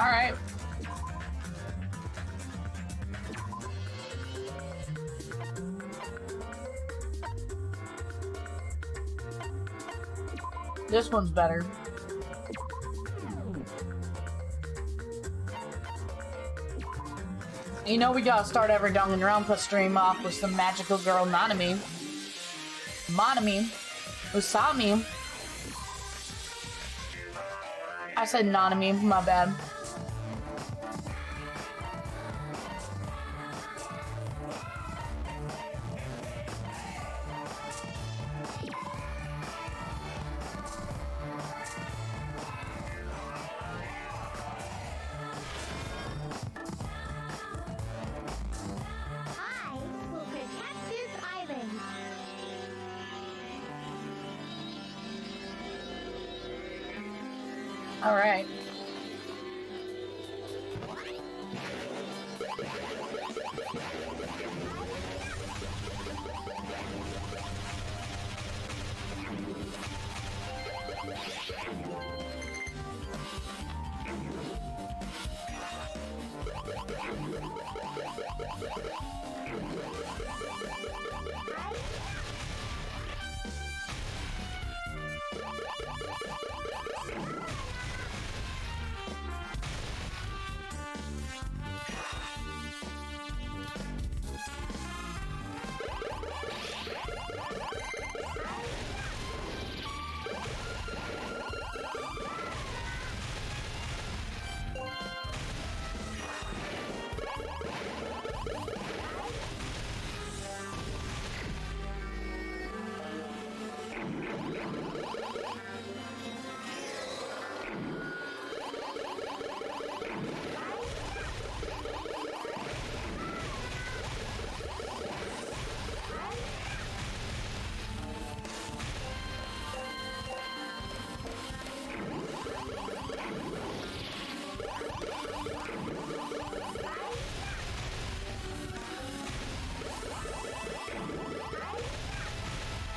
All right. This one's better. You know we gotta start every Danganronpa stream off with some magical girl Nanami. Monami. Usami. I said Nanami, my bad. All right.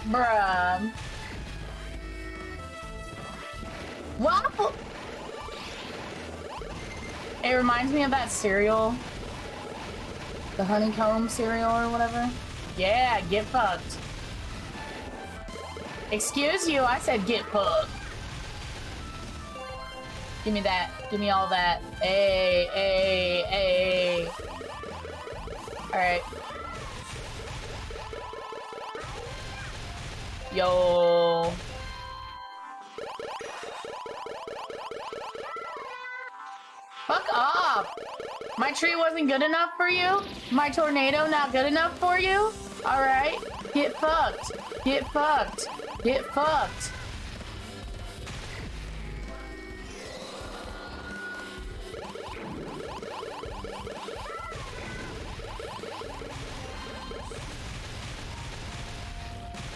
Bruh. Waffle! It reminds me of that cereal. The honeycomb cereal or whatever. Yeah, get fucked. Excuse you, I said get fucked. Give me that. Give me all that. Hey, hey, hey. Alright. Yo. Fuck off! My tree wasn't good enough for you? My tornado not good enough for you? Alright. Get fucked. Get fucked. Get fucked.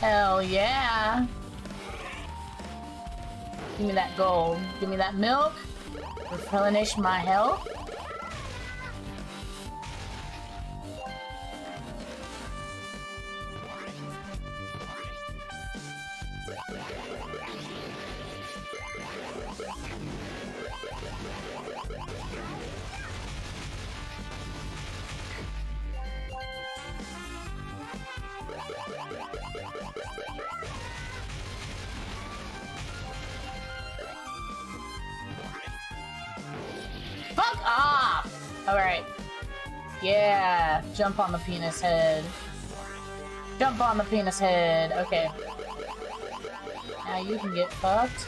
Hell yeah. Give me that gold. Give me that milk. Replenish my health. Fuck off! Alright. Yeah, jump on the penis head. Jump on the penis head. Okay. Now you can get fucked.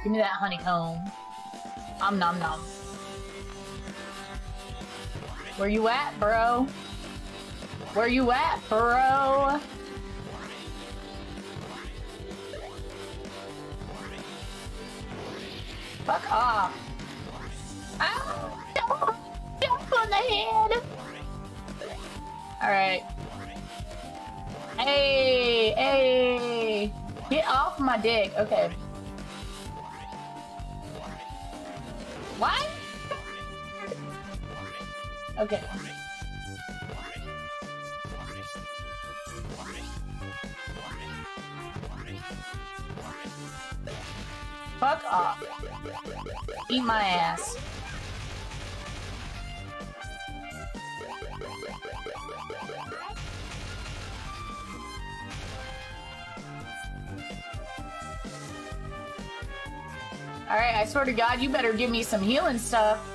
Give me that honeycomb. Nom nom. Where you at, bro? Where you at, bro? Fuck off. Ow! Jump on the head! Alright. Hey! Hey! Get off my dick. Okay. What? Okay. Fuck off. Eat my ass. Alright, I swear to God, you better give me some healing stuff.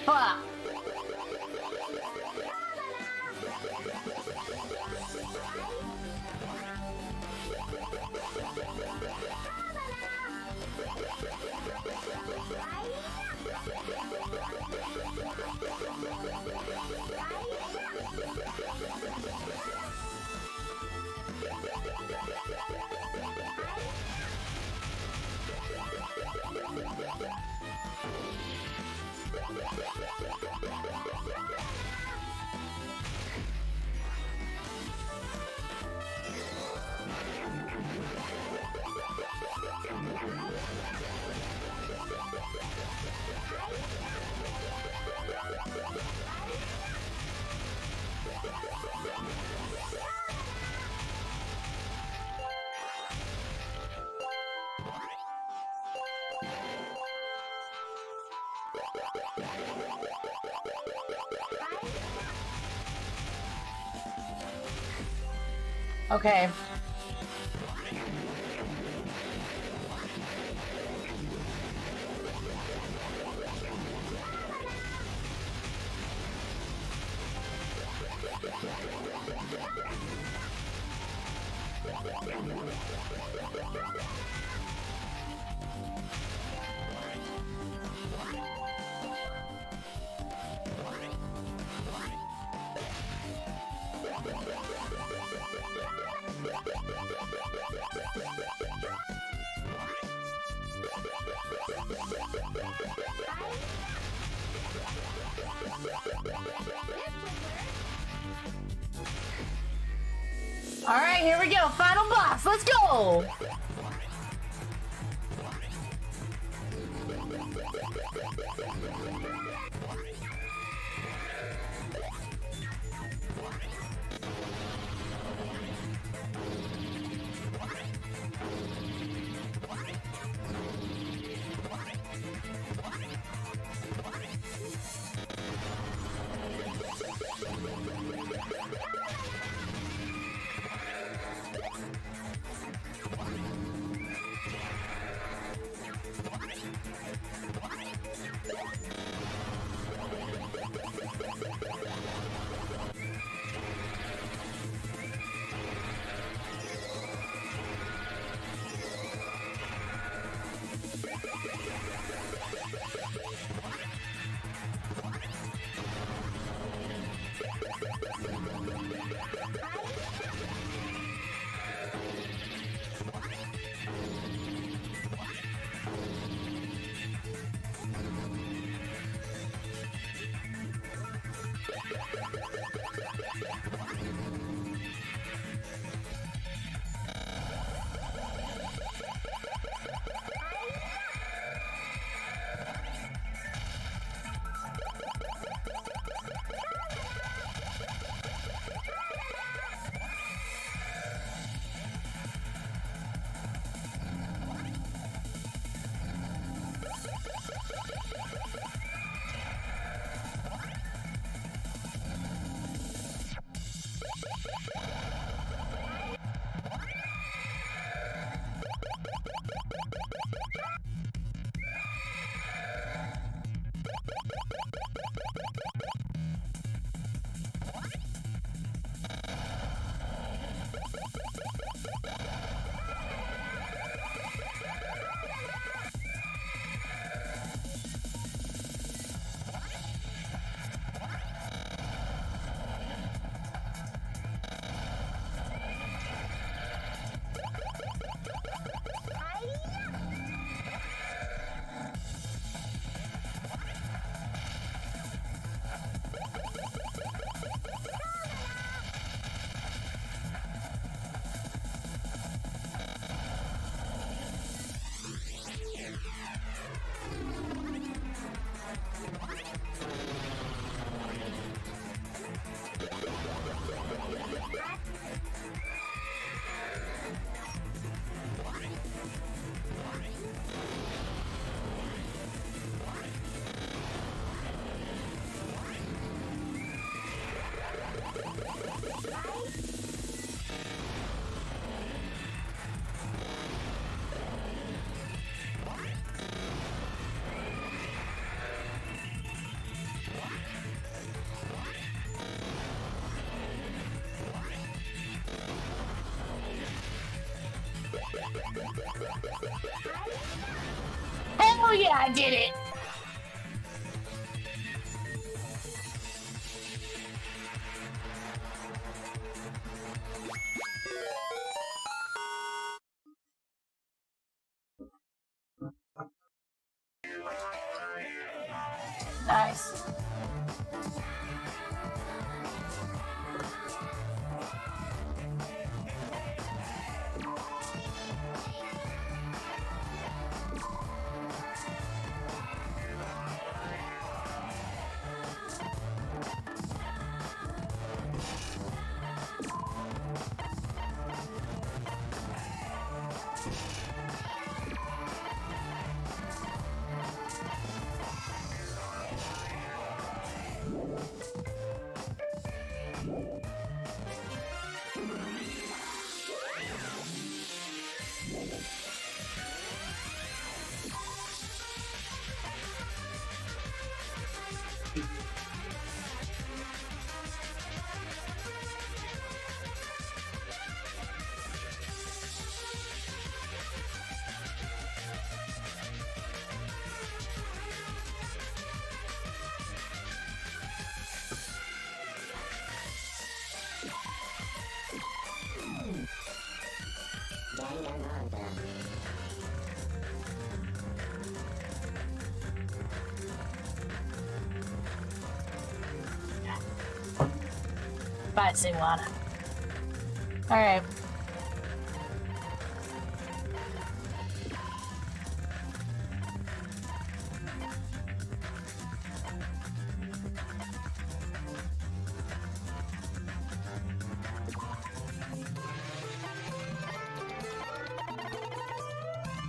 Fuck. Okay. Alright, here we go. Final boss. Let's go! Hell yeah, I did it! Nice. Bye, Sewada. Alright.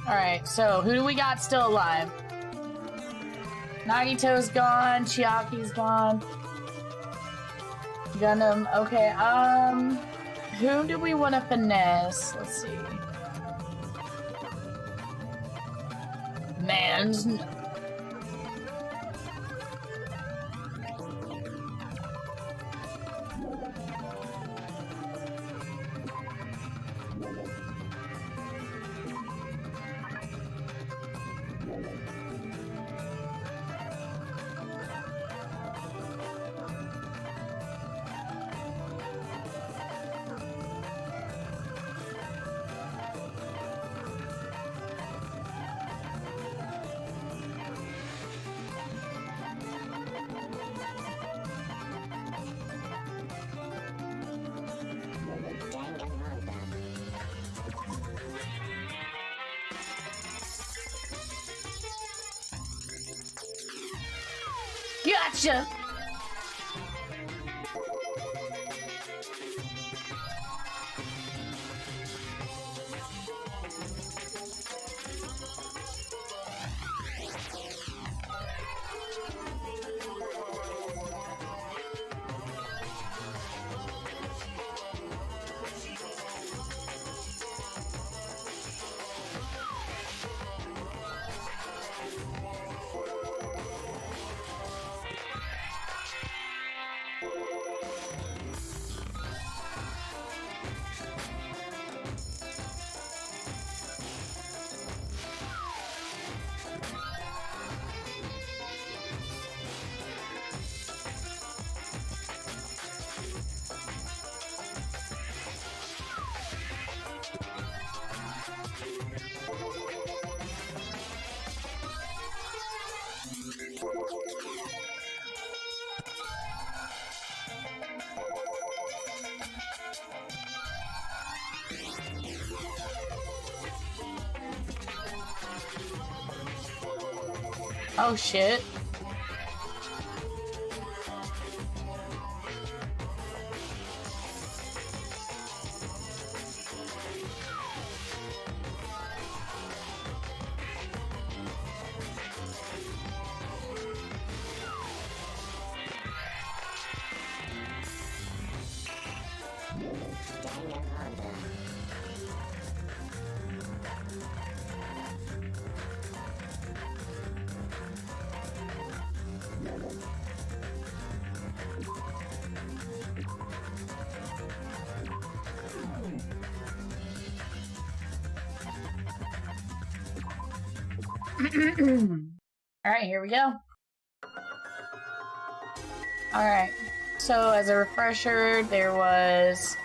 Alright, so who do we got still alive? Nagito's gone, Chiaki's gone. Gundam, okay, who do we want to finesse? Let's see. Man. Gotcha! Oh shit. Alright, here we go. Alright, so as a refresher, there was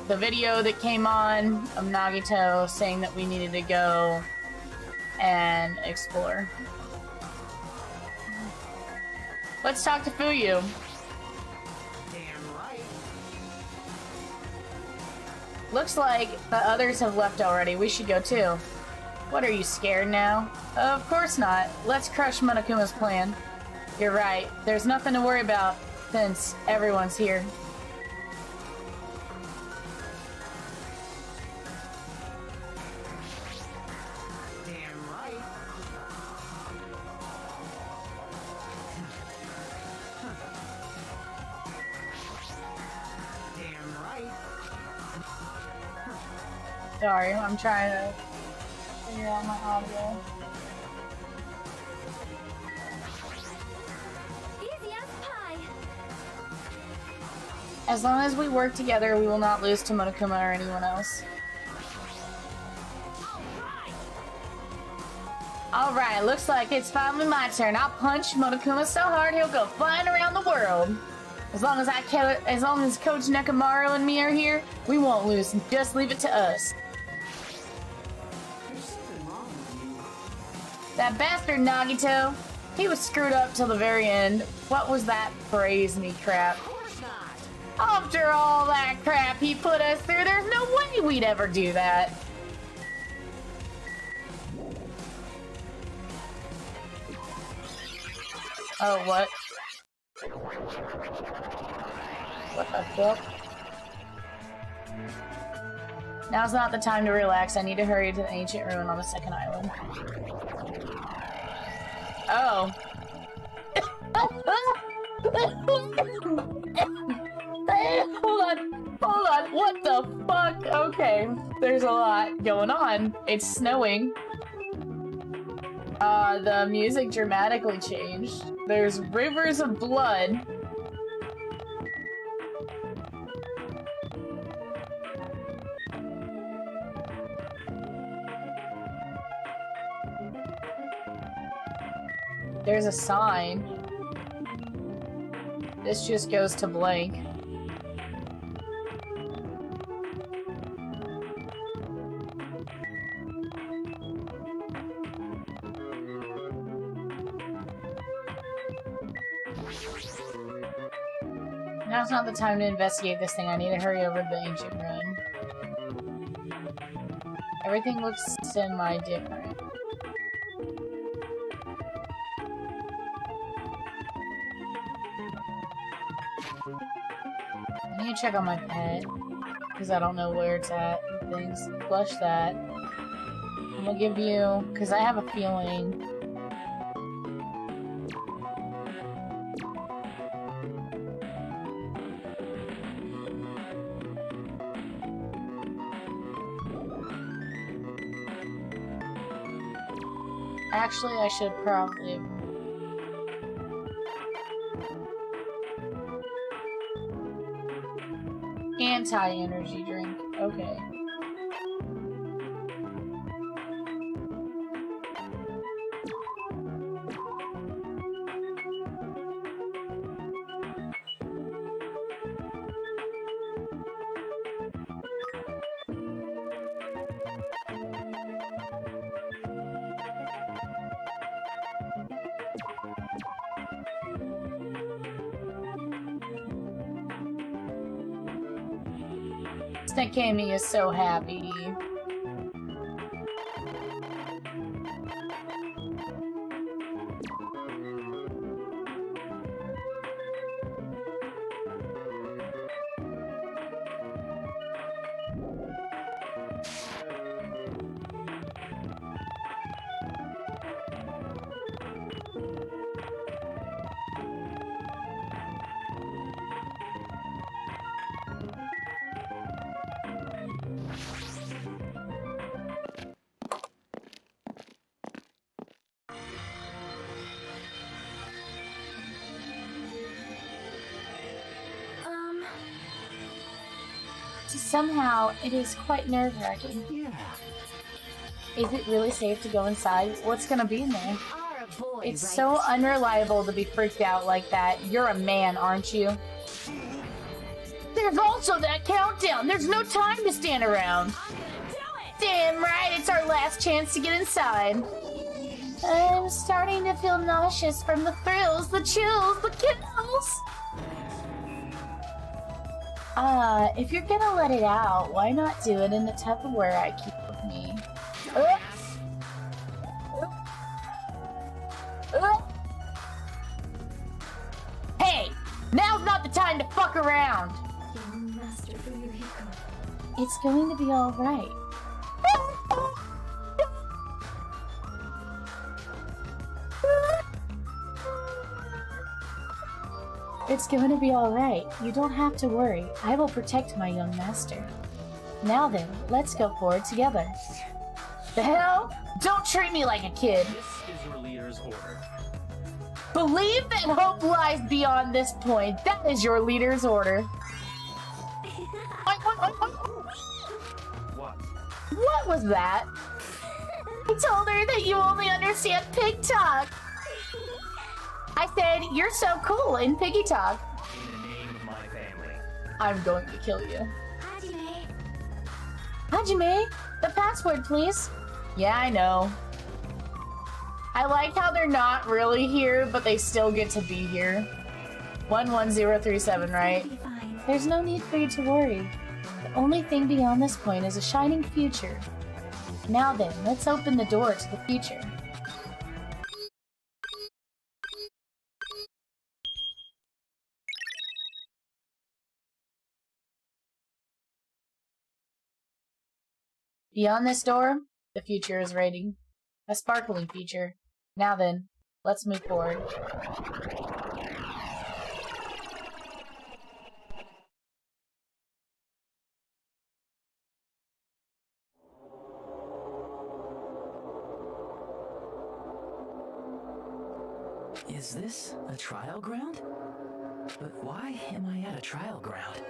the video that came on of Nagito saying that we needed to go and explore. Let's talk to Fuyu. Damn right. Looks like the others have left already. We should go too. What, are you scared now? Of course not. Let's crush Monokuma's plan. You're right. There's nothing to worry about since everyone's here. Damn right. Damn right. Sorry, I'm trying to figure out my audio. Easy as pie. As long as we work together, we will not lose to Monokuma or anyone else. Alright, looks like it's finally my turn. I'll punch Monokuma so hard he'll go flying around the world. As long as Coach Nekomaru and me are here, we won't lose. Just leave it to us. There's something wrong with you. That bastard Nagito, he was screwed up till the very end. What was that praise me crap? Of course not. After all that crap he put us through, there's no way we'd ever do that. Oh, what? What the fuck? Now's not the time to relax. I need to hurry to the ancient ruin on the second island. Oh. Hold on, what the fuck? Okay, there's a lot going on. It's snowing. The music dramatically changed. There's rivers of blood. There's a sign. This just goes to blank. Now's not the time to investigate this thing. I need to hurry over to the ancient ruin. Everything looks semi-different. I need to check on my pet, because I don't know where it's at and things. Flush that. I'm gonna give you, because I have a feeling. Actually, I should probably... Anti-energy drink. Okay. Snakemi is so happy. Somehow, it is quite nerve-wracking. Yeah. Is it really safe to go inside? What's gonna be in there? Are a boy, It's right? so unreliable to be freaked out like that. You're a man, aren't you? There's also that countdown! There's no time to stand around! I'm gonna do it! Damn right, it's our last chance to get inside. I'm starting to feel nauseous from the thrills, the chills, the kills! If you're gonna let it out, why not do it in the Tupperware I keep with me? Hey! Now's not the time to fuck around! It's going to be alright. It's going to be alright. You don't have to worry. I will protect my young master. Now then, let's go forward together. The hell? Don't treat me like a kid. This is your leader's order. Believe that hope lies beyond this point. That is your leader's order. What? What was that? I told her that you only understand pig talk. I said, you're so cool in piggy talk. In the name of my family. I'm going to kill you. Hajime, the password, please. Yeah, I know. I like how they're not really here, but they still get to be here. 11037, right? There's no need for you to worry. The only thing beyond this point is a shining future. Now then, let's open the door to the future. Beyond this door, the future is waiting. A sparkling future. Now then, let's move forward. Is this a trial ground? But why am I at a trial ground?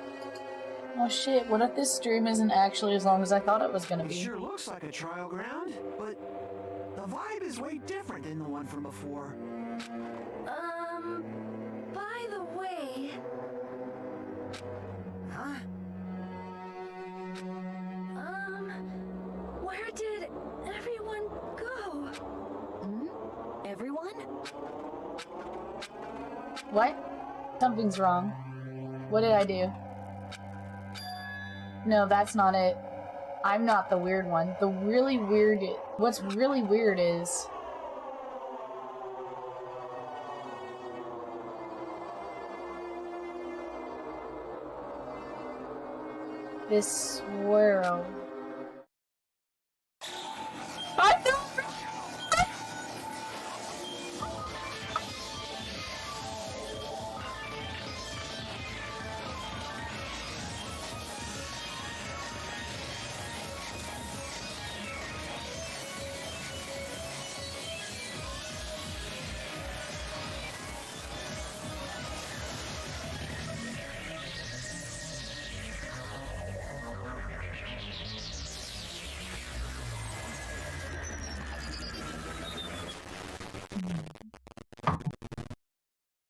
Oh shit, what if this stream isn't actually as long as I thought it was gonna It be? sure looks like a trial ground, but the vibe is way different than the one from before. By the way... Huh? Where did everyone go? Everyone? What? Something's wrong. What did I do? No, that's not it. I'm not the weird one. What's really weird is... this swirl. I don't...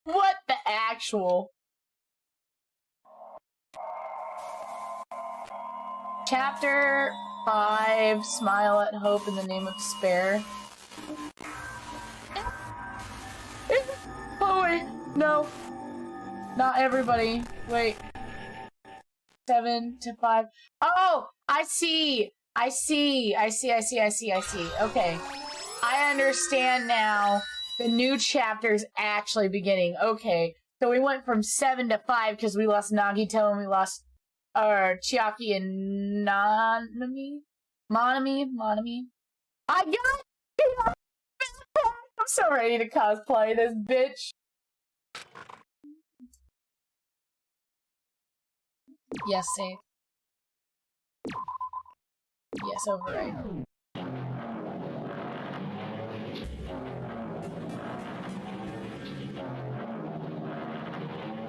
What the actual? Chapter 5, Smile at Hope in the Name of Despair. Oh wait, no. Not everybody. Wait. 7 to 5. Oh! I see! I see. Okay. I understand now. The new chapter's actually beginning. Okay. So we went from 7 to 5 because we lost Nagito and we lost Chiaki and Monami. I got it! I'm so ready to cosplay this bitch. Yes, save. Yes, override.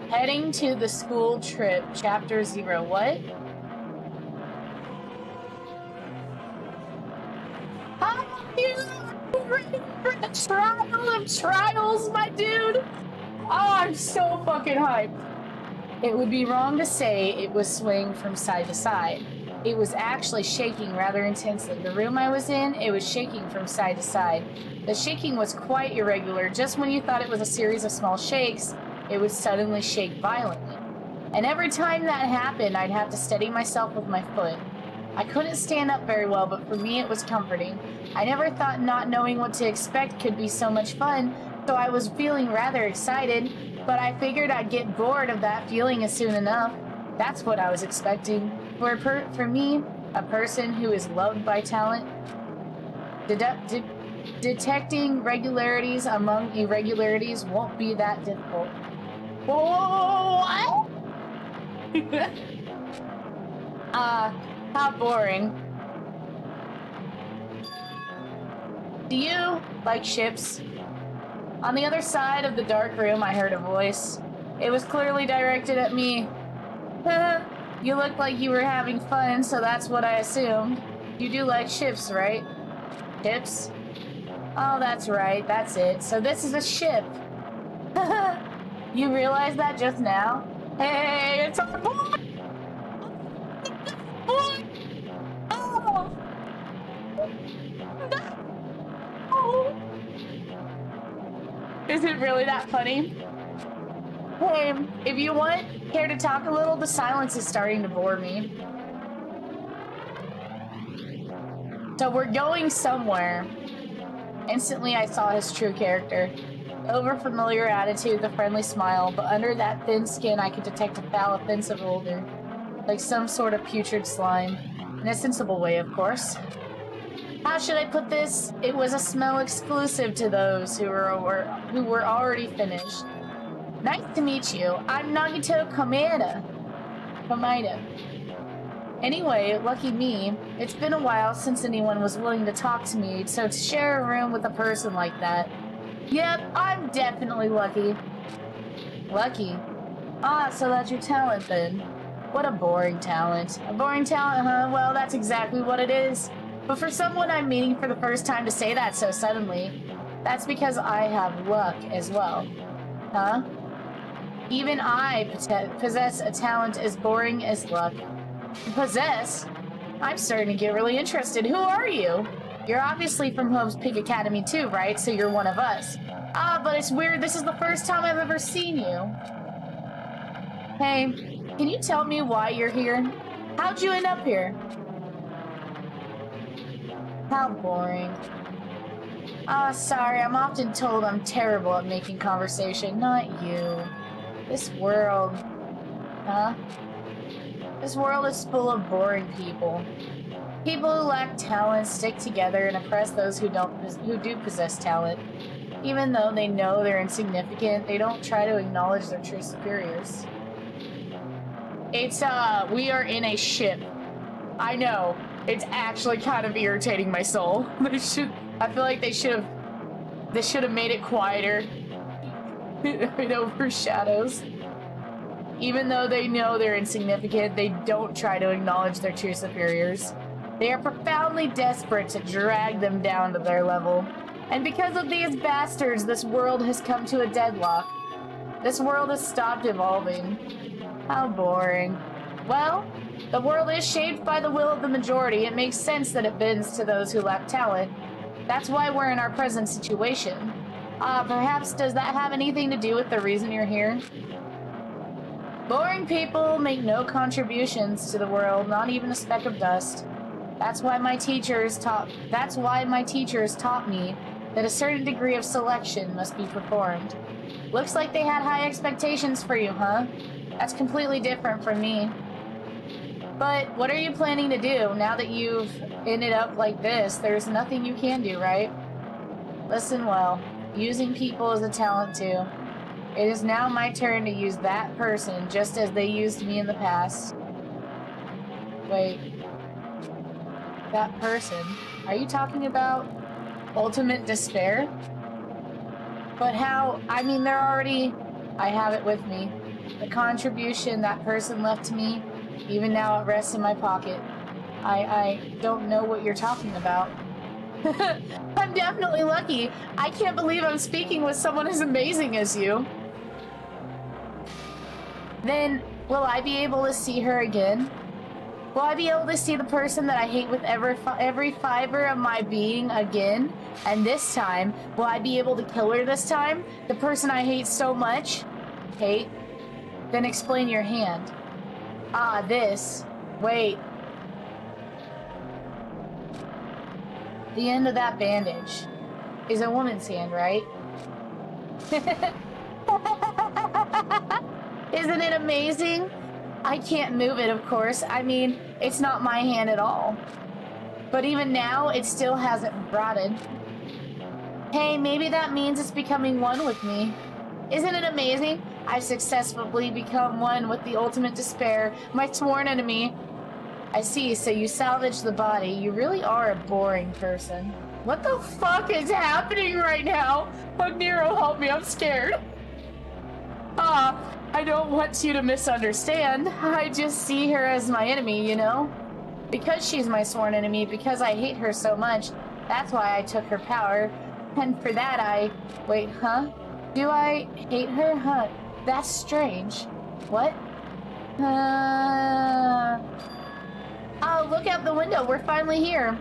Heading to the school trip, chapter 0. What? How are you ready for the trial of trials, my dude? Oh, I'm so fucking hyped. It would be wrong to say it was swaying from side to side. It was actually shaking rather intensely. The room I was in, it was shaking from side to side. The shaking was quite irregular. Just when you thought it was a series of small shakes, it would suddenly shake violently. And every time that happened, I'd have to steady myself with my foot. I couldn't stand up very well, but for me it was comforting. I never thought not knowing what to expect could be so much fun, so I was feeling rather excited, but I figured I'd get bored of that feeling as soon enough. That's what I was expecting. For me, a person who is loved by talent, detecting regularities among irregularities won't be that difficult. Whoa, what? How boring. Do you like ships? On the other side of the dark room, I heard a voice. It was clearly directed at me. You looked like you were having fun, so that's what I assumed. You do like ships, right? Ships? Oh, that's right, that's it. So this is a ship. You realized that just now? Hey, it's our boy! Boy! Oh! No! Is it really that funny? Hey, if you want, care to talk a little? The silence is starting to bore me. So we're going somewhere. Instantly, I saw his true character. The over-familiar attitude, the friendly smile, but under that thin skin, I could detect a foul, offensive odor. Like some sort of putrid slime. In a sensible way, of course. How should I put this? It was a smell exclusive to those who were already finished. Nice to meet you. I'm Nagito Kameda. Anyway, lucky me, it's been a while since anyone was willing to talk to me, so to share a room with a person like that. Yep, I'm definitely lucky. Lucky? Ah, so that's your talent then. What a boring talent. A boring talent, huh? Well, that's exactly what it is. But for someone I'm meeting for the first time to say that so suddenly, that's because I have luck as well. Huh? Even I possess a talent as boring as luck. Possess? I'm starting to get really interested. Who are you? You're obviously from Hope's Peak Academy too, right? So you're one of us. Ah, but it's weird. This is the first time I've ever seen you. Hey, can you tell me why you're here? How'd you end up here? How boring. Ah, sorry. I'm often told I'm terrible at making conversation. Not you. This world. Huh? This world is full of boring people. People who lack talent stick together and oppress those who do possess talent. Even though they know they're insignificant, they don't try to acknowledge their true superiors. It's, we are in a ship. I know. It's actually kind of irritating my soul. I feel like they should have made it quieter. It overshadows. Even though they know they're insignificant, they don't try to acknowledge their true superiors. They are profoundly desperate to drag them down to their level. And because of these bastards, this world has come to a deadlock. This world has stopped evolving. How boring. Well, the world is shaped by the will of the majority. It makes sense that it bends to those who lack talent. That's why we're in our present situation. Perhaps does that have anything to do with the reason you're here? Boring people make no contributions to the world, not even a speck of dust. That's why my teachers taught me that a certain degree of selection must be performed. Looks like they had high expectations for you, huh? That's completely different from me. But what are you planning to do now that you've ended up like this? There's nothing you can do, right? Listen well, using people is a talent too. It is now my turn to use that person just as they used me in the past. Wait. That person? Are you talking about ultimate despair? But how? I mean, they're already... I have it with me. The contribution that person left to me, even now it rests in my pocket. I don't know what you're talking about. I'm definitely lucky. I can't believe I'm speaking with someone as amazing as you. Then, will I be able to see her again? Will I be able to see the person that I hate with every fiber of my being again? And this time, will I be able to kill her this time? The person I hate so much? Hate? Then explain your hand. Ah, this. Wait. The end of that bandage is a woman's hand, right? Isn't it amazing? I can't move it, of course. I mean, it's not my hand at all. But even now, it still hasn't rotted. Hey, maybe that means it's becoming one with me. Isn't it amazing? I've successfully become one with the ultimate despair, my sworn enemy. I see, so you salvaged the body. You really are a boring person. What the fuck is happening right now? Oh, Nero, help me, I'm scared. I don't want you to misunderstand. I just see her as my enemy, you know? Because she's my sworn enemy, because I hate her so much, that's why I took her power. And for that Wait, huh? Do I hate her? Huh? That's strange. What? Oh, look out the window. We're finally here.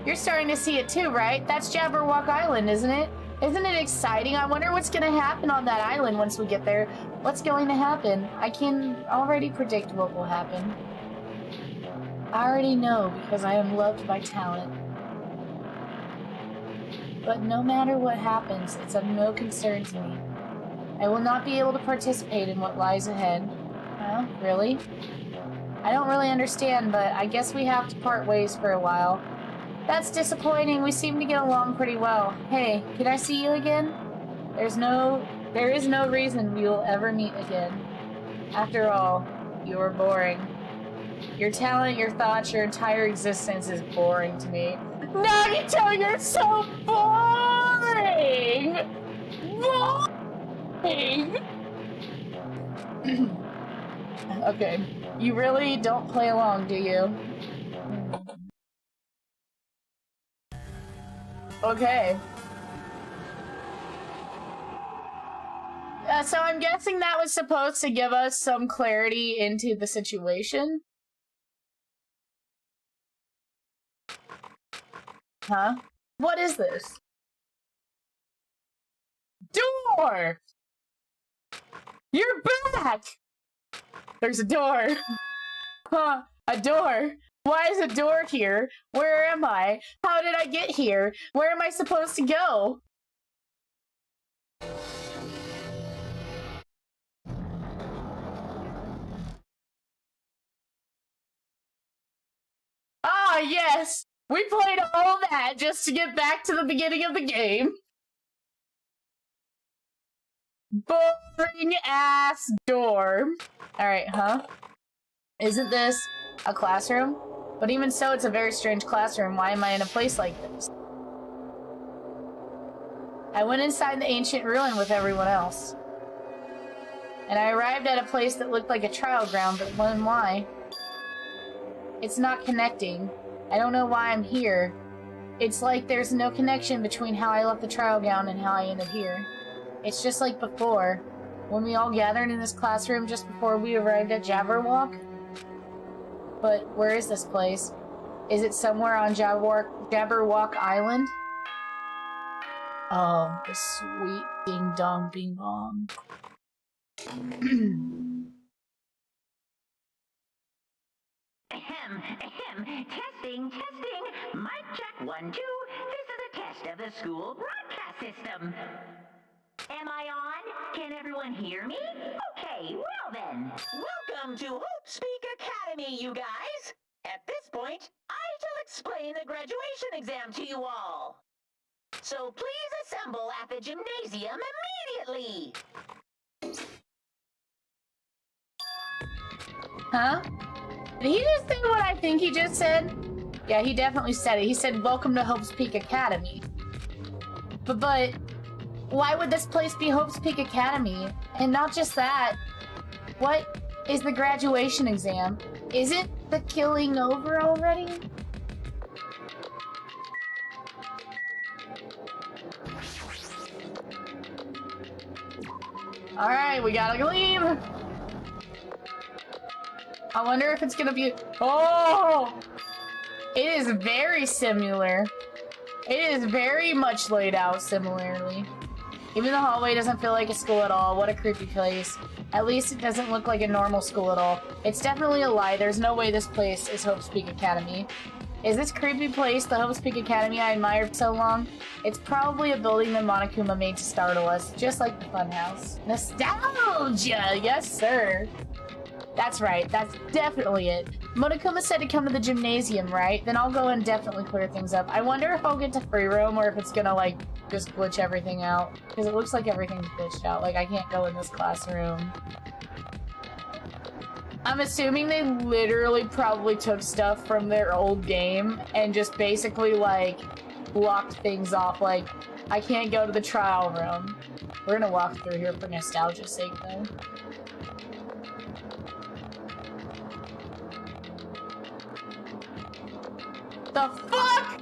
You're starting to see it too, right? That's Jabberwock Island, isn't it? Isn't it exciting? I wonder what's gonna happen on that island once we get there. What's going to happen? I can already predict what will happen. I already know because I am loved by talent. But no matter what happens, it's of no concern to me. I will not be able to participate in what lies ahead. Huh? Really? I don't really understand, but I guess we have to part ways for a while. That's disappointing. We seem to get along pretty well. Hey, can I see you again? There is no reason we will ever meet again. After all, you are boring. Your talent, your thoughts, your entire existence is boring to me. Nagito, you're so boring! Boring! Okay. You really don't play along, do you? Okay. So I'm guessing that was supposed to give us some clarity into the situation? Huh? What is this? Door! You're back! There's a door. Huh, a door. Why is a door here? Where am I? How did I get here? Where am I supposed to go? Ah, yes! We played all that just to get back to the beginning of the game. Boring ass door. Alright, huh? Isn't this a classroom? But even so, it's a very strange classroom. Why am I in a place like this? I went inside the ancient ruin with everyone else. And I arrived at a place that looked like a trial ground, but when why? It's not connecting. I don't know why I'm here. It's like there's no connection between how I left the trial ground and how I ended here. It's just like before, when we all gathered in this classroom just before we arrived at Jabberwock. But where is this place? Is it somewhere on Jabberwock Island? Oh, the sweet ding dong bing bong. Testing. Mic check 1, 2. This is a test of the school broadcast system. Am I on? Can everyone hear me? Okay, well then. Welcome to Hope Speak Academy, you guys. At this point, I shall explain the graduation exam to you all. So please assemble at the gymnasium immediately. Huh? Did he just say what I think he just said? Yeah, he definitely said it. He said, welcome to Hope's Peak Academy. But why would this place be Hope's Peak Academy? And not just that, what is the graduation exam? Isn't the killing over already? Alright, we gotta leave! I wonder if it's gonna be- Oh! It is very similar. It is very much laid out similarly. Even the hallway doesn't feel like a school at all. What a creepy place. At least it doesn't look like a normal school at all. It's definitely a lie. There's no way this place is Hope's Peak Academy. Is this creepy place the Hope's Peak Academy I admired for so long? It's probably a building that Monokuma made to startle us, just like the Funhouse. Nostalgia! Yes, sir. That's right, that's definitely it. Monokuma said to come to the gymnasium, right? Then I'll go and definitely clear things up. I wonder if I'll get to free roam or if it's gonna, like, just glitch everything out. Because it looks like everything's glitched out. Like, I can't go in this classroom. I'm assuming they literally probably took stuff from their old game and just basically, like, blocked things off. Like, I can't go to the trial room. We're gonna walk through here for nostalgia's sake, though. The fuck?!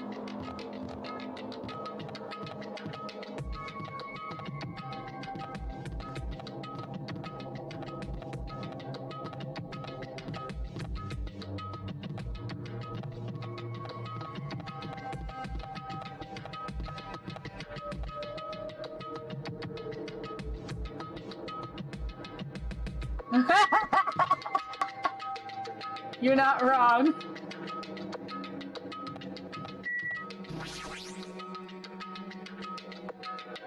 You're not wrong.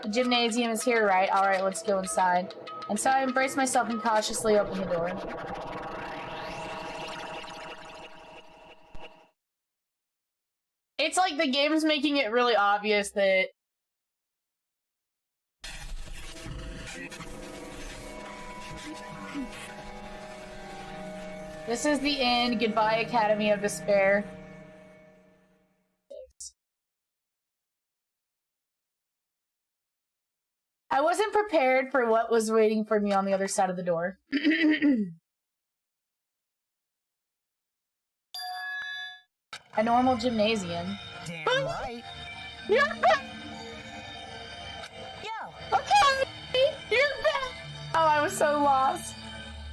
The gymnasium is here, right? Alright, let's go inside. And so I embrace myself and cautiously open the door. It's like the game's making it really obvious that... This is the end. Goodbye, Academy of Despair. I wasn't prepared for what was waiting for me on the other side of the door. A normal gymnasium. Damn right. You're back! Yo. Okay! You're back! Oh, I was so lost.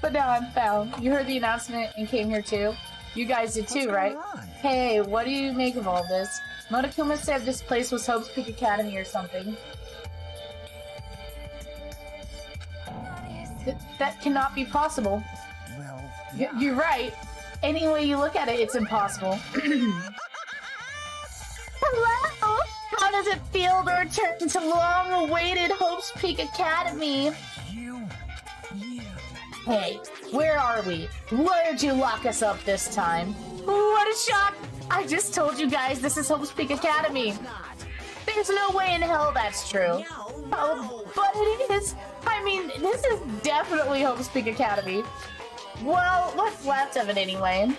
But now I'm found. You heard the announcement and came here too? You guys did too, right? Hey, what do you make of all this? Monokuma said this place was Hope's Peak Academy or something. That cannot be possible. Well, yeah. You're right. Any way you look at it, it's impossible. Hello! How does it feel to return to long-awaited Hope's Peak Academy? You. Hey, where are we? Where'd you lock us up this time? What a shock! I just told you guys this is Hope's Peak Academy. There's no way in hell that's true. Oh, but it is. I mean, this is definitely Hope's Peak Academy. Well, what's left of it anyway?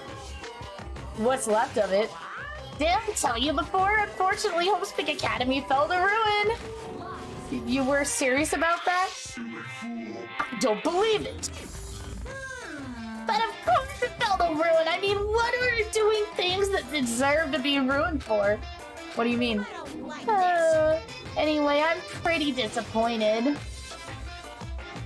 What's left of it? Did I tell you before? Unfortunately, Hope's Peak Academy fell to ruin. You were serious about that? I don't believe it. But of course it fell to ruin. I mean, what are you doing things that deserve to be ruined for? What do you mean? Anyway, I'm pretty disappointed.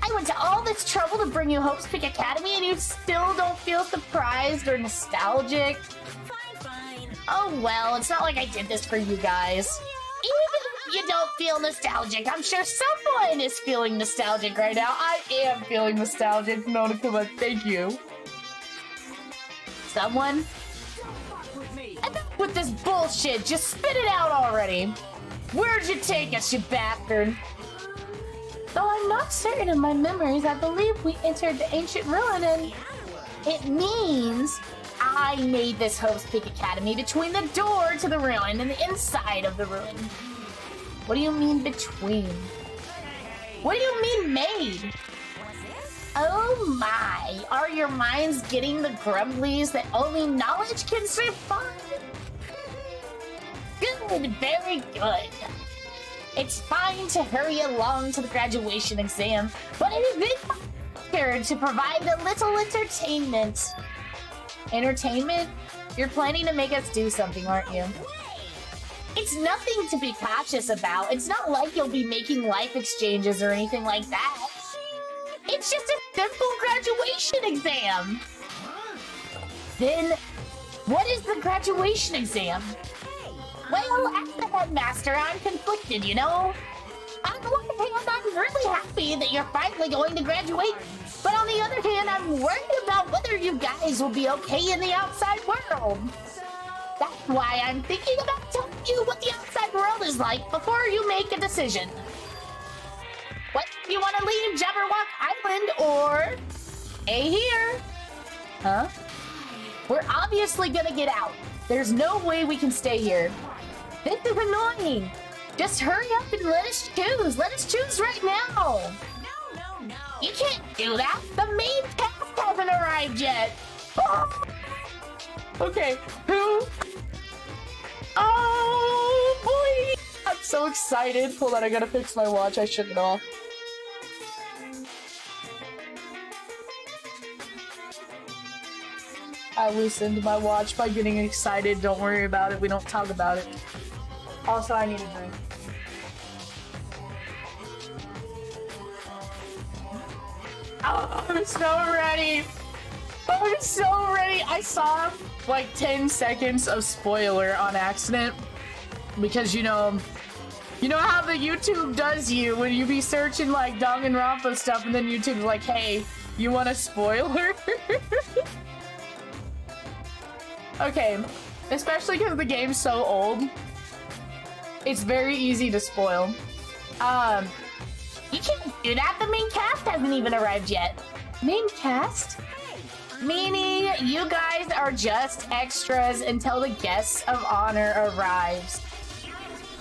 I went to all this trouble to bring you Hope's Peak Academy and you still don't feel surprised or nostalgic? Fine. Oh well, it's not like I did this for you guys. Even if you don't feel nostalgic, I'm sure someone is feeling nostalgic right now. I am feeling nostalgic, Monokuma, thank you. Someone? Enough with this bullshit, just spit it out already. Where'd you take us, you bastard? Though I'm not certain of my memories, I believe we entered the ancient ruin and it means I made this Hope's Peak Academy between the door to the ruin and the inside of the ruin. What do you mean between? What do you mean made? Oh my, are your minds getting the grumblies that only knowledge can survive? Good, very good. It's fine to hurry along to the graduation exam, but it is in my nature to provide a little entertainment. Entertainment? You're planning to make us do something, aren't you? It's nothing to be cautious about. It's not like you'll be making life exchanges or anything like that. It's just a simple graduation exam. Then, what is the graduation exam? Well, as the headmaster, I'm conflicted, you know? On the one hand, I'm really happy that you're finally going to graduate, but on the other hand, I'm worried about whether you guys will be okay in the outside world. That's why I'm thinking about telling you what the outside world is like before you make a decision. What, you want to leave Jabberwock Island or stay here? Huh? We're obviously gonna get out. There's no way we can stay here. This is annoying. Just hurry up and let us choose. Let us choose right now. No. You can't do that. The main task hasn't arrived yet. Oh. Okay, who? Oh, boy. I'm so excited. Hold on, I gotta fix my watch. I shook it off. I loosened my watch by getting excited. Don't worry about it. We don't talk about it. Also, I need a drink. Oh, I'm so ready. I'm so ready. I saw like 10 seconds of spoiler on accident because, you know You know how the YouTube does you when you be searching like Danganronpa stuff and then YouTube's like, hey, you want a spoiler? Okay, especially because the game's so old, it's very easy to spoil. You can't do that. The main cast hasn't even arrived yet. Main cast? Meaning you guys are just extras until the guests of honor arrives.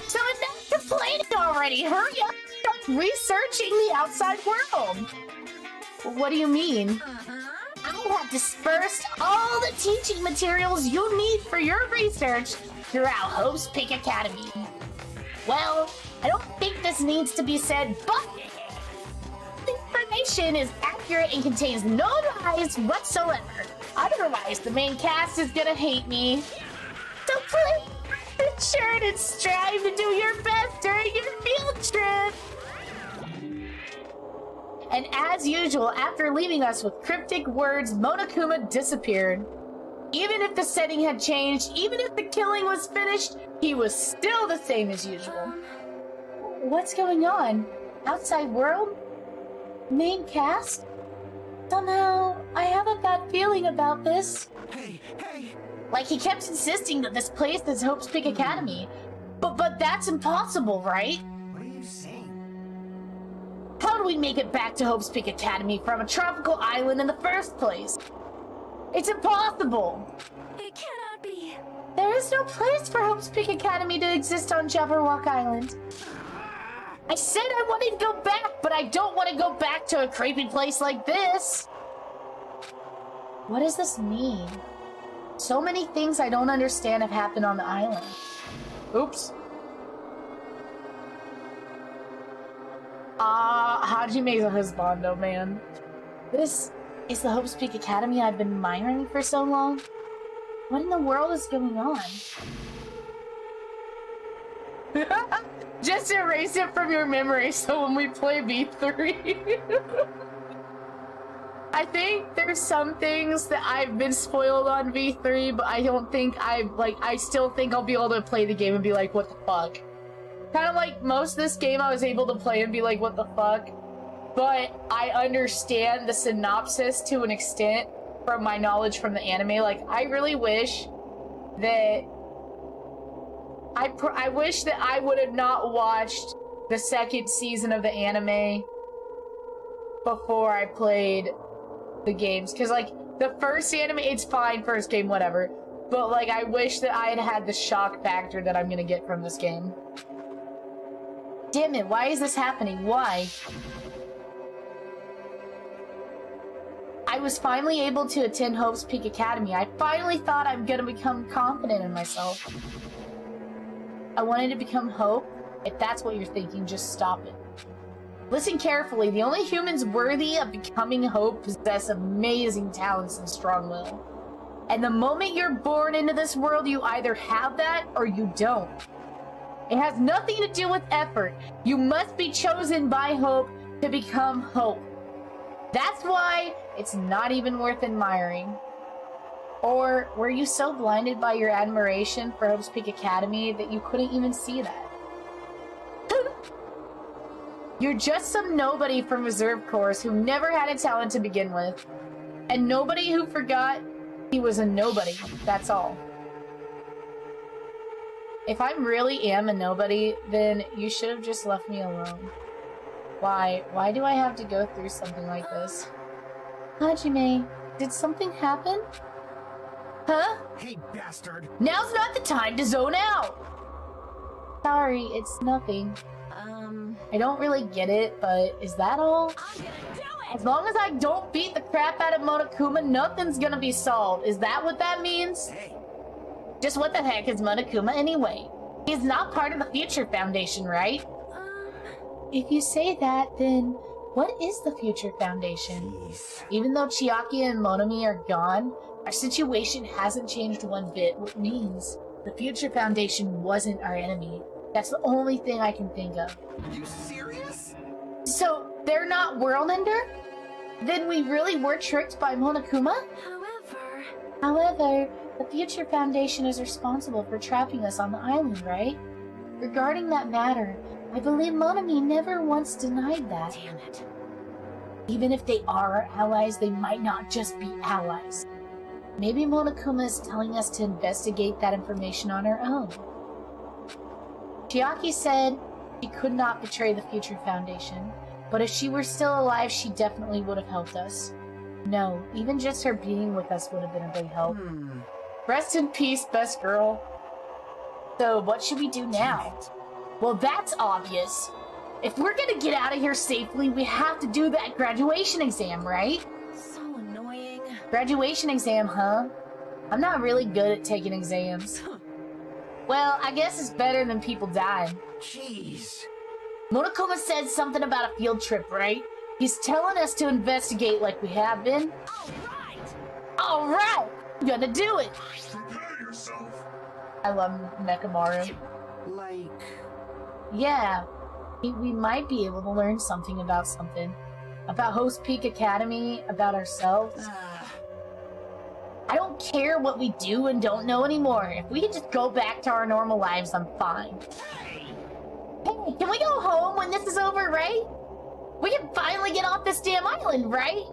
So enough complaining already. Hurry up. Start researching the outside world. What do you mean? I have dispersed all the teaching materials you need for your research throughout Hope's Peak Academy. Well, I don't think this needs to be said, but the information is accurate and contains no lies whatsoever. Otherwise, the main cast is gonna hate me. So please, be sure to strive to do your best during your field trip. And as usual, after leaving us with cryptic words, Monokuma disappeared. Even if the setting had changed, even if the killing was finished, he was still the same as usual. What's going on? Outside world? Main cast? Somehow, I have a bad feeling about this. Hey, hey! Like, he kept insisting that this place is Hope's Peak Academy. But that's impossible, right? What are you saying? How do we make it back to Hope's Peak Academy from a tropical island in the first place? It's impossible! It cannot be. There is no place for Hope's Peak Academy to exist on Jabberwock Island. I said I wanted to go back, but I don't want to go back to a creepy place like this. What does this mean? So many things I don't understand have happened on the island. Oops. Hajime's a husbando, man. This is the Hope's Peak Academy I've been admiring for so long. What in the world is going on? Just erase it from your memory so when we play V3. I think there's some things that I've been spoiled on V3, but I don't think I still think I'll be able to play the game and be like, what the fuck? Kind of like most of this game I was able to play and be like, what the fuck? But I understand the synopsis to an extent from my knowledge from the anime. Like, I really wish that I wish that I would have not watched the second season of the anime before I played the games. Because, like, the first anime, it's fine, first game, whatever. But, like, I wish that I had had the shock factor that I'm gonna get from this game. Damn it, why is this happening? Why? I was finally able to attend Hope's Peak Academy. I finally thought I'm gonna become confident in myself. I wanted to become Hope. If that's what you're thinking, just stop it. Listen carefully. The only humans worthy of becoming Hope possess amazing talents and strong will. And the moment you're born into this world, you either have that or you don't. It has nothing to do with effort. You must be chosen by Hope to become Hope. That's why it's not even worth admiring. Or were you so blinded by your admiration for Hope's Peak Academy that you couldn't even see that? You're just some nobody from Reserve Corps who never had a talent to begin with. And nobody who forgot he was a nobody, that's all. If I really am a nobody, then you should have just left me alone. Why? Why do I have to go through something like this? Hajime, did something happen? Huh? Hey, bastard! Now's not the time to zone out! Sorry, it's nothing. I don't really get it, but is that all? As long as I don't beat the crap out of Monokuma, nothing's gonna be solved. Is that what that means? Hey! Just what the heck is Monokuma anyway? He's not part of the Future Foundation, right? If you say that, then what is the Future Foundation? Jeez. Even though Chiaki and Monomi are gone, our situation hasn't changed one bit, which means the Future Foundation wasn't our enemy. That's the only thing I can think of. Are you serious? So, they're not World Ender? Then we really were tricked by Monokuma? However, the Future Foundation is responsible for trapping us on the island, right? Regarding that matter, I believe Monami never once denied that. Damn it. Even if they are our allies, they might not just be allies. Maybe Monokuma is telling us to investigate that information on our own. Chiaki said she could not betray the Future Foundation, but if she were still alive, she definitely would have helped us. No, even just her being with us would have been a big help. Rest in peace, best girl. So, what should we do now? Well, that's obvious. If we're gonna get out of here safely, we have to do that graduation exam, right? So annoying. Graduation exam, huh? I'm not really good at taking exams. Well, I guess it's better than people dying. Jeez. Monokuma said something about a field trip, right? He's telling us to investigate like we have been. Alright! I'm gonna do it! Prepare yourself. I love Mechamaru. Like... Yeah, we might be able to learn something. About Host Peak Academy, about ourselves. I don't care what we do and don't know anymore. If we can just go back to our normal lives, I'm fine. Hey, can we go home when this is over, right? We can finally get off this damn island, right?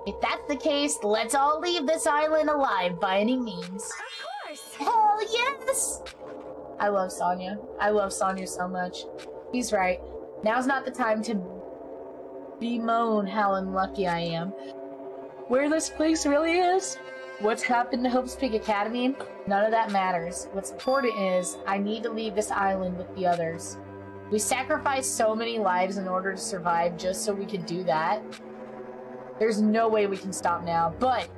If that's the case, let's all leave this island alive by any means. Of course. Hell yes! I love Sonya. I love Sonya so much. He's right. Now's not the time to bemoan how unlucky I am. Where this place really is? What's happened to Hope's Peak Academy? None of that matters. What's important is, I need to leave this island with the others. We sacrificed so many lives in order to survive just so we could do that. There's no way we can stop now, but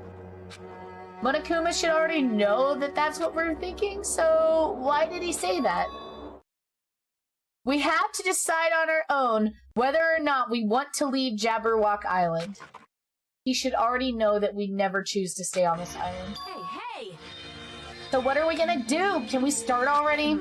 Monokuma should already know that that's what we're thinking, so why did he say that? We have to decide on our own whether or not we want to leave Jabberwock Island. He should already know that we never choose to stay on this island. Hey! So what are we gonna do? Can we start already?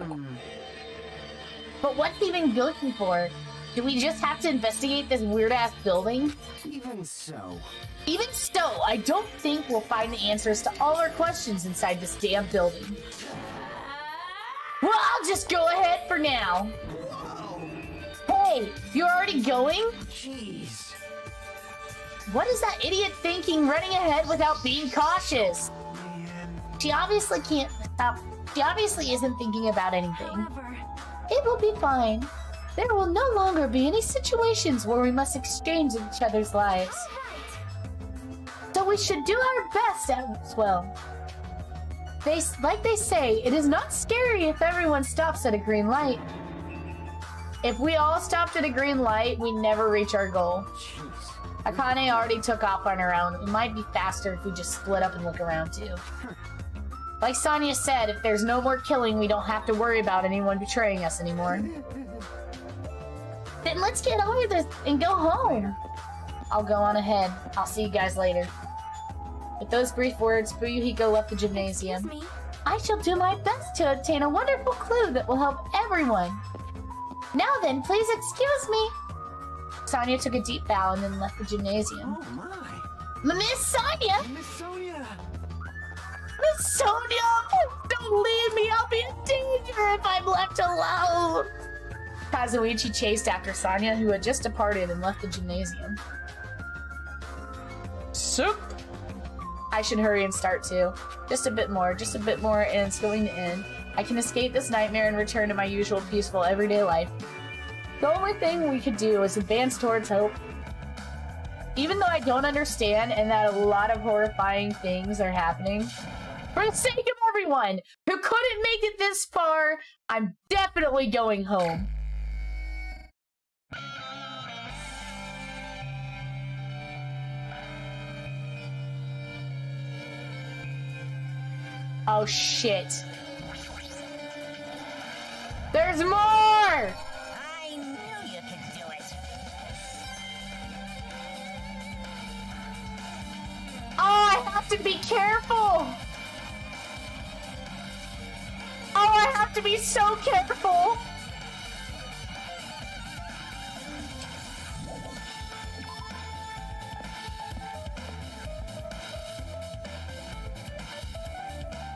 But what's he even looking for? Do we just have to investigate this weird-ass building? Even so. Even so, I don't think we'll find the answers to all our questions inside this damn building. Well, I'll just go ahead for now. Hey, you're already going? Jeez. What is that idiot thinking running ahead without being cautious? Man. She obviously can't stop. She obviously isn't thinking about anything. However, It will be fine. There will no longer be any situations where we must exchange each other's lives. So we should do our best as well. Like they say, it is not scary if everyone stops at a green light. If we all stopped at a green light, we never reach our goal. Jeez. Akane already took off on her own. It might be faster if we just split up and look around too. Like Sonya said, if there's no more killing, we don't have to worry about anyone betraying us anymore. Then let's get over this and go home. I'll go on ahead. I'll see you guys later. With those brief words, Fuyuhiko left the gymnasium. excuse me. I shall do my best to obtain a wonderful clue that will help everyone. Now then, please excuse me. Sonya took a deep bow and then left the gymnasium. Oh my. Miss Sonya! Miss Sonia. Miss Sonya! Don't leave me! I'll be in danger if I'm left alone! Kazuichi chased after Sonya, who had just departed and left the gymnasium. Soup! I should hurry and start too. Just a bit more, and it's going to end. I can escape this nightmare and return to my usual peaceful everyday life. The only thing we could do is advance towards hope. Even though I don't understand and that a lot of horrifying things are happening, for the sake of everyone who couldn't make it this far, I'm definitely going home. Oh shit. There's more! I knew you could do it. Oh, I have to be careful! Oh, I have to be so careful!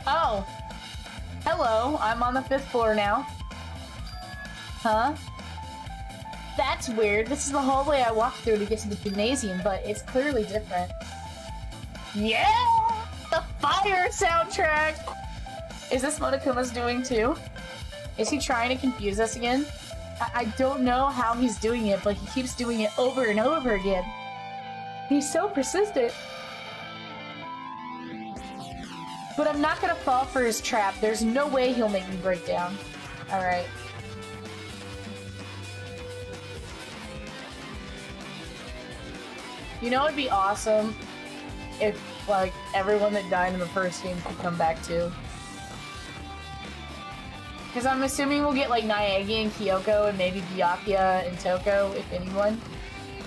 Oh. Hello, I'm on the 5th floor now. Huh? That's weird. This is the hallway I walked through to get to the gymnasium, but it's clearly different. Yeah! The fire soundtrack! Is this Monokuma's doing too? Is he trying to confuse us again? I don't know how he's doing it, but he keeps doing it over and over again. He's so persistent. But I'm not gonna fall for his trap. There's no way he'll make me break down. Alright. You know it'd be awesome if, like, everyone that died in the first game could come back too. Because I'm assuming we'll get, like, Naegi and Kyoko and maybe Byakuya and Toko, if anyone.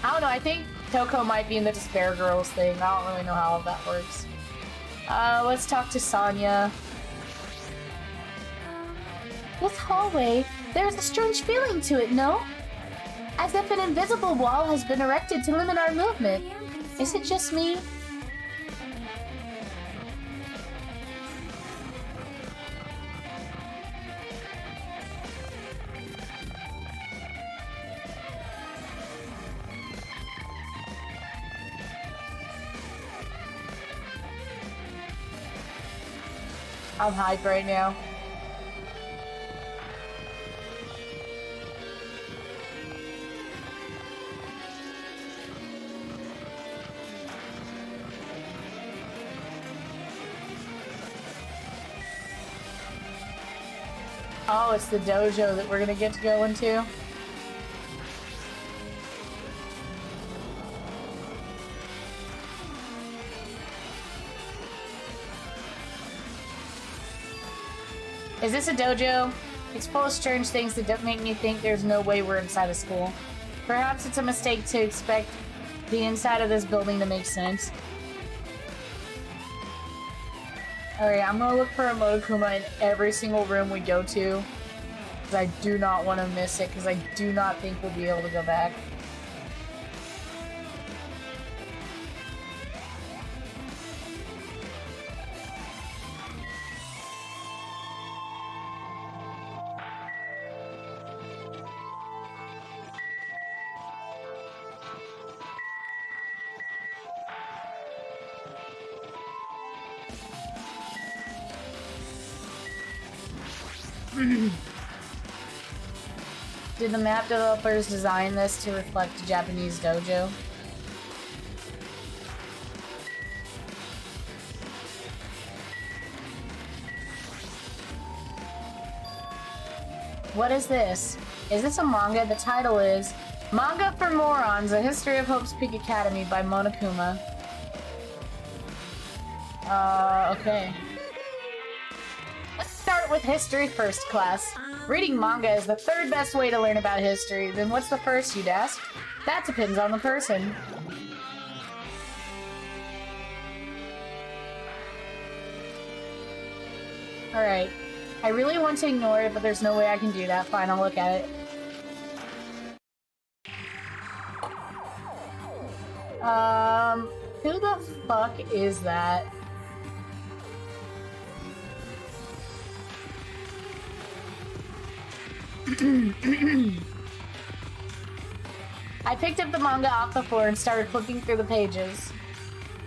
I don't know, I think Toko might be in the Despair Girls thing. I don't really know how all that works. Let's talk to Sanya. This hallway, there's a strange feeling to it, no? As if an invisible wall has been erected to limit our movement. Is it just me? I'm hyped right now. Oh, it's the dojo that we're gonna get to go into. Is this a dojo? It's full of strange things that don't make me think there's no way we're inside a school. Perhaps it's a mistake to expect the inside of this building to make sense. Alright, I'm gonna look for a Monokuma in every single room we go to. Because I do not want to miss it, because I do not think we'll be able to go back. Did the map developers design this to reflect a Japanese dojo? What is this? Is this a manga? The title is Manga for Morons, A History of Hope's Peak Academy by Monokuma. Okay. Let's start with history first, class. Reading manga is the third best way to learn about history. Then what's the first, you'd ask? That depends on the person. Alright. I really want to ignore it, but there's no way I can do that. Fine, I'll look at it. Who the fuck is that? I picked up the manga off the floor and started flipping through the pages.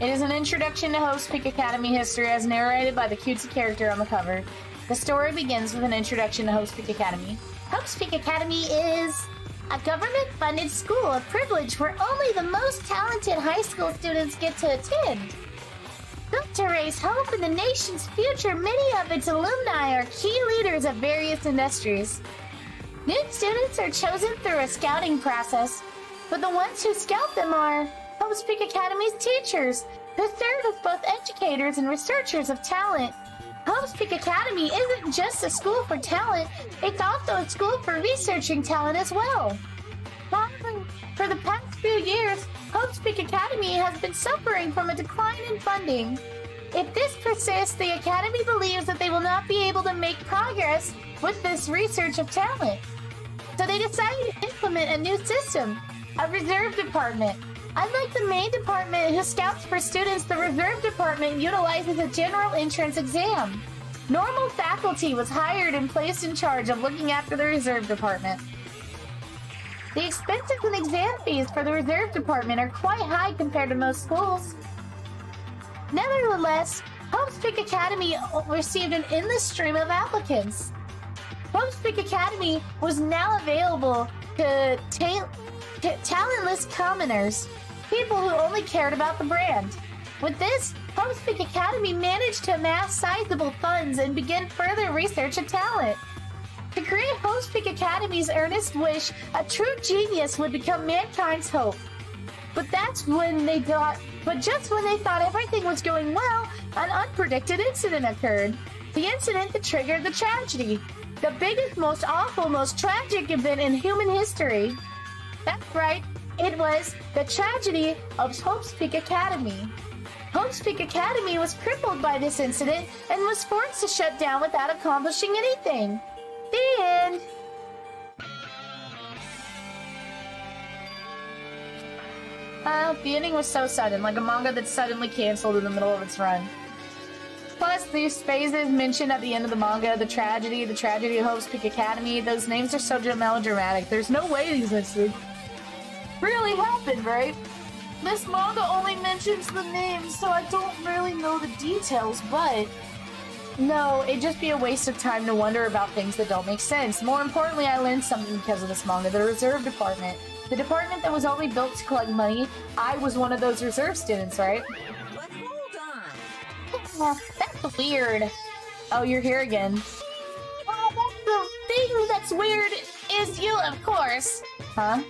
It is an introduction to Hope's Peak Academy history as narrated by the cutesy character on the cover. The story begins with an introduction to Hope's Peak Academy. Hope's Peak Academy is a government-funded school, a privilege where only the most talented high school students get to attend. Built to raise hope in the nation's future, many of its alumni are key leaders of various industries. New students are chosen through a scouting process, but the ones who scout them are Hope's Peak Academy's teachers, who serve as both educators and researchers of talent. Hope's Peak Academy isn't just a school for talent, it's also a school for researching talent as well. However, for the past few years, Hope's Peak Academy has been suffering from a decline in funding. If this persists, the Academy believes that they will not be able to make progress with this research of talent. So they decided to implement a new system, a reserve department. Unlike the main department who scouts for students, the reserve department utilizes a general entrance exam. Normal faculty was hired and placed in charge of looking after the reserve department. The expenses and exam fees for the reserve department are quite high compared to most schools. Nevertheless, Hope's Peak Academy received an endless stream of applicants. Hope's Peak Academy was now available to talentless commoners, people who only cared about the brand. With this, Hope's Peak Academy managed to amass sizable funds and begin further research of talent. To create Hope's Peak Academy's earnest wish, a true genius would become mankind's hope. But just when they thought everything was going well, an unpredicted incident occurred. The incident that triggered the tragedy. The biggest, most awful, most tragic event in human history. That's right, it was the tragedy of Hope's Peak Academy. Hope's Peak Academy was crippled by this incident and was forced to shut down without accomplishing anything. The end. The ending was so sudden, like a manga that's suddenly canceled in the middle of its run. Plus, these phases mentioned at the end of the manga, the tragedy of Hope's Peak Academy, those names are so melodramatic. There's no way these incidents really happened, right? This manga only mentions the names, so I don't really know the details, but... No, it'd just be a waste of time to wonder about things that don't make sense. More importantly, I learned something because of this manga, the reserve department. The department that was only built to collect money. I was one of those reserve students, right? But hold on. That's weird. Oh, you're here again. Oh, that's the thing that's weird is you, of course. Huh?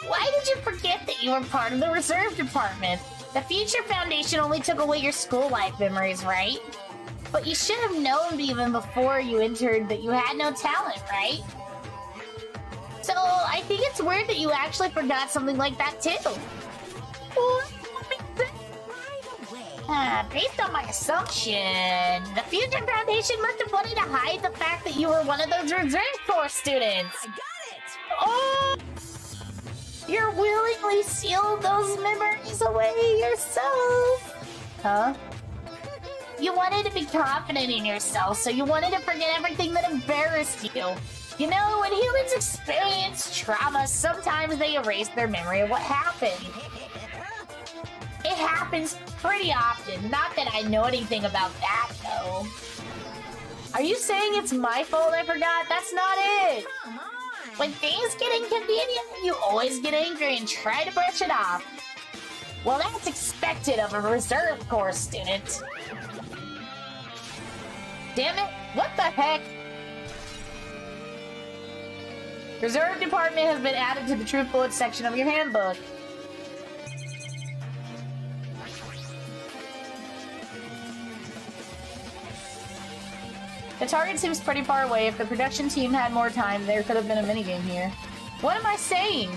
Why did you forget that you were part of the reserve department? The Future Foundation only took away your school life memories, right? But you should have known even before you entered that you had no talent, right? So, I think it's weird that you actually forgot something like that, too. Based on my assumption, the Future Foundation must have wanted to hide the fact that you were one of those Reserve Corps students. I got it! Oh! You willingly sealed those memories away yourself! Huh? You wanted to be confident in yourself, so you wanted to forget everything that embarrassed you. You know, when humans experience trauma, sometimes they erase their memory of what happened. It happens pretty often. Not that I know anything about that, though. Are you saying it's my fault I forgot? That's not it! Come on! When things get inconvenient, you always get angry and try to brush it off. Well, that's expected of a Reserve Corps student. Damn it, what the heck? Reserve Department has been added to the Truth Bullets section of your handbook. The target seems pretty far away. If the production team had more time, there could have been a minigame here. What am I saying?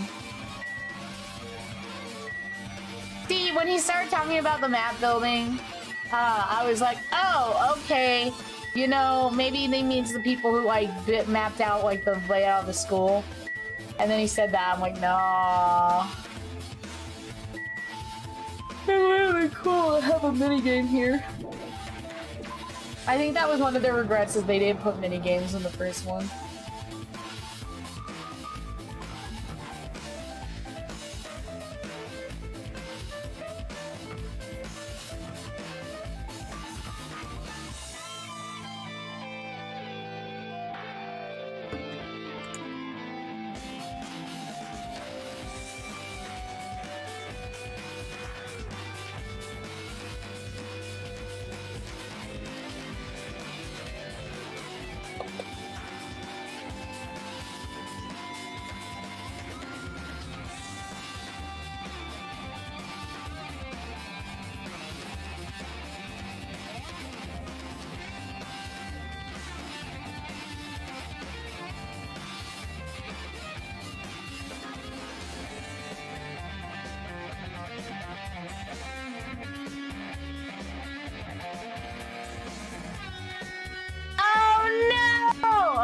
See, when he started talking about the map building, I was like, oh, okay. You know, maybe they means the people who, like, mapped out, like, the layout of the school. And then he said that, I'm like, no. It's really cool to have a minigame here. I think that was one of their regrets, is they didn't put minigames in the first one.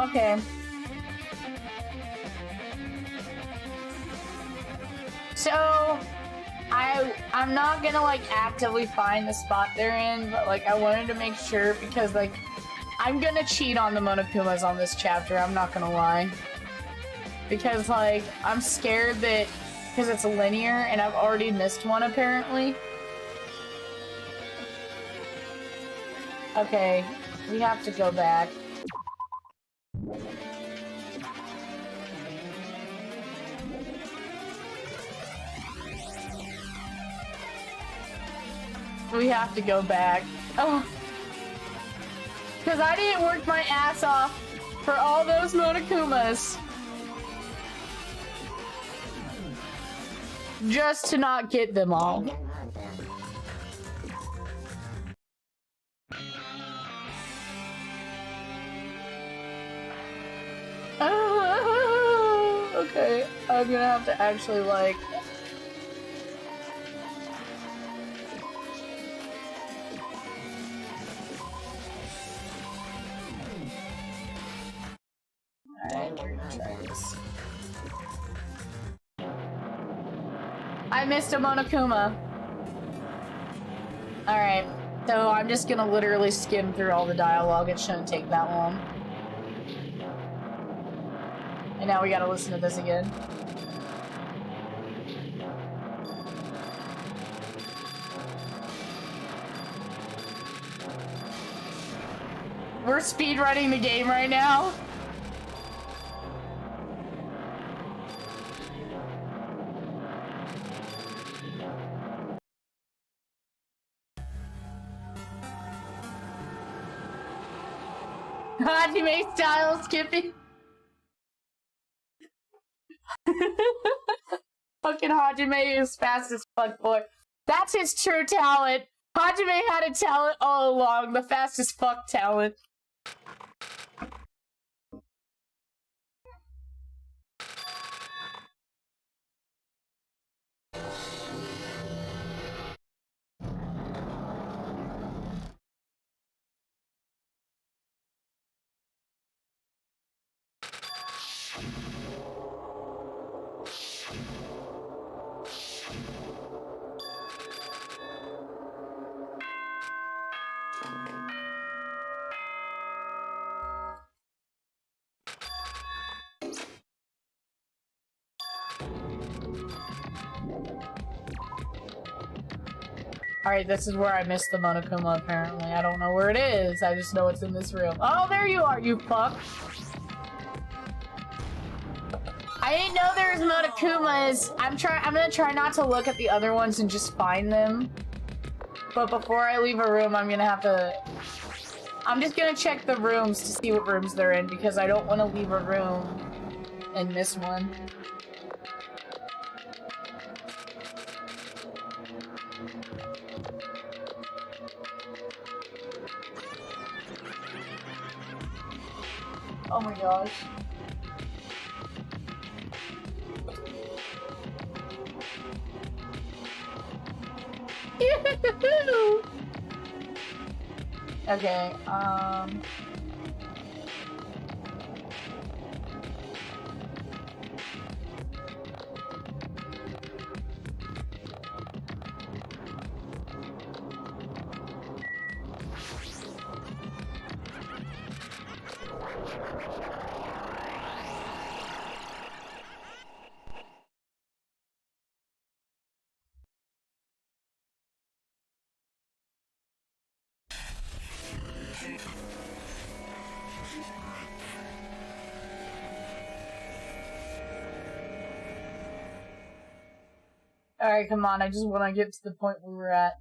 Okay. So, I'm not gonna, like, actively find the spot they're in, but, like, I wanted to make sure because, like, I'm gonna cheat on the Monokumas on this chapter, I'm not gonna lie. Because, like, I'm scared that... Because it's linear, and I've already missed one, apparently. Okay, we have to go back. We have to go back. Oh. Because I didn't work my ass off for all those Monokumas. Just to not get them all. Okay, I'm gonna have to actually, like... Alright, we're gonna try this. I missed a Monokuma. Alright, so I'm just gonna literally skim through all the dialogue. It shouldn't take that long. And now we gotta listen to this again. We're speedrunning the game right now. Hajime style skipping. Fucking Hajime is fast as fuck, boy. That's his true talent. Hajime had a talent all along, the fast as fuck talent. Alright, this is where I missed the Monokuma, apparently. I don't know where it is. I just know it's in this room. Oh, there you are, you fuck! I didn't know there was Monokumas. I'm gonna try not to look at the other ones and just find them. But before I leave a room, I'm gonna have to... I'm just gonna check the rooms to see what rooms they're in, because I don't want to leave a room and miss one. Oh my gosh. Okay, alright, come on, I just want to get to the point where we're at.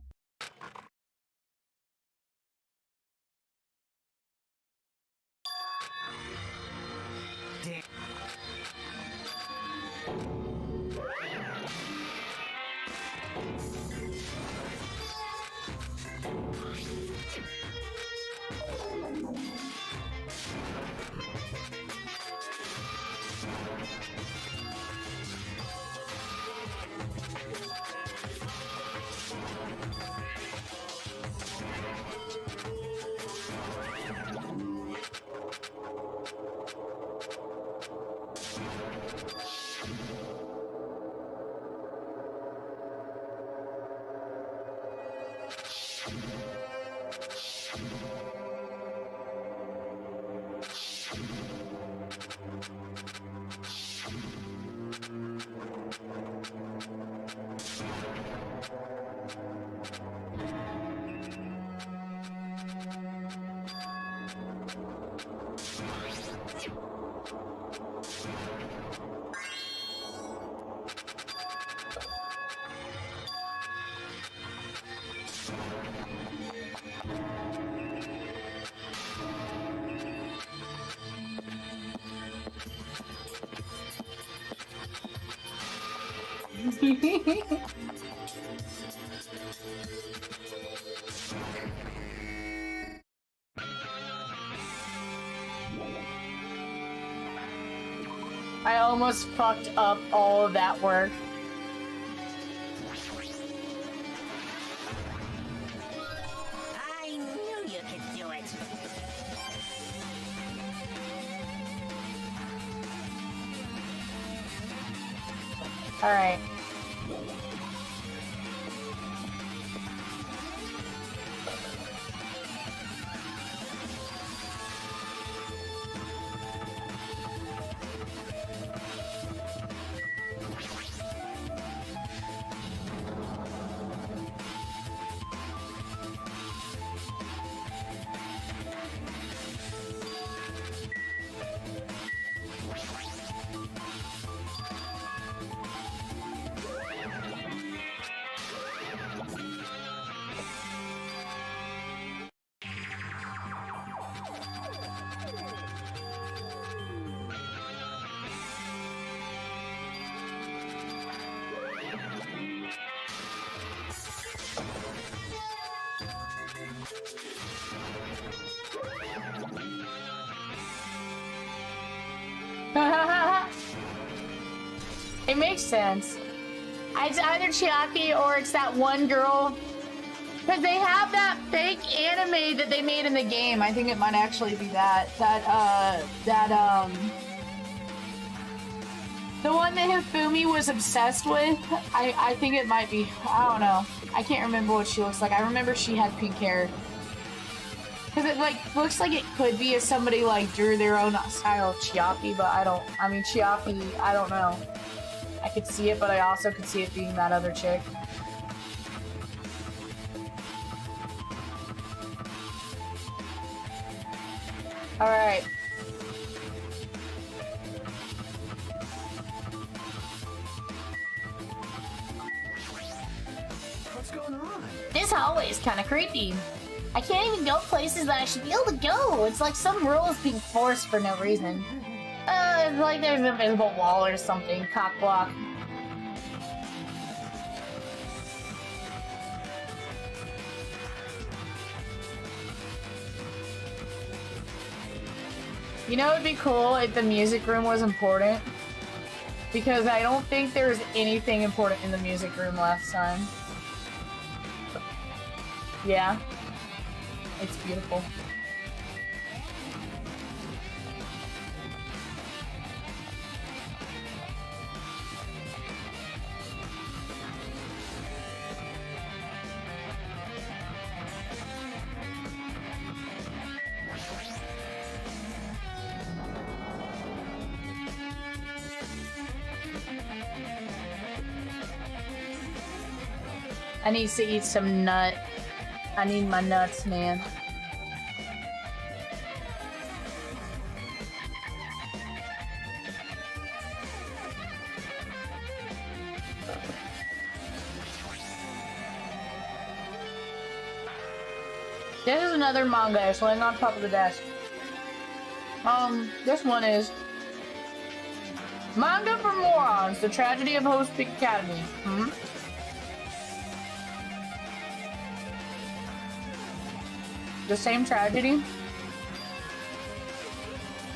I almost fucked up all of that work. I knew you could do it. All right. It makes sense. It's either Chiaki or it's that one girl. Because they have that fake anime that they made in the game. I think it might actually be that. The one that Hifumi was obsessed with. I think it might be. I don't know. I can't remember what she looks like. I remember she had pink hair. Because it looks like it could be if somebody drew their own style of Chiaki, but I mean Chiaki, I don't know. I could see it, but I also could see it being that other chick. Alright. What's going on? This hallway is kind of creepy. I can't even go places that I should be able to go. It's like some rule is being forced for no reason. It's like there's an invisible wall or something. Cock block. You know, it'd be cool if the music room was important. Because I don't think there was anything important in the music room last time. Yeah. It's beautiful. I need to eat some nut. I need my nuts, man. This is another manga. It's laying on top of the desk. This one is Manga for Morons, The Tragedy of Host Peak Academy. The same tragedy.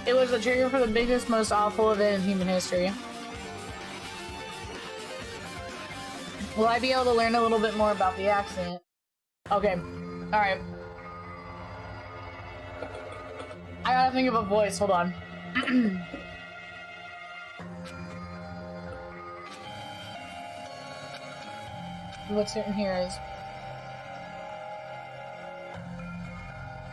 It was the trigger for the biggest, most awful event in human history. Will I be able to learn a little bit more about the accident? Okay. Alright. I gotta think of a voice. Hold on. What's in here is...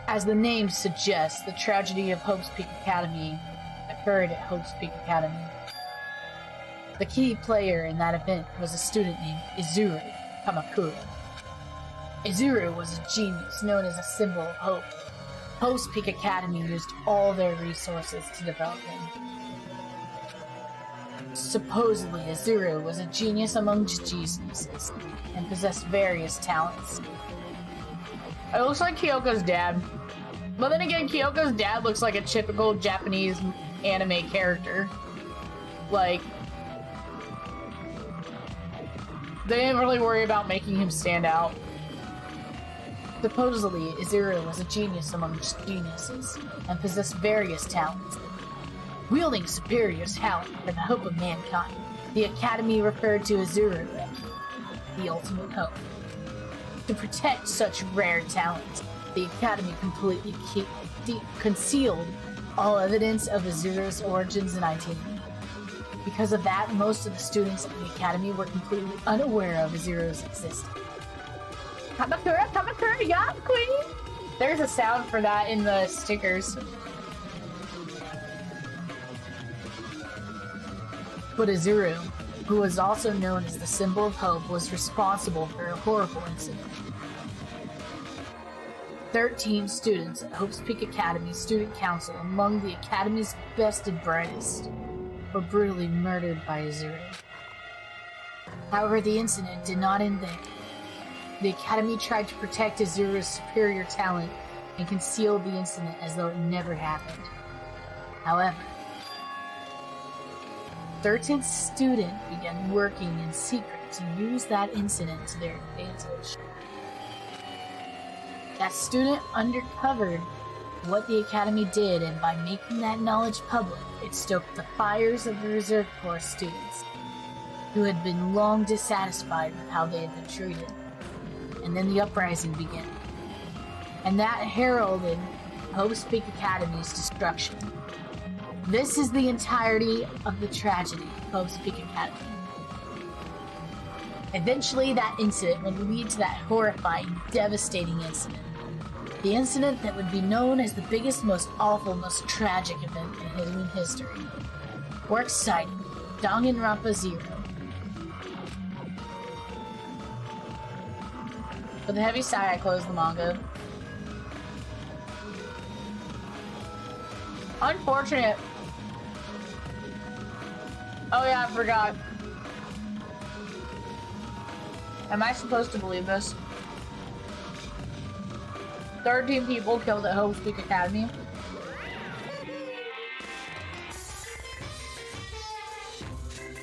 As the name suggests, the tragedy of Hope's Peak Academy occurred at Hope's Peak Academy. The key player in that event was a student named Izuru Kamakura. Izuru was a genius known as a symbol of hope. Hope's Peak Academy used all their resources to develop him. Supposedly, Izuru was a genius among geniuses and possessed various talents. It looks like Kyoko's dad. But then again, Kyoko's dad looks like a typical Japanese anime character. Like... They didn't really worry about making him stand out. Supposedly, Izuru was a genius among geniuses and possessed various talents. Wielding superior talent for the hope of mankind, the Academy referred to Izuru as the ultimate hope. To protect such rare talent, the Academy completely concealed all evidence of Izuru's origins and identity. Because of that, most of the students at the Academy were completely unaware of Izuru's existence. Kamakura, yeah, queen! There's a sound for that in the stickers. But Izuru, who was also known as the symbol of hope, was responsible for a horrible incident. 13 students at Hope's Peak Academy Student Council, among the Academy's best and brightest, were brutally murdered by Izuru. However, the incident did not end there. The Academy tried to protect Izuru's superior talent and concealed the incident as though it never happened. However, certain student began working in secret to use that incident to their advantage. That student uncovered what the Academy did, and by making that knowledge public, it stoked the fires of the Reserve Corps students, who had been long dissatisfied with how they had been treated. And then the uprising began. And that heralded Hope's Peak Academy's destruction. This is the entirety of the tragedy of Hope's Peak Academy. Eventually, that incident would lead to that horrifying, devastating incident. The incident that would be known as the biggest, most awful, most tragic event in history. Works cited, Danganronpa 0. With a heavy sigh, I closed the manga. Unfortunate. Oh yeah, I forgot. Am I supposed to believe this? 13 people killed at Hope's Peak Academy.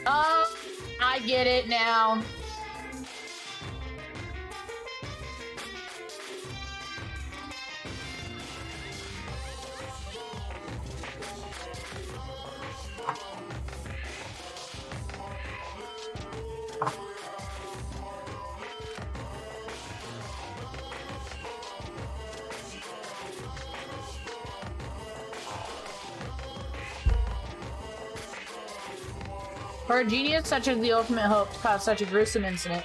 Oh, I get it now. For a genius such as the Ultimate Hope to cause such a gruesome incident.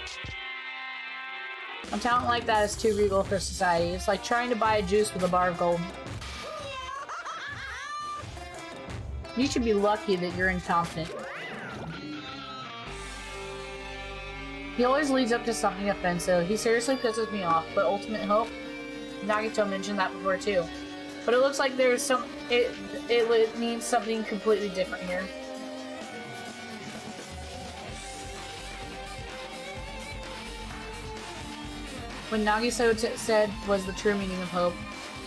A talent like that is too regal for society. It's like trying to buy a juice with a bar of gold. You should be lucky that you're incompetent. He always leads up to something offensive. He seriously pisses me off, but Ultimate Hope? Nagito mentioned that before too. But it looks like there's some... It means something completely different here. What Nagito said was the true meaning of hope,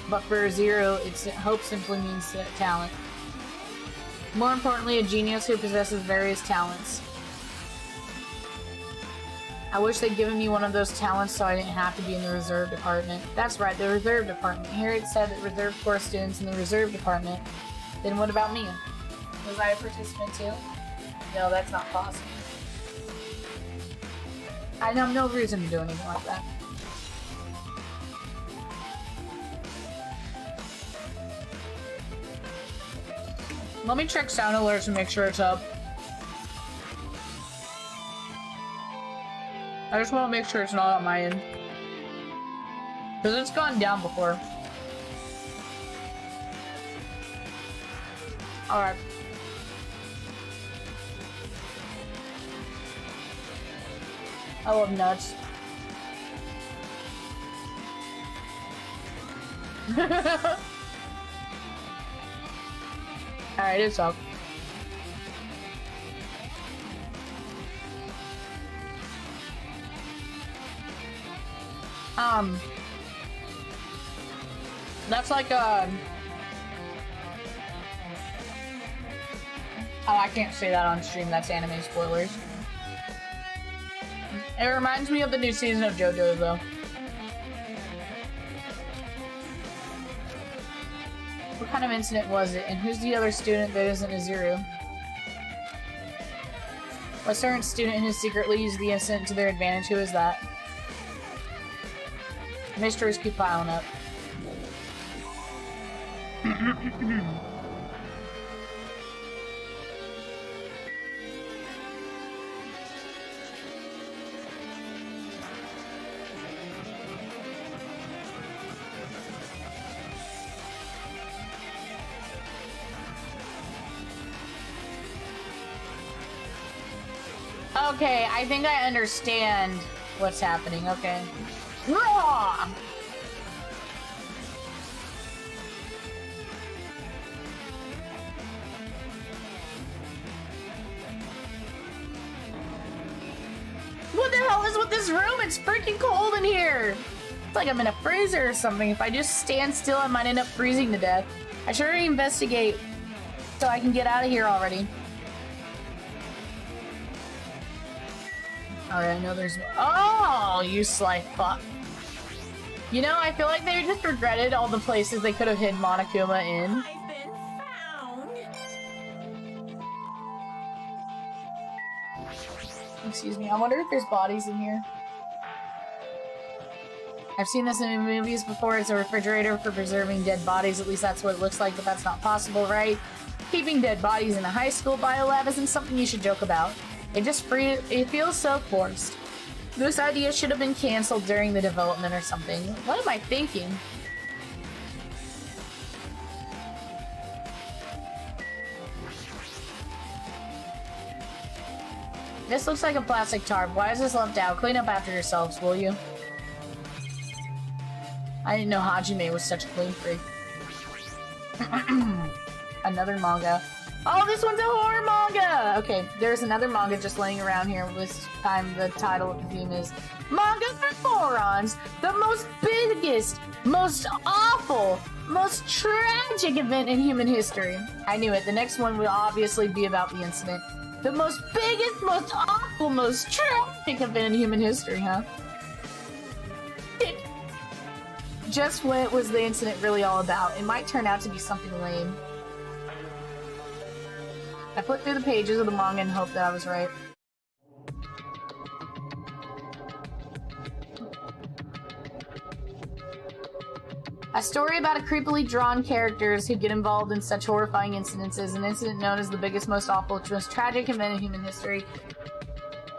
but for Zero, hope simply means talent. More importantly, a genius who possesses various talents. I wish they'd given me one of those talents so I didn't have to be in the reserve department. That's right, the reserve department. Here it said that reserve corps students in the reserve department. Then what about me? Was I a participant too? No, that's not possible. I have no reason to do anything like that. Let me check sound alerts and make sure it's up. I just want to make sure it's not on my end. Because it's gone down before. Alright. I love nuts. Alright, it's up. That's like oh, I can't say that on stream, that's anime spoilers. It reminds me of the new season of JoJo, though. What kind of incident was it? And who's the other student that isn't Azuru? A certain student who secretly used the incident to their advantage. Who is that? Mysteries keep piling up. Okay, I think I understand what's happening. Okay. Raw! What the hell is with this room? It's freaking cold in here! It's like I'm in a freezer or something. If I just stand still, I might end up freezing to death. I should investigate so I can get out of here already. Alright, I know there's... Oh, you sly fuck. You know, I feel like they just regretted all the places they could have hid Monokuma in. I've been found. Excuse me, I wonder if there's bodies in here. I've seen this in movies before. It's a refrigerator for preserving dead bodies. At least that's what it looks like, but that's not possible, right? Keeping dead bodies in a high school biolab isn't something you should joke about. It feels so forced. This idea should have been canceled during the development or something. What am I thinking? This looks like a plastic tarp. Why is this left out? Clean up after yourselves, will you? I didn't know Hajime was such a clean freak. Another manga. Oh, this one's a horror manga! Okay, there's another manga just laying around here. This time the title of the theme is Manga for Morons! The most biggest, most awful, most tragic event in human history. I knew it. The next one would obviously be about the incident. The most biggest, most awful, most tragic event in human history, huh? Just what was the incident really all about? It might turn out to be something lame. I flipped through the pages of the manga and hoped that I was right. A story about a creepily drawn characters who get involved in such horrifying incidences, an incident known as the biggest, most awful, most tragic event in human history.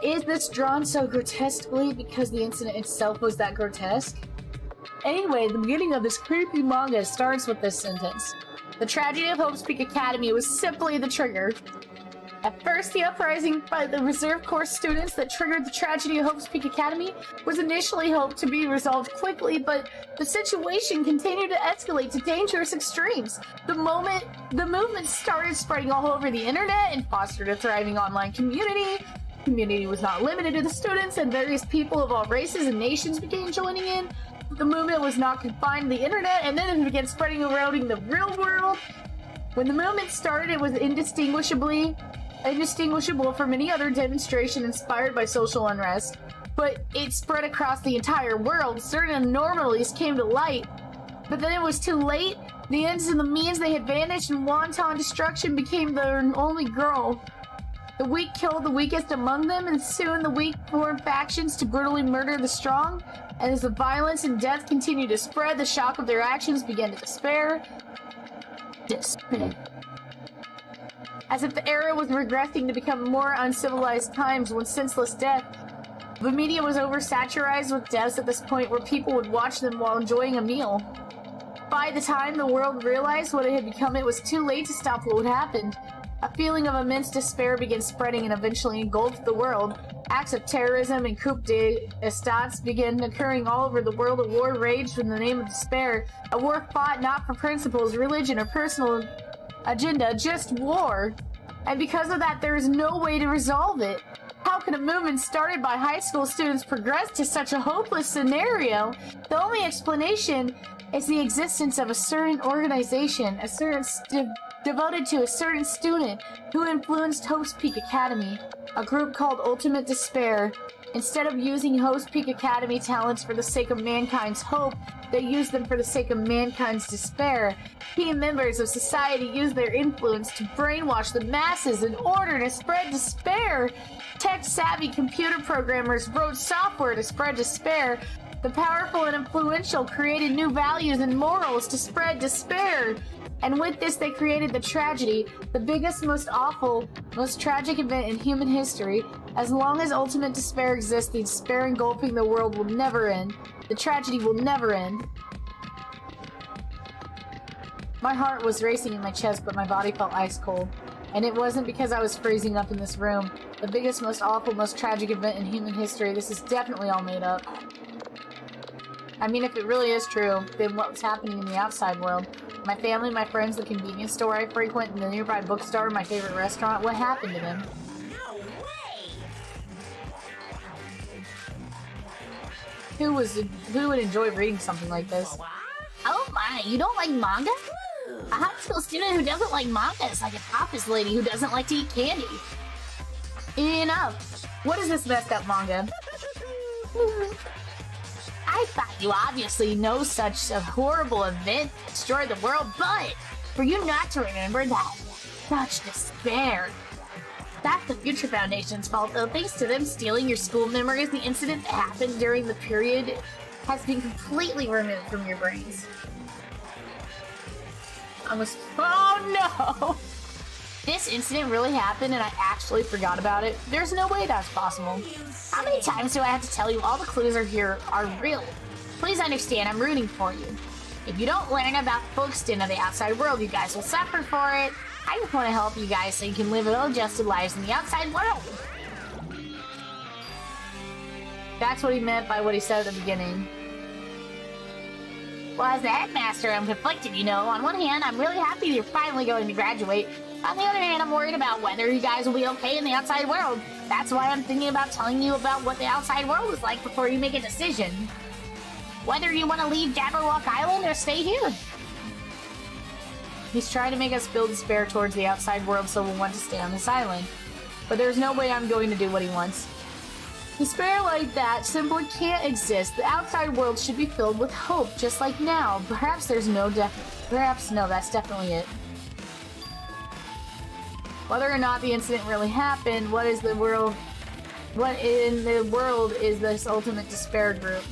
Is this drawn so grotesquely because the incident itself was that grotesque? Anyway, the beginning of this creepy manga starts with this sentence. The tragedy of Hope's Peak Academy was simply the trigger. At first, the uprising by the Reserve Corps students that triggered the tragedy of Hope's Peak Academy was initially hoped to be resolved quickly, but the situation continued to escalate to dangerous extremes. The movement started spreading all over the internet and fostered a thriving online community. The community was not limited to the students, and various people of all races and nations began joining in. The movement was not confined to the internet, and then it began spreading around in the real world. When the movement started, it was indistinguishable from any other demonstration inspired by social unrest. But it spread across the entire world. Certain anomalies came to light. But then it was too late. The ends and the means they had vanished, and wanton destruction became their only goal. The weak killed the weakest among them, and soon the weak formed factions to brutally murder the strong. And as the violence and death continued to spread, the shock of their actions began to despair. As if the era was regressing to become more uncivilized times when senseless death. The media was oversaturated with deaths at this point where people would watch them while enjoying a meal. By the time the world realized what it had become, it was too late to stop what would happen. A feeling of immense despair began spreading and eventually engulfed the world. Acts of terrorism and coup d'etats began occurring all over the world. A war raged in the name of despair. A war fought not for principles, religion, or personal agenda, just war. And because of that, there is no way to resolve it. How can a movement started by high school students progress to such a hopeless scenario? The only explanation is the existence of a certain organization, devoted to a certain student who influenced Hope's Peak Academy, a group called Ultimate Despair. Instead of using Host Peak Academy talents for the sake of mankind's hope, they use them for the sake of mankind's despair. Key members of society use their influence to brainwash the masses in order to spread despair. Tech-savvy computer programmers wrote software to spread despair. The powerful and influential created new values and morals to spread despair. And with this, they created the tragedy, the biggest, most awful, most tragic event in human history. As long as ultimate despair exists, the despair engulfing the world will never end. The tragedy will never end. My heart was racing in my chest, but my body felt ice cold. And it wasn't because I was freezing up in this room. The biggest, most awful, most tragic event in human history. This is definitely all made up. I mean, if it really is true, then what's happening in the outside world? My family, my friends, the convenience store I frequent, and the nearby bookstore, my favorite restaurant, what happened to them? No way! Who would enjoy reading something like this? Oh my, you don't like manga? A high school student who doesn't like manga is like an office lady who doesn't like to eat candy. Enough! What is this messed up manga? I thought you obviously know such a horrible event destroyed the world, but for you not to remember that, such despair. That's the Future Foundation's fault, though. Thanks to them stealing your school memories, the incident that happened during the period has been completely removed from your brains. Oh no! This incident really happened and I actually forgot about it. There's no way that's possible. How many times do I have to tell you all the clues are real? Please understand, I'm rooting for you. If you don't learn about the full extent of the outside world, you guys will suffer for it. I just want to help you guys so you can live well-adjusted lives in the outside world. That's what he meant by what he said at the beginning. Well, as the headmaster, I'm conflicted, you know. On one hand, I'm really happy you're finally going to graduate. On the other hand, I'm worried about whether you guys will be okay in the outside world. That's why I'm thinking about telling you about what the outside world is like before you make a decision. Whether you want to leave Jabberwock Island or stay here. He's trying to make us feel despair towards the outside world so we'll want to stay on this island. But there's no way I'm going to do what he wants. Despair like that simply can't exist. The outside world should be filled with hope, just like now. Perhaps no, that's definitely it. Whether or not the incident really happened, what in the world is this ultimate despair group?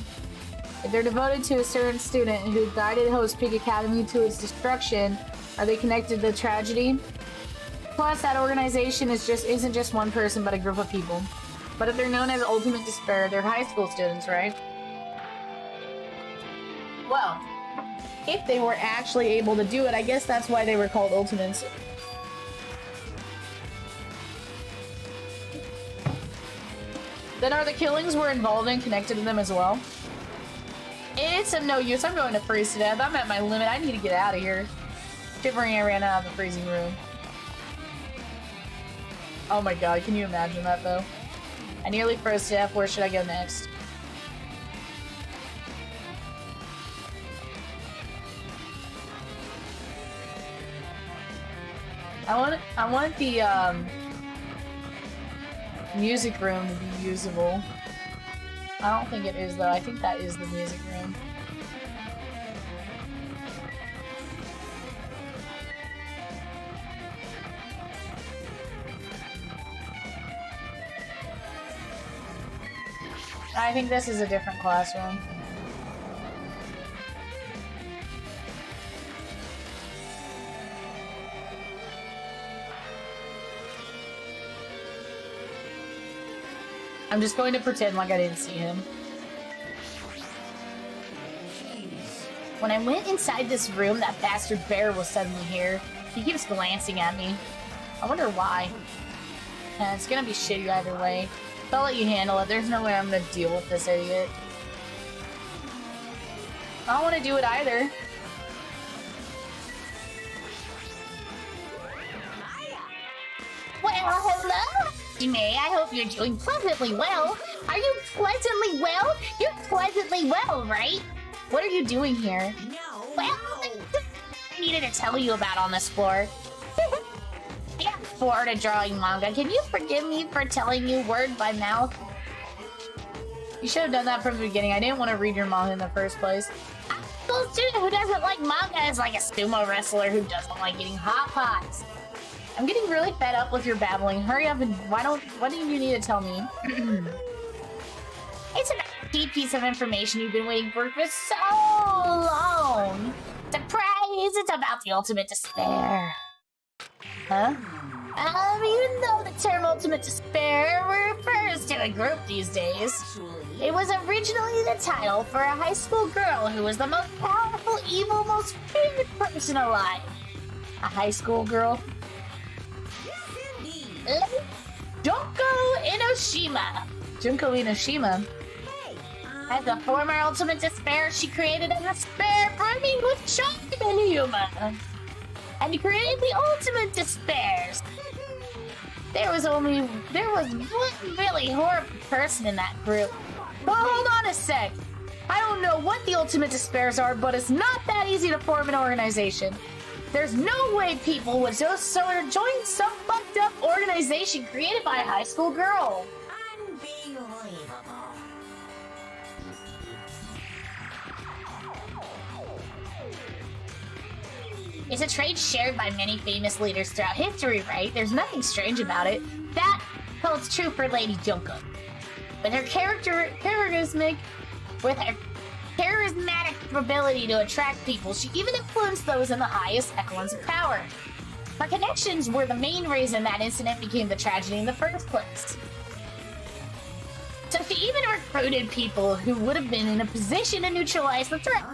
If they're devoted to a certain student who guided Host Peak Academy to its destruction, are they connected to the tragedy? Plus, that organization isn't just one person, but a group of people. But if they're known as Ultimate Despair, they're high school students, right? Well, if they were actually able to do it, I guess that's why they were called Ultimates. Then are the killings we're involved in connected to them as well? It's of no use. I'm going to freeze to death. I'm at my limit. I need to get out of here. Shivering, I ran out of the freezing room. Oh my god, can you imagine that though? I nearly froze to death. Where should I go next? I want the music room to be usable. I don't think it is though. I think that is the music room. I think this is a different classroom. I'm just going to pretend like I didn't see him. When I went inside this room, that bastard bear was suddenly here. He keeps glancing at me. I wonder why. It's gonna be shitty either way. But I'll let you handle it. There's no way I'm gonna deal with this idiot. I don't want to do it either. Well, hello, May. I hope you're doing pleasantly well. Are you pleasantly well? You're pleasantly well, right? What are you doing here? No. Well, I needed to tell you about on this floor. I got bored of drawing manga. Can you forgive me for telling you word by mouth? You should have done that from the beginning. I didn't want to read your manga in the first place. A school student who doesn't like manga is like a sumo wrestler who doesn't like getting hot pots. I'm getting really fed up with your babbling. Hurry up and what do you need to tell me? It's a key piece of information you've been waiting for so long. Surprise! It's about the ultimate despair. Huh? Even though the term ultimate despair refers to a group these days, it was originally the title for a high school girl who was the most powerful, evil, most feared person alive. A high school girl? Junko Enoshima. Junko Enoshima. As a former ultimate despair, she created a despair brimming with charm and humor. And created the ultimate despairs. There was one really horrible person in that group. But hold on a sec. I don't know what the ultimate despairs are, but it's not that easy to form an organization. There's no way people would just sort of join some fucked up organization created by a high school girl. It's a trait shared by many famous leaders throughout history, right? There's nothing strange about it. That holds true for Lady Junko. With her charismatic ability to attract people, she even influenced those in the highest echelons of power. Her connections were the main reason that incident became the tragedy in the first place. So she even recruited people who would have been in a position to neutralize the threat.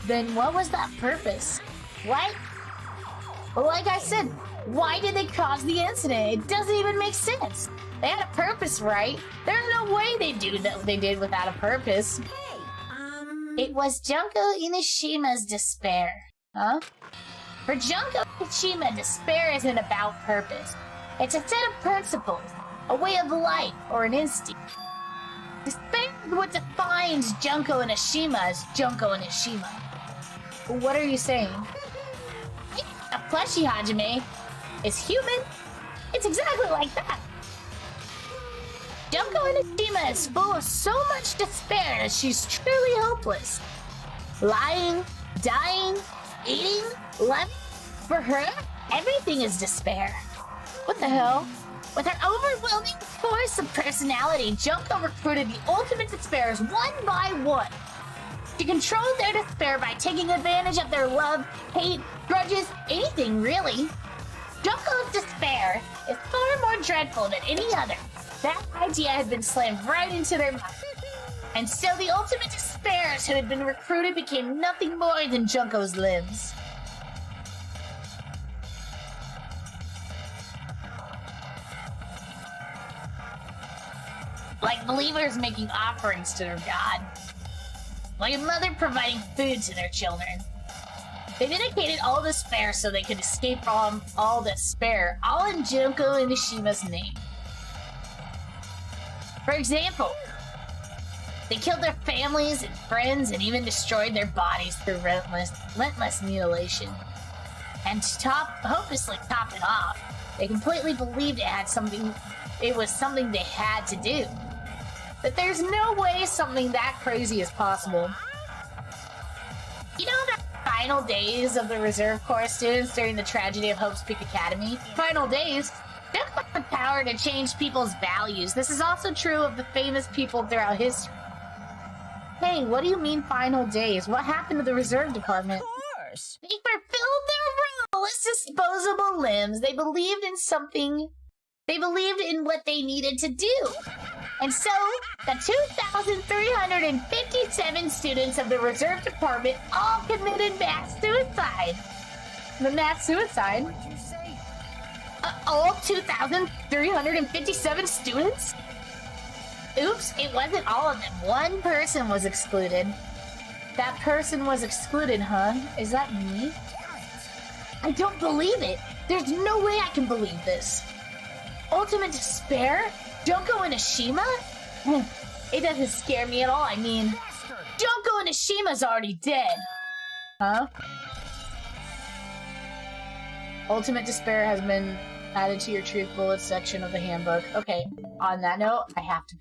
Then what was that purpose? What? Well, like I said, why did they cause the incident? It doesn't even make sense. They had a purpose, right? There's no way they do that they did without a purpose. It was Junko Inishima's despair. Huh? For Junko Inishima, despair isn't about purpose. It's a set of principles, a way of life, or an instinct. Despair is what defines Junko Inishima as Junko Inishima. What are you saying? A plushie Hajime is human. It's exactly like that. Junko Inishima is full of so much despair that she's truly hopeless. Lying, dying, eating, loving. For her, everything is despair. What the hell? With her overwhelming force of personality, Junko recruited the ultimate despairs one by one. She controlled their despair by taking advantage of their love, hate, grudges, anything really. Junko's despair is far more dreadful than any other. That idea had been slammed right into their mind. And so the ultimate despairs who had been recruited became nothing more than Junko's limbs. Like believers making offerings to their god. Like a mother providing food to their children. They dedicated all despair so they could escape from all despair, all in Junko Inishima's name. For example, they killed their families and friends and even destroyed their bodies through relentless mutilation. And to hopelessly top it off, they completely believed it was something they had to do. That there's no way something that crazy is possible. You know the final days of the Reserve Corps students during the tragedy of Hope's Peak Academy? Final days? They have the power to change people's values. This is also true of the famous people throughout history. Hey, what do you mean final days? What happened to the Reserve Department? Of course. They fulfilled their role as disposable limbs. They believed in something. They believed in what they needed to do. And so, the 2,357 students of the Reserve Department all committed mass suicide. The mass suicide? What'd you say? All 2,357 students? Oops, it wasn't all of them. One person was excluded. That person was excluded, huh? Is that me? I don't believe it. There's no way I can believe this. Ultimate despair? Junko Inishima? It doesn't scare me at all. I mean, Junko Inishima's already dead. Huh? Ultimate despair has been added to your truth bullets section of the handbook. Okay, on that note, I have to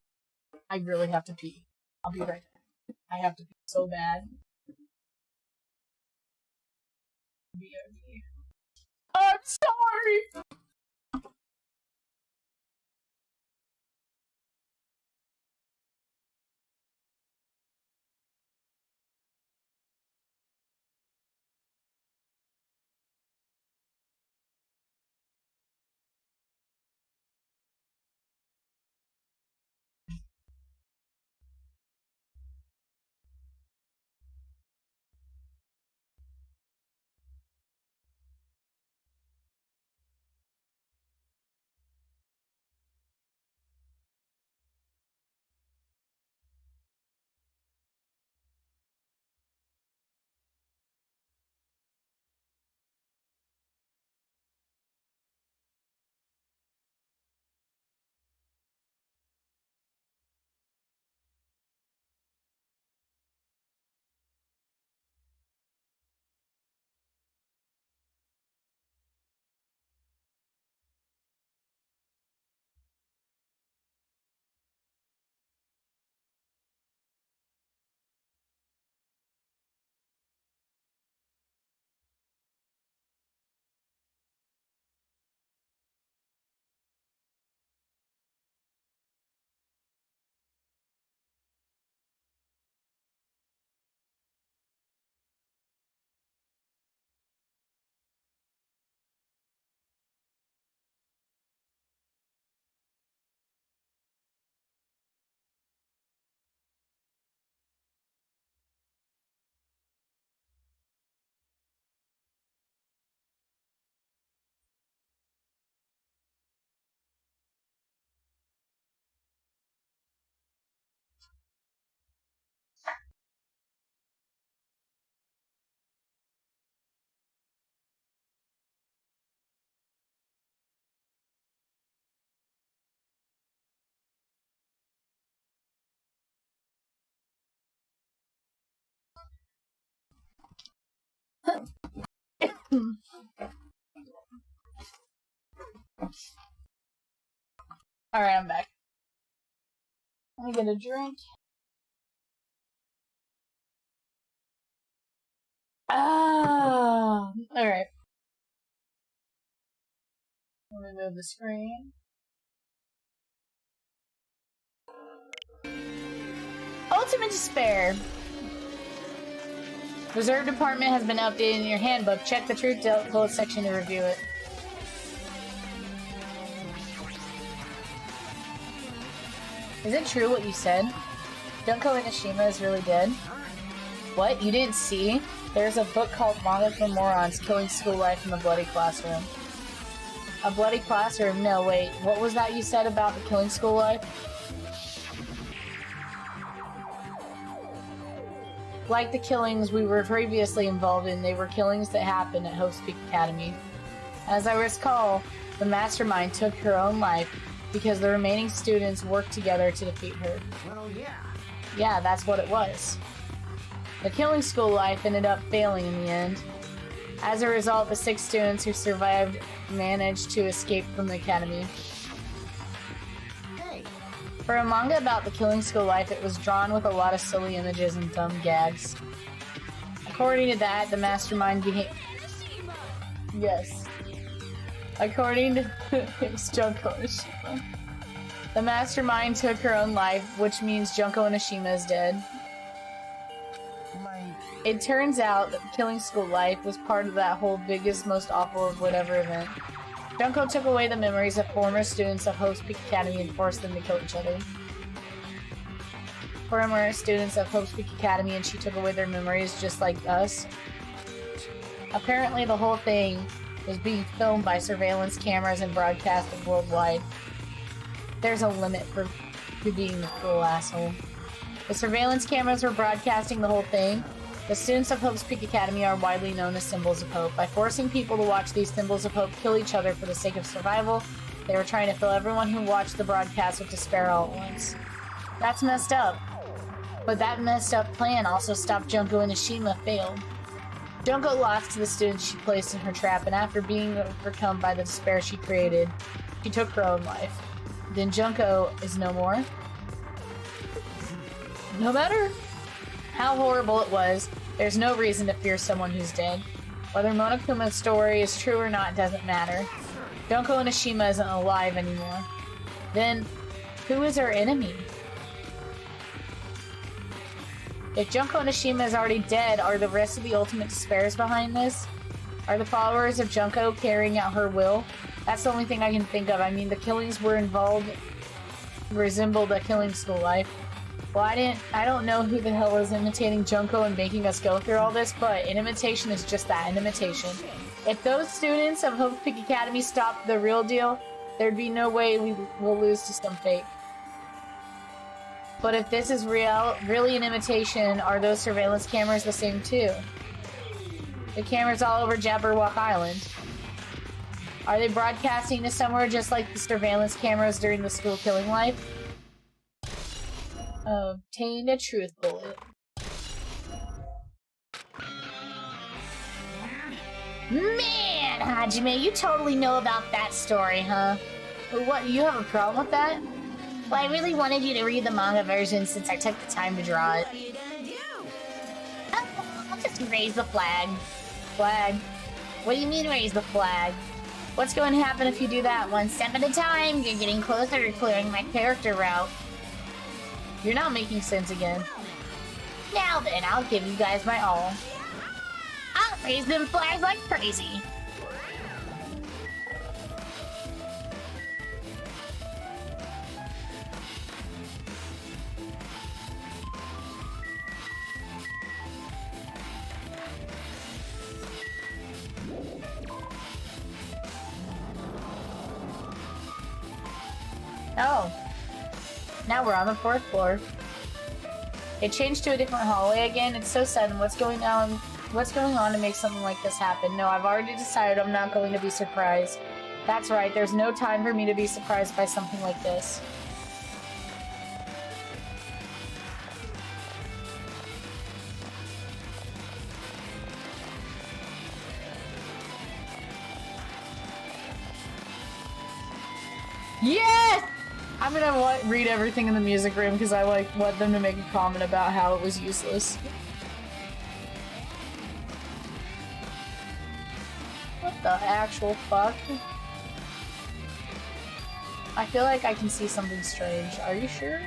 I really have to pee. I'll be right back. I have to pee so bad. BRB. I'm sorry! Alright, I'm back. Let me get a drink. Ah, alright. Let me move the screen. Ultimate Despair. Reserve Department has been updated in your handbook. Check the Truth Told section to review it. Is it true what you said? Junko Inoshima is really dead? What? You didn't see? There's a book called Manga for Morons, Killing School Life in the Bloody Classroom. A bloody classroom? No, wait. What was that you said about the Killing School Life? Like the killings we were previously involved in, they were killings that happened at Hope's Peak Academy. As I recall, the mastermind took her own life because the remaining students worked together to defeat her. Well, yeah. Yeah, that's what it was. The Killing School Life ended up failing in the end. As a result, the 6 students who survived managed to escape from the academy. Hey, For a manga about the Killing School Life, it was drawn with a lot of silly images and dumb gags. According to that, the mastermind became... Yes. According to... it's Junko Inoshima. The mastermind took her own life, which means Junko Inoshima is dead. It turns out that the Killing School Life was part of that whole biggest, most awful of whatever event. Junko took away the memories of former students of Hope's Peak Academy and forced them to kill each other. Former students of Hope's Peak Academy, and she took away their memories just like us. Apparently the whole thing was being filmed by surveillance cameras and broadcasted worldwide. There's a limit for being the cruel asshole. The surveillance cameras were broadcasting the whole thing. The students of Hope's Peak Academy are widely known as Symbols of Hope. By forcing people to watch these Symbols of Hope kill each other for the sake of survival, they were trying to fill everyone who watched the broadcast with despair all at once. That's messed up. But that messed up plan also stopped Junko Inoshima failed. Junko lost to the students she placed in her trap, and after being overcome by the despair she created, she took her own life. Then Junko is no more? No matter how horrible it was, there's no reason to fear someone who's dead. Whether Monokuma's story is true or not doesn't matter. Junko Onishima isn't alive anymore. Then, who is our enemy? If Junko Onishima is already dead, are the rest of the Ultimate Despairs behind this? Are the followers of Junko carrying out her will? That's the only thing I can think of. I mean, the killings resembled a killing school life. Well, I don't know who the hell is imitating Junko and making us go through all this, but an imitation is just that, an imitation. If those students of Hope Peak Academy stopped the real deal, there'd be no way we will lose to some fake. But if this is really an imitation, are those surveillance cameras the same too? The cameras all over Jabberwock Island. Are they broadcasting to somewhere just like the surveillance cameras during the school killing life? Obtained a truth bullet. Man, Hajime, you totally know about that story, huh? What, you have a problem with that? Well, I really wanted you to read the manga version since I took the time to draw it. I'll just raise the flag. Flag? What do you mean raise the flag? What's going to happen if you do that? One step at a time, you're getting closer to clearing my character route. You're not making sense again. Now then, I'll give you guys my all. I'll raise them flags like crazy. Oh. Now we're on the 4th floor. It changed to a different hallway again. It's so sudden. What's going on to make something like this happen? No, I've already decided I'm not going to be surprised. That's right, there's no time for me to be surprised by something like this. Yes! I'm gonna read everything in the music room because I want them to make a comment about how it was useless. What the actual fuck? I feel like I can see something strange. Are you sure?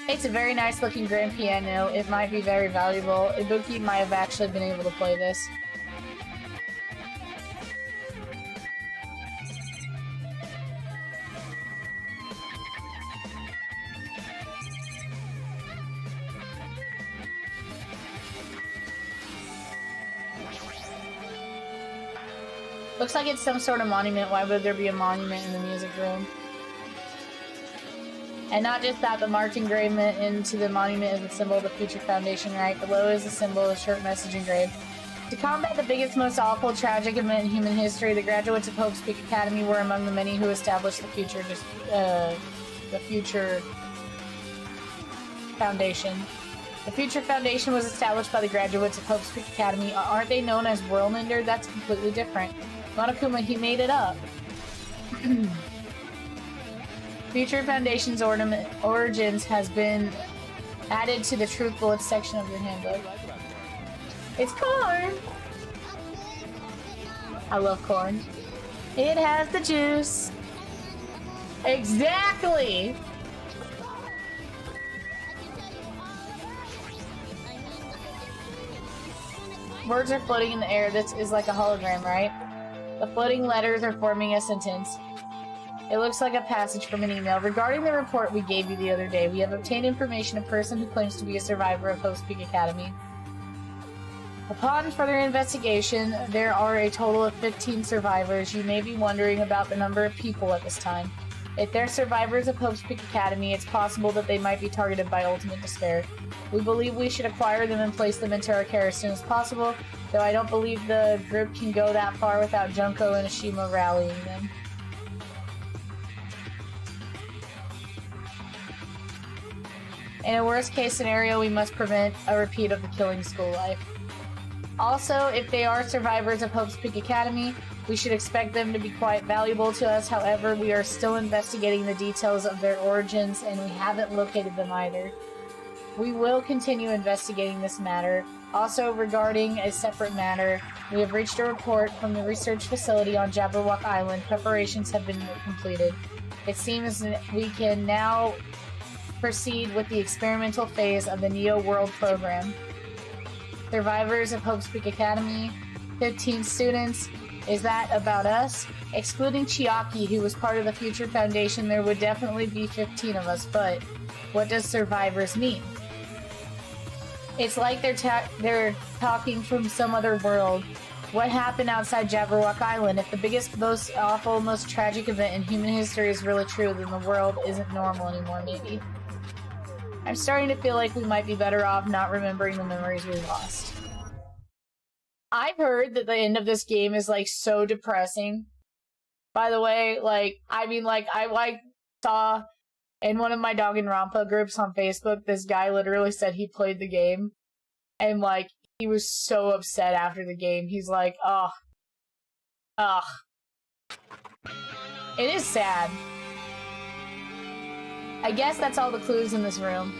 It's a very nice looking grand piano. It might be very valuable. Ibuki might have actually been able to play this. Looks like it's some sort of monument. Why would there be a monument in the music room? And not just that, the marked engravement into the monument is the symbol of the Future Foundation, right? Below is the symbol of a short message engraved. To combat the biggest, most awful, tragic event in human history, the graduates of Hope's Peak Academy were among the many who established the Future Foundation. The Future Foundation was established by the graduates of Hope's Peak Academy. Aren't they known as Whirlwinder? That's completely different. Monokuma, he made it up. Future Foundation's origins has been added to the Truth Bullets section of your handbook. It's corn! I love corn. It has the juice. Exactly! Words are floating in the air. This is like a hologram, right? The floating letters are forming a sentence. It looks like a passage from an email. Regarding the report we gave you the other day, we have obtained information of a person who claims to be a survivor of Hope's Peak Academy. Upon further investigation, there are a total of 15 survivors. You may be wondering about the number of people at this time. If they're survivors of Hope's Peak Academy, it's possible that they might be targeted by Ultimate Despair. We believe we should acquire them and place them into our care as soon as possible, though I don't believe the group can go that far without Junko and Ashima rallying them. In a worst-case scenario, we must prevent a repeat of the killing school life. Also, if they are survivors of Hope's Peak Academy, we should expect them to be quite valuable to us. However, we are still investigating the details of their origins, and we haven't located them either. We will continue investigating this matter. Also, regarding a separate matter, we have reached a report from the research facility on Jabberwock Island. Preparations have been completed. It seems we can now proceed with the experimental phase of the Neo World program. Survivors of Hope's Peak Academy, 15 students. Is that about us? Excluding Chiaki, who was part of the Future Foundation, there would definitely be 15 of us, but what does survivors mean? It's like they're talking from some other world. What happened outside Jabberwock Island? If the biggest, most awful, most tragic event in human history is really true, then the world isn't normal anymore, maybe. I'm starting to feel like we might be better off not remembering the memories we lost. I've heard that the end of this game is, like, so depressing. By the way, like, I mean, like, I saw in one of my Danganronpa groups on Facebook, this guy literally said he played the game, and, like, he was so upset after the game. He's like, ugh. It is sad. I guess that's all the clues in this room.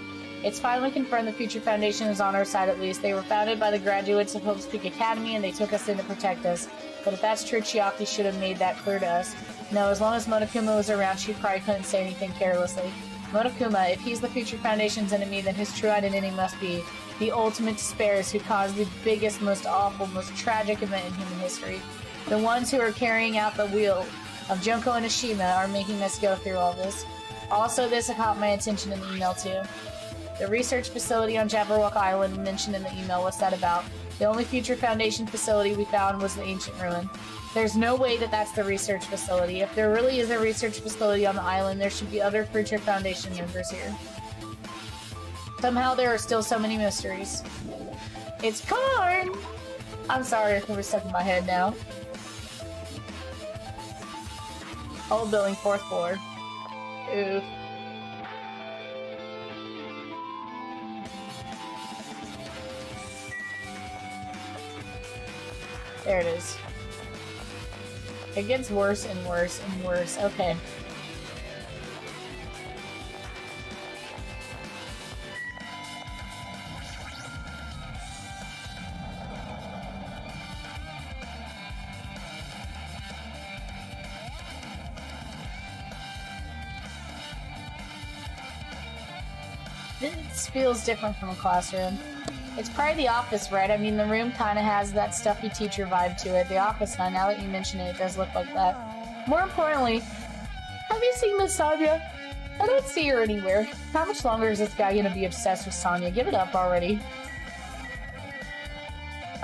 It's finally confirmed the Future Foundation is on our side at least. They were founded by the graduates of Hope's Peak Academy and they took us in to protect us. But if that's true, Chiaki should have made that clear to us. No, as long as Monokuma was around, she probably couldn't say anything carelessly. Monokuma, if he's the Future Foundation's enemy, then his true identity must be the ultimate despairs who caused the biggest, most awful, most tragic event in human history. The ones who are carrying out the wheel of Junko and Ashima are making us go through all this. Also, this caught my attention in the email too. The research facility on Jabberwock Island mentioned in the email. What's that about? The only Future Foundation facility we found was the ancient ruin. There's no way that that's the research facility. If there really is a research facility on the island, there should be other Future Foundation members here. Somehow there are still so many mysteries. It's corn! I'm sorry if it was stuck in my head now. Old building, 4th floor. Oof. There it is. It gets worse and worse and worse. Okay. This feels different from a classroom. It's probably the office, right? I mean, the room kind of has that stuffy teacher vibe to it. The office, huh? Now that you mention it, it does look like that. More importantly, have you seen Miss Sonia? I don't see her anywhere. How much longer is this guy gonna be obsessed with Sonia? Give it up already.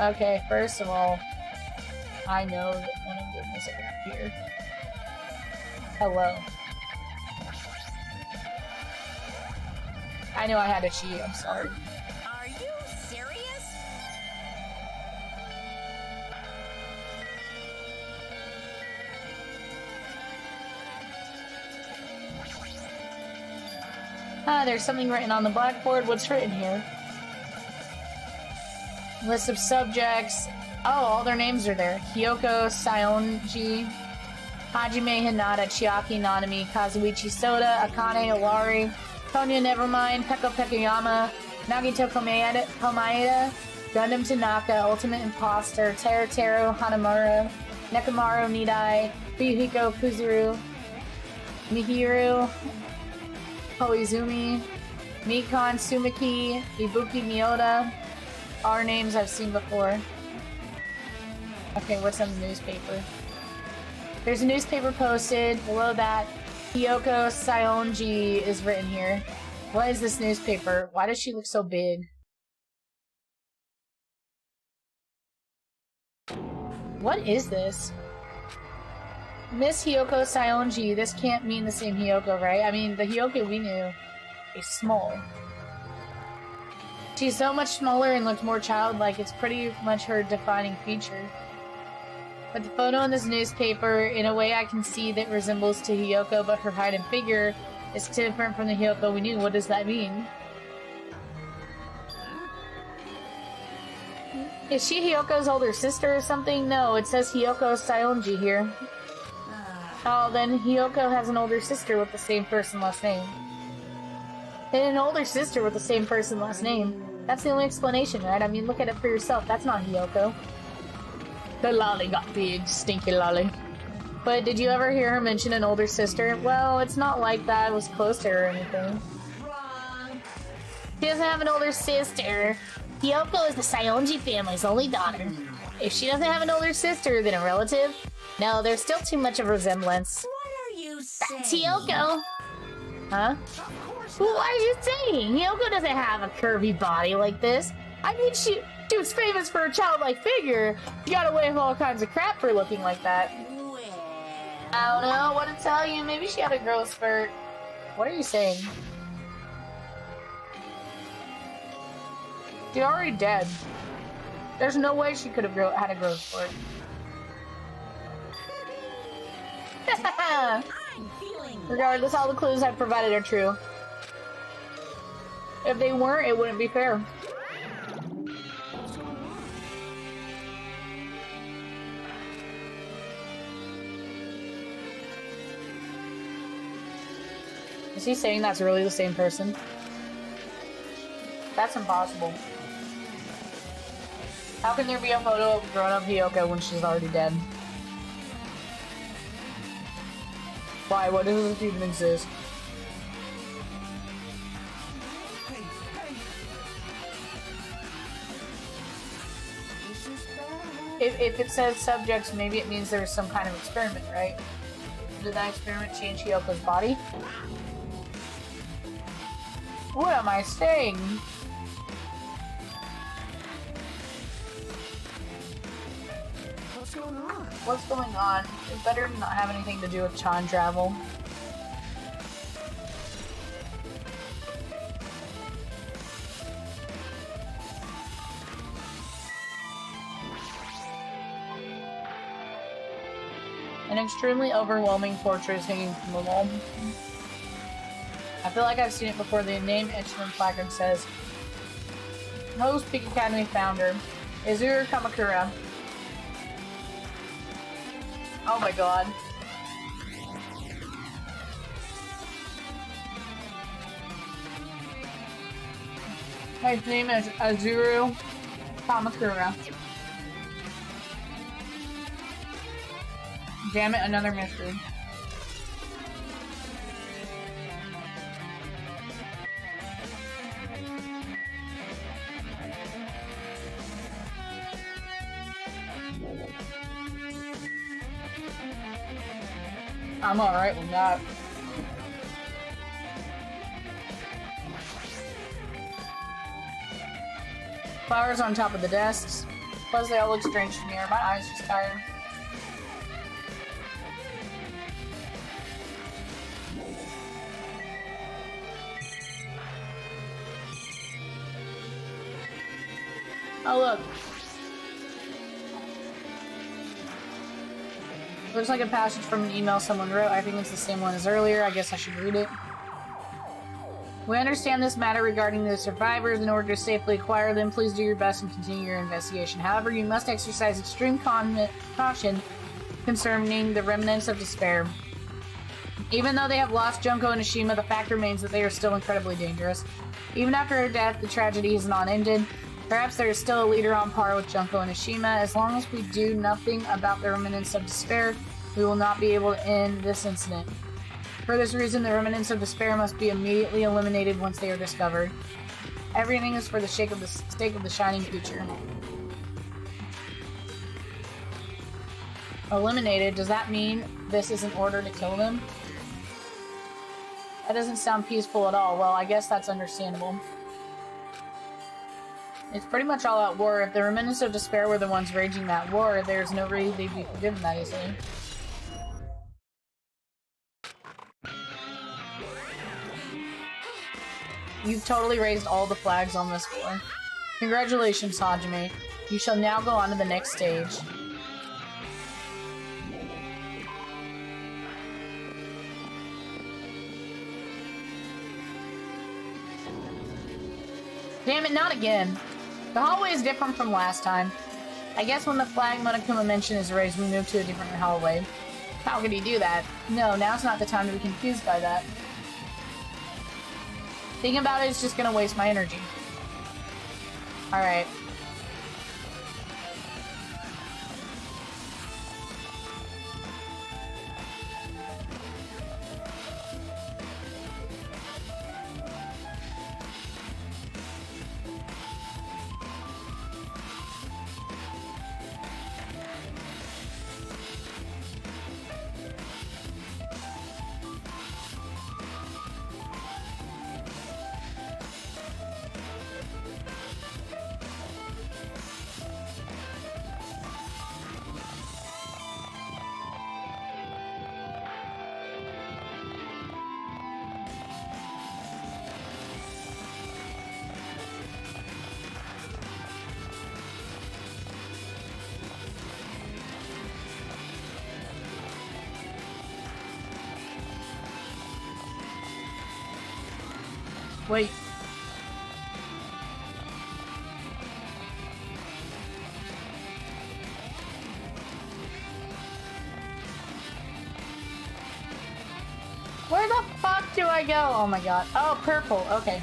Okay, first of all, I know that one of them is over here. Hello. I know I had to cheat, I'm sorry. Are you serious? Ah, there's something written on the blackboard. What's written here? List of subjects. Oh, all their names are there. Kyoko Saionji, Hajime Hinata, Chiaki Nanami, Kazuichi Soda, Akane Owari, Tonya Nevermind, Peko Pekuyama, Nagito Komaeda, Gundam Tanaka, Ultimate Imposter, Teru Hanamura, Nekomaru Nidai, Fuyuhiko Kuzuru, Mihiru Koizumi, Mikon Sumiki, Ibuki Miyoda. All names I've seen before. Okay, what's on the newspaper? There's a newspaper posted. Below that, Kyoko Saionji is written here. What is this newspaper? Why does she look so big? What is this? Miss Hiyoko Saionji. This can't mean the same Hiyoko, right? I mean, the Hiyoko we knew is small. She's so much smaller and looks more childlike. It's pretty much her defining feature. But the photo in this newspaper, in a way I can see that resembles to Hiyoko, but her height and figure is different from the Hiyoko we knew. What does that mean? Is she Hyoko's older sister or something? No, it says Hyoko Saionji here. Oh, then Hyoko has an older sister with the same first and last name. And an older sister with the same first and last name. That's the only explanation, right? I mean, look at it for yourself. That's not Hyoko. The lolly got big, stinky lolly. But did you ever hear her mention an older sister? Well, it's not like that. It was close to her or anything. Wrong. She doesn't have an older sister. Hyoko is the Saionji family's only daughter. If she doesn't have an older sister, then a relative? No, there's still too much of a resemblance. What are you saying? That's Hyoko! Huh? Well, what are you saying? Hyoko doesn't have a curvy body like this. I mean, dude's famous for a childlike figure. You gotta wave all kinds of crap for looking like that. Well, I don't know what to tell you. Maybe she had a growth spurt. What are you saying? She's already dead. There's no way she could have had a growth spurt. I'm feeling Regardless, all the clues I've provided are true. If they weren't, it wouldn't be fair. Is he saying that's really the same person? That's impossible. How can there be a photo of grown-up Hyoko when she's already dead? Why? What does this even exist? Hey, hey. This is bad. If it says subjects, maybe it means there was some kind of experiment, right? Did that experiment change Hyoko's body? What am I saying? What's going on? What's going on? It better not have anything to do with time travel. An extremely overwhelming portrait is hanging from the wall. I feel like I've seen it before. The name instrument placard says, Host Peak Academy founder, Izuru Kamakura. Oh my god. His name is Izuru Kamakura. Damn it, another mystery. I'm alright with that. Flowers on top of the desks. Plus they all look strange to me. Are my eyes just tired? Oh look. Looks like a passage from an email someone wrote. I think it's the same one as earlier. I guess I should read it. We understand this matter regarding the survivors. In order to safely acquire them, please do your best and continue your investigation. However, you must exercise extreme caution concerning the remnants of despair. Even though they have lost Junko and Ashima, the fact remains that they are still incredibly dangerous. Even after her death, the tragedy is not ended. Perhaps there is still a leader on par with Junko and Ashima. As long as we do nothing about the remnants of despair, we will not be able to end this incident. For this reason, the remnants of despair must be immediately eliminated once they are discovered. Everything is for the sake of the shining future. Eliminated, does that mean this is an order to kill them? That doesn't sound peaceful at all. Well, I guess that's understandable. It's pretty much all out war. If the remnants of despair were the ones raging that war, there's no reason they'd be forgiven that easily. You've totally raised all the flags on this floor. Congratulations, Hajime. You shall now go on to the next stage. Damn it, not again. The hallway is different from last time. I guess when the flag Monokuma mentioned is raised, we move to a different hallway. How could he do that? No, now's not the time to be confused by that. Thinking about it is just gonna waste my energy. Alright. Wait. Where the fuck do I go? Oh my god. Oh, purple. Okay.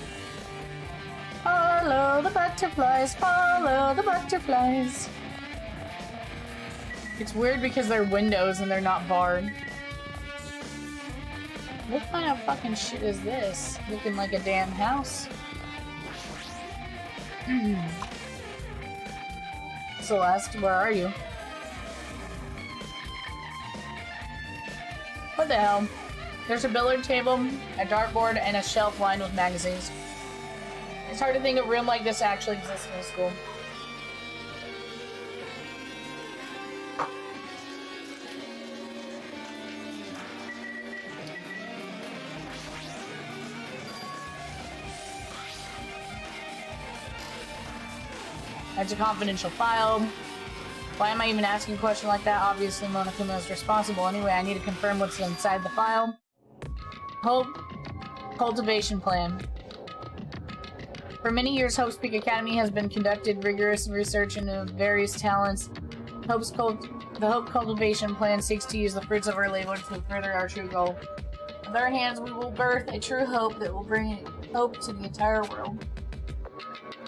Follow the butterflies, follow the butterflies. It's weird because they're windows and they're not barred. What kind of fucking shit is this? Looking like a damn house. Celeste, where are you? What the hell? There's a billiard table, a dartboard, and a shelf lined with magazines. It's hard to think a room like this actually exists in a school. It's a confidential file. Why am I even asking a question like that? Obviously, Monokuma is responsible. Anyway, I need to confirm what's inside the file. Hope Cultivation Plan. For many years, Hope's Peak Academy has been conducted rigorous research into various talents. The Hope Cultivation Plan seeks to use the fruits of our labor to further our true goal. With our hands, we will birth a true hope that will bring hope to the entire world.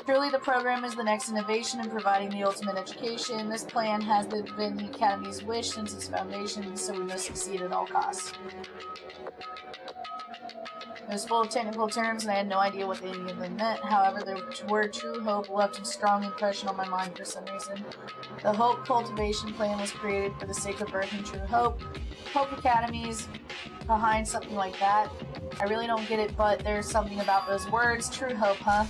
Truly, the program is the next innovation in providing the ultimate education. This plan has been the Academy's wish since its foundation, so we must succeed at all costs. It was full of technical terms, and I had no idea what any of them meant. However, the word true hope left a strong impression on my mind for some reason. The Hope Cultivation Plan was created for the sake of birthing true hope. Hope Academies behind something like that. I really don't get it, but there's something about those words. True hope, huh?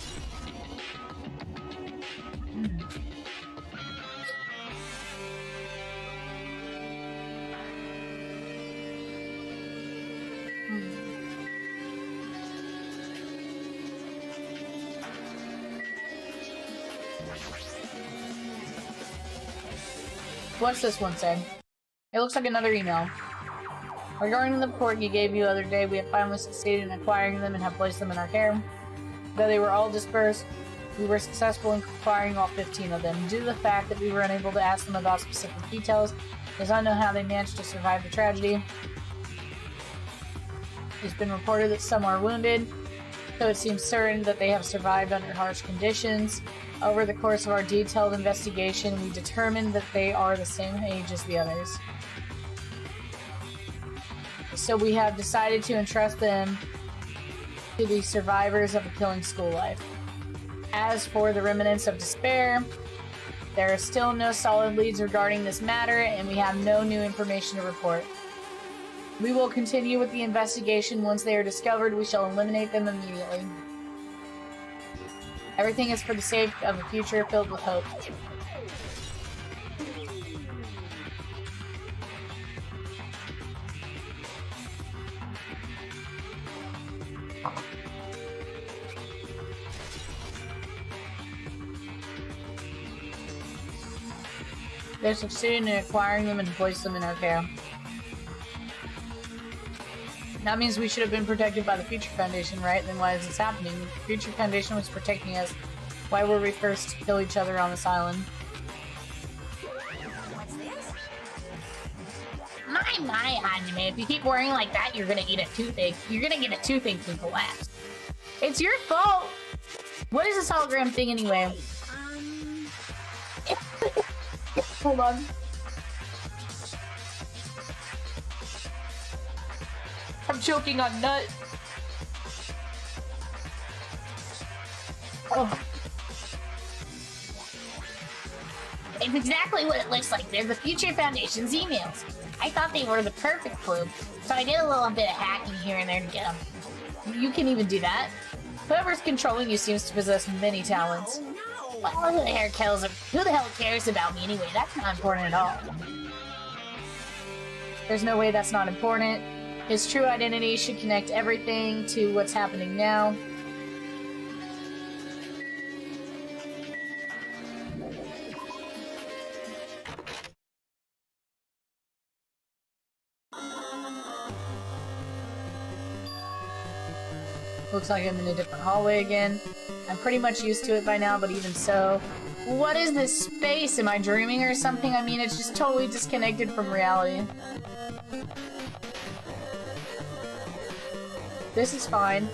What's this one say? It looks like another email. Regarding the report you gave the other day, we have finally succeeded in acquiring them and have placed them in our care. Though they were all dispersed, we were successful in acquiring all 15 of them. Due to the fact that we were unable to ask them about specific details, it is unknown how they managed to survive the tragedy. It's been reported that some are wounded, so it seems certain that they have survived under harsh conditions. Over the course of our detailed investigation, we determined that they are the same age as the others. So we have decided to entrust them to the survivors of a killing school life. As for the remnants of despair, there are still no solid leads regarding this matter, and we have no new information to report. We will continue with the investigation. Once they are discovered, we shall eliminate them immediately. Everything is for the sake of a future filled with hope. They're succeeding in acquiring them and place them in our care. That means we should have been protected by the Future Foundation, right? Then why is this happening? The Future Foundation was protecting us Why were we first to kill each other on this island? What's this? My, Hajime, if you keep worrying like that, you're gonna eat a toothache. You're gonna get a toothache to collapse. It's your fault! What is this hologram thing anyway? Hold on. I'm choking on nut. Oh. It's exactly what it looks like. They're the Future Foundation's emails. I thought they were the perfect clue, so I did a little bit of hacking here and there to get them. You can even do that. Whoever's controlling you seems to possess many talents. Well, who the hell cares about me anyway? That's not important at all. There's no way that's not important. His true identity should connect everything to what's happening now. Looks like I'm in a different hallway again. I'm pretty much used to it by now, but even so... What is this space? Am I dreaming or something? I mean, it's just totally disconnected from reality. This is fine.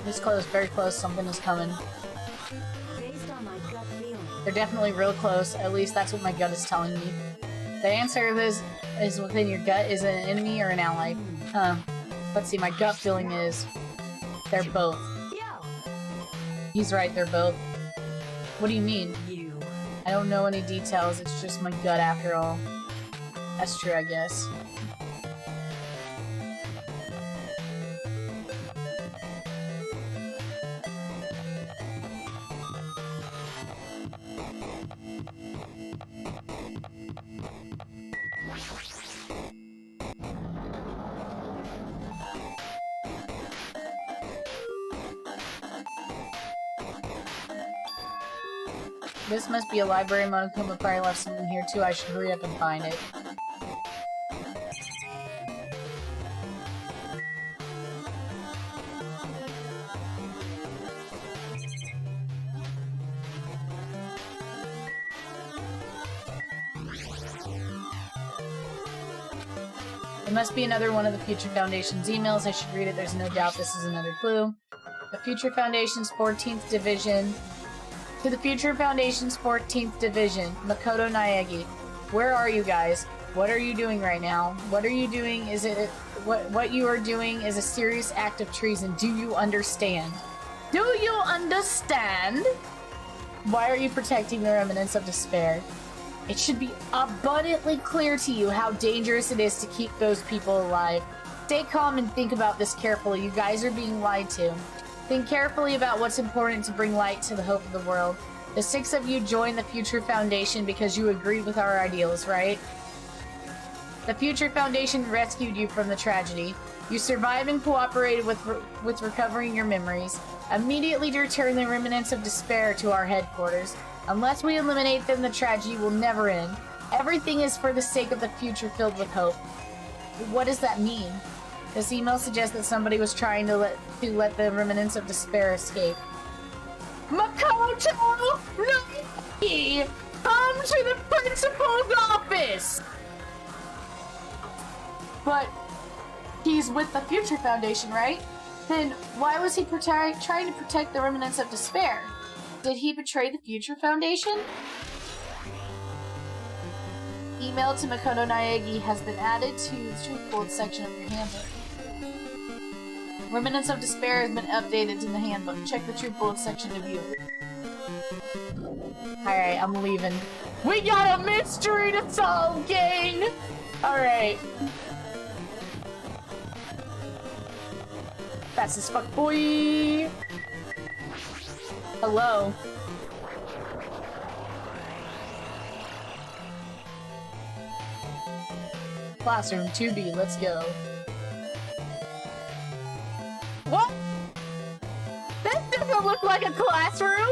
This close, very close, something is coming. Based on my gut feeling. They're definitely real close, at least that's what my gut is telling me. The answer is within your gut. Is it an enemy or an ally? Huh. Let's see, my gut feeling is... they're both. He's right, they're both. What do you mean? I don't know any details, it's just my gut after all. That's true, I guess. This must be a library. Monokuma probably left something here too. I should hurry up and find it. It must be another one of the Future Foundation's emails. I should read it. There's no doubt this is another clue. The Future Foundation's 14th Division. To the Future Foundation's 14th Division, Makoto Naegi. Where are you guys? What are you doing right now? What are you doing? What you are doing is a serious act of treason. Do you understand? Do you understand? Why are you protecting the remnants of despair? It should be abundantly clear to you how dangerous it is to keep those people alive. Stay calm and think about this carefully. You guys are being lied to. Think carefully about what's important to bring light to the hope of the world. The 6 of you joined the Future Foundation because you agreed with our ideals, right? The Future Foundation rescued you from the tragedy. You survived and cooperated with recovering your memories. Immediately return the remnants of despair to our headquarters. Unless we eliminate them, the tragedy will never end. Everything is for the sake of the future filled with hope. What does that mean? This email suggests that somebody was trying to let the remnants of despair escape. Makoto! No! Come to the principal's office! But he's with the Future Foundation, right? Then why was he trying to protect the remnants of despair? Did he betray the Future Foundation? Email to Makoto Naegi has been added to the truth bullet section of your handbook. Remnants of Despair has been updated in the handbook. Check the truth bullet section to view it. Alright, I'm leaving. We got a mystery to solve, gang! Alright. Fast as fuck, boy! Hello. Classroom 2B, let's go. What? This doesn't look like a classroom!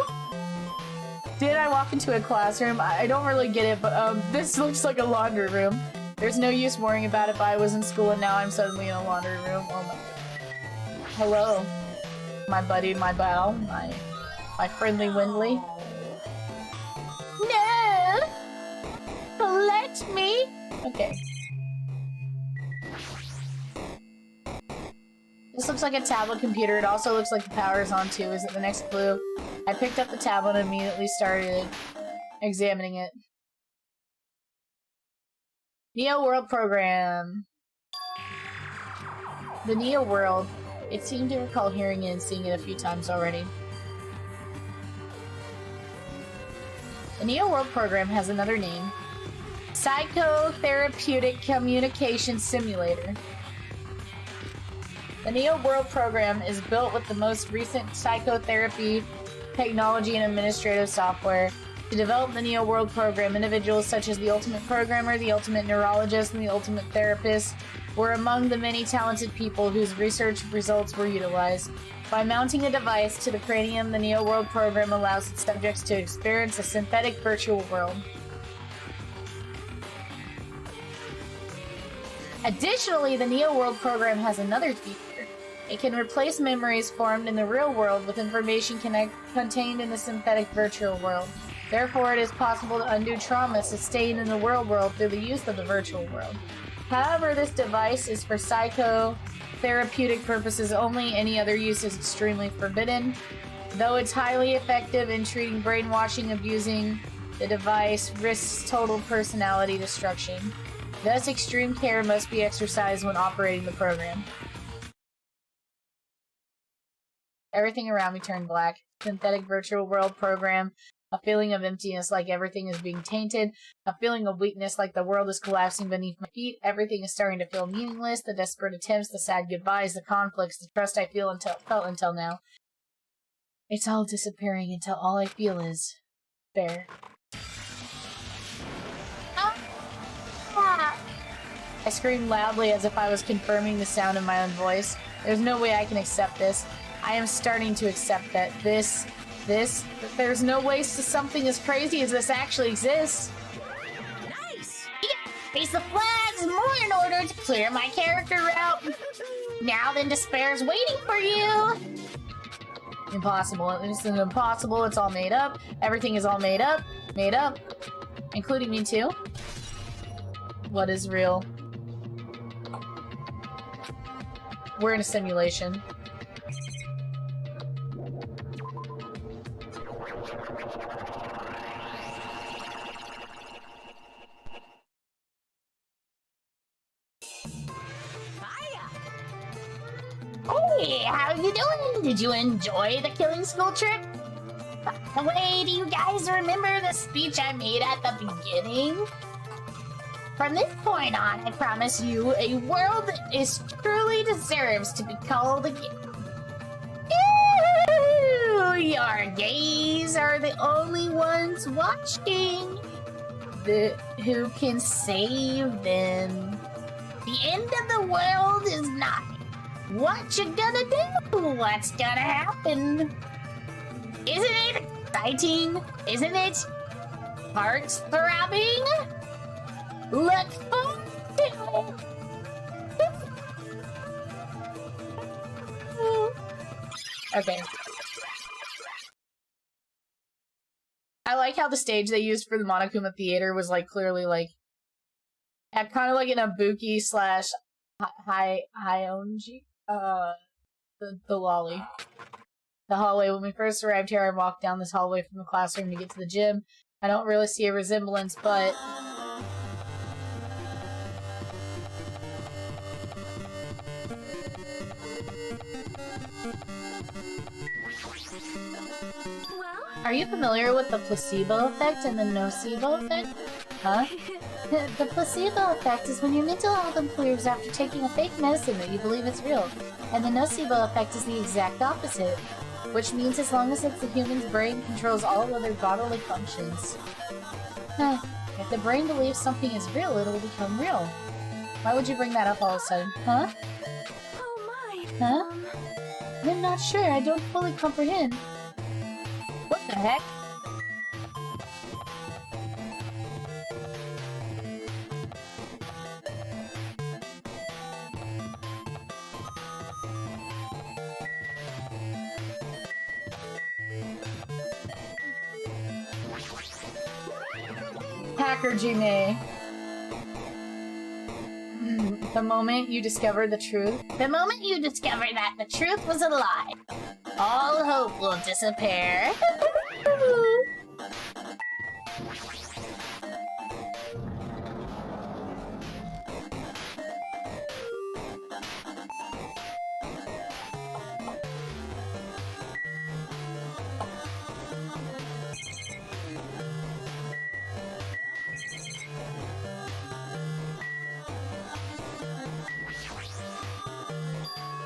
Did I walk into a classroom? I don't really get it, but this looks like a laundry room. There's no use worrying about if I was in school and now I'm suddenly in a laundry room. Oh my... Hello, my buddy, my pal, my friendly Windley. No! Let me! Okay. This looks like a tablet computer. It also looks like the power is on too. Is it the next clue? I picked up the tablet and immediately started examining it. Neo World Program. The Neo World. It seemed to recall hearing it and seeing it a few times already. The Neo World Program has another name. Psychotherapeutic Communication Simulator. The Neo World Program is built with the most recent psychotherapy technology and administrative software. To develop the Neo World Program, individuals such as the Ultimate Programmer, the Ultimate Neurologist, and the Ultimate Therapist were among the many talented people whose research results were utilized. By mounting a device to the cranium, the Neo World Program allows its subjects to experience a synthetic virtual world. Additionally, the Neo World Program has another feature. It can replace memories formed in the real world with information contained in the synthetic virtual world. Therefore, it is possible to undo trauma sustained in the real world through the use of the virtual world. However, this device is for psychotherapeutic purposes only. Any other use is extremely forbidden. Though it's highly effective in treating brainwashing, abusing the device risks total personality destruction. Thus, extreme care must be exercised when operating the program. Everything around me turned black. Synthetic virtual world program. A feeling of emptiness, like everything is being tainted. A feeling of weakness, like the world is collapsing beneath my feet. Everything is starting to feel meaningless. The desperate attempts, the sad goodbyes, the conflicts, the trust I felt until now. It's all disappearing until all I feel is there. I screamed loudly as if I was confirming the sound of my own voice. There's no way I can accept this. I am starting to accept that there's no ways to something as crazy as this actually exists. Nice! Face the flags more in order to clear my character route. Now then, despair's waiting for you. Impossible. It's impossible. It's all made up. Everything is all made up. Made up. Including me too. What is real? We're in a simulation. Hey, how you doing? Did you enjoy the killing school trip? By the way, do you guys remember the speech I made at the beginning? From this point on, I promise you, a world that is truly deserves to be called again. Ew, your gays are the only ones watching. Who can save them? The end of the world is nigh. What you gonna do? What's gonna happen? Isn't it exciting? Isn't it? Hearts throbbing? Look forward to it. Okay. I like how the stage they used for the Monokuma Theater was like clearly like had kind of like an Ibuki slash Hionji. The lolly. The hallway. When we first arrived here, I walked down this hallway from the classroom to get to the gym. I don't really see a resemblance, but... Are you familiar with the placebo effect and the nocebo effect? Huh? The placebo effect is when your mental health improves after taking a fake medicine that you believe is real. And the nocebo effect is the exact opposite. Which means as long as it's the human's brain controls all other bodily functions. If the brain believes something is real, it'll become real. Why would you bring that up all of a sudden? Huh? Oh my. Huh? I'm not sure. I don't fully comprehend. What the heck? Hacker Jime. The moment you discover the truth. The moment you discover that the truth was a lie, all hope will disappear.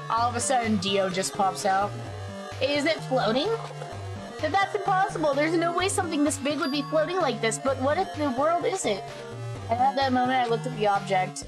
All of a sudden, Dio just pops out. Is it floating? That's impossible. There's no way something this big would be floating like this, but what if the world isn't? And at that moment, I looked at the object.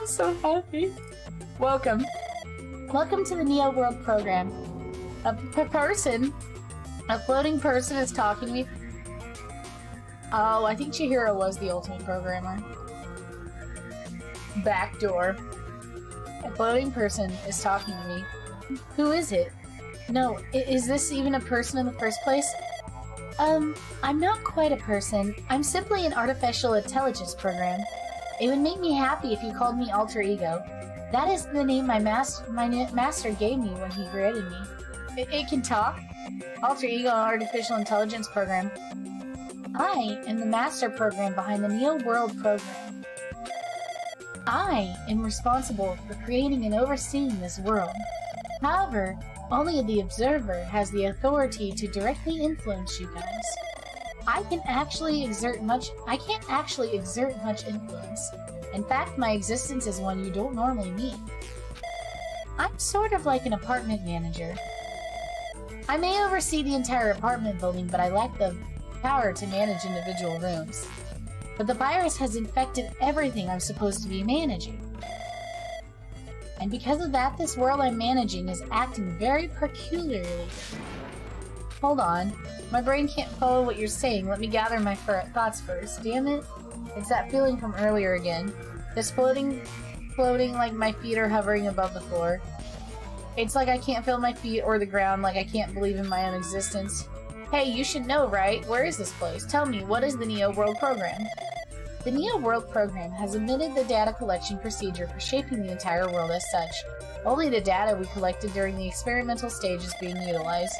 So happy. Welcome. Welcome to the Neo World program. A floating person is talking to me. Oh, I think Chihiro was the ultimate programmer. Backdoor. A floating person is talking to me. Who is it? No, is this even a person in the first place? I'm not quite a person. I'm simply an artificial intelligence program. It would make me happy if you called me Alter Ego. That is the name my master gave me when he created me. It can talk? Alter Ego Artificial Intelligence Program. I am the master program behind the Neo World program. I am responsible for creating and overseeing this world. However, only the observer has the authority to directly influence you guys. I can't actually exert much influence. In fact, my existence is one you don't normally meet. I'm sort of like an apartment manager. I may oversee the entire apartment building, but I lack the power to manage individual rooms. But the virus has infected everything I'm supposed to be managing. And because of that, this world I'm managing is acting very peculiarly. Hold on. My brain can't follow what you're saying. Let me gather my thoughts first. Damn it. It's that feeling from earlier again. This floating like my feet are hovering above the floor. It's like I can't feel my feet or the ground, like I can't believe in my own existence. Hey, you should know, right? Where is this place? Tell me, what is the Neo World program? The Neo World program has omitted the data collection procedure for shaping the entire world as such. Only the data we collected during the experimental stage is being utilized.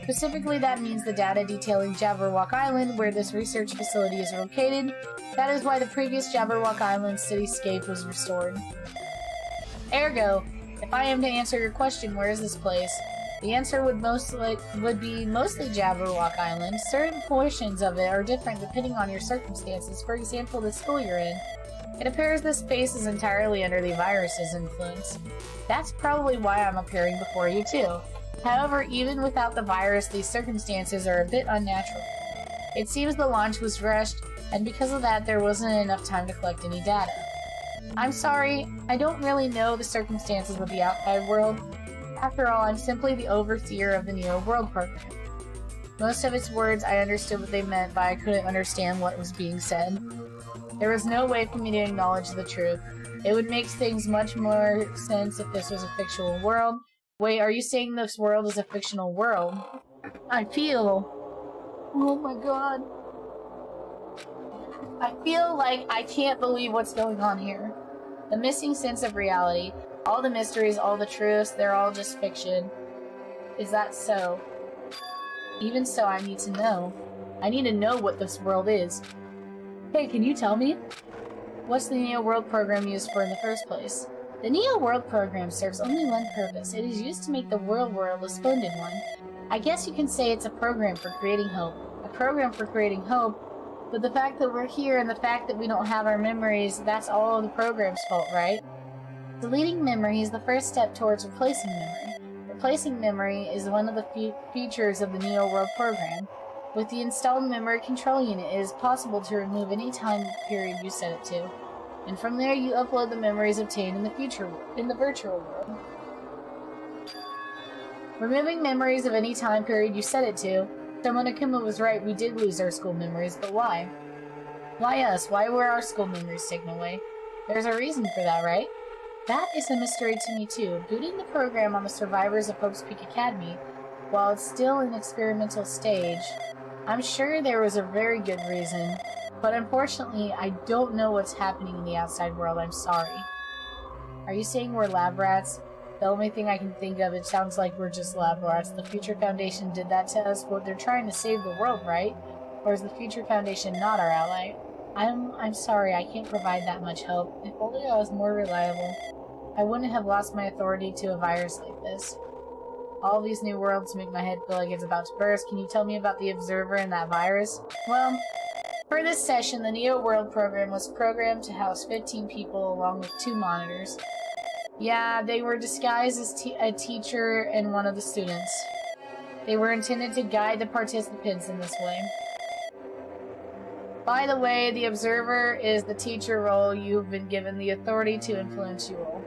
Specifically, that means the data detailing Jabberwock Island, where this research facility is located. That is why the previous Jabberwock Island cityscape was restored. Ergo, if I am to answer your question, where is this place? The answer would be mostly Jabberwock Island. Certain portions of it are different depending on your circumstances. For example, the school you're in. It appears this space is entirely under the virus's influence. That's probably why I'm appearing before you too. However, even without the virus, these circumstances are a bit unnatural. It seems the launch was rushed, and because of that, there wasn't enough time to collect any data. I'm sorry, I don't really know the circumstances of the outside world. After all, I'm simply the overseer of the Neo World program. Most of its words, I understood what they meant, but I couldn't understand what was being said. There was no way for me to acknowledge the truth. It would make things much more sense if this was a fictional world. Wait, are you saying this world is a fictional world? I feel... Oh my god. I feel like I can't believe what's going on here. The missing sense of reality. All the mysteries, all the truths, they're all just fiction. Is that so? Even so, I need to know. I need to know what this world is. Hey, can you tell me? What's the Neo World program used for in the first place? The Neo World program serves only one purpose. It is used to make the world a splendid one. I guess you can say it's a program for creating hope. A program for creating hope, but the fact that we're here and the fact that we don't have our memories, that's all the program's fault, right? Deleting memory is the first step towards replacing memory. Replacing memory is one of the features of the Neo World program. With the installed memory control unit, it is possible to remove any time period you set it to. And from there, you upload the memories obtained in the virtual world. Removing memories of any time period you set it to. So Monokuma was right, we did lose our school memories, but why? Why us? Why were our school memories taken away? There's a reason for that, right? That is a mystery to me too. Booting the program on the survivors of Hope's Peak Academy, while it's still in experimental stage, I'm sure there was a very good reason, but unfortunately, I don't know what's happening in the outside world. I'm sorry. Are you saying we're lab rats? The only thing I can think of, it sounds like we're just lab rats. The Future Foundation did that to us, but they're trying to save the world, right? Or is the Future Foundation not our ally? I'm sorry, I can't provide that much help. If only I was more reliable, I wouldn't have lost my authority to a virus like this. All these new worlds make my head feel like it's about to burst. Can you tell me about the Observer and that virus? Well, for this session, the Neo World program was programmed to house 15 people along with 2 monitors. Yeah, they were disguised as a teacher and one of the students. They were intended to guide the participants in this way. By the way, the Observer is the teacher role you've been given the authority to influence you all.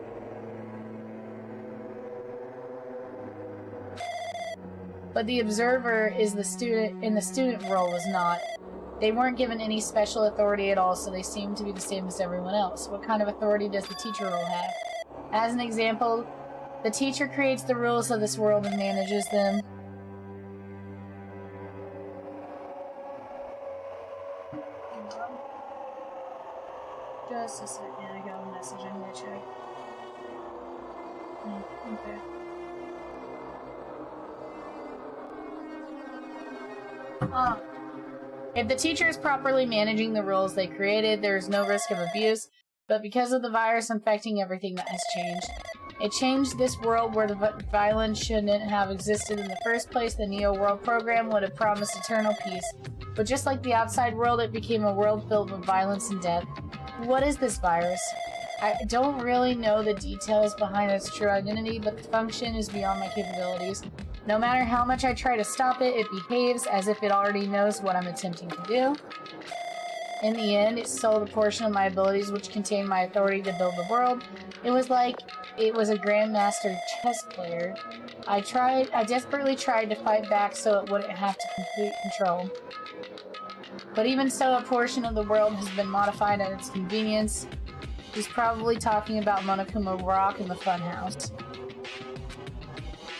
But the Observer is the student, and the student role was not. They weren't given any special authority at all, so they seem to be the same as everyone else. What kind of authority does the teacher role have? As an example, the teacher creates the rules of this world and manages them. Just a second, I got a message I'm gonna check. Okay. If the teacher is properly managing the rules they created, there is no risk of abuse, but because of the virus infecting everything, that has changed. It changed this world where the violence shouldn't have existed in the first place. The Neo World program would have promised eternal peace, but just like the outside world, it became a world filled with violence and death. What is this virus? I don't really know the details behind its true identity, but the function is beyond my capabilities. No matter how much I try to stop it, it behaves as if it already knows what I'm attempting to do. In the end, it stole a portion of my abilities, which contained my authority to build the world. It was like it was a grandmaster chess player. I desperately tried to fight back so it wouldn't have to complete control. But even so, a portion of the world has been modified at its convenience. He's probably talking about Monokuma Rock in the funhouse.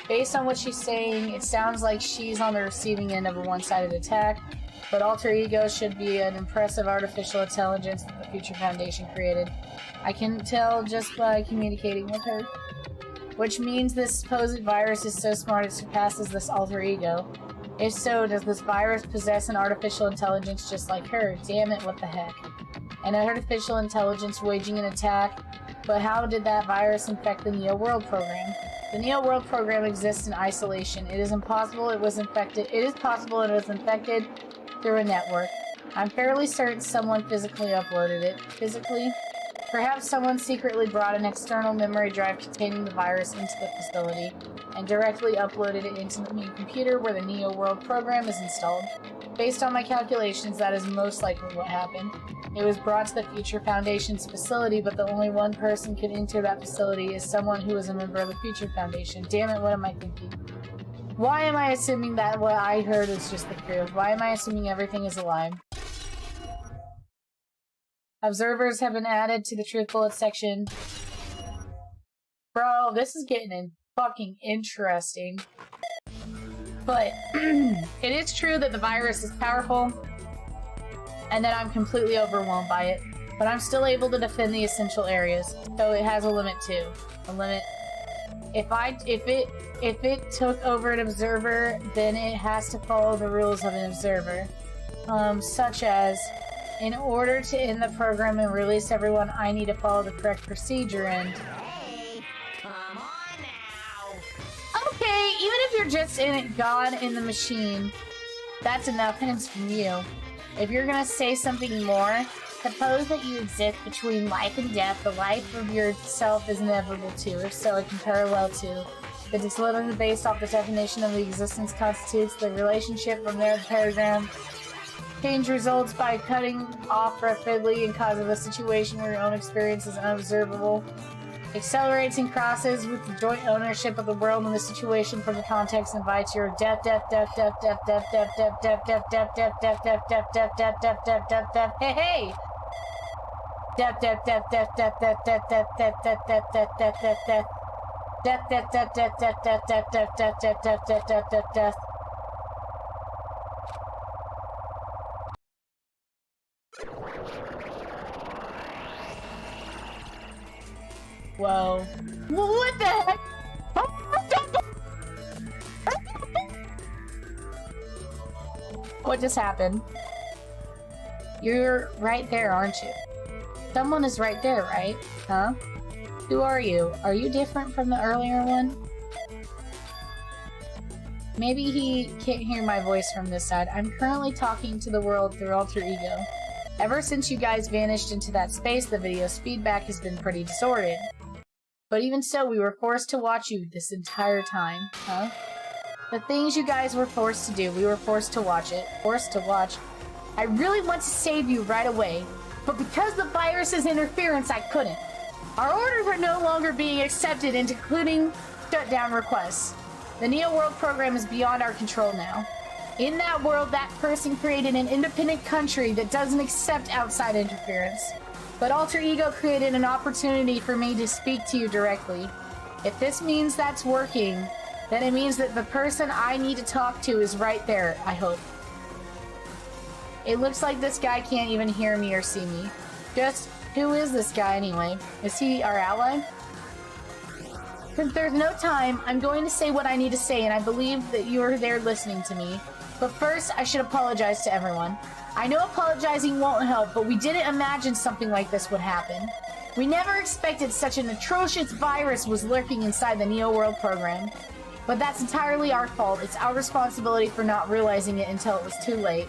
Based on what she's saying, it sounds like she's on the receiving end of a one-sided attack, but Alter Ego should be an impressive artificial intelligence that the Future Foundation created. I can tell just by communicating with her. Which means this supposed virus is so smart it surpasses this Alter Ego. If so, does this virus possess an artificial intelligence just like her? Damn it, what the heck. An artificial intelligence waging an attack, but how did that virus infect the Neo World program? The Neo World program exists in isolation. It is possible it was infected through a network. I'm fairly certain someone physically uploaded it. Physically? Perhaps someone secretly brought an external memory drive containing the virus into the facility and directly uploaded it into the main computer where the Neo World program is installed. Based on my calculations, that is most likely what happened. It was brought to the Future Foundation's facility, but the only one person could enter that facility is someone who is a member of the Future Foundation. Damn it, what am I thinking? Why am I assuming that what I heard is just the truth? Why am I assuming everything is a lie? Observers have been added to the Truth Bullet section. Bro, this is getting fucking interesting. But it is true that the virus is powerful and that I'm completely overwhelmed by it, but I'm still able to defend the essential areas. So it has a limit too. A limit. If it took over an observer, then it has to follow the rules of an observer. Such as, in order to end the program and release everyone, I need to follow the correct procedure and... Hey, come on now. Okay, even if you're just in it, God in the machine, that's enough hints from you. If you're gonna say something more, suppose that you exist between life and death. The life of yourself is inevitable too. If so, it can parallel to The discipline is based off the definition of the existence constitutes the relationship. From there, the paradigm change results by cutting off rapidly and causes a situation where your own experience is unobservable. Accelerates and crosses with the joint ownership of the world and the situation from the context invites your death. Hey, hey! Death. Whoa. What the heck? What just happened? You're right there, aren't you? Someone is right there, right? Huh? Who are you? Are you different from the earlier one? Maybe he can't hear my voice from this side. I'm currently talking to the world through alter ego. Ever since you guys vanished into that space, the video's feedback has been pretty disordered. But even so, we were forced to watch you this entire time, huh? The things you guys were forced to do, we were forced to watch it. Forced to watch. I really want to save you right away, but because the virus's interference, I couldn't. Our orders are no longer being accepted, including shutdown requests. The Neo World program is beyond our control now. In that world, that person created an independent country that doesn't accept outside interference. But Alter Ego created an opportunity for me to speak to you directly. If this means that's working, then it means that the person I need to talk to is right there, I hope. It looks like this guy can't even hear me or see me. Just, who is this guy anyway? Is he our ally? Since there's no time, I'm going to say what I need to say, and I believe that you are there listening to me. But first, I should apologize to everyone. I know apologizing won't help, but we didn't imagine something like this would happen. We never expected such an atrocious virus was lurking inside the Neo World program. But that's entirely our fault. It's our responsibility for not realizing it until it was too late.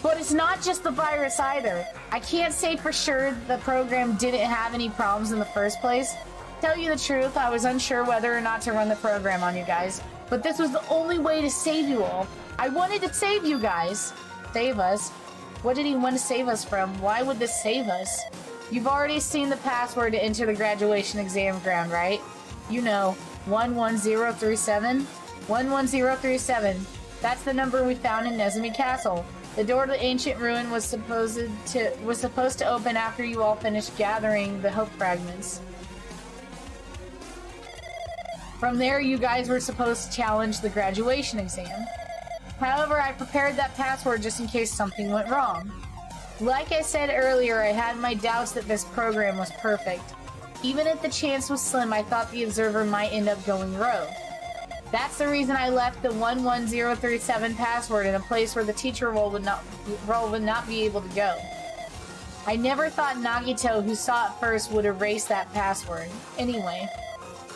But it's not just the virus either. I can't say for sure the program didn't have any problems in the first place. Tell you the truth, I was unsure whether or not to run the program on you guys. But this was the only way to save you all. I wanted to save you guys. Save us? What did he want to save us from? Why would this save us? You've already seen the password to enter the graduation exam ground, right? You know, 11037? 11037. That's the number we found in Nezumi Castle. The door to the ancient ruin was supposed to open after you all finished gathering the hope fragments. From there, you guys were supposed to challenge the graduation exam. However, I prepared that password just in case something went wrong. Like I said earlier, I had my doubts that this program was perfect. Even if the chance was slim, I thought the observer might end up going rogue. That's the reason I left the 11037 password in a place where the teacher role would not be able to go. I never thought Nagito, who saw it first, would erase that password. Anyway,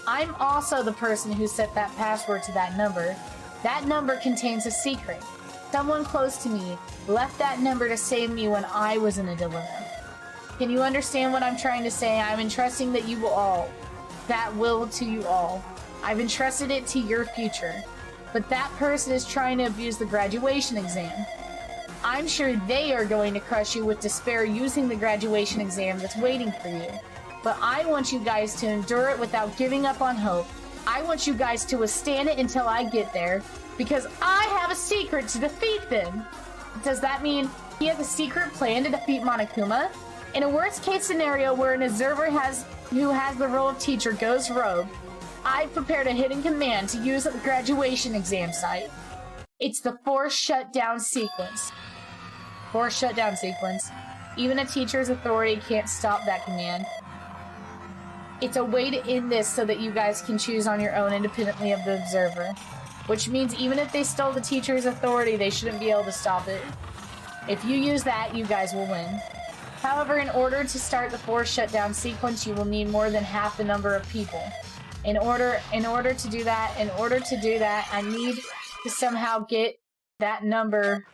I'm also the person who set that password to that number. That number contains a secret. Someone close to me left that number to save me when I was in a dilemma. Can you understand what I'm trying to say? I'm entrusting that you will to you all. I've entrusted it to your future. But that person is trying to abuse the graduation exam. I'm sure they are going to crush you with despair using the graduation exam that's waiting for you. But I want you guys to endure it without giving up on hope. I want you guys to withstand it until I get there, because I have a secret to defeat them. Does that mean he has a secret plan to defeat Monokuma? In a worst-case scenario where an observer who has the role of teacher goes rogue, I've prepared a hidden command to use at the graduation exam site. It's the forced shutdown sequence. Forced shutdown sequence. Even a teacher's authority can't stop that command. It's a way to end this so that you guys can choose on your own independently of the observer. Which means even if they stole the teacher's authority, they shouldn't be able to stop it. If you use that, you guys will win. However, in order to start the forced shutdown sequence, you will need more than half the number of people. In order to do that, I need to somehow get that number.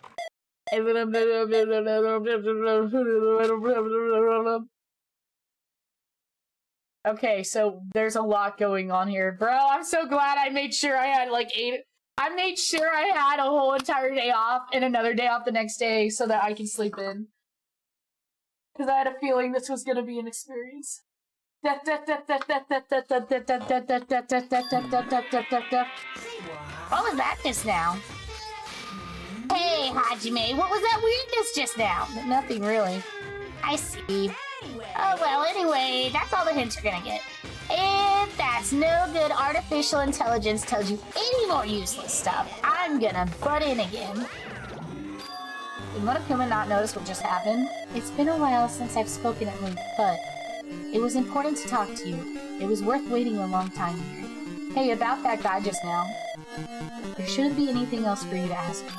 Okay, so there's a lot going on here. Bro, I'm so glad I made sure I had like 8... I made sure I had a whole entire day off and another day off the next day so that I can sleep in. Because I had a feeling this was gonna be an experience. What was that just now? Hey, Hajime, what was that weirdness just now? Nothing really. I see. Oh, well, anyway, that's all the hints you're gonna get. If that's no good artificial intelligence tells you any more useless stuff, I'm gonna butt in again. Did Monokuma not notice what just happened? It's been a while since I've spoken at length, but it was important to talk to you. It was worth waiting a long time here. Hey, about that guy just now. There shouldn't be anything else for you to ask me.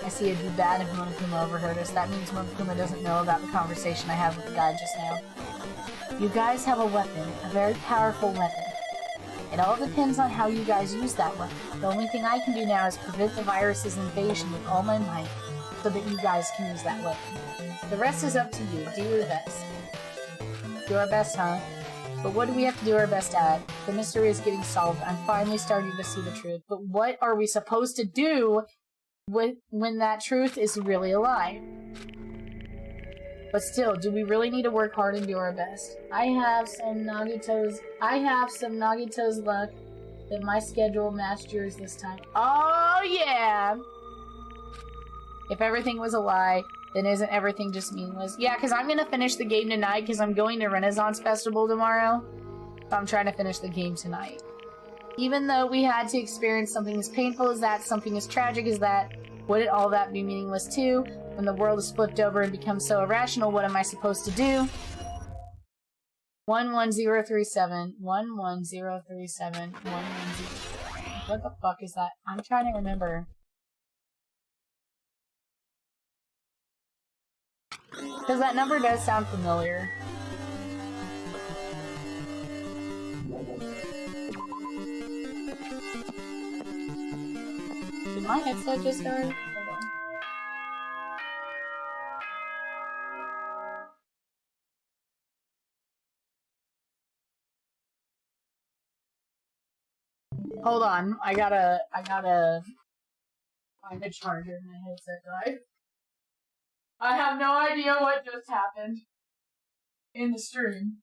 I see it'd be bad if Monokuma overheard us. That means Monokuma doesn't know about the conversation I had with the guy just now. You guys have a weapon, a very powerful weapon. It all depends on how you guys use that weapon. The only thing I can do now is prevent the virus's invasion with all my might, so that you guys can use that weapon. The rest is up to you. Do your best. Do our best, huh? But what do we have to do our best at? The mystery is getting solved. I'm finally starting to see the truth. But what are we supposed to do when that truth is really a lie? But still, do we really need to work hard and do our best? I have some Nagito's luck that my schedule matched yours this time. Oh yeah! If everything was a lie, then isn't everything just meaningless? Yeah, because I'm gonna finish the game tonight because I'm going to Renaissance Festival tomorrow. So I'm trying to finish the game tonight. Even though we had to experience something as painful as that, something as tragic as that, wouldn't all that be meaningless too? When the world is flipped over and becomes so irrational, what am I supposed to do? 11037, 11037, 11037. What the fuck is that? I'm trying to remember. Because that number does sound familiar. Did my headset just die? Hold on. Hold on, I gotta find a charger. My headset died. I have no idea what just happened in the stream.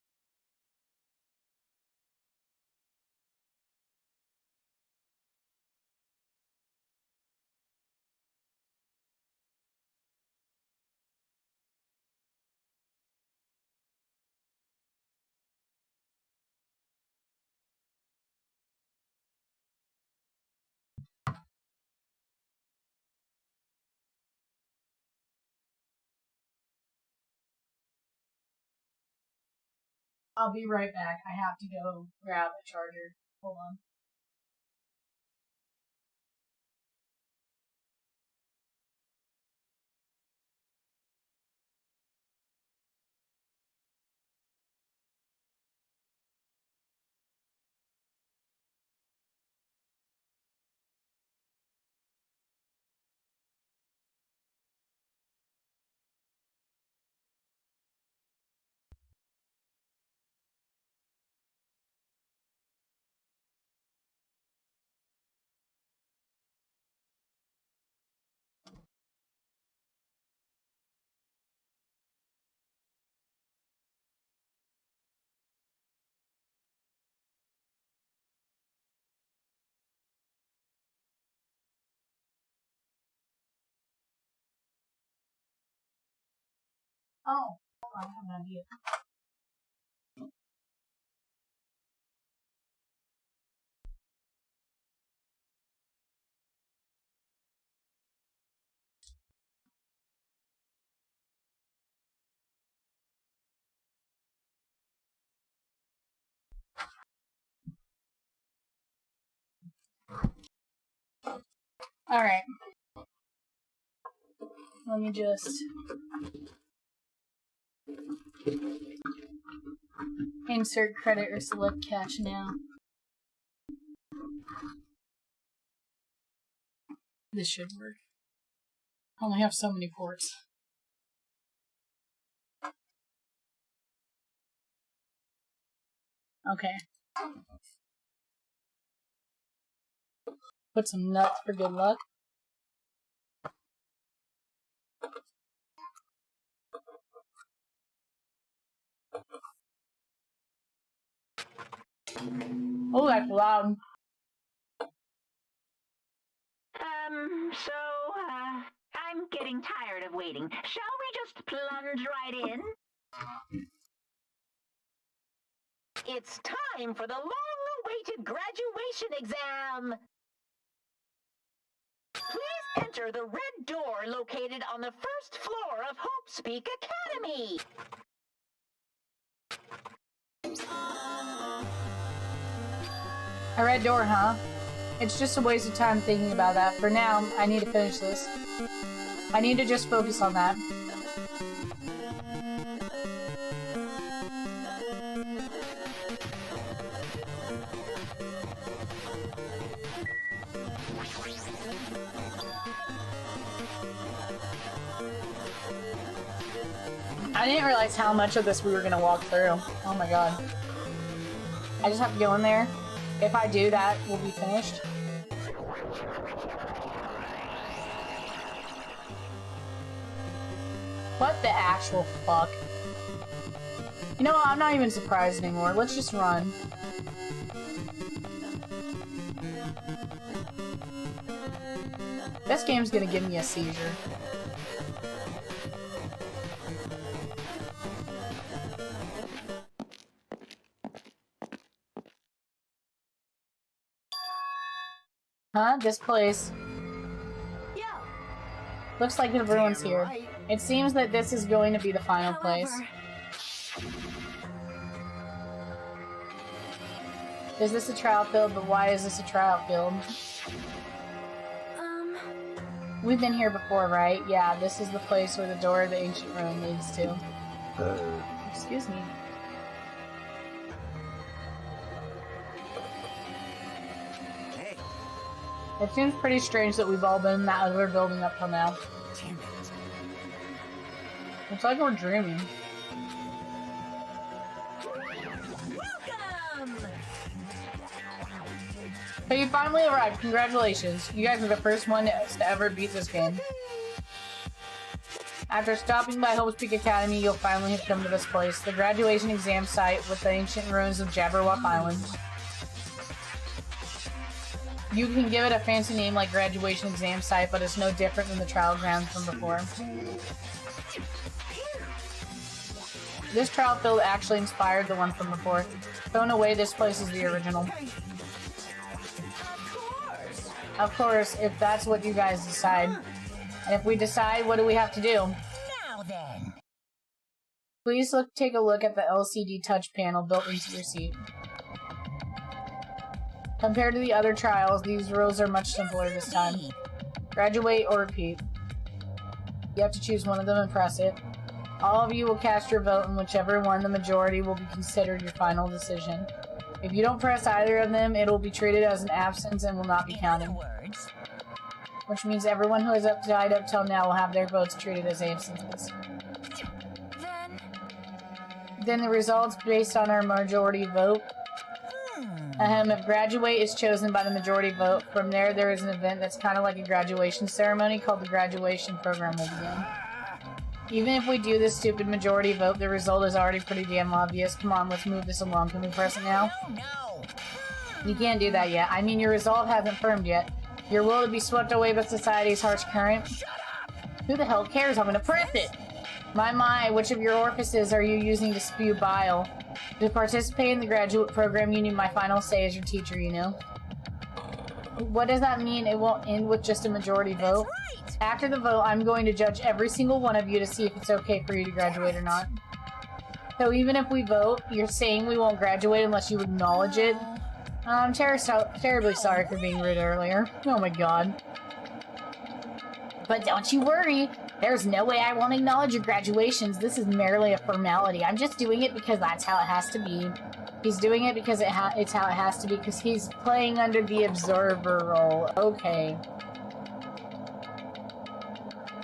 I'll be right back. I have to go grab a charger. Hold on. Oh, I have an idea. Alright. Let me just insert credit or select cache now. This should work. I only have so many ports. Okay. Put some nuts for good luck. Oh, that's loud. I'm getting tired of waiting. Shall we just plunge right in? It's time for the long-awaited graduation exam! Please enter the red door located on the first floor of Hope Speak Academy! A red door, huh? It's just a waste of time thinking about that. For now, I need to finish this. I need to just focus on that. I didn't realize how much of this we were gonna walk through. Oh my god. I just have to go in there. If I do that, we'll be finished. What the actual fuck? You know what? I'm not even surprised anymore. Let's just run. This game's gonna give me a seizure. Huh? This place. Yeah. Looks like everyone's here. Right. It seems that this is going to be the final place. Is this a trial field? But why is this a trial field? We've been here before, right? Yeah, this is the place where the door of the ancient room leads to. Excuse me. Hey, It seems pretty strange that we've all been in that other building up till now. damn it. It's like we're dreaming. Welcome! So you finally arrived. Congratulations. You guys are the first one to ever beat this game. After stopping by Hope Speak Academy, you'll finally have come to this place, the graduation exam site with the ancient ruins of Jabberwock Island. You can give it a fancy name like graduation exam site, but it's no different than the trial ground from before. This trial field actually inspired the one from before. So in a way, this place is the original. Of course, if that's what you guys decide. And if we decide, what do we have to do? Now then. Please take a look at the LCD touch panel built into your seat. Compared to the other trials, these rules are much simpler this time. Graduate or repeat. You have to choose one of them and press it. All of you will cast your vote, and whichever one the majority will be considered your final decision. If you don't press either of them, it will be treated as an absence and will not be counted. Words. Which means everyone who has died up till now will have their votes treated as absences. Then the results based on our majority vote. If graduate is chosen by the majority vote, from there is an event that's kind of like a graduation ceremony called the graduation program will begin. Even if we do this stupid majority vote, the result is already pretty damn obvious. Come on, let's move this along. Can we press it now? No. You can't do that yet. I mean, your resolve hasn't firmed yet. Your will to be swept away by society's harsh current? Who the hell cares? I'm gonna press it! My, which of your orifices are you using to spew bile? To participate in the graduate program, you need my final say as your teacher, you know? What does that mean? It won't end with just a majority vote? After the vote, I'm going to judge every single one of you to see if it's okay for you to graduate or not. So even if we vote, you're saying we won't graduate unless you acknowledge it? I'm terribly sorry for being rude earlier. Oh my god. But don't you worry. There's no way I won't acknowledge your graduations. This is merely a formality. I'm just doing it because that's how it has to be. He's doing it because it's how it has to be, because he's playing under the observer role. Okay.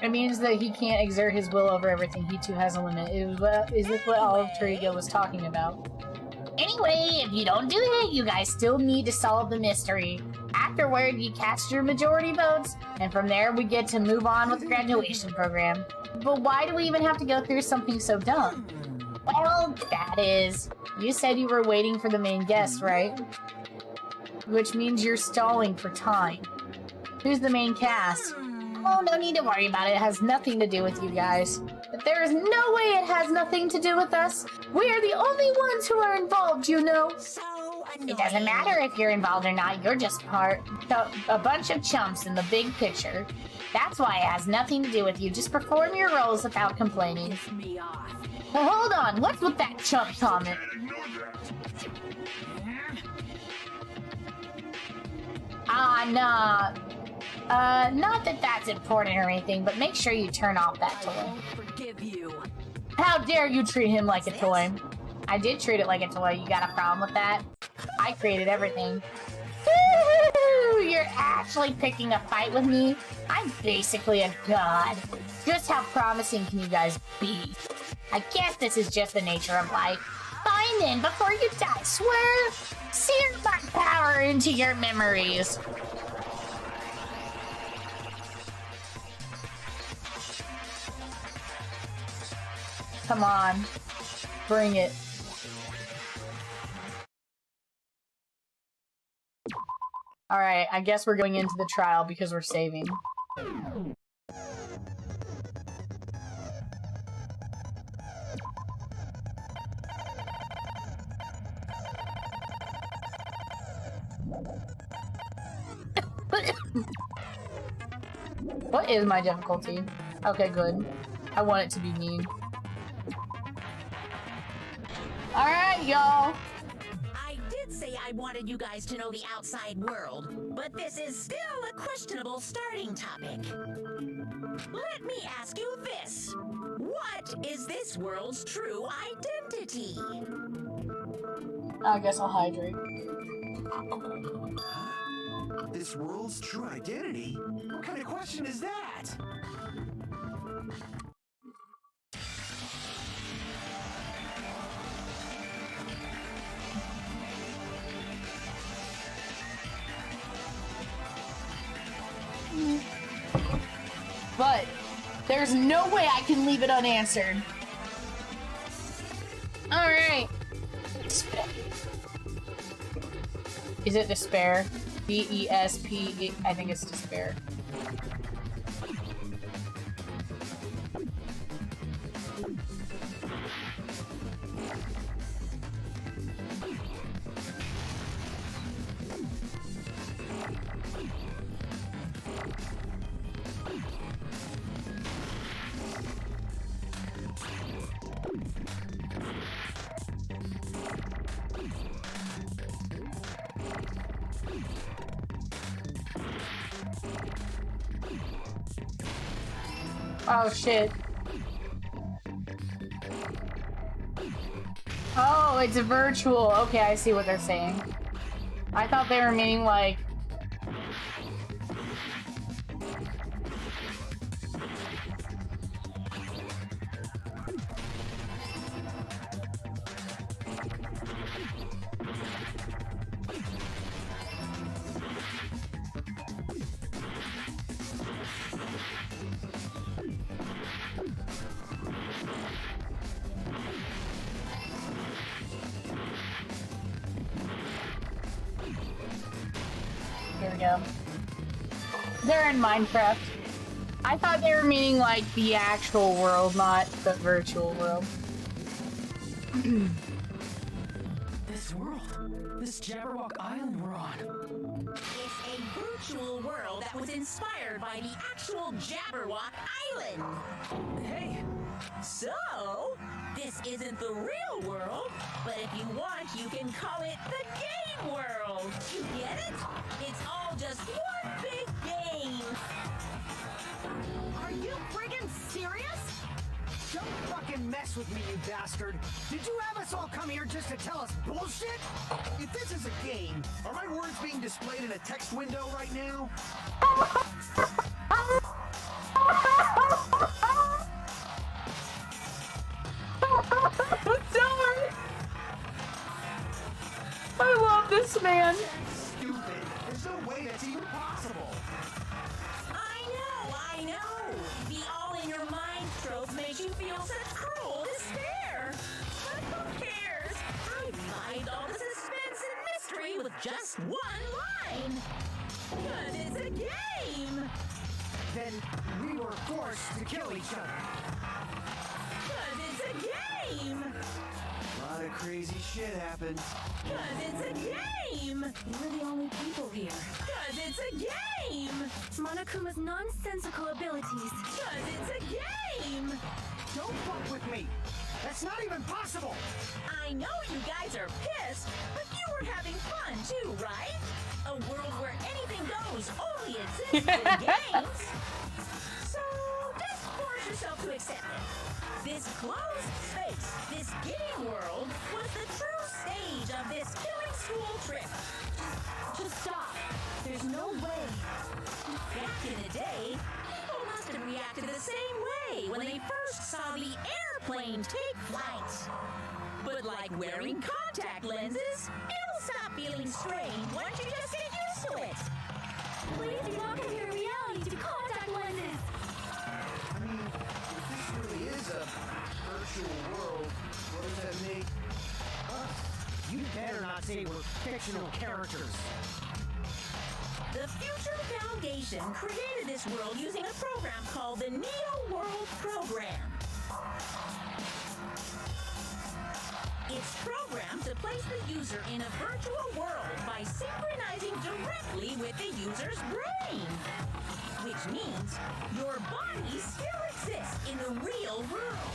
It means that he can't exert his will over everything. He too has a limit. Is this what Olive Trigo was talking about? Any Anyway, if you don't do it, you guys still need to solve the mystery. Afterward, you cast your majority votes, and from there we get to move on with the graduation program. But why do we even have to go through something so dumb? Well, that is, you said you were waiting for the main guest, right? Which means you're stalling for time. Who's the main cast? Oh, no need to worry about it. It has nothing to do with you guys. But there is no way it has nothing to do with us. We are the only ones who are involved, you know. So annoying. It doesn't matter if you're involved or not. You're just a bunch of chumps in the big picture. That's why it has nothing to do with you. Just perform your roles without complaining. Me off. Well, hold on. What's with that chump comment? Nah. Not that that's important or anything, but make sure you turn off that I toy. won't forgive you. How dare you treat him like a toy? I did treat it like a toy. You got a problem with that? I created everything. Woo! You're actually picking a fight with me? I'm basically a god. Just how promising can you guys be? I guess this is just the nature of life. Fine then, before you die, swear, sear my power into your memories. Come on. Bring it. Alright, I guess we're going into the trial because we're saving. What is my difficulty? Okay, good. I want it to be mean. Alright, y'all. I did say I wanted you guys to know the outside world, but this is still a questionable starting topic. Let me ask you this. What is this world's true identity? I guess I'll hydrate. This world's true identity? What kind of question is that? But there's no way I can leave it unanswered. Alright. Is it despair? D-E-S-P-E. I think it's despair. Oh shit. Oh, it's a virtual. Okay, I see what they're saying. I thought they were meaning like... Here we go. They're in Minecraft. I thought they were meaning like the actual world, not the virtual world. This world, this Jabberwock Island we're on. It's a virtual world that was inspired by the actual Jabberwock Island. Hey, So, this isn't the real world, but if you want, you can call it the game world. You get it? It's all just one big game. Are you friggin' serious? Don't fucking mess with me, you bastard. Did you have us all come here just to tell us bullshit? If this is a game, are my words being displayed in a text window right now? man. Stupid. There's no way that's even possible. I know. The all-in-your-mind trope makes you feel such cruel despair. But who cares? I revived all the suspense and mystery with just one line. Because it's a game. Then we were forced to kill each other. Because it's a game. A lot of crazy shit happened. Because it's a game. We're the only people here. Because it's a game. Monokuma's nonsensical abilities. Because it's a game. Don't fuck with me. That's not even possible. I know you guys are pissed, but you were having fun too, right? A world where anything goes only exists in games. So just force yourself to accept it. This closed space, this game world, was the true stage of this killing school trip. Just stop. There's no way. Back in the day, people must have reacted the same way when they first saw the airplane take flight. But like wearing contact lenses, it'll stop feeling strange once you just get used to it. Please do not compare reality to contact lenses. I mean, if this really is a virtual world, what does that make us? You better not say we're fictional characters. The Future Foundation created this world using a program called the Neo World Program. It's programmed to place the user in a virtual world by synchronizing directly with the user's brain. Which means your body still exists in the real world.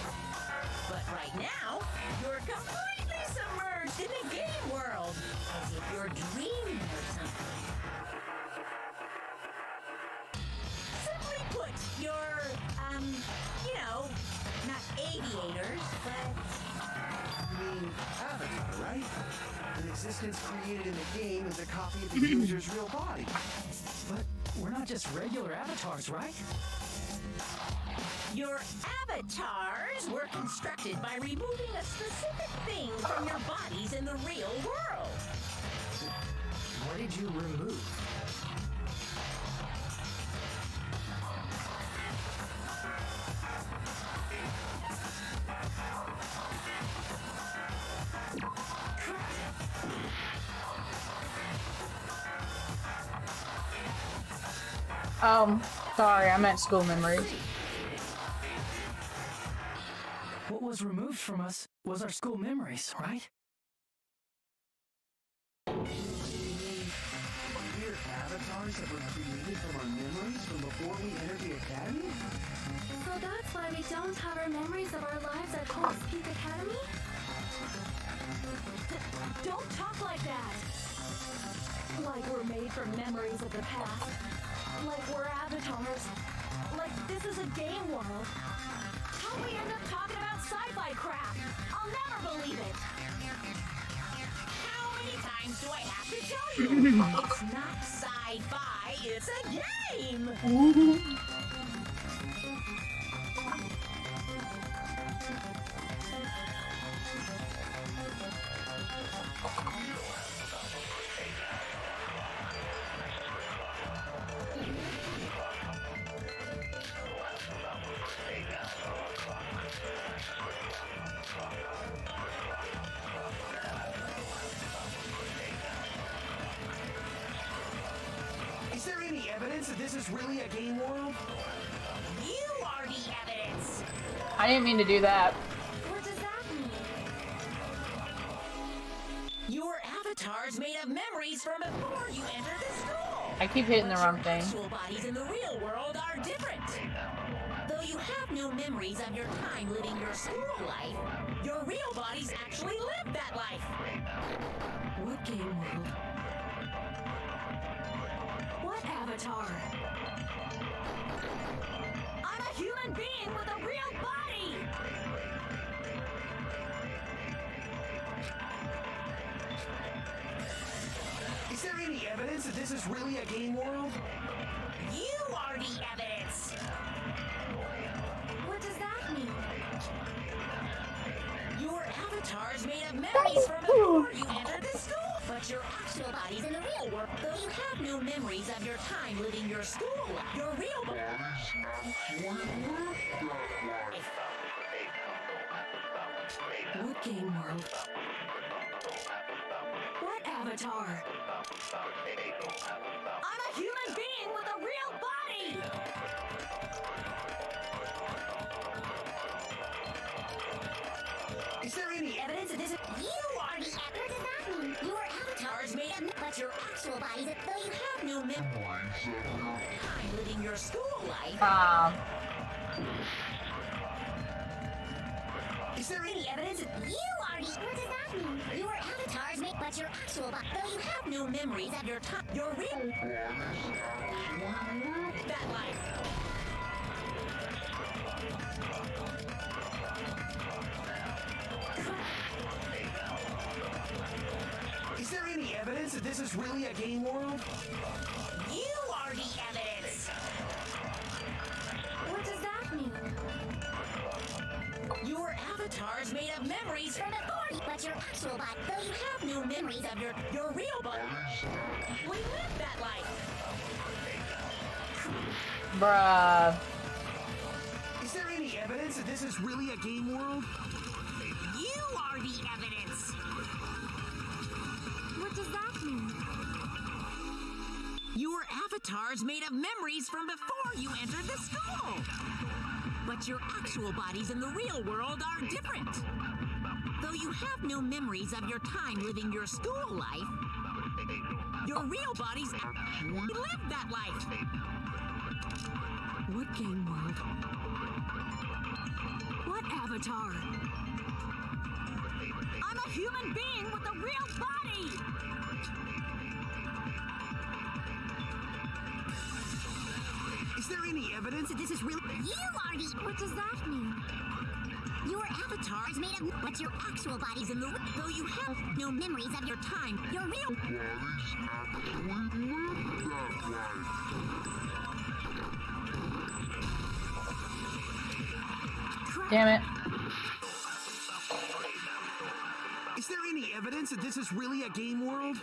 But right now, you're completely submerged in the game world, as if you're dreaming or something. Simply put, you're, not aviators, but... I mean, Avatar, right? An existence created in the game is a copy of the user's real body. But we're not just regular avatars, right? Your avatars were constructed by removing a specific thing from your bodies in the real world. What did you remove? Sorry, I meant school memories. What was removed from us was our school memories, right? Weird avatars that were created from our memories from before we entered the academy? So that's why we don't have our memories of our lives at Hope's Peak Academy? Don't talk like that! Like we're made from memories of the past. Like we're avatars. Like this is a game world. How'd we end up talking about sci-fi crap? I'll never believe it! How many times do I have to tell you? It's not sci-fi, it's a game! Is there any evidence that this is really a game world? You are the evidence! I didn't mean to do that. What does that mean? Your avatar's made of memories from before you entered the school! I keep hitting the But wrong your thing. actual bodies in the real world are different. Though you have no memories of your time living your school life, your real bodies actually lived that life. What game world? What avatar? I'm a human being with a real body! Is there any evidence that this is really a game world? You are the evidence. What does that mean? Your avatar's made of memories from before you entered the school. But your actual body's in the real world, though you have no memories of your time living your school life. Your real body's What game world? What avatar? I'm a human being with a real body! Is there any evidence that this is... You are the... What does that mean? Your avatar is made of... But your actual body, though you have no memories of your time living your school life. Is there any evidence that you are the... What does that mean? Your avatar is made... But your actual body, though you have no memories of your time... Your real... That life. Is there any evidence that this is really a game world? You are the evidence. What does that mean? Your avatar is made of memories from before, but your actual body, though you have no memories of your real body. We live that life. Bruh. Is there any evidence that this is really a game world? You are the evidence. What does that mean? Your avatar is made of memories from before you entered the school. But your actual bodies in the real world are different. Though you have no memories of your time living your school life, your real bodies actually live that life. What game world? What avatar? I'm a human being with a real body! Is there any evidence that this is really... You are the... What does that mean? Your avatar is made of... But your actual body's in the... Though you have no memories of your time, your real... Bodies actually live that life. Damn it. Is there any evidence that this is really a game world?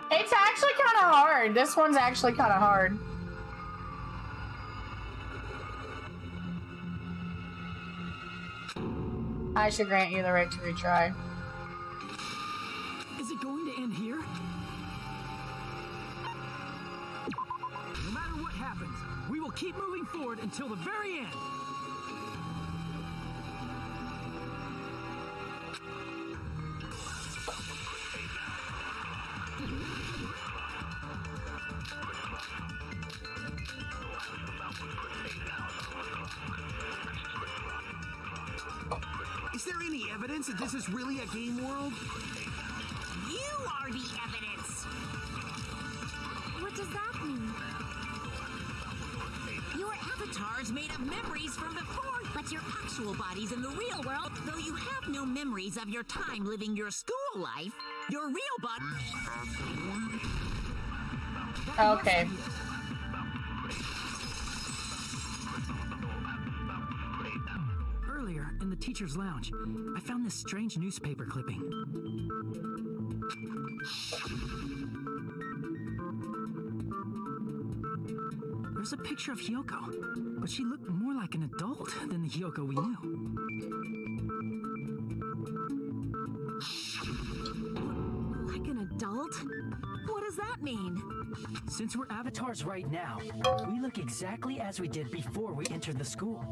It's actually kind of hard. This one's actually kind of hard. I should grant you the right to retry. Is it going to end here? No matter what happens, we will keep moving forward until the very end. Is there any evidence that this is really a game world? You are the evidence. What does that mean? Your avatar is made of memories from before, but your actual body's in the real world. Though you have no memories of your time living your school life, your real body... Okay. Earlier, in the teacher's lounge, I found this strange newspaper clipping. There's a picture of Hyoko, but she looked more like an adult than the Hyoko we knew. Like an adult? What does that mean? Since we're avatars right now, we look exactly as we did before we entered the school.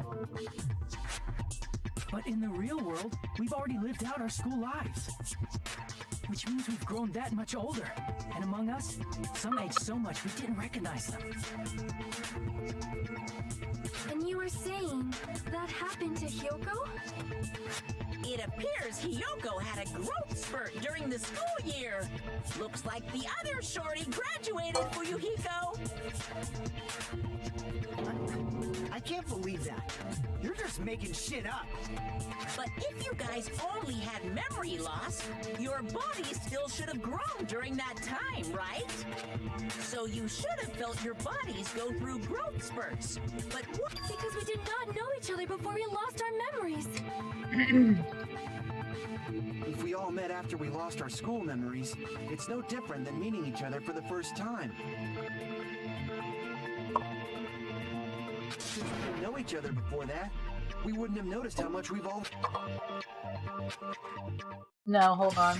But in the real world, we've already lived out our school lives. Which means we've grown that much older. And among us, some aged so much we didn't recognize them. And you were saying that happened to Hyoko? It appears Hyoko had a growth spurt during the school year. Looks like the other shorty graduated, Fuyuhiko. I can't believe that. You're just making shit up. But if you guys only had memory loss, your body still should have grown during that time, right? So you should have felt your bodies go through growth spurts. But what? Because we did not know each other before we lost our memories. If we all met after we lost our school memories, it's no different than meeting each other for the first time. Since we didn't know each other before that, we wouldn't have noticed how much we've all... No, hold on.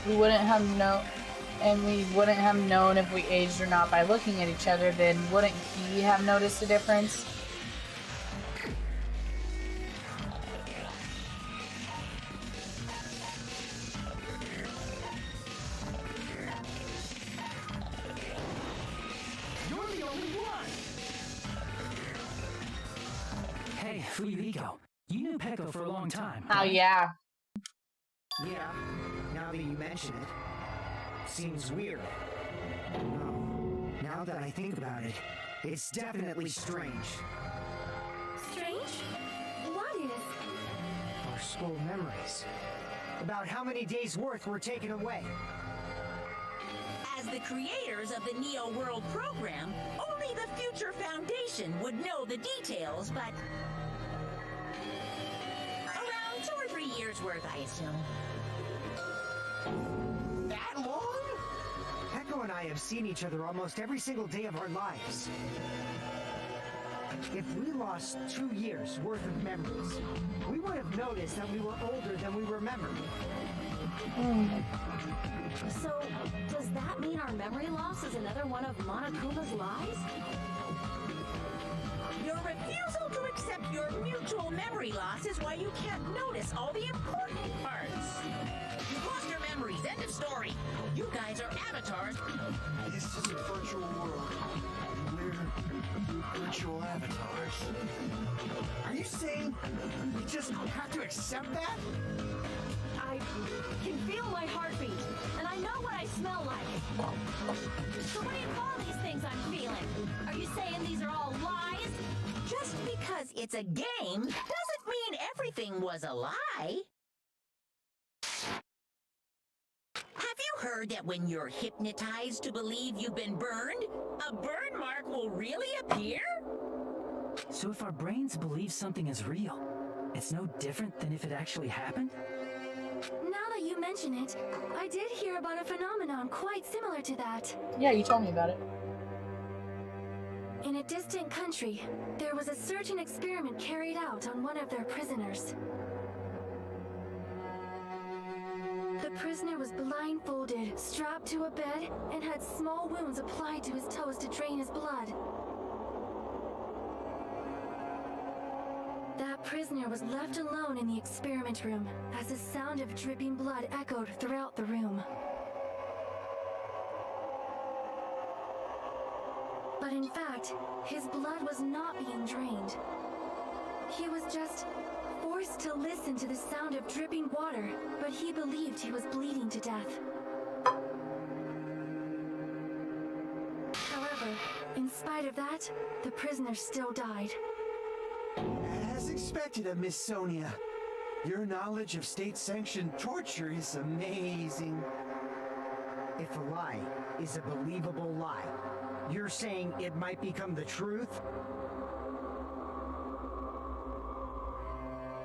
We wouldn't have known, and we wouldn't have known if we aged or not by looking at each other. Then wouldn't he have noticed a difference? You're the only one! Hey, Fuyuhiko, you knew Peko for a long time. Oh yeah. Yeah, now that you mention it, seems weird. No, now that I think about it, it's definitely strange. Strange? What is? Our school memories. About how many days' worth were taken away. As the creators of the Neo World program, only the Future Foundation would know the details, but... around 2 or 3 years' worth, I assume. That long? Peko and I have seen each other almost every single day of our lives. If we lost 2 years' worth of memories, we would have noticed that we were older than we remembered. So, does that mean our memory loss is another one of Monokuma's lies? Your refusal to accept your mutual memory loss is why you can't notice all the important parts. You've lost your memories, end of story. You guys are avatars. This is a virtual world. We're virtual avatars. Are you saying we just have to accept that? I can feel my heartbeat, and I know what I smell like. So what do you call these things I'm feeling? Are you saying these are all lies? Just because it's a game doesn't mean everything was a lie. Have you heard that when you're hypnotized to believe you've been burned, a burn mark will really appear? So if our brains believe something is real, it's no different than if it actually happened? Now that you mention it, I did hear about a phenomenon quite similar to that. Yeah, you told me about it. In a distant country, there was a certain experiment carried out on one of their prisoners. The prisoner was blindfolded, strapped to a bed, and had small wounds applied to his toes to drain his blood. That prisoner was left alone in the experiment room as the sound of dripping blood echoed throughout the room. But in fact, his blood was not being drained. He was just forced to listen to the sound of dripping water, but he believed he was bleeding to death. However, in spite of that, the prisoner still died. As expected of Miss Sonia. Your knowledge of state-sanctioned torture is amazing. If a lie is a believable lie, you're saying it might become the truth?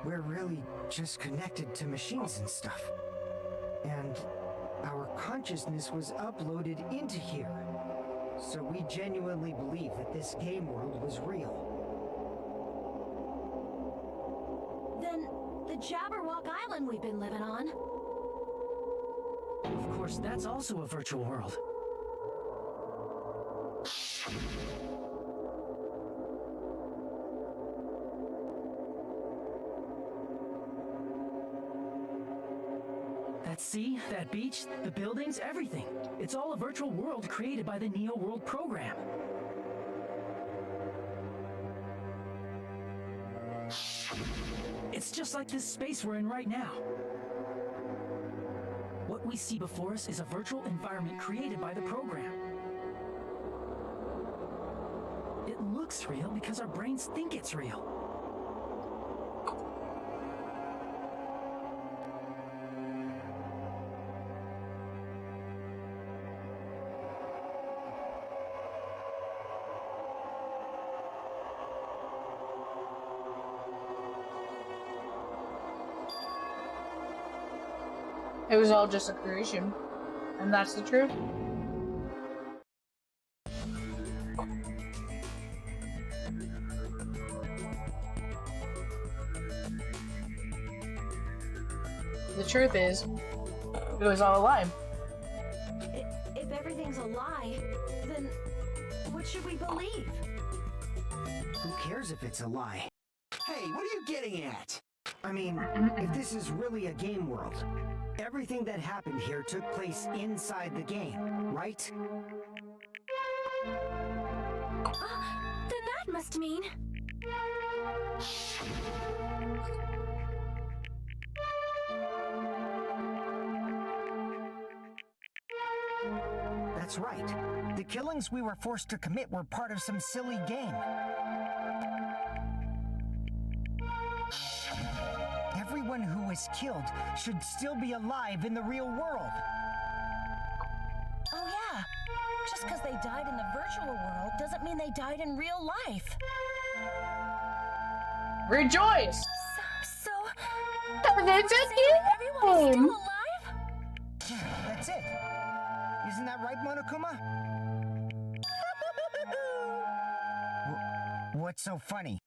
We're really just connected to machines and stuff. And our consciousness was uploaded into here. So we genuinely believe that this game world was real. Then, the Jabberwock Island we've been living on. Of course, that's also a virtual world. That sea, that beach, the buildings, everything. It's all a virtual world created by the Neo World program. It's just like this space we're in right now. What we see before us is a virtual environment created by the program. looks real because our brains think it's real. It was all just a creation. And that's the truth. The truth is, it was all a lie. If everything's a lie, then what should we believe? Who cares if it's a lie? Hey, what are you getting at? I mean, if this is really a game world, everything that happened here took place inside the game, right? Then that must mean... That's right. The killings we were forced to commit were part of some silly game. Everyone who was killed should still be alive in the real world. Oh yeah, just because they died in the virtual world doesn't mean they died in real life. Rejoice! So It's a everyone is game! still alive? Yeah, that's it. Isn't that right, Monokuma? What's so funny?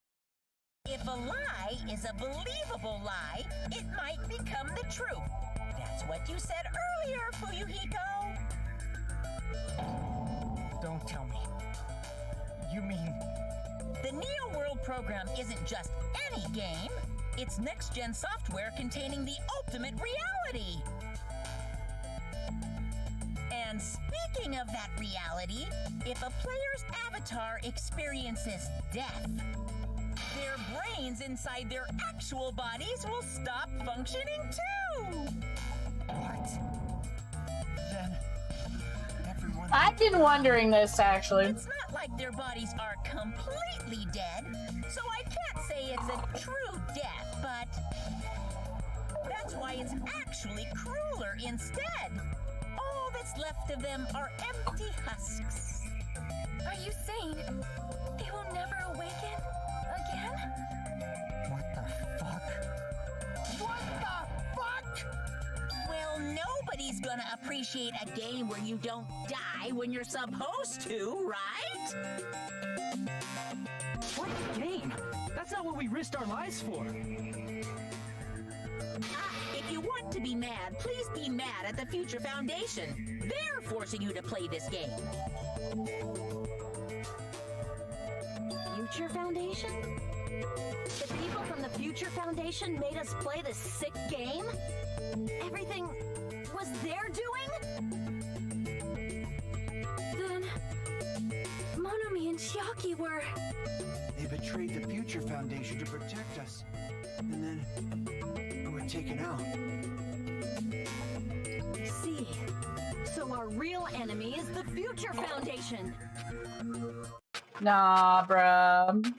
If a lie is a believable lie, it might become the truth. That's what you said earlier, Fuyuhiko. Don't tell me. You mean... The Neo World program isn't just any game. It's next-gen software containing the ultimate reality. And speaking of that reality, if a player's avatar experiences death, their brains inside their actual bodies will stop functioning too! What? Then... everyone... I've been wondering this, actually. It's not like their bodies are completely dead, so I can't say it's a true death, but... that's why it's actually crueler instead. All that's left of them are empty husks. Are you saying they will never awaken again? What the fuck? What the fuck? Well, nobody's gonna appreciate a game where you don't die when you're supposed to, right? What game? That's not what we risked our lives for. If you want to be mad, please be mad at the Future Foundation. They're forcing you to play this game. Future Foundation? The people from the Future Foundation made us play this sick game? Everything was their doing? Then... Monomi and Chiaki were... They betrayed the Future Foundation to protect us. And then we were taken out. See. So our real enemy is the Future Foundation. Nah, bruh.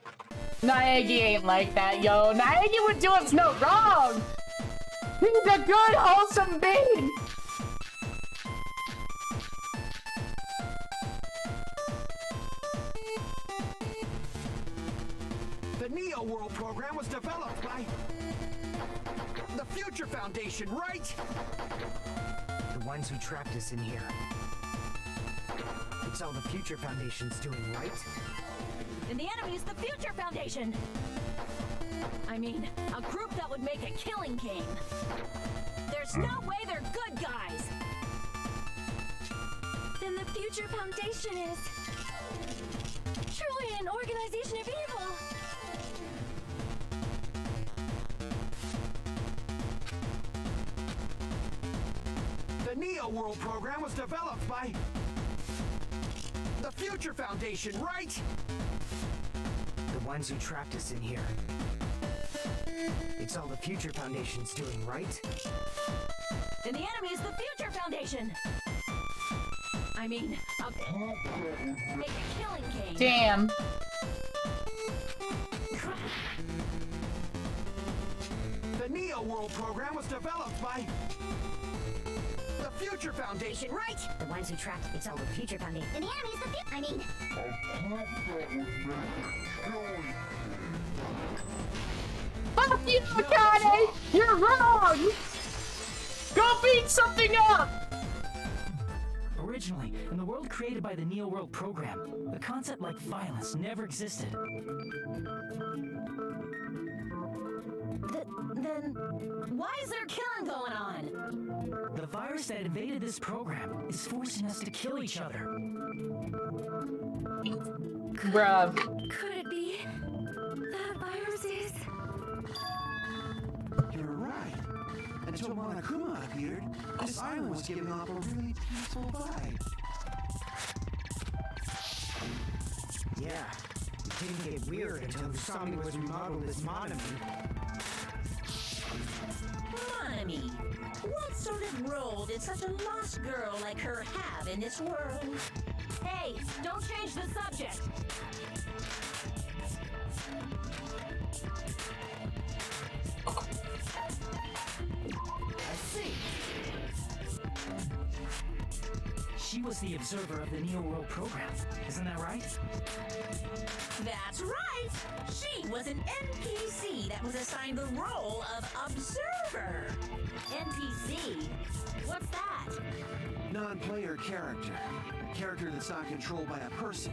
Naegi ain't like that, yo. Naegi would do us no wrong! He's a good, wholesome being! The Neo World program was developed by the Future Foundation, right? The ones who trapped us in here. It's all the Future Foundation's doing, right? And the enemy is the Future Foundation. I mean, a group that would make a killing game. There's no way they're good guys. Then the Future Foundation is truly an organization of evil. The Neo World program was developed by the Future Foundation, right? The ones who trapped us in here. It's all the Future Foundation's doing, right? And the enemy is the Future Foundation. I mean, make a killing game. Damn. real world program was developed by the Future Foundation, right? The ones who tracked it's all the Future Foundation. And the enemy's the I mean... Fuck you, Akane! You're wrong! Go beat something up! Originally, in the world created by the Neo World program, a concept like violence never existed. Then why is there killing going on? The virus that invaded this program is forcing us to kill each other. Bruh. Could it be that virus is... You're right. Until Monokuma appeared, this island was giving off a really peaceful vibe. Yeah, it didn't get weird until Usami was remodeled as Monami. Monami, what sort of role did such a lost girl like her have in this world? Hey, don't change the subject. I see. She was the observer of the Neo World program, isn't that right? That's right! She was an NPC that was assigned the role of observer. NPC? What's that? Non-player character. A character that's not controlled by a person.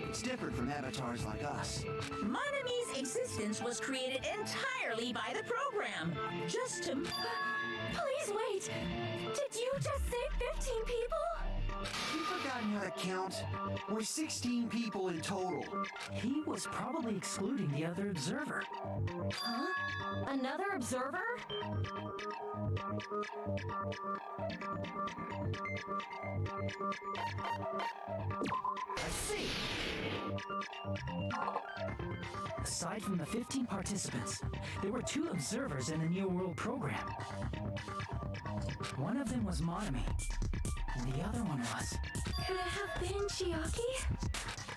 It's different from avatars like us. Monami's existence was created entirely by the program, just to... Please wait. Did you just say 15 people? You've forgotten how to count. We're 16 people in total. He was probably excluding the other observer. Huh? Another observer? I see. Aside from the 15 participants, there were 2 observers in the Neo World program. One of them was Monami, and the other one was... Could it have been Chiaki?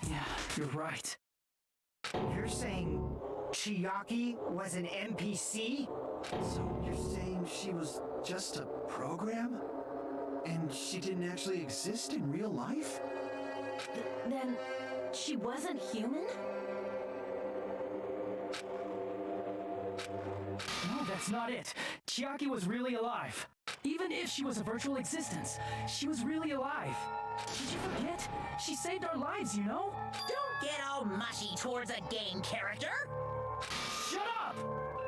Yeah, you're right. You're saying Chiaki was an NPC? So you're saying she was just a program? And she didn't actually exist in real life? Then she wasn't human? No, that's not it. Chiaki was really alive. Even if she was a virtual existence, she was really alive. Did you forget? She saved our lives, you know? Don't get all mushy towards a game character! Shut up!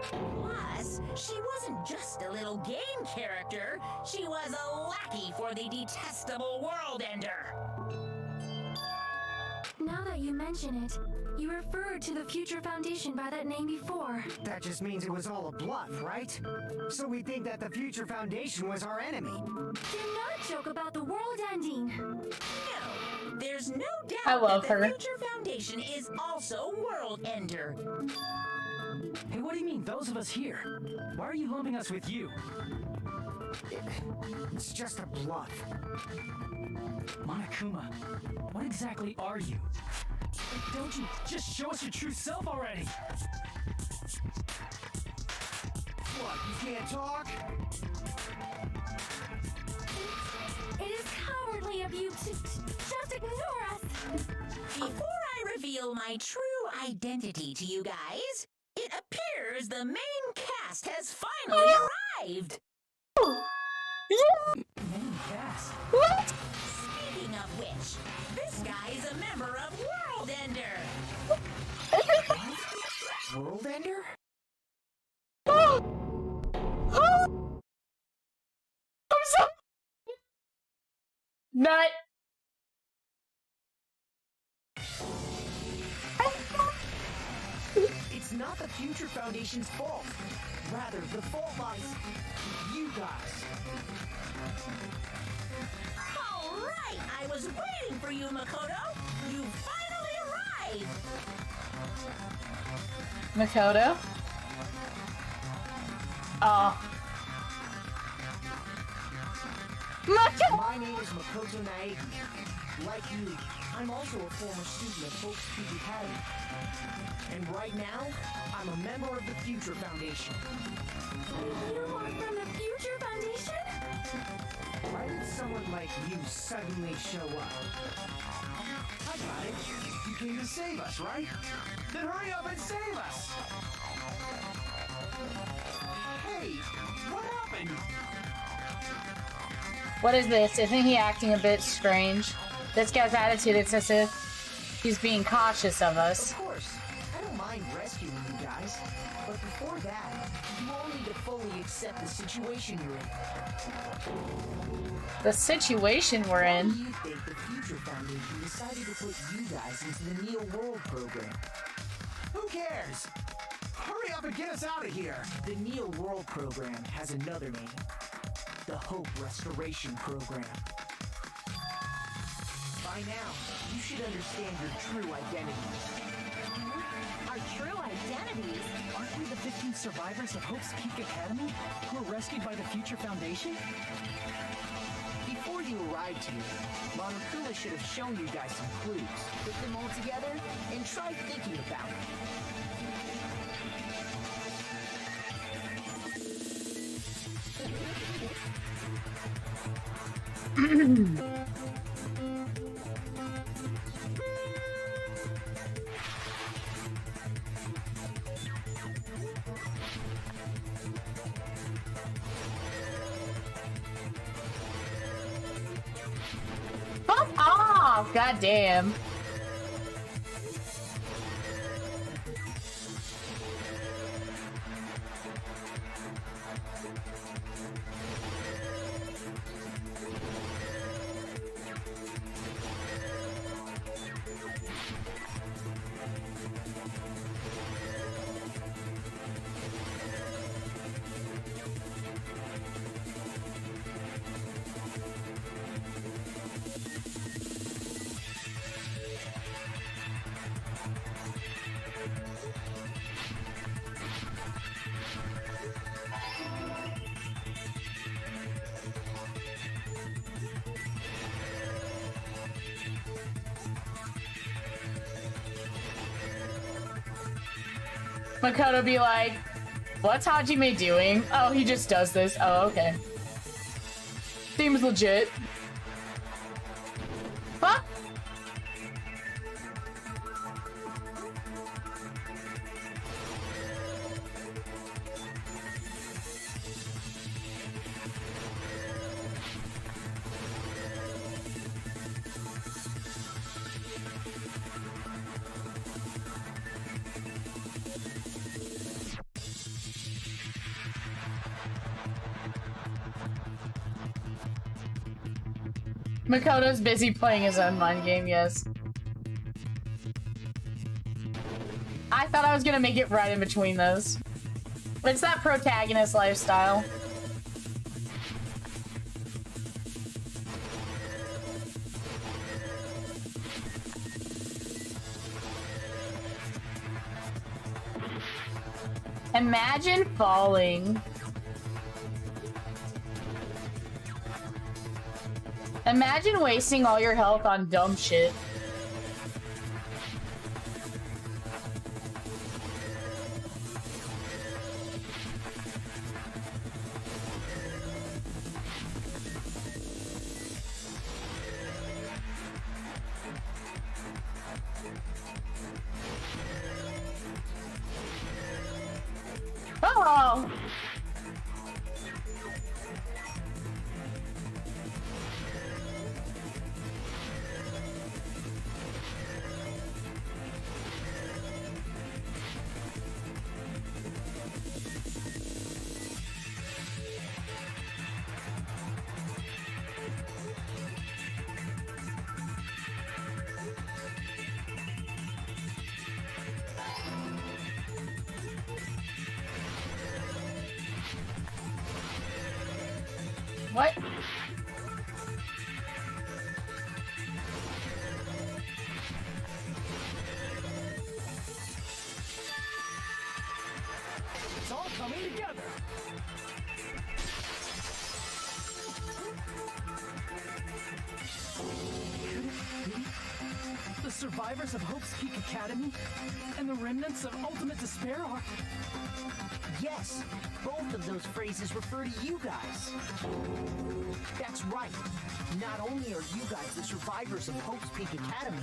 Plus, she wasn't just a little game character, she was a lackey for the detestable World Ender! Now that you mention it, you referred to the Future Foundation by that name before. That just means it was all a bluff, right? So we think that the Future Foundation was our enemy. Do not joke about the world ending. No, there's no doubt I love that the her. Future Foundation is also World Ender. Hey, what do you mean, those of us here? Why are you lumping us with you? It's just a bluff. Monokuma, what exactly are you? Don't you just show us your true self already? What, you can't talk? It is cowardly of you to just ignore us. Before I reveal my true identity to you guys, it appears the main cast has finally arrived! Main cast. What? Speaking of which, this guy is a member of World Ender! World Ender? I'm so... Nut. It's not the Future Foundation's fault. Rather, the fault lies with you guys. All right, I was waiting for you, Makoto! You finally arrived! Makoto? Oh. My name is Makoto Naegi. Like you, I'm also a former student of Hope's Peak Academy. And right now, I'm a member of the Future Foundation. You are from the Future Foundation? Why did someone like you suddenly show up? I got it. You came to save us, right? Then hurry up and save us! Hey, what happened? What is this? Isn't he acting a bit strange? This guy's attitude, it's as if he's being cautious of us. Of course, I don't mind rescuing you guys. But before that, you all need to fully accept the situation you're in. The situation we're Why in. do you think the Future Foundation decided to put you guys into the Neo World program? Who cares? Hurry up and get us out of here! The Neo World program has another name. The Hope Restoration Program. By now, you should understand your true identities. Our true identities? Aren't we the 15 survivors of Hope's Peak Academy who were rescued by the Future Foundation? Before you arrived here, Monokuma should have shown you guys some clues. Put them all together and try thinking about it. Fuck off! God damn. Makoto be like, what's Hajime doing? Oh, he just does this. Oh, okay. Seems legit. Huh? Makoto's busy playing his own mind game, yes. I thought I was gonna make it right in between those. It's that protagonist lifestyle. Imagine falling. Imagine wasting all your health on dumb shit. Oh! What? It's all coming together. survivors of Hope's Peak Academy and the remnants of Ultimate Despair are... Yes, both of those phrases refer to you guys. That's right. Not only are you guys the survivors of Hope's Peak Academy,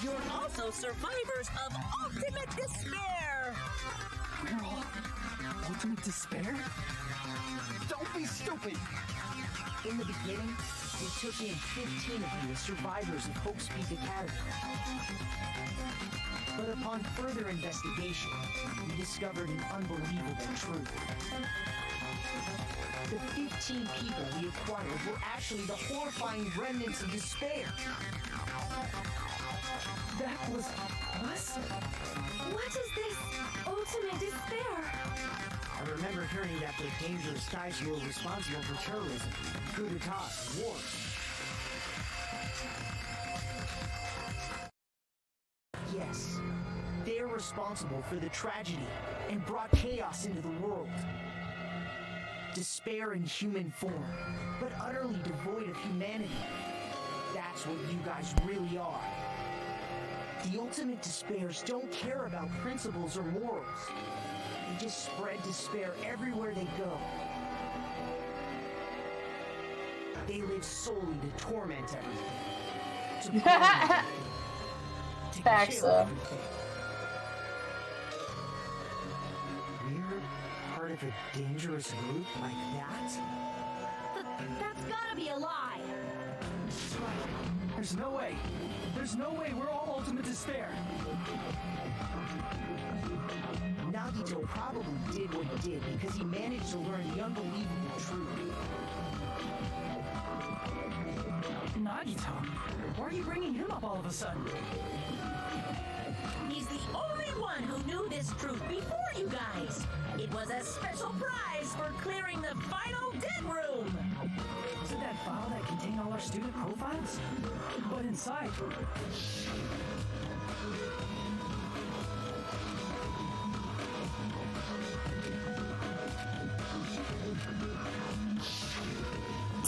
You're also survivors of Ultimate Despair! We're all Ultimate Despair? don't be stupid! In the beginning, we took in 15 of you as survivors of Hope's Peak Academy. But upon further investigation, we discovered an unbelievable truth. The 15 people we acquired were actually the horrifying remnants of despair. That was us? What is this ultimate despair? I remember hearing that the dangerous guys who were responsible for terrorism, coup d'etats, and wars. Yes, they're responsible for the tragedy and brought chaos into the world. Despair in human form, but utterly devoid of humanity. That's what you guys really are. The ultimate despairs don't care about principles or morals. They just spread despair everywhere they go. They live solely to torment everything. To burn everything. To Facts, kill though. everything. We're part of a dangerous group like that? That's gotta be a lie. There's no way. There's no way we're all Ultimate Despair. Nagito probably did what he did because he managed to learn the unbelievable truth. Nagito? Why are you bringing him up all of a sudden? He's the only one who knew this truth before you guys. It was a special prize for clearing the final dead room. Was it that file that contained all our student profiles? But inside...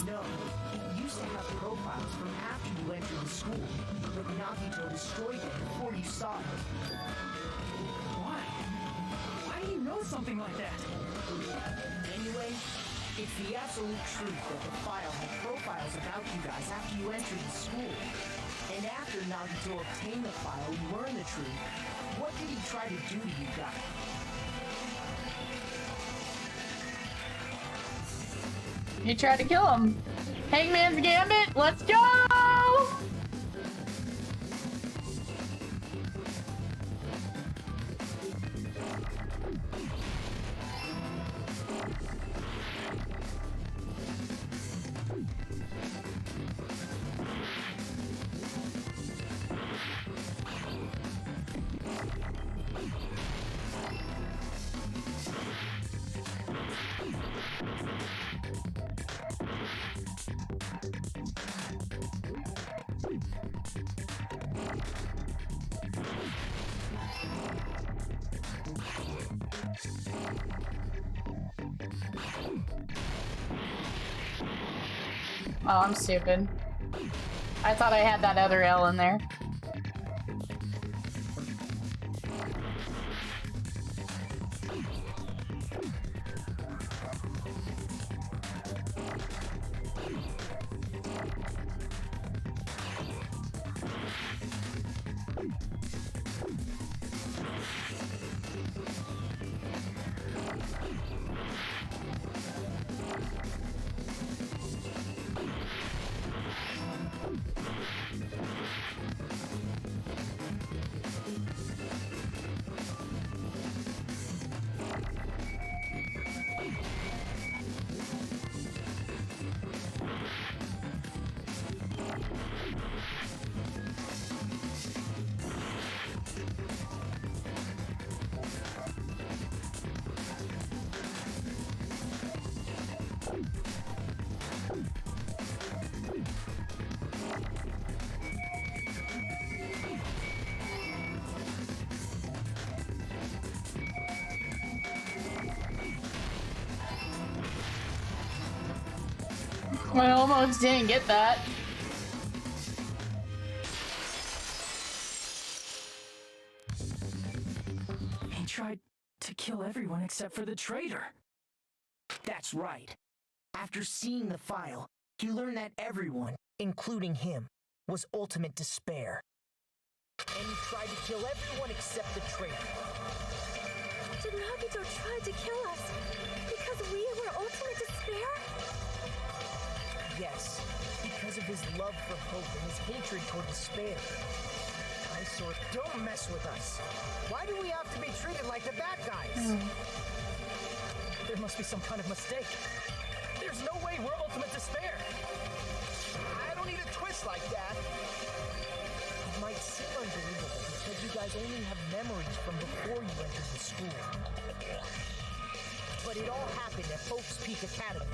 No, it used to have profiles from after you entered the school, but Nagito destroyed them before you saw it. Why? Why do you know something like that? Anyway, it's the absolute truth that the file had profiles about you guys after you entered the school. And after Nagito obtained the file and learned the truth, what did he try to do to you guys? You tried to kill him. Hangman's Gambit, let's go! Oh, I'm stupid. I thought I had that other L in there. I almost didn't get that. kill everyone except for the traitor. That's right. After seeing the file, he learned that everyone, including him, was ultimate despair. And he tried to kill everyone except the traitor. Did Nagito try to kill us because we were ultimate despair? Yes, because of his love for hope and his hatred toward despair. Eyesore, don't mess with us. Why do we have to be treated like the bad guys? There must be some kind of mistake. There's no way we're ultimate despair. I don't need a twist like that. It might seem unbelievable because you guys only have memories from before you entered the school. But it all happened at Hope's Peak Academy.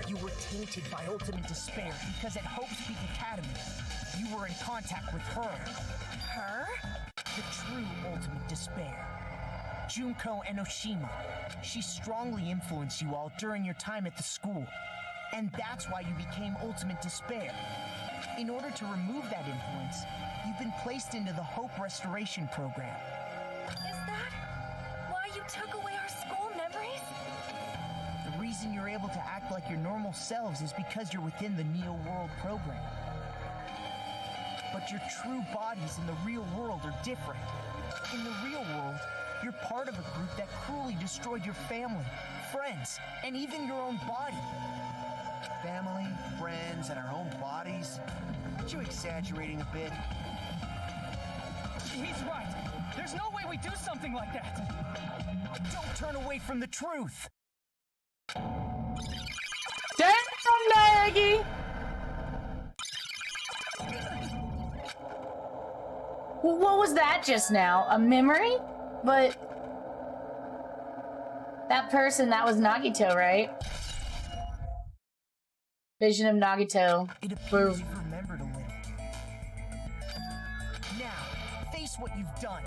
You were tainted by ultimate despair because at Hope's Peak Academy, you were in contact with her. Her? The true ultimate despair. Junko Enoshima. She strongly influenced you all during your time at the school. And that's why you became ultimate despair. In order to remove that influence, you've been placed into the Hope Restoration Program. Is that why you took away our school memories? The reason you're able to act like your normal selves is because you're within the Neo World program. But your true bodies in the real world are different. In the real world, you're part of a group that cruelly destroyed your family, friends, and even your own body. Family, friends, and our own bodies? Aren't you exaggerating a bit? He's right. There's no way we do something like that. Don't turn away from the truth. Damn, Nagi! What was that just now? A memory? But that person, that was Nagito, right? Vision of Nagito. It appears you've remembered a little. Now, face what you've done.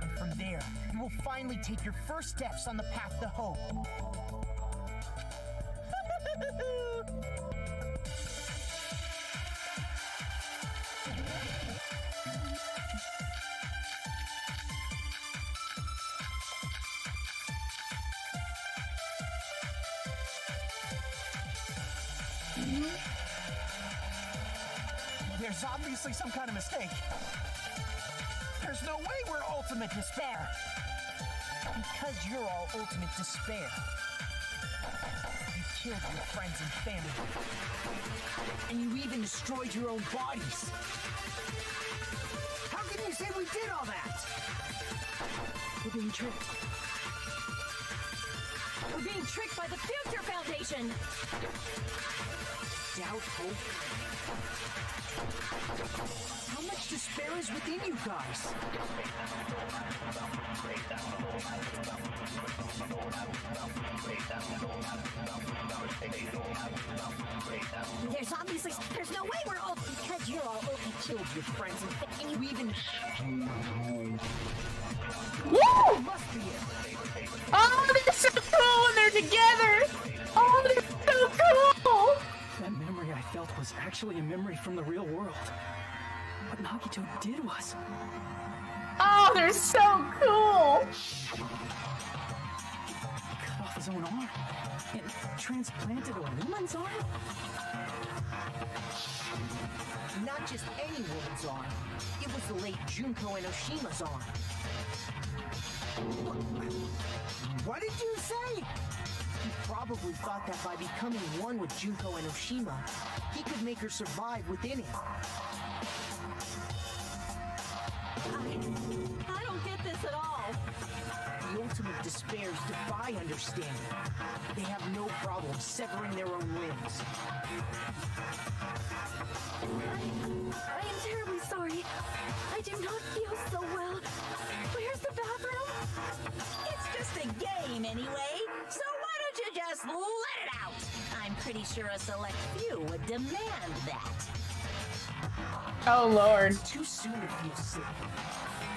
And from there, you will finally take your first steps on the path to hope. There's obviously some kind of mistake. There's no way we're ultimate despair. Because you're all ultimate despair. You killed your friends and family. And you even destroyed your own bodies. How can you say we did all that? We're being tricked. We're being tricked by the Future Foundation! Doubt hope. How much despair is within you guys? There's no way we're all because you're all Killed your friends and you even Woo! must be it. Oh, they're so cool when they're together! Oh, they're so cool! That memory I felt was actually a memory from the real world. What Nagito did was... Oh, they're so cool! cut off his own arm and transplanted a woman's arm? Not just any woman's arm. It was the late Junko Enoshima's arm. What did you say? He probably thought that by becoming one with Junko Enoshima, he could make her survive within him. I don't get this at all. The ultimate despairs defy understanding. They have no problem severing their own limbs. I am terribly sorry. I do not feel so well. Where's the bathroom? It's just a game anyway, so why don't you just let it out? I'm pretty sure a select few would demand that. Oh, Lord. It's too soon to feel sick.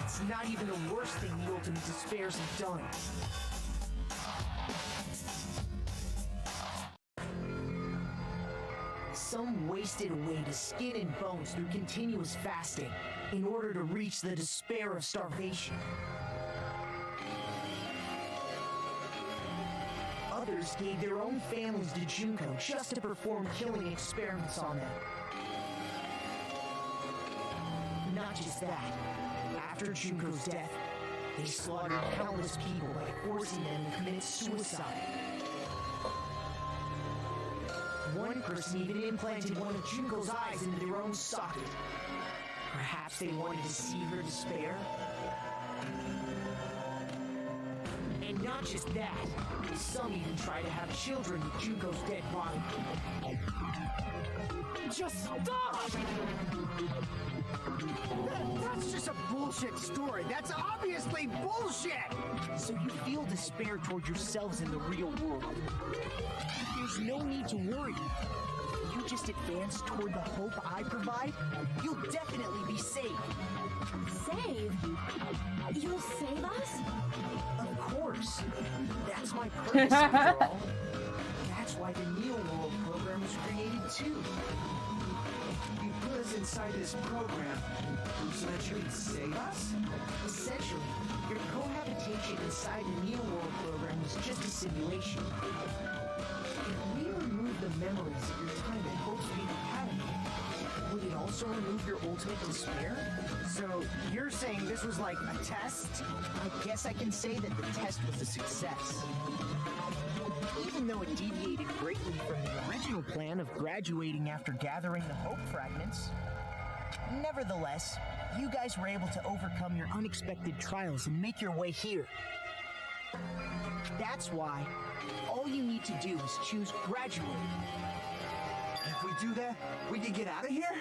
It's not even the worst thing the ultimate despairs have done. Some wasted away to skin and bones through continuous fasting in order to reach the despair of starvation. leaders gave their own families to Junko just to perform killing experiments on them. Not just that. After Junko's death, they slaughtered countless people by forcing them to commit suicide. One person even implanted one of Junko's eyes into their own socket. Perhaps they wanted to see her despair? And not just that, some even try to have children with Junko's dead body. Just stop! That's just a bullshit story. That's obviously bullshit! So you feel despair toward yourselves in the real world. There's no need to worry. If you just advance toward the hope I provide, you'll definitely be saved. Save? You'll save us? Of course. That's my purpose after all. That's why the Neo World program was created too. You put us inside this program so that you would save us? Essentially, your cohabitation inside the Neo World program was just a simulation. If we remove the memories of your time at Hope Street Academy, would it also remove your ultimate despair? So, you're saying this was like a test? I guess I can say that the test was a success. Even though it deviated greatly from the original plan of graduating after gathering the Hope Fragments, nevertheless, you guys were able to overcome your unexpected trials and make your way here. That's why all you need to do is choose graduate. If we do that, we can get out of here?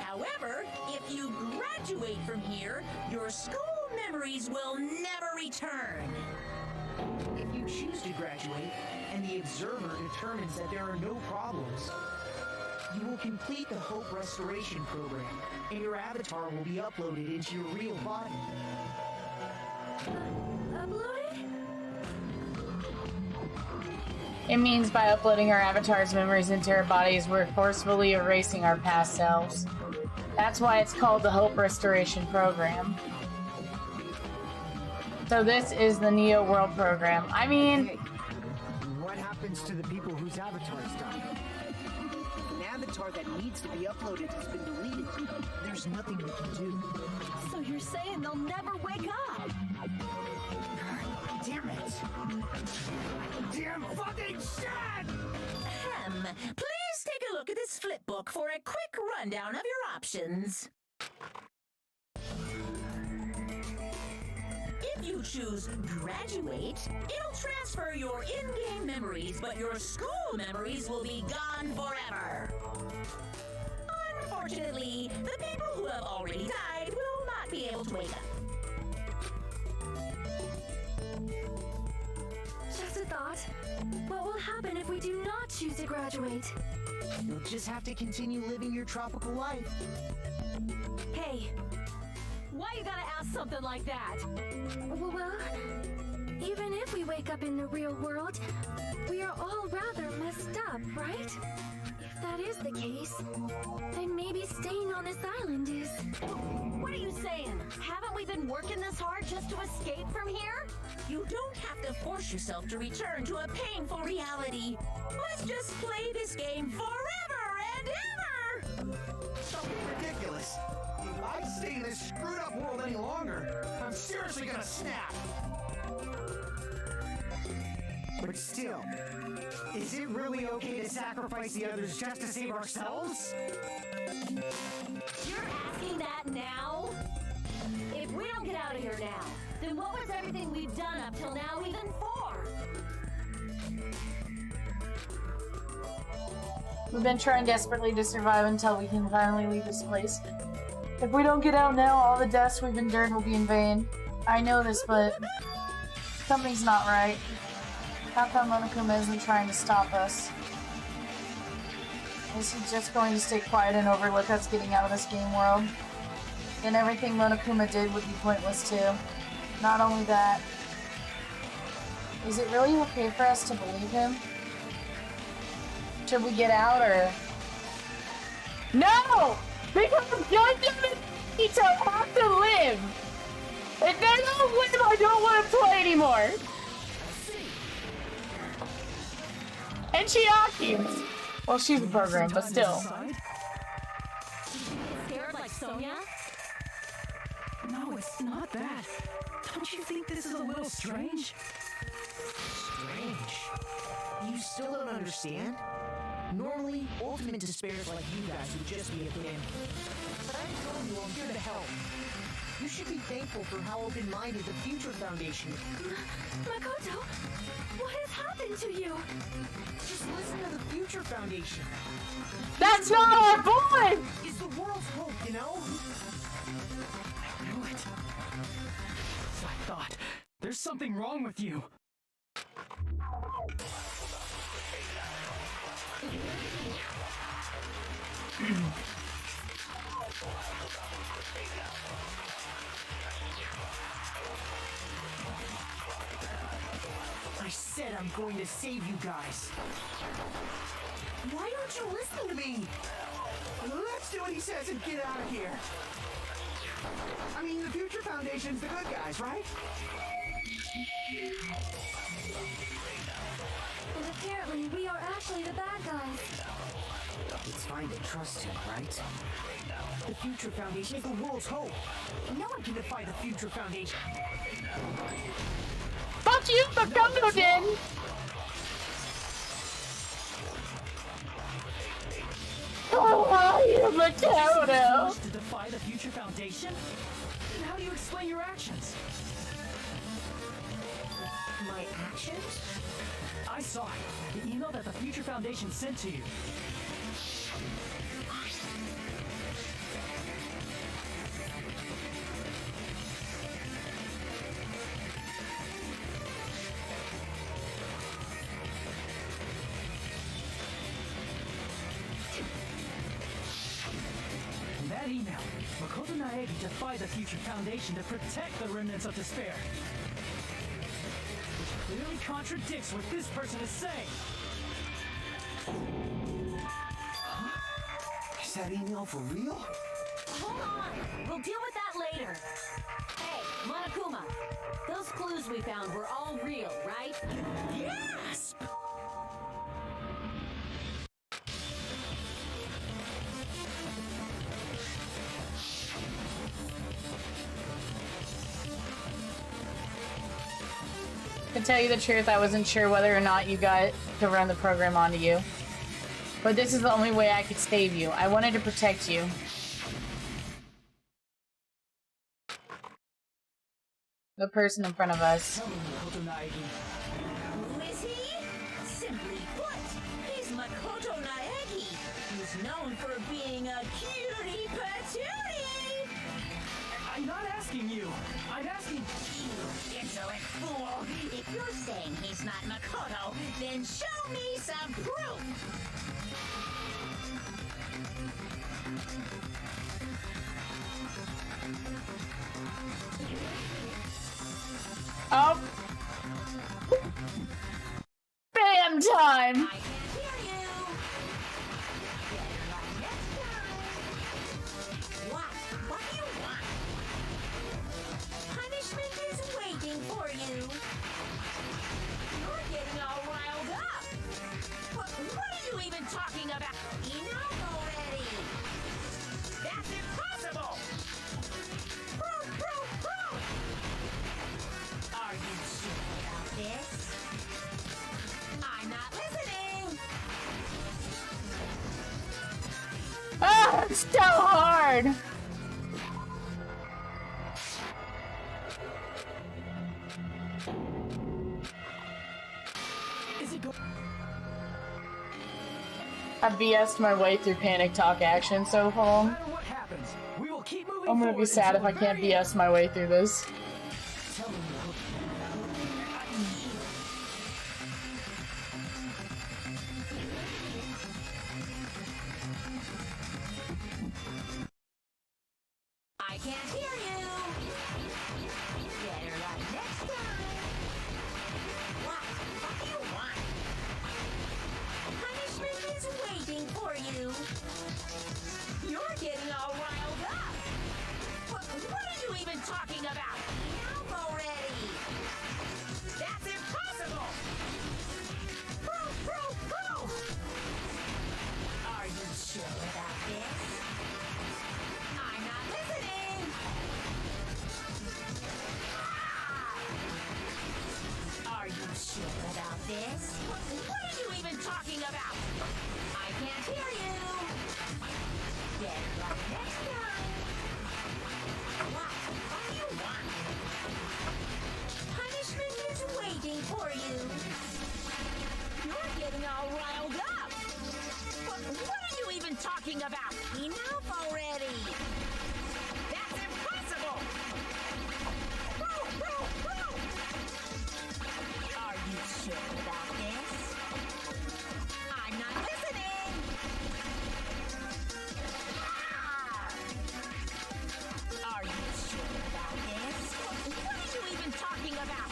However, if you graduate from here, your school memories will never return. If you choose to graduate, and the observer determines that there are no problems, you will complete the Hope Restoration Program, and your avatar will be uploaded into your real body. Uploaded? It means by uploading our avatar's memories into our bodies, we're forcefully erasing our past selves. That's why it's called the Hope Restoration Program. So this is the Neo World program. I mean... Hey, what happens to the people whose avatars die? An avatar that needs to be uploaded has been deleted. There's nothing we can do. So you're saying they'll never wake up? Damn it! Damn fucking shit! Please take a look at this flip book for a quick rundown of your options. If you choose graduate, it'll transfer your in-game memories, but your school memories will be gone forever. Unfortunately, the people who have already died will not be able to wake up. Just a thought. What will happen if we do not choose to graduate? You'll just have to continue living your tropical life. Hey, why you gotta ask something like that? Well, even if we wake up in the real world, we are all rather messed up, right? If that is the case, then maybe staying on this island is... What are you saying? Haven't we been working this hard just to escape from here? You don't have to force yourself to return to a painful reality. Let's just play this game forever and ever! Don't be ridiculous. If I stay in this screwed up world any longer, I'm seriously gonna snap. But still, is it really okay to sacrifice the others just to save ourselves? You're asking that now? If we don't get out of here now, then what was everything we've done up till now even for? We've been trying desperately to survive until we can finally leave this place. If we don't get out now, all the deaths we've endured will be in vain. I know this, but something's not right. How come Monokuma isn't trying to stop us? Is he just going to stay quiet and overlook us getting out of this game world? Then everything Monokuma did would be pointless too. Not only that, is it really okay for us to believe him? Should we get out or... No! Because Gundam and Nito have to live! If they don't live, I don't want to play anymore! And Chiaki! Well, she's a program, but still. Scared like Sonia? No, it's not that. Don't you think this is a little strange? Strange. You still don't understand? Normally, ultimate despairs like you guys would just be a thing. But I told you I'm here to help. You should be thankful for how open-minded the Future Foundation is. Makoto, what has happened to you? Just listen to the Future Foundation. That's not our boy! It's the world's hope, you know? I knew it. So I thought, there's something wrong with you. I said I'm going to save you guys. Why don't you listen to me? Let's do what he says and get out of here. I mean, the Future Foundation's the good guys, right? And apparently we are actually the bad guys. It's fine to trust him, right? The Future Foundation is the world's hope. No one can defy the Future Foundation. Fuck you, Makoto did! Oh, why you, Makoto? To defy the Future Foundation? Then how do you explain your actions? My actions? I saw it. The email that the Future Foundation sent to you. In that email, Makoto Naegi defied the Future Foundation to protect the remnants of despair. Which clearly contradicts what this person is saying. Is that email for real? Hold on! We'll deal with that later. Hey, Monokuma, those clues we found were all real, right? Yes! To tell you the truth, I wasn't sure whether or not you got to run the program onto you. But this is the only way I could save you. I wanted to protect you. The person in front of us. Tell me, Makoto Naegi. Who is he? Simply put, he's Makoto Naegi. He's known for being a cutie patootie. I'm not asking you. I'm asking You insolent fool! If you're saying he's not Makoto, then show me some proof! Oh! Bam time! I can't hear you! Next time! What do you want? Punishment is waiting for you! You're getting all riled up! What are you even talking about? Enough already! That's impossible! Proof! Are you sure about this? I'm not listening! Ah, it's so hard! is it go? I BS'd my way through Panic Talk action so No far. matter what happens, we will keep moving I'm gonna be forward sad if until I the can't very end. BS my way through this. Tell me, Makoto. I can't hear you! Better luck next time! What do you want? Punishment is waiting for you! You're getting all riled up! What are you even talking about? Enough already! That's impossible! Proof! talking about? Enough already! That's impossible! Are you sure about this? I'm not listening! Are you sure about this? What are you even talking about?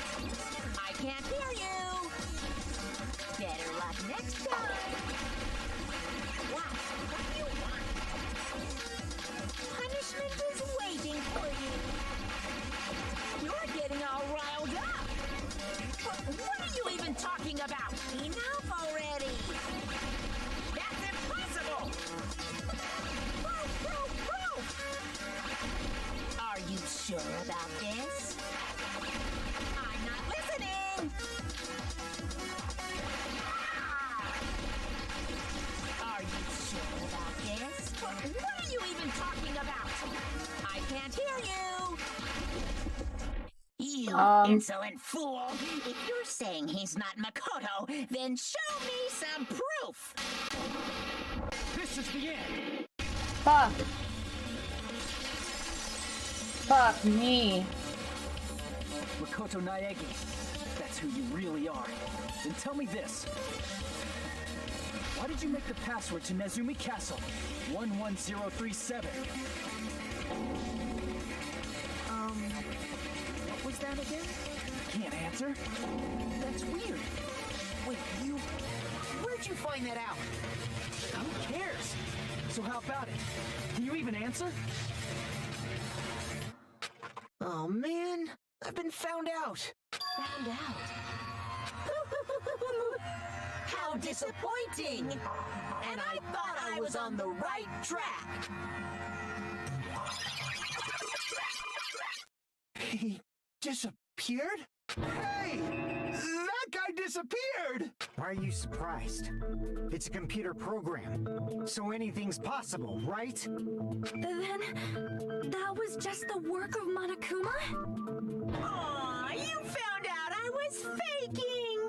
I can't hear you! Better luck next time! What do you want? Punishment is waiting for you! You're getting all riled up! What are you even talking about? Enough already! That's impossible! Are you sure about this? I'm not listening! Are you sure about this? What are you even talking about? I can't hear you! You insolent fool! If you're saying he's not Makoto, then show me some proof! This is the end! Fuck. Fuck me. Makoto Naegi, that's who you really are. Then tell me this. Why did you make the password to Nezumi Castle 11037? What was that again? Can't answer? That's weird. Wait, where'd you find that out? Who cares? So how about it? Can you even answer? Oh man, I've been found out. Found out? How disappointing! And I thought I was on the right track! He disappeared? Hey! That guy disappeared! Why are you surprised? It's a computer program, so anything's possible, right? Then, that was just the work of Monokuma? Aw, you found out I was faking!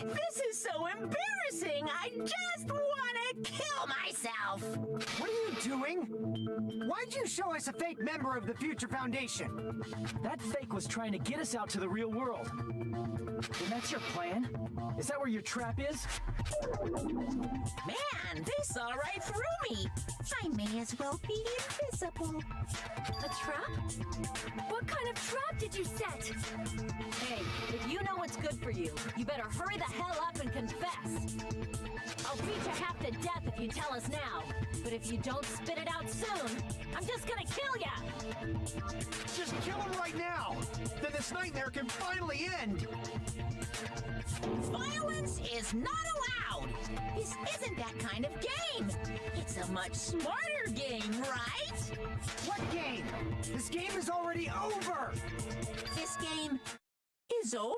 This is so embarrassing! I just want to kill myself! What are you doing? Why'd you show us a fake member of the Future Foundation? That fake was trying to get us out to the real world. And that's your plan? Is that where your trap is? Man, they saw right through me! I may as well be invisible. A trap? What kind of trap did you set? Hey, if you know what's good for you, you better hurry the hell up and confess. I'll beat you half to death if you tell us now. But if you don't spit it out soon, I'm just gonna kill ya! Just kill him right now! Then this nightmare can finally end! Violence is not allowed! This isn't that kind of game! It's a much smarter game, right? What game? This game is already over! This game is over?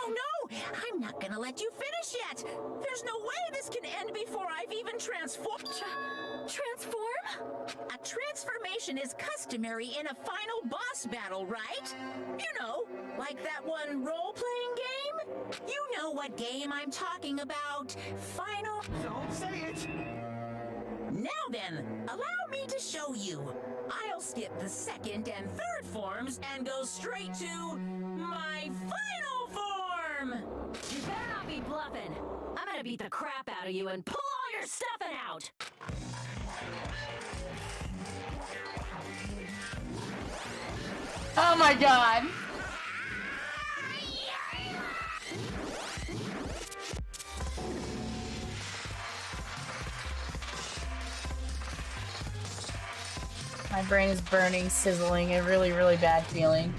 No! I'm not gonna let you finish yet! There's no way this can end before I've even transformed. Transform? A transformation is customary in a final boss battle, right? You know, like that one role-playing game? You know what game I'm talking about. Final... Don't say it! Now then, allow me to show you. I'll skip the second and third forms and go straight to my final form! You better not be bluffing. I'm gonna beat the crap out of you and pull all your stuffing out! Oh my god. My brain is burning, sizzling, a really, really bad feeling.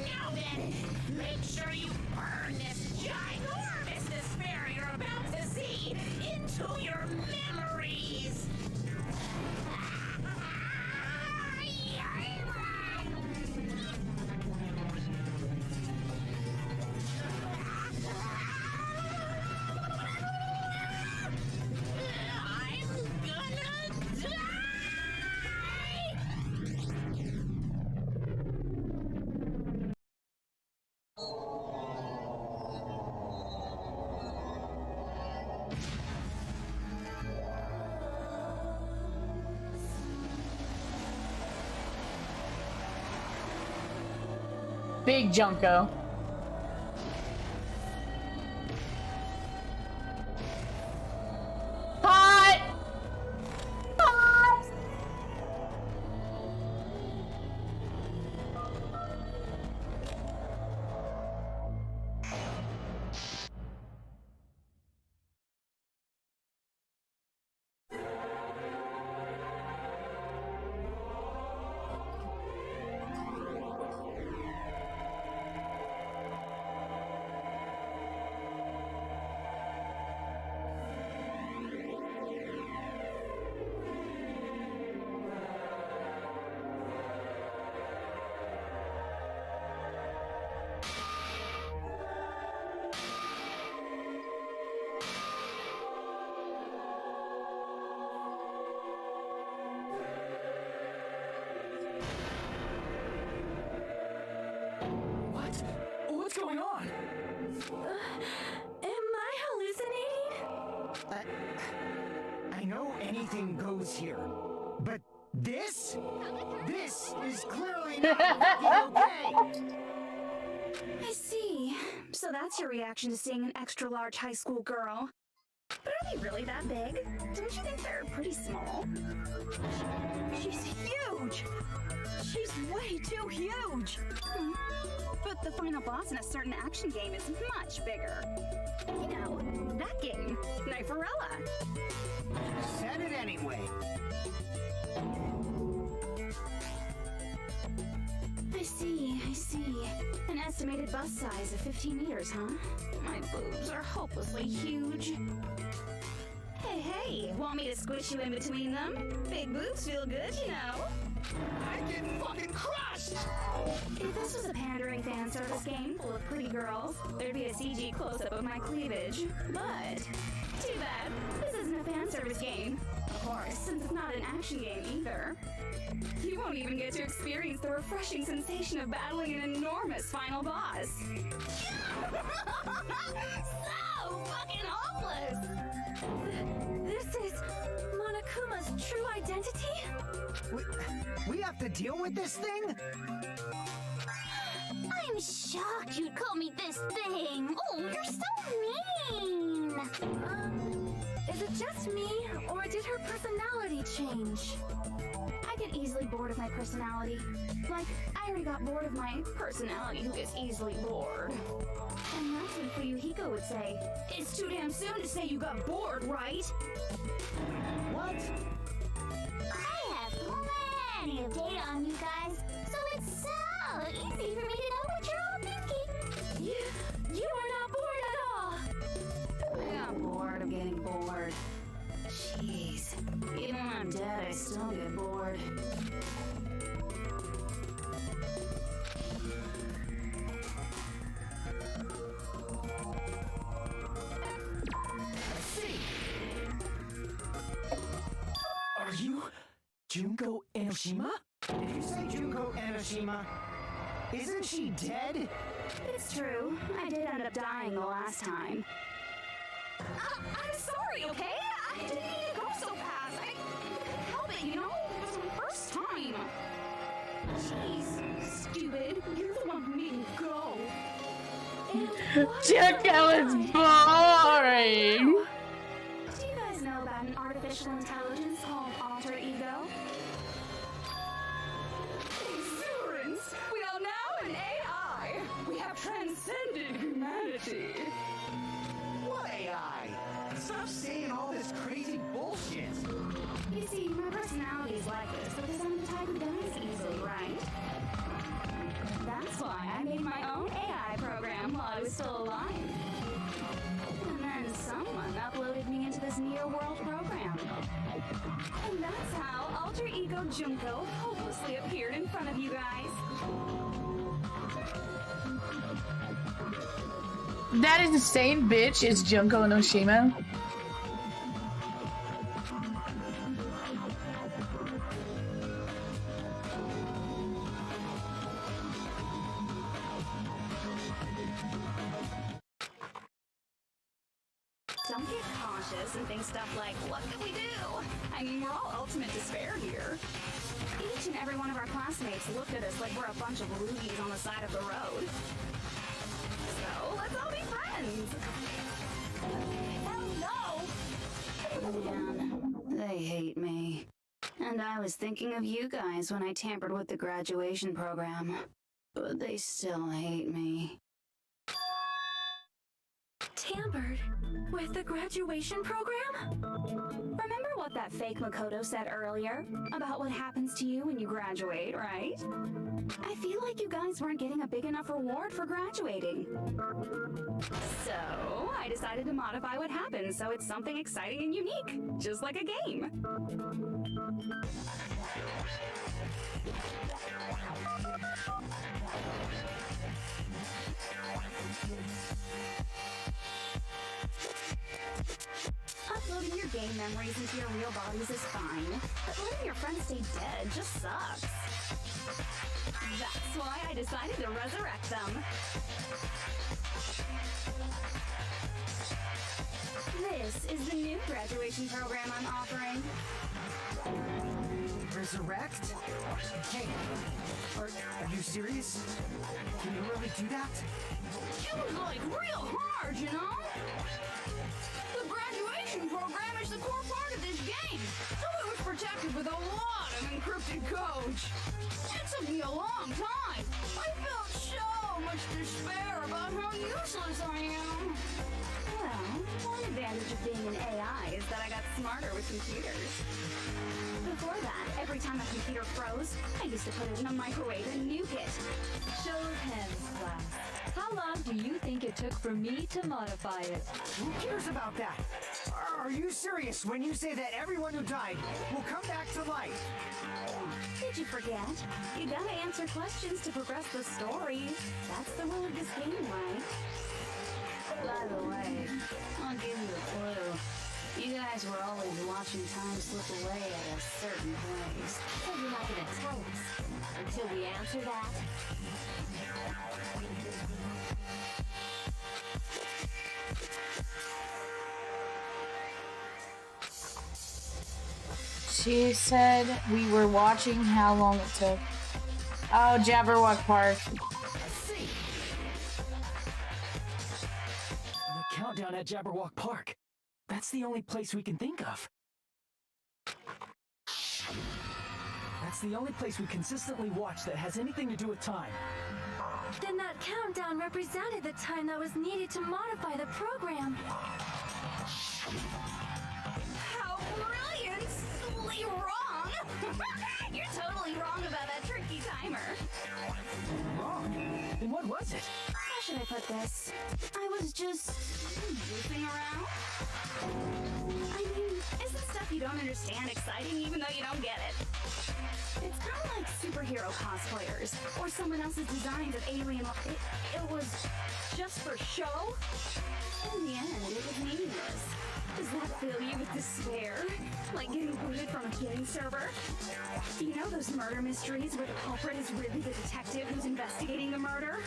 Now then, make sure you burn this ginormous despair you're about to see into your memories! I'm gonna die! Big Junko. Hot! Hot! What's going on? Am I hallucinating? I know anything goes here, but this is clearly not fucking okay. I see. So that's your reaction to seeing an extra-large high school girl. But are they really that big? Don't you think they're pretty small? She's huge! She's way too huge! But the final boss in a certain action game is much bigger. You know, that game, Kniferella. Said it anyway. I see. An estimated bust size of 15 meters, huh? My boobs are hopelessly huge. Hey, want me to squish you in between them? Big boobs feel good, you know. I get fucking crushed! If this was a pandering fan service game full of pretty girls, there'd be a CG close-up of my cleavage. But, too bad, this isn't a fan service game. Of course, since it's not an action game either. You won't even get to experience the refreshing sensation of battling an enormous final boss. So fucking hopeless! This is Monokuma's true identity? We have to deal with this thing? I'm shocked you'd call me this thing. Oh, you're so mean. Is it just me, or did her personality change? I get easily bored of my personality. Like, I already got bored of my personality who gets easily bored. And that's what Fuyuhiko would say. It's too damn soon to say you got bored, right? What? I have plenty of data on you guys, so it's so easy for me to know what you're all thinking. You are not bored at all. I got bored of getting bored. Jeez. Even when I'm dead, I still get bored. Let's see. Are you Junko Enoshima? Did you say Junko Enoshima? Isn't she dead? It's true. I did end up dying the last time. I'm sorry, okay? I didn't mean to go so fast. I couldn't help it, you know? It was my first time. Jeez, stupid. You're the one who made me go. Junko is boring! Do you guys know about an artificial intelligence called alter ego? Exuberance! We are now an AI! We have transcended humanity! What AI? Stop saying all this crazy bullshit. You see, my personality is like this because I'm the type who dies easily, right? That's why I made my own AI program while I was still alive. And then someone uploaded me into this near-world program. And that's how Alter Ego Junko hopelessly appeared in front of you guys. That is the same bitch as Junko Enoshima. Don't get caught anxious and think stuff like, what can we do? I mean, we're all ultimate despair here. Each and every one of our classmates looked at us like we're a bunch of loogies on the side of the road. So, let's all be friends. Hell no! Man, they hate me. And I was thinking of you guys when I tampered with the graduation program. But they still hate me. Tampered with the graduation program? Remember what that fake Makoto said earlier? About what happens to you when you graduate, right? I feel like you guys weren't getting a big enough reward for graduating. So, I decided to modify what happens so it's something exciting and unique, just like a game. Uploading your game memories into your real bodies is fine, but letting your friends stay dead just sucks. That's why I decided to resurrect them. This is the new graduation program I'm offering. Resurrect? Hey, are you serious? Can you really do that? It was like real hard, you know? The graduation program is the core part of this game, so it was protected with a lot of encrypted code. It took me a long time. I felt so much despair about how useless I am. Well, one advantage of being an AI is that I got smarter with computers. Before that, every time a computer froze, I used to put it in a microwave and nuke it. Show of hands, class. How long do you think it took for me to modify it? Who cares about that? Are you serious when you say that everyone who died will come back to life? Did you forget? You gotta answer questions to progress the story. That's the rule of this game, right? By the way, I'll give you a clue. You guys were always watching time slip away at a certain place. So you're not gonna tell us until we answer that? She said we were watching how long it took. Oh, Jabberwock Park. The countdown at Jabberwock Park. That's the only place we can think of. That's the only place we consistently watch that has anything to do with time. Then that countdown represented the time that was needed to modify the program. How brilliantly wrong! You're totally wrong about that tricky timer. Wrong? Then what was it? How should I put this? I was just goofing around. I mean, isn't stuff you don't understand exciting even though you don't get it? It's kind of like superhero cosplayers or someone else's designs of alien. It was just for show. In the end, it was meaningless. Does that fill you with despair? Like getting booted from a game server? You know those murder mysteries where the culprit is really the detective who's investigating the murder?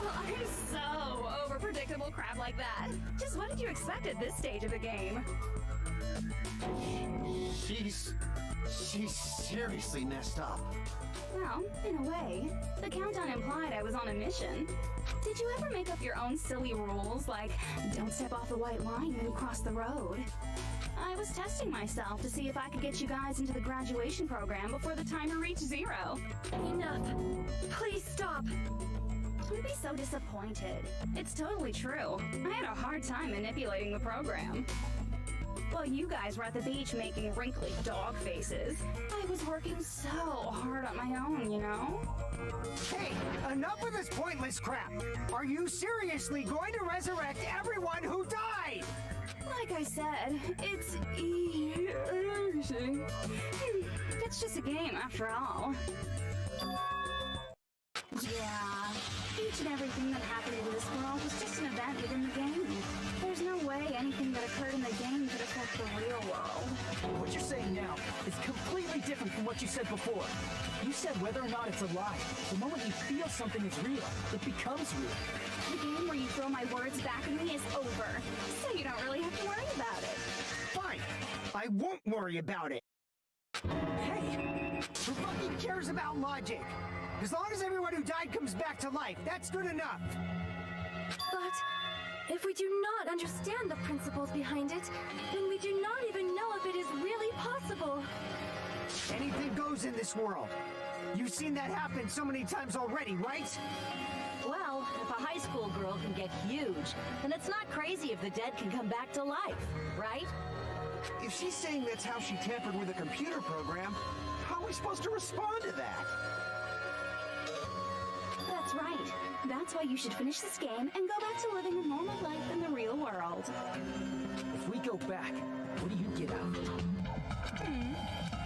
Well, I'm so over predictable crap like that. Just what did you expect at this stage of the game? She's seriously messed up. Well, in a way, the countdown implied I was on a mission. Did you ever make up your own silly rules, like don't step off the white line when you cross the road? I was testing myself to see if I could get you guys into the graduation program before the timer reached 0. Enough. Please stop. Don't be so disappointed. It's totally true. I had a hard time manipulating the program. While you guys were at the beach making wrinkly dog faces, I was working so hard on my own, you know? Hey, enough of this pointless crap! Are you seriously going to resurrect everyone who died? Like I said, it's easy. It's just a game after all. Yeah, each and everything that happened in this world was just an event within the game. There's no way anything that occurred in the game could affect the real world. What you're saying now is completely different from what you said before. You said whether or not it's a lie. The moment you feel something is real, it becomes real. The game where you you throw my words back at me is over, so you don't really have to worry about it. Fine. I won't worry about it. Hey, who fucking cares about logic? As long as everyone who died comes back to life, that's good enough. But if we do not understand the principles behind it, then we do not even know if it is really possible. Anything goes in this world. You've seen that happen so many times already, right? Well, if a high school girl can get huge, then it's not crazy if the dead can come back to life, right? If she's saying that's how she tampered with a computer program, how are we supposed to respond to that? That's right. That's why you should finish this game and go back to living a normal life in the real world. If we go back, what do you get out of it?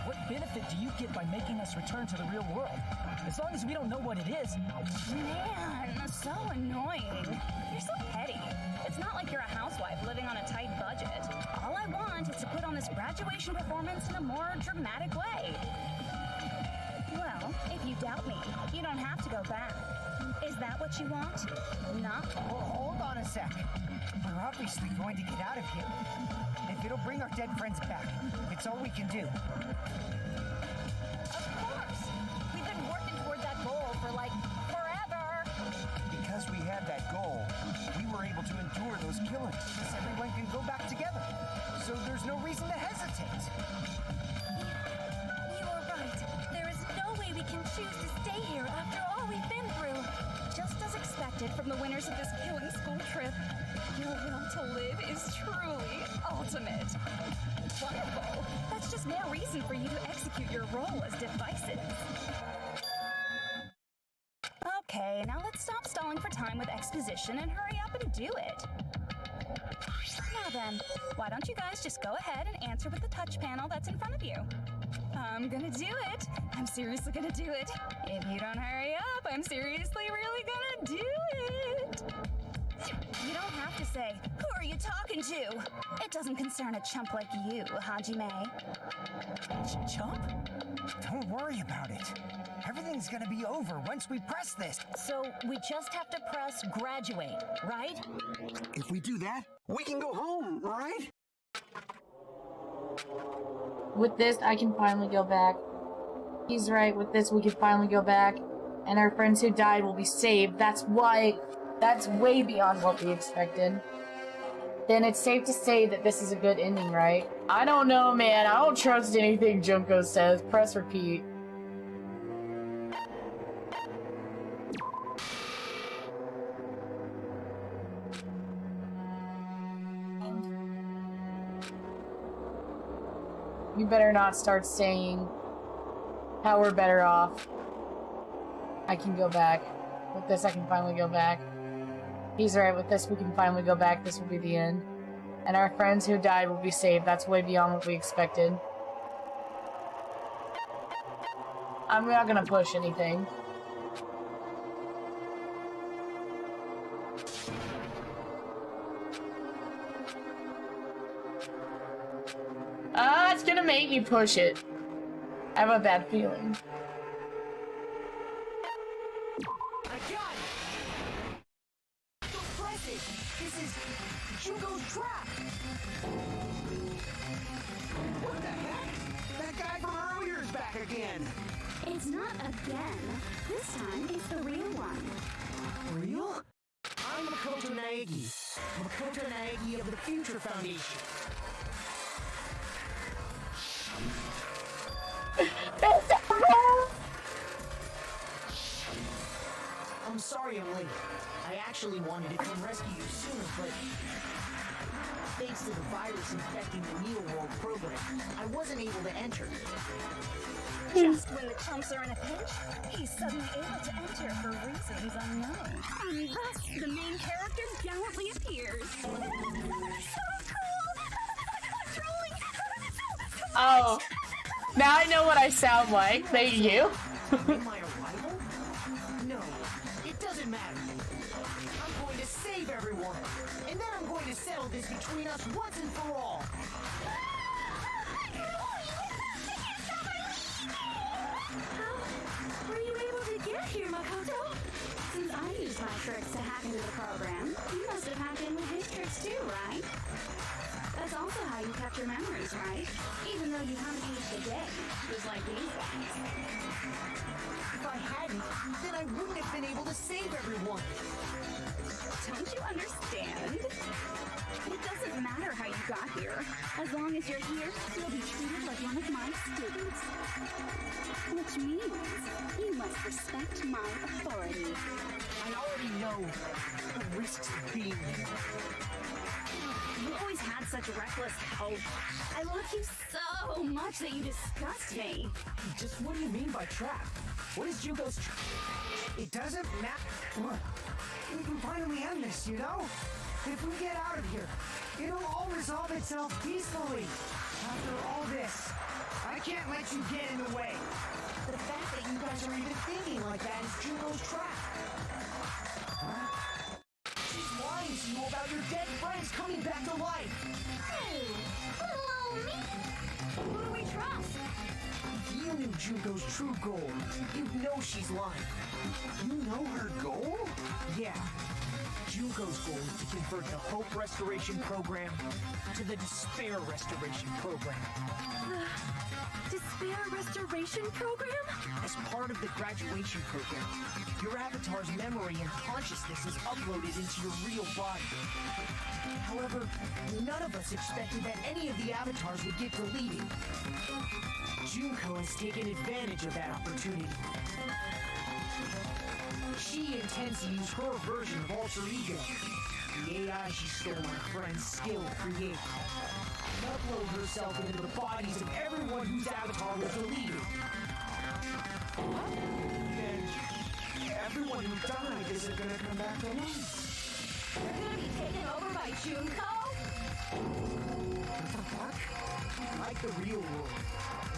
What benefit do you get by making us return to the real world? As long as we don't know what it is. Man, that's so annoying. You're so petty. It's not like you're a housewife living on a tight budget. All I want is to put on this graduation performance in a more dramatic way. Well, if you doubt me, you don't have to go back. Is that what you want? No? Well, hold on a sec. We're obviously going to get out of here. If it'll bring our dead friends back, it's all we can do. Of course! We've been working toward that goal for, like, forever! Because we had that goal, we were able to endure those killings. Because everyone can go back together. So there's no reason to hesitate. You are right. There is no way we can choose to stay here after all we've been through. Just as expected from the winners of this killing school trip, your will to live is truly ultimate. Wonderful. That's just more reason for you to execute your role as divisive. Okay, now let's stop stalling for time with exposition and hurry up and do it. Now then, why don't you guys just go ahead and answer with the touch panel that's in front of you? I'm gonna do it. I'm seriously gonna do it. If you don't hurry up, I'm seriously really gonna do it. You don't have to say, who are you talking to? It doesn't concern a chump like you, Hajime. Chump? Don't worry about it. Everything's gonna be over once we press this. So we just have to press graduate, right? If we do that, we can go home, right? With this, I can finally go back. He's right, with this, we can finally go back. And our friends who died will be saved. That's way beyond what we expected. Then it's safe to say that this is a good ending, right? I don't know, man. I don't trust anything Junko says. Press repeat. You better not start saying how we're better off. I can go back. With this, I can finally go back. He's right, with this, we can finally go back. This will be the end. And our friends who died will be saved. That's way beyond what we expected. I'm not gonna push anything. It's gonna make me push it. I have a bad feeling. I got it! Don't press it! This is Shugo's trap! What the heck? That guy from earlier is back again. It's not again. This time, it's the real one. Real? I'm Makoto Naegi. Makoto Naegi of the Future Foundation. I'm sorry I'm late. I actually wanted to come rescue you sooner, but thanks to the virus infecting the Neo World program, I wasn't able to enter. Just when the chumps are in a pinch, he's suddenly able to enter for reasons unknown. And thus, the main character gallantly appears. So cool! Oh. Now I know what I sound like. Thank you. My arrival? No, it doesn't matter. I'm going to save everyone, and then I'm going to settle this between us once and for all. How were you able to get here, Makoto? Since I used my tricks to hack into the program, you must have hacked in with his tricks too, right? That's also how you kept your memories, right? Even though you haven't used a day, just like these guys. If I hadn't, then I wouldn't have been able to save everyone. Don't you understand? It doesn't matter how you got here. As long as you're here, you'll be treated like one of my students. Which means you must respect my authority. I already know the risks of being here. You always had such reckless hope. I love you so much that you disgust me. Just what do you mean by trap? What is Junko's trap? It doesn't matter. We can finally end this, you know? If we get out of here, it'll all resolve itself peacefully. After all this, I can't let you get in the way. The fact that you guys are even thinking like that is Junko's trap. Huh? She's lying to you about your dead friends coming back to life. Hey, little me. Who do we trust? If you knew Junko's true goal, you'd know she's lying. You know her goal? Yeah. Junko's goal is to convert the Hope Restoration Program to the Despair Restoration Program. The Despair Restoration Program? As part of the graduation program, your avatar's memory and consciousness is uploaded into your real body. However, none of us expected that any of the avatars would get deleted. Junko has taken advantage of that opportunity. She intends to use her version of Alter Ego, the AI she stole my friend's skill to create, and upload herself into the bodies of everyone whose avatar was deleted. Then everyone who died isn't gonna come back to life. You're gonna be taken over by Junko? What the fuck? Like the real world,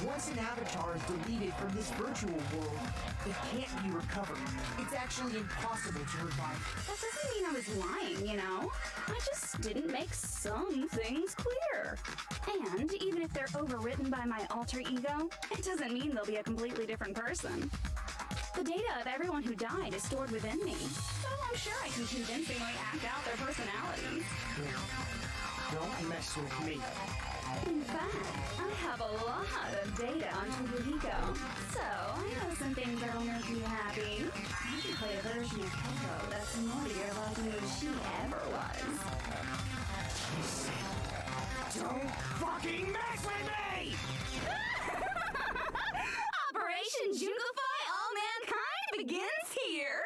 once an avatar is deleted from this virtual world, it can't be recovered. It's actually impossible to revive. That doesn't mean I was lying, you know? I just didn't make some things clear. And even if they're overwritten by my alter ego, it doesn't mean they'll be a completely different person. The data of everyone who died is stored within me, so I'm sure I can convincingly act out their personalities. Don't mess with me. In fact, I have a lot of data on Tokuhiko, so I know some things that'll make you happy. I can play a version of Keiko that's more to your liking than she ever was. Don't fucking mess with me! Operation Jungify All Mankind begins here!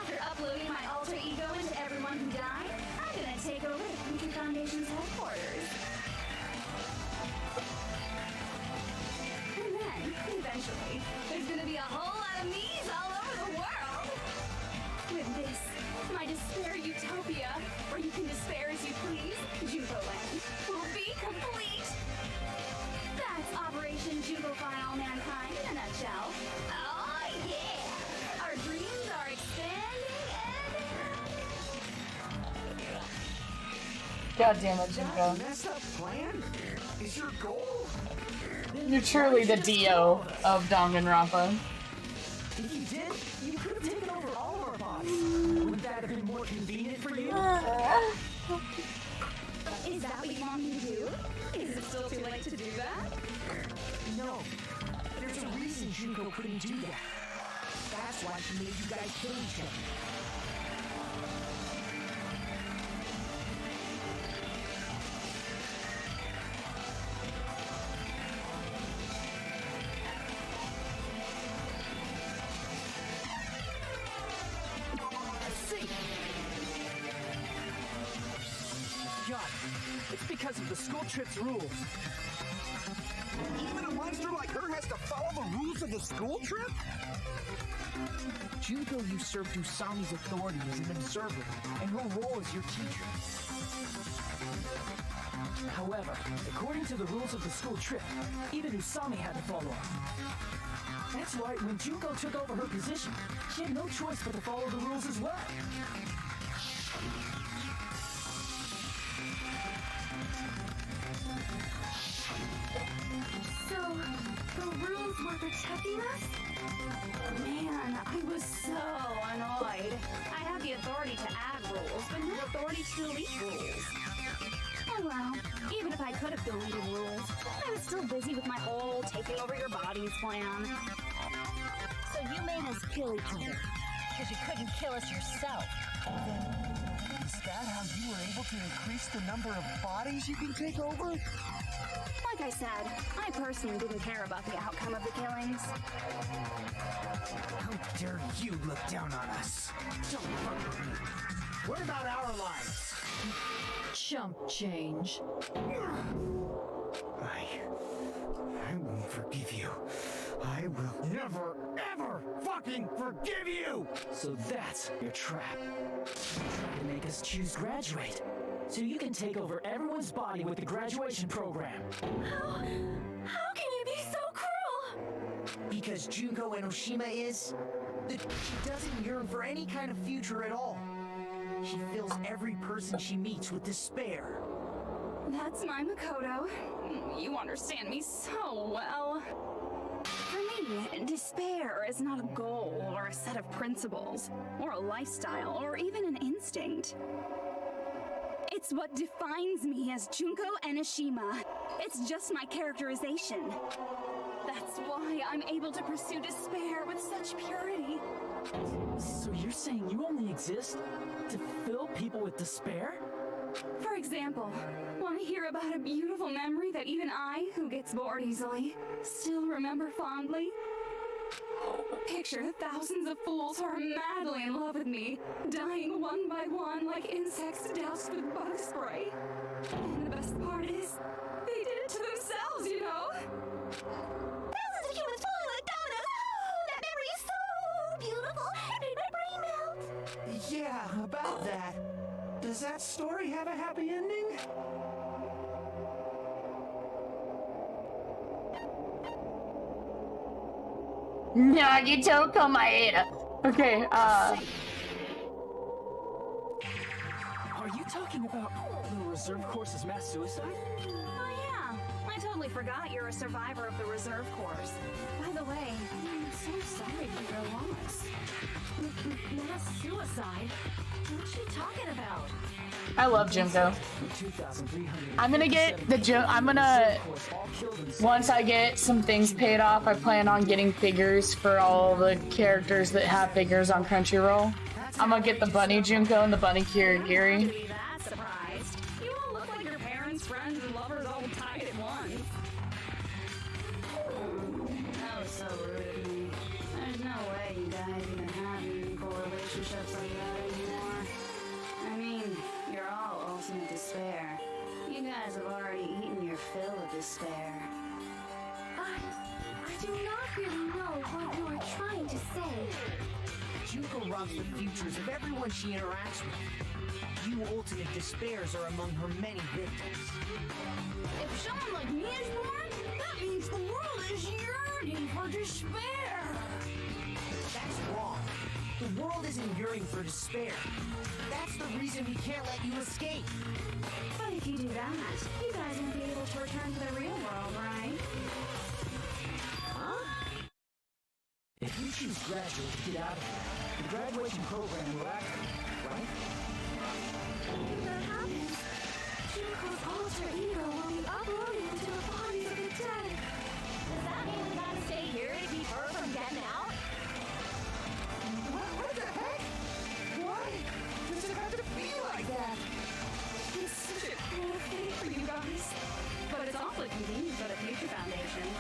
After uploading my alter ego into everyone who died, I'm gonna take over the Country Foundation's headquarters. And then, eventually, there's gonna be a whole lot of me's all over the world! With this, my Despair Utopia, where you can despair as you please, Junko Land, will be complete! That's Operation Jungify All Mankind in a nutshell. Oh yeah! Our dreams are expanding God damn it, Junko. Messed up plan? Is your goal? You're truly the Dio of Danganronpa. If you did, you could have taken over all of our bodies. Wouldn't that have been more convenient for you? Is that what you want me to do? Is it still too late to do that? No. There's a reason Junko couldn't do that. That's why she made you guys kill each other. It's because of the school trip's rules. Even a monster like her has to follow the rules of the school trip? Junko usurped Usami's authority as an observer, and her role as your teacher. However, according to the rules of the school trip, even Usami had to follow. That's why when Junko took over her position, she had no choice but to follow the rules as well. So, the rules were protecting us? Man, I was so annoyed. I have the authority to add rules, but no authority to delete rules. Oh well, even if I could have deleted rules, I was still busy with my whole taking over your bodies plan. So you made us kill each other, because you couldn't kill us yourself. Is that how you were able to increase the number of bodies you can take over? Like I said, I personally didn't care about the outcome of the killings. How dare you look down on us? Don't fuck with me. What about our lives? Chump change. I won't forgive you. I will never, ever fucking forgive you! So that's your trap. Trying to make us choose graduate. So you can take over everyone's body with the graduation program. How can you be so cruel? Because Junko Enoshima is... that she doesn't yearn for any kind of future at all. She fills every person she meets with despair. That's my Makoto. You understand me so well. For me, despair is not a goal or a set of principles, or a lifestyle, or even an instinct. It's what defines me as Junko Enoshima. It's just my characterization. That's why I'm able to pursue despair with such purity. So you're saying you only exist to fill people with despair? For example, want to hear about a beautiful memory that even I, who gets bored easily, still remember fondly? Picture thousands of fools who are madly in love with me, dying one by one like insects doused with bug spray. And the best part is, they did it to themselves, you know? Thousands of humans falling like dominoes. Oh, that memory is so beautiful. It made my brain melt. Yeah, about that. Does that story have a happy ending? Nagito Komaeda. Okay, Are you talking about the reserve course's mass suicide? Oh yeah, I totally forgot you're a survivor of the reserve course. By the way, I'm so sorry for your loss. Mass suicide? What's she talking about? I love Junko. I'm gonna get the once I get some things paid off, I plan on getting figures for all the characters that have figures on Crunchyroll. I'm gonna get the Bunny Junko and the Bunny Kirigiri. Be that surprised. You all look like your parents, friends, and lovers all tied at once. That was so rude of me. There's no way you guys even have meaningful relationships like that anymore. I mean, you're all ultimate despair. You guys have already eaten your fill of despair. I do not really know what you are trying to say. Junko robs the futures of everyone she interacts with. You ultimate despairs are among her many victims. If someone like me is born, that means the world is yearning for despair. That's wrong. The world isn't yearning for despair. That's the reason we can't let you escape. But if you do that, you guys won't be able to return to the real world, right? If you choose graduate to get out of here, the graduation program will activate, right? If that happens, Junko's alter ego will be uploaded into the bodies of the dead. Does that mean we gotta stay here to keep her from getting out? What the heck? Why does it have to be like that? It's such a cool thing for you guys. But it's awfully convenient for the Future Foundation.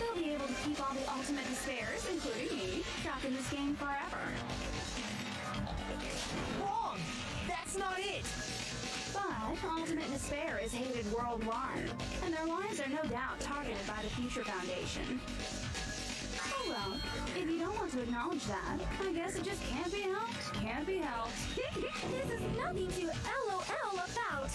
They'll be able to keep all the ultimate despairs, including me, trapped in this game forever. Wrong! That's not it! But ultimate despair is hated worldwide, and their lives are no doubt targeted by the Future Foundation. Oh well, if you don't want to acknowledge that, I guess it just can't be helped. Can't be helped. This is nothing to LOL about.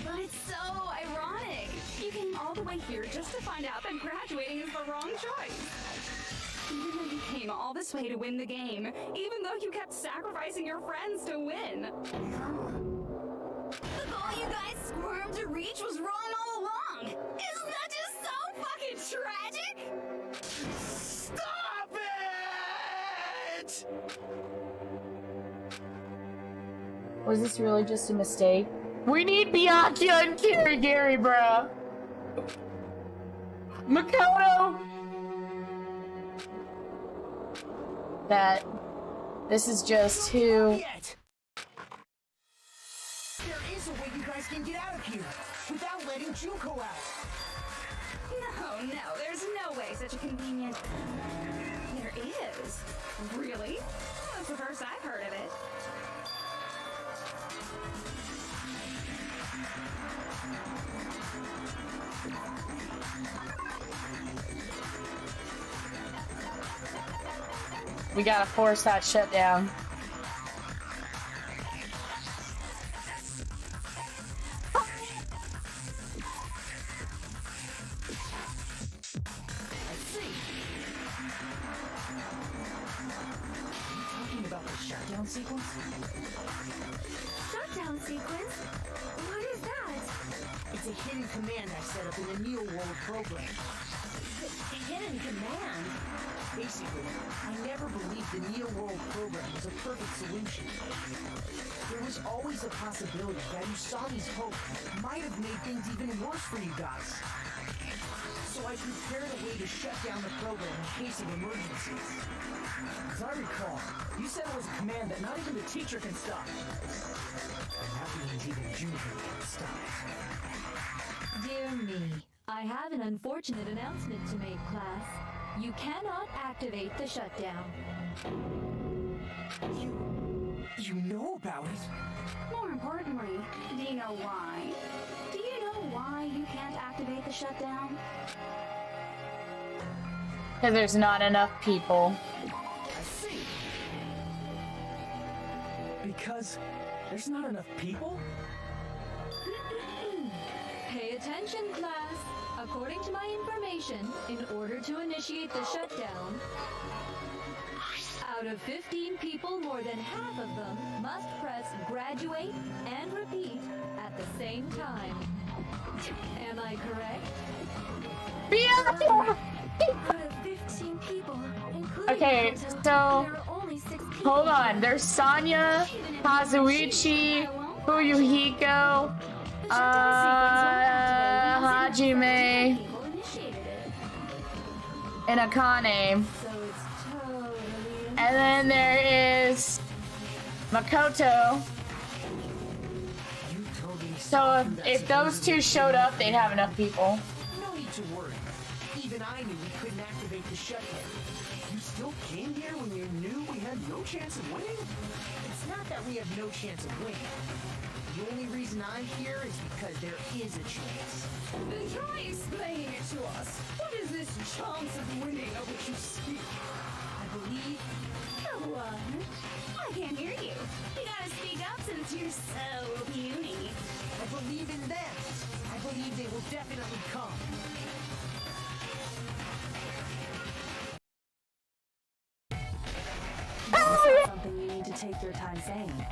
But it's so ironic. You came all the way here just to find out that graduating is the wrong choice. Even though you came all this way to win the game, even though you kept sacrificing your friends to win. The goal you guys squirmed to reach was wrong all along. Isn't that just so fucking tragic? Stop it! Was this really just a mistake? We need Byakuya and Kirigiri, bruh! Makoto! That... This is just who... Yet. There is a way you guys can get out of here without letting Junko out. No, there's no way such a convenient... There is. Really? That's the first I've heard of it. We gotta force that shutdown. Talking about the shutdown sequence? Shutdown sequence? What is that? It's a hidden command I set up in the Neo World program. A hidden command? Basically, I never believed the Neo World program was a perfect solution. There was always a possibility that Usami's hope might have made things even worse for you guys. So I prepared a way to shut down the program in case of emergencies. As I recall, you said it was a command that not even the teacher can stop. And that means even Junko can't stop it. Dear me, I have an unfortunate announcement to make, class. You cannot activate the shutdown. You know about it? More importantly, do you know why? Do you know why you can't activate the shutdown? Because there's not enough people. I see. Because there's not enough people? Pay attention, class. According to my information, in order to initiate the shutdown, out of 15 people, more than half of them must press graduate and repeat at the same time. Am I correct? Byakuya! Out of 15 people, including Okay, Makoto, so... there are only 6 people. Hold on, there's Sanya, Kazuichi, Fuyuhiko, Hajime, and Akane. And then there is Makoto. So if those two showed up, they'd have enough people. No need to worry. Even I knew we couldn't activate the shutdown. You still came here when you knew we had no chance of winning? It's not that we have no chance of winning. The only reason I'm here is because there is a chance. Try explaining it to us. What is this chance of winning of which you speak? I believe... What? I can't hear you. You gotta speak up since you're so puny. I believe in them. I believe they will definitely come. This is something you need to take your time saying.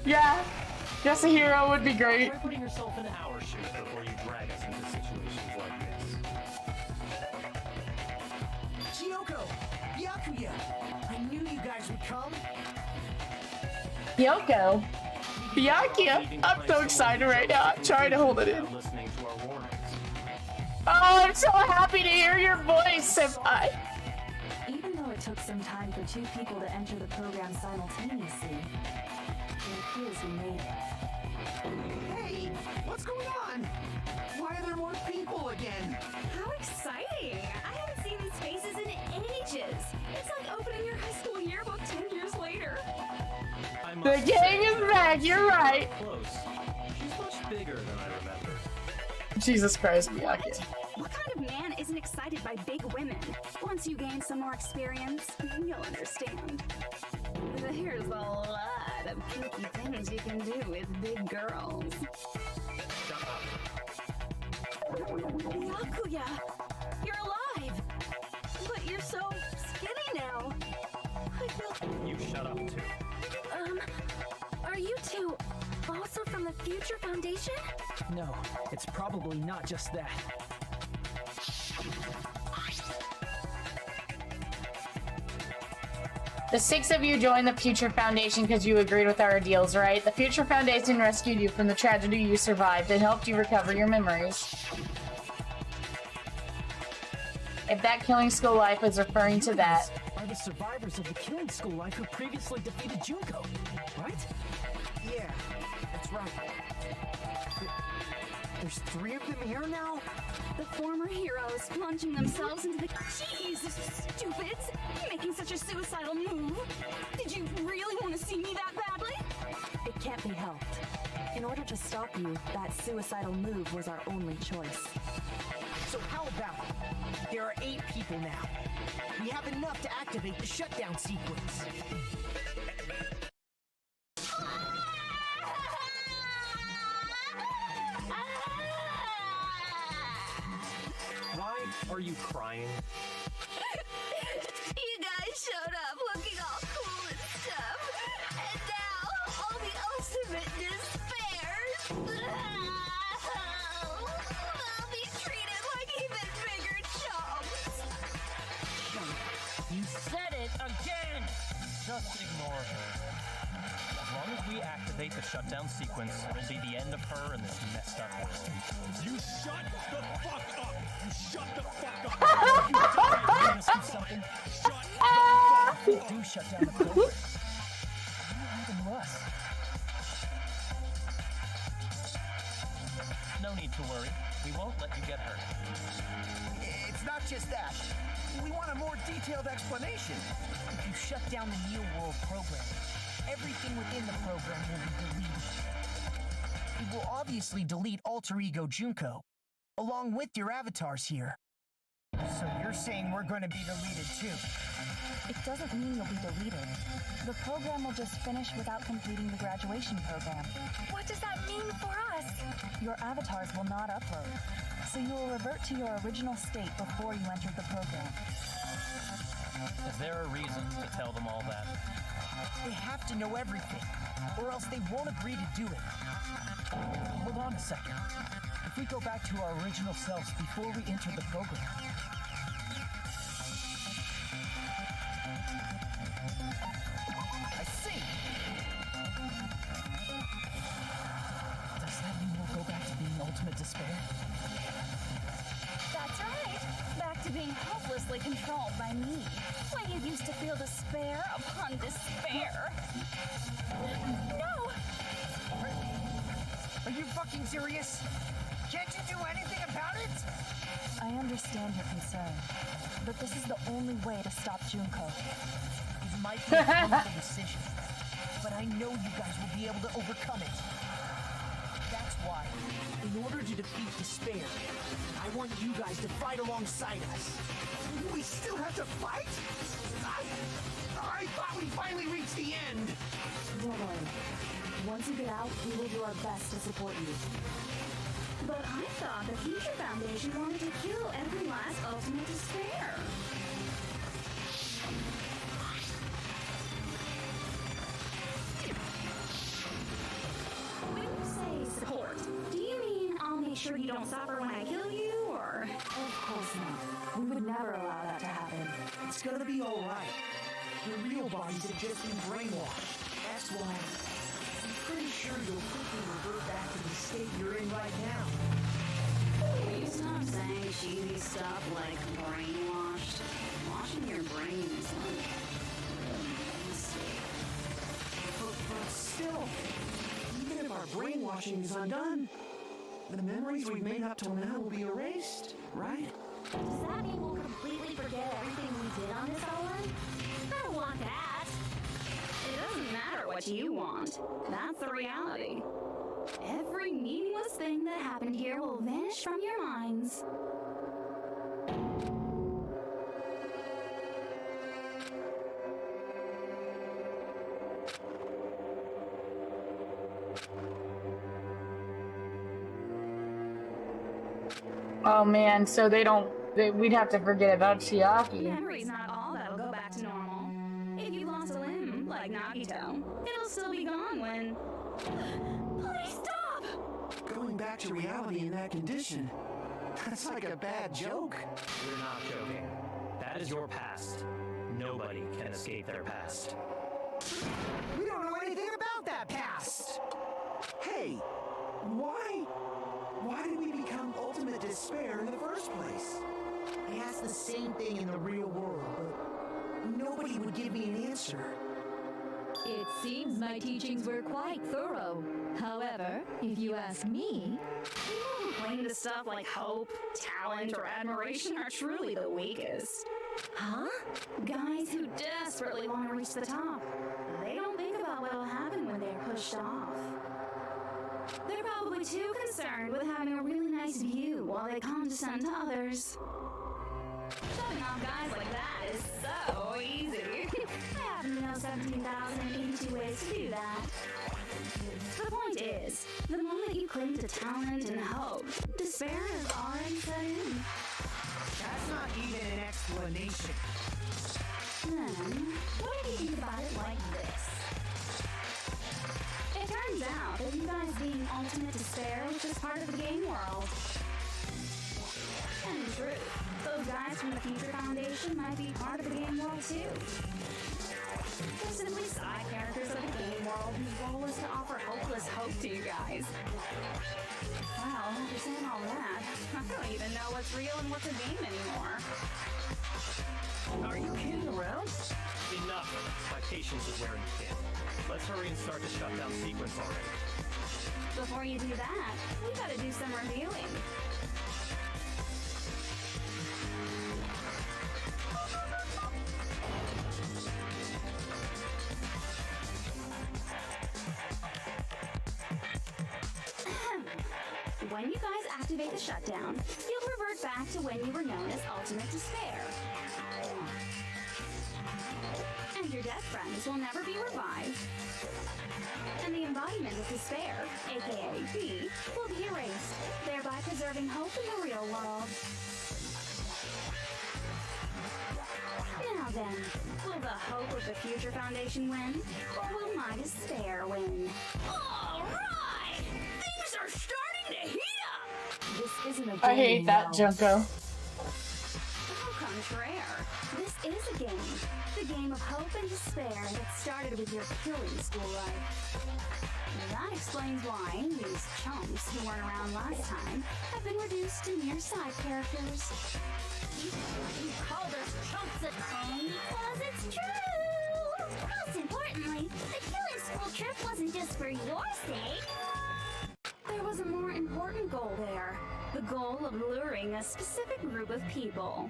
Yeah, just a hero would be great. Try putting yourself in our shoes before you drag us into situations like this. Kyoko! Byakuya! I knew you guys would come. Yoko. Byakuya. I'm so excited right now. I'm trying to hold it in. Listening to our warnings. Oh, I'm so happy to hear your voice, Senpai. Even though it took some time for 2 people to enter the program simultaneously, it appears we made it. Hey! What's going on? Why are there more people again? How exciting! I haven't seen these faces in ages. It's like opening your high school yearbook 10 years later. The gang is back, you're right. Close. She's much bigger than I remember. Jesus Christ, Byakuya. What kind of man isn't excited by big women? Once you gain some more experience, you'll understand. There's a lot of tricky things you can do with big girls. Byakuya! You're alive! But you're so skinny now. I feel... You shut up too. Are you two also from the Future Foundation? No, it's probably not just that. The 6 of you joined the Future Foundation because you agreed with our ideals, right? The Future Foundation rescued you from the tragedy you survived and helped you recover your memories. If that Killing School life was referring to that. Are the survivors of the Killing School life who previously defeated Junko, right? Yeah, that's right. There's 3 of them here now? The former heroes plunging themselves into the... Jeez, stupids! Making such a suicidal move! Did you really want to see me that badly? It can't be helped. In order to stop you, that suicidal move was our only choice. So how about it? There are 8 people now. We have enough to activate the shutdown sequence. Why are you crying? You guys showed up looking all cool and stuff, and now all the ultimate despair. I'll be treated like even bigger chumps. You said it again! Just ignore her. As long as we activate the shutdown sequence, it'll be the end of her in this messed up world. You shut the fuck up! You shut the fuck up! You want to see something? Shut the fuck up! Do shut down the program. Even less. No need to worry. We won't let you get hurt. It's not just that. We want a more detailed explanation. If you shut down the Neo World program, everything within the program will be deleted. It will obviously delete Alter Ego Junko, along with your avatars here. So you're saying we're going to be deleted too? It doesn't mean you'll be deleted. The program will just finish without completing the graduation program. What does that mean for us? Your avatars will not upload, so you will revert to your original state before you entered the program. Is there a reason to tell them all that? They have to know everything, or else they won't agree to do it. Hold on a second. If we go back to our original selves before we enter the program, I see. does that mean we'll go back to being ultimate despair? That's right. Back to being hopelessly controlled by me. When you used to feel despair upon despair. No! Are you fucking serious? Can't you do anything about it? I understand your concern, but this is the only way to stop Junko. It might be a painful decision, but I know you guys will be able to overcome it. That's why, in order to defeat despair, I want you guys to fight alongside us. We still have to fight? I thought we finally reached the end. Don't worry. Once you get out, we will do our best to support you. But I thought the Future Foundation wanted to kill every last ultimate despair. When you say support, do you mean I'll make sure you don't suffer when I kill you, or? Of course not. We would never allow that to happen. It's gonna be all right. Your real bodies have just been brainwashed. That's why I'm pretty sure you'll quickly revert back to the state you're in right now. Please stop saying cheesy stuff like brainwashed. Washing your brain is like a mistake. But still, even if our brainwashing is undone, the memories we've made up till now will be erased, right? Does that mean we'll completely forget everything we did on this island? I don't want that. It doesn't matter what you want. That's the reality. Every meaningless thing that happened here will vanish from your minds. Oh man, so we'd have to forget about Chiaki. Memory's not all that'll go back to normal. If you lost a limb, like Nagito, it'll still be gone when... Please stop! Going back to reality in that condition, that's like a bad joke. We're not joking. That is your past. No nobody can escape their past. We don't know anything about that past! Hey, why did we become ultimate despair in the first place? I asked the same thing in the real world, but nobody would give me an answer. It seems my teachings were quite thorough. However, if you ask me, People who claim to stuff like hope, talent, or admiration are truly the weakest. huh? Guys who desperately want to reach the top. They don't think about what will happen when they're pushed off. They're probably too concerned with having a really nice view while they condescend to others. Shutting off guys like that is so easy. I happen to know 17,082 ways to do that. The point is, the moment you cling to talent and hope, despair has already set in. That's not even an explanation. Then, what if you think about it like this? It turns out that you guys being ultimate despair was just part of the game world. And in truth, those guys from the Future Foundation might be part of the game world too. They're simply side characters of the game world whose role is to offer hopeless hope to you guys. Well, after saying all that, I don't even know what's real and what's a game anymore. Are you kidding around? Enough. My patience is wearing thin. Let's hurry and start the shutdown sequence already. Before you do that, we gotta do some reviewing. When you guys activate the shutdown, you'll revert back to when you were known as Ultimate Despair. And your dead friends will never be revived. And the embodiment of despair, aka B, will be erased, thereby preserving hope in the real world. Now then, will the hope of the Future Foundation win, or will my despair win? Alright! Things are starting to heat up! This isn't a game. I hate that, now. Junko. Au contraire, this is a game. The game of hope and despair that started with your killing school life. That explains why these chumps who weren't around last time have been reduced to mere side characters. You called us chumps at home because it's true! Most importantly, the killing school trip wasn't just for your sake. There was a more important goal there. The goal of luring a specific group of people.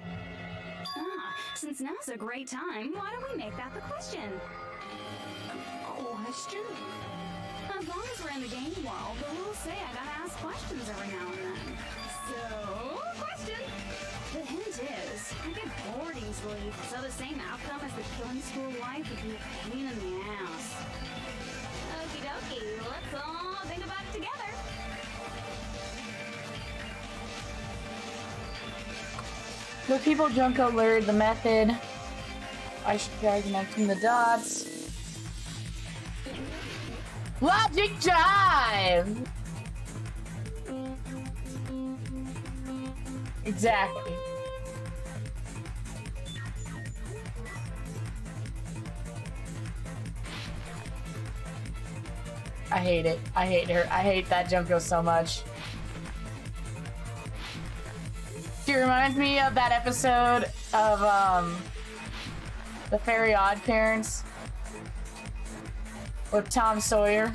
Since now's a great time, why don't we make that the question? Question? As long as we're in the game world, the rules say I gotta ask questions every now and then. So, question! The hint is, I get boarding sleep, so the same outcome as the killing school life would be a pain in the ass. Okie dokie, let's all think about it together. The people Junko lured the method. I should try connecting the dots. Logic drive! Exactly. I hate it. I hate her. I hate that Junko so much. She reminds me of that episode of The Very Odd Parents with Tom Sawyer.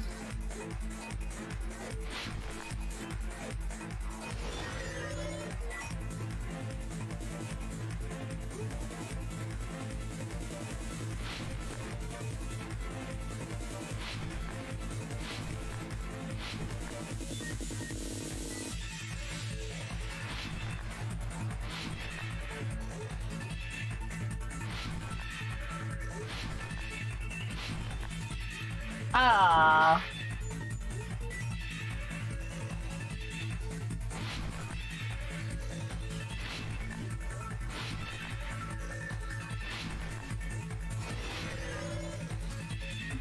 Ah.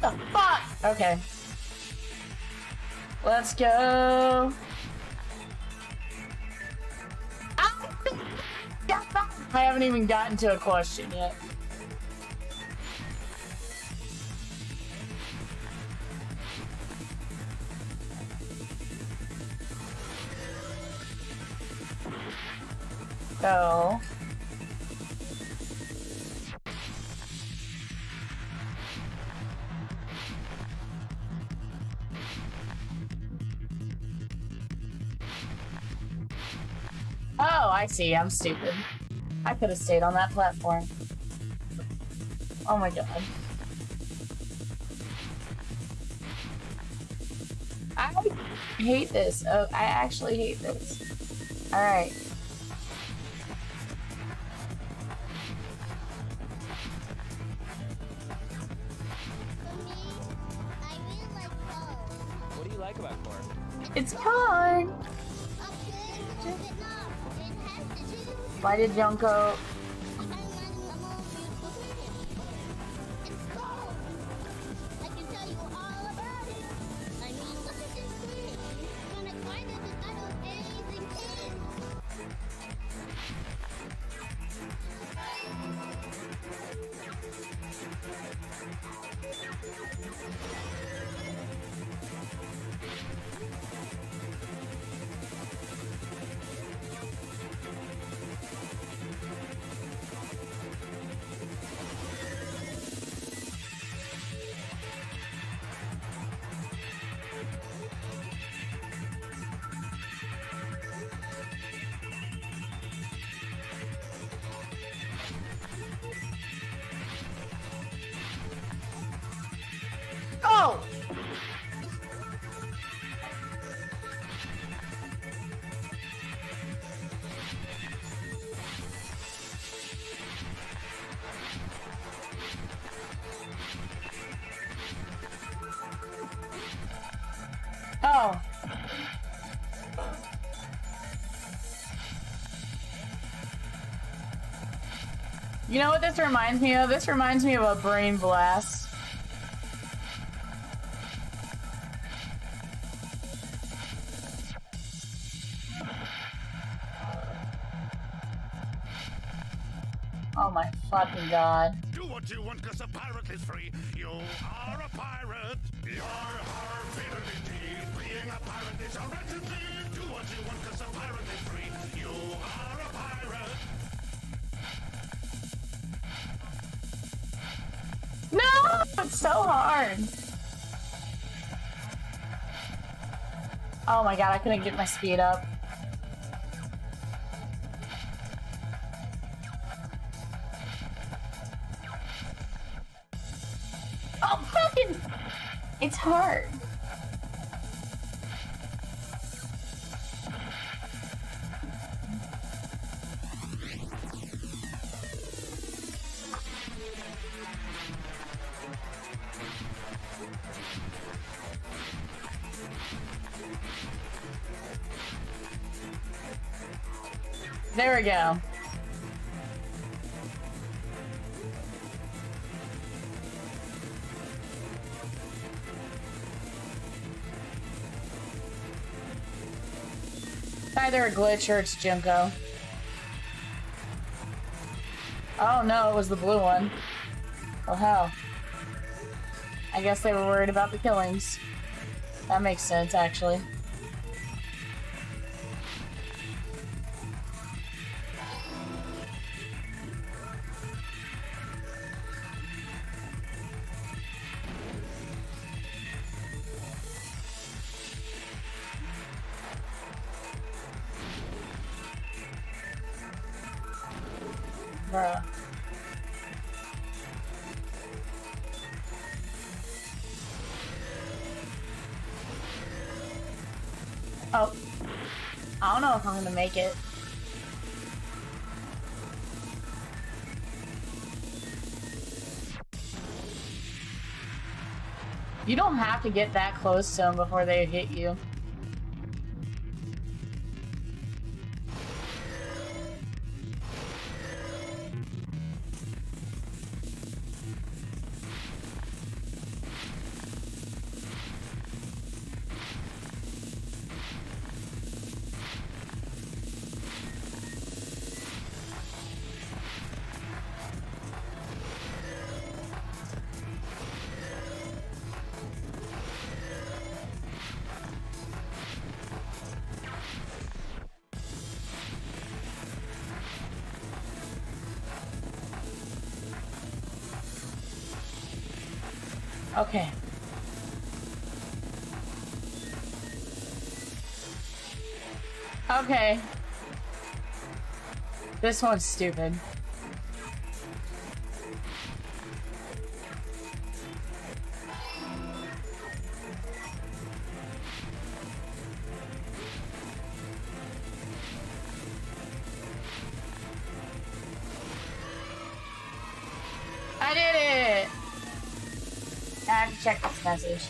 What the fuck? Okay. Let's go. I haven't even gotten to a question yet. So... Oh, I see. I'm stupid. I could have stayed on that platform. Oh my god. I hate this. Oh, I actually hate this. Alright. What do you like about corn? It's corn! Why did Junko... Oh! Oh. You know what this reminds me of? This reminds me of a brain blast. Oh my fucking god. Do what you want because a pirate is free. You are a pirate. Yar, favorite indeed. Being a pirate is a wretched deed. Do what you want because a pirate is free. You are a pirate. No! It's so hard. Oh my god, I couldn't get my speed up. Oh, fucking... It's hard. There we go. It's either a glitch or it's Junko. Oh no, it was the blue one. Well, hell. I guess they were worried about the killings. That makes sense, actually. Bruh. Oh. I don't know if I'm gonna make it. You don't have to get that close to them before they hit you. Okay. Okay. This one's stupid. I did it! I have to check this message.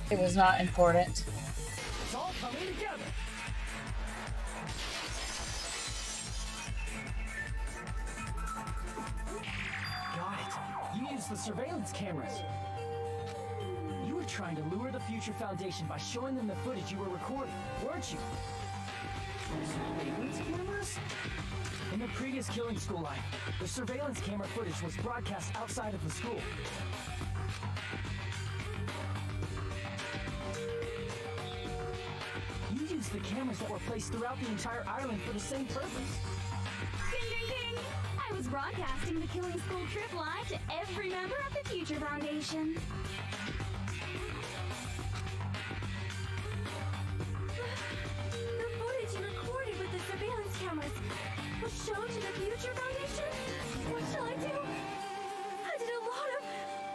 It was not important. It's all coming together. Got it. You used the surveillance cameras. You were trying to lure the Future Foundation by showing them the footage you were recording, weren't you? Surveillance cameras? In the previous killing school line, the surveillance camera footage was broadcast outside of the school. You used the cameras that were placed throughout the entire island for the same purpose. Ding, ding, ding! I was broadcasting the Killing School trip live to every member of the Future Foundation. The footage you recorded with the surveillance cameras was shown to the Future Foundation? What shall I do? I did a lot of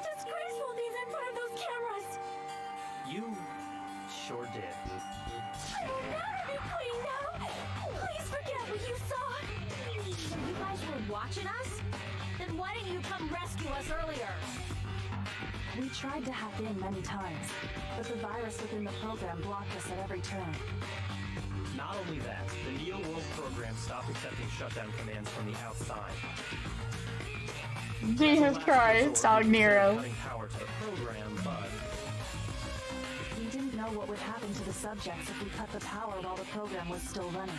disgraceful things in front of those cameras. You sure did. I will never be clean now. Please forget what you saw. You guys were watching us? Then why didn't you come rescue us earlier? We tried to hack in many times, but the virus within the program blocked us at every turn. Not only that, the Neo World program stopped accepting shutdown commands from the outside. Jesus Christ, dog Nero. Cutting power to the program, but We didn't know what would happen to the subjects if we cut the power while the program was still running.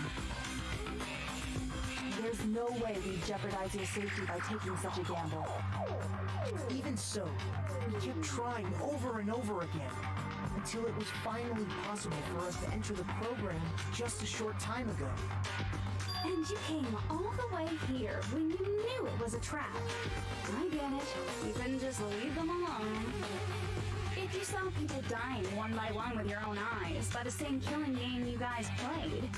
There's no way we'd jeopardize your safety by taking such a gamble. Even so, we kept trying over and over again, until it was finally possible for us to enter the program just a short time ago. And you came all the way here when you knew it was a trap. I get it. You couldn't just leave them alone. If you saw people dying one by one with your own eyes by the same killing game you guys played,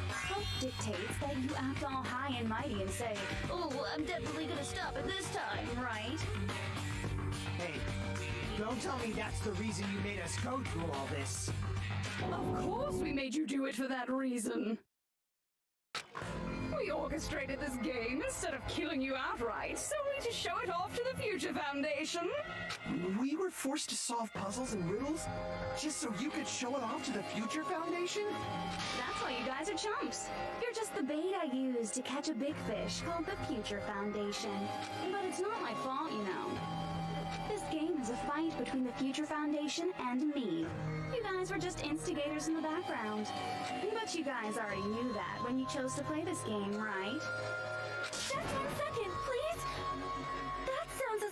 hope dictates that you act all high and mighty and say, "Oh, I'm definitely gonna stop it this time," right? Hey, don't tell me that's the reason you made us go through all this. Of course we made you do it for that reason. We orchestrated this game instead of killing you outright, solely to show it off to the Future Foundation. We were forced to solve puzzles and riddles just so you could show it off to the Future Foundation? That's why you guys are chumps. You're just the bait I used to catch a big fish called the Future Foundation. But it's not my fault, you know. This game is a fight between the Future Foundation and me. You guys were just instigators in the background. But you guys already knew that when you chose to play this game, right? Just 1 second, please. That sounds as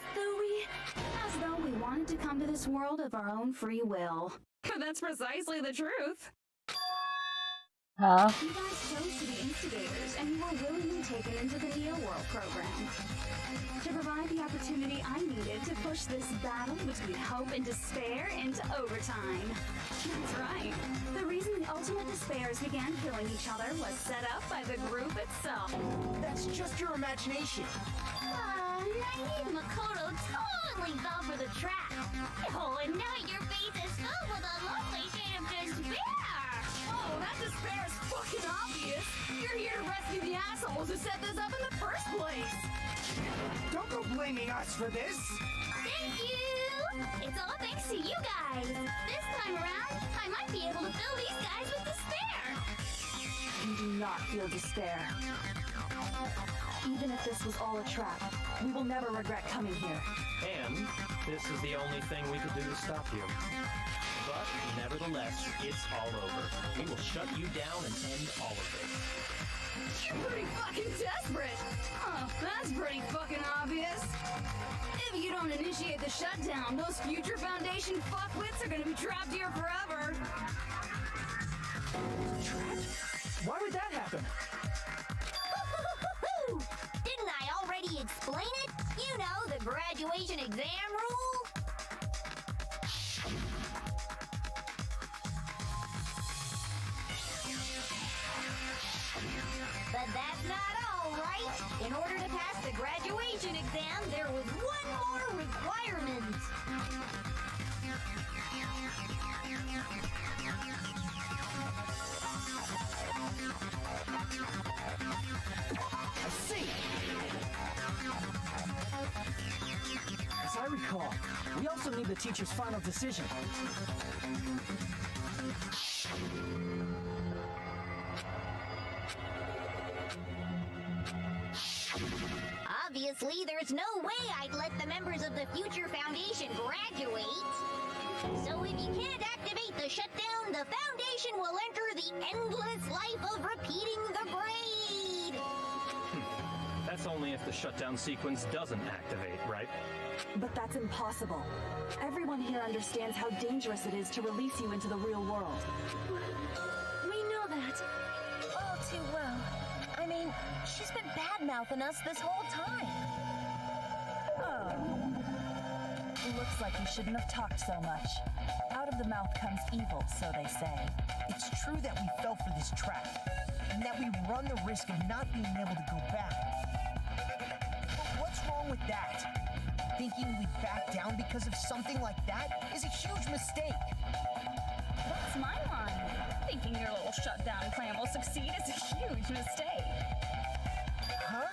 though we wanted to come to this world of our own free will. But that's precisely the truth. Huh? You guys chose to be instigators, and you were willingly taken into the Neo World program to provide the opportunity I needed to push this battle between hope and despair into overtime. That's right. The reason the Ultimate Despairs began killing each other was set up by the group itself. That's just your imagination. Naive Makoto totally fell for the trap. Oh, and now your face is filled with a lovely shade of despair. Oh, that despair is fucking obvious. You're here to rescue the assholes who set this up in the first place. Don't go blaming us for this. Thank you! It's all thanks to you guys. This time around, I might be able to fill these guys with despair. You do not feel despair. Even if this was all a trap, we will never regret coming here. and this is the only thing we could do to stop you. But nevertheless, it's all over. We will shut you down and end all of this. You're pretty fucking desperate. Oh, that's pretty fucking obvious. If you don't initiate the shutdown, those future Foundation fuckwits are gonna be trapped here forever. Trapped? Why would that happen? Didn't I already explain it? You know, the graduation exam rule? But that's not all, right? In order to pass the graduation exam, there was one more requirement. I see. As I recall, we also need the teacher's final decision. Obviously, there's no way I'd let the members of the Future Foundation graduate. So if you can't activate the shutdown, the Foundation will enter the endless life of repeating the grade. That's only if the shutdown sequence doesn't activate, right? But that's impossible. Everyone here understands how dangerous it is to release you into the real world. We know that. All too well. I mean, she's been bad-mouthing us this whole time. Oh. Looks like you shouldn't have talked so much. Out of the mouth comes evil, so they say. It's true that we fell for this trap, and that we run the risk of not being able to go back. But what's wrong with that? Thinking we'd back down because of something like that is a huge mistake. That's my line. Thinking your little shutdown plan will succeed is a huge mistake. Huh?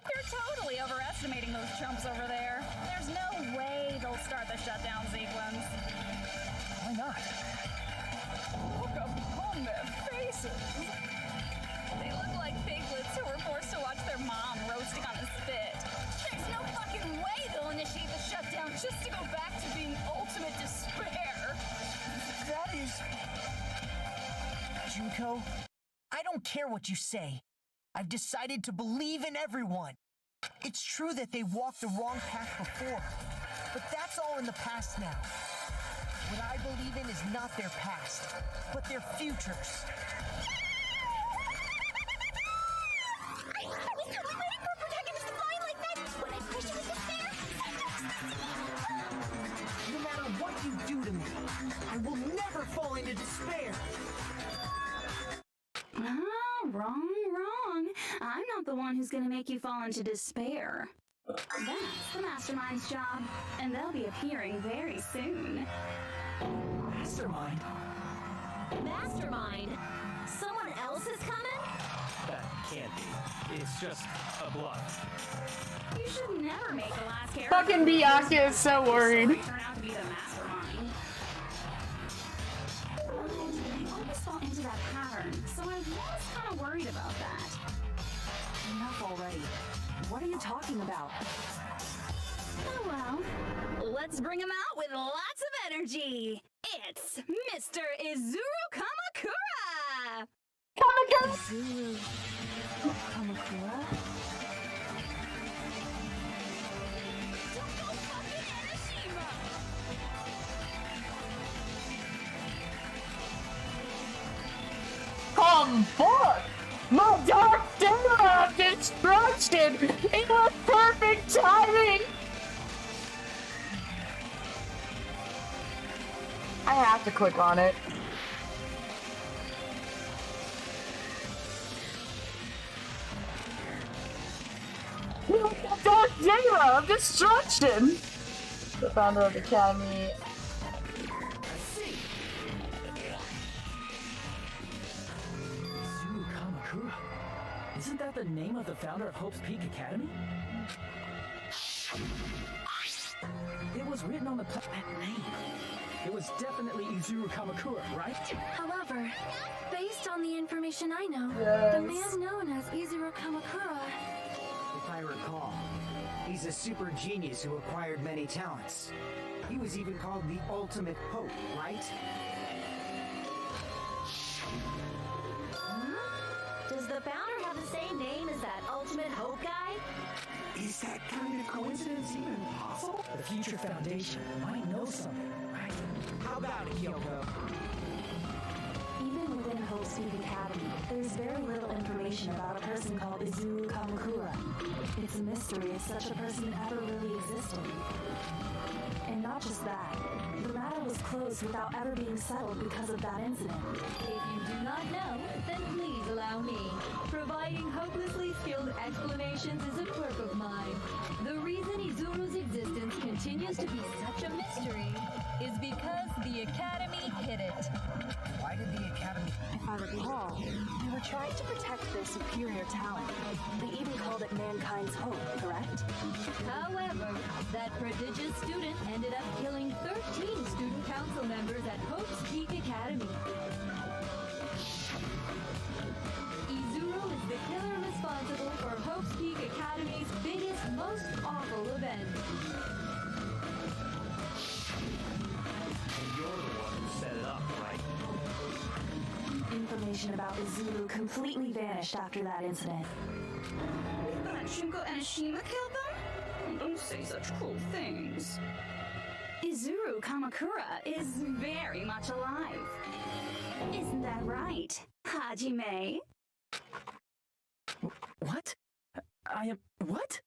You're totally overestimating those chumps over there. There's no way they'll start the shutdown sequence. Why not? Look upon their faces. They look like piglets who were forced to watch their mom roasting on a spit. There's no fucking way they'll initiate the shutdown just to go back to being ultimate despair. That is... Junko, I don't care what you say. I've decided to believe in everyone. It's true that they walked the wrong path before, but that's all in the past now. What I believe in is not their past, but their futures. I was totally waiting for a protagonist to fly like that. When I pushed you with despair, No matter what you do to me, I will never fall into despair. Wrong. I'm not the one who's gonna make you fall into despair. That's the Mastermind's job, and they'll be appearing very soon. Mastermind? Mastermind? Someone else is coming? That can't be. It's just a bluff. You should never make the last character. Fucking Bianca is so worried. Turn out to be the Mastermind. I always fall into that pattern, so I was kind of worried about that. Enough already. What are you talking about? Oh well. Let's bring him out with lots of energy. It's Mr. Izuru Kamakura! Izuru Kamakura? Come forth! My dark terror of destruction in a perfect timing! I have to click on it. The dark terror of destruction! The founder of the Academy. Isn't that the name of the founder of Hope's Peak Academy? It was written on the that name. It was definitely Izuru Kamakura, right? However, based on the information I know, Yes. the man known as Izuru Kamakura... If I recall, he's a super genius who acquired many talents. He was even called the Ultimate Hope, right? Does the founder have a Ultimate Hope guy? Is that kind of coincidence even possible? The Future Foundation might know something, right? How about it, Kyoko? Even within Hope's Peak Academy, there's very little information about a person called Izuru Kamakura. It's a mystery if such a person ever really existed. And not just that, the matter was closed without ever being settled because of that incident. If you do not know, then please allow me. Providing hopelessly skilled explanations is a quirk of mine. The reason Izuru's existence continues to be such a mystery is because the Academy hid it. Why did the Academy... If I recall, they were trying to protect their superior talent. They even called it mankind's hope, correct? However, that prodigious student ended up killing 13 student council members at Hope's Peak Academy. Izuru is the killer responsible for Hope's Peak Academy's biggest, most awful event. You're the one who set it up, right? Information about Izuru completely vanished after that incident. You thought Shunko and Ashima killed them? Don't say such cruel things. Izuru Kamakura is very much alive. Isn't that right, Hajime? What? I am... what?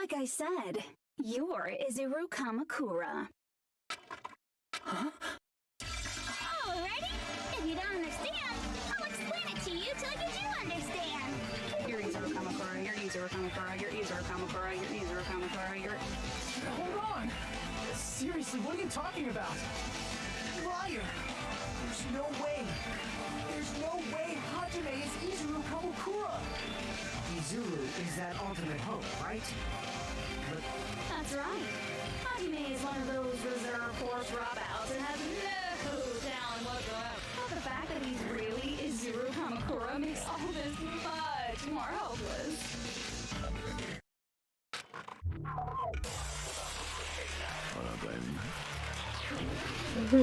Like I said, you're Izuru Kamakura. Huh? Alrighty? If you don't understand, I'll explain it to you till you do understand. You're Izuru Kamakura, you're Izuru Kamakura, you're Izuru Kamakura, you're Izuru Kamakura, you're... Hold on! Seriously, what are you talking about? Liar! There's no way! There's no way Hajime is Izuru Kamakura! Izuru is that ultimate hope, right? But That's right. Hajime is one of those reserve force dropouts and has no talent whatsoever. But the fact that he's really Izuru Kamakura makes all this much more hopeless.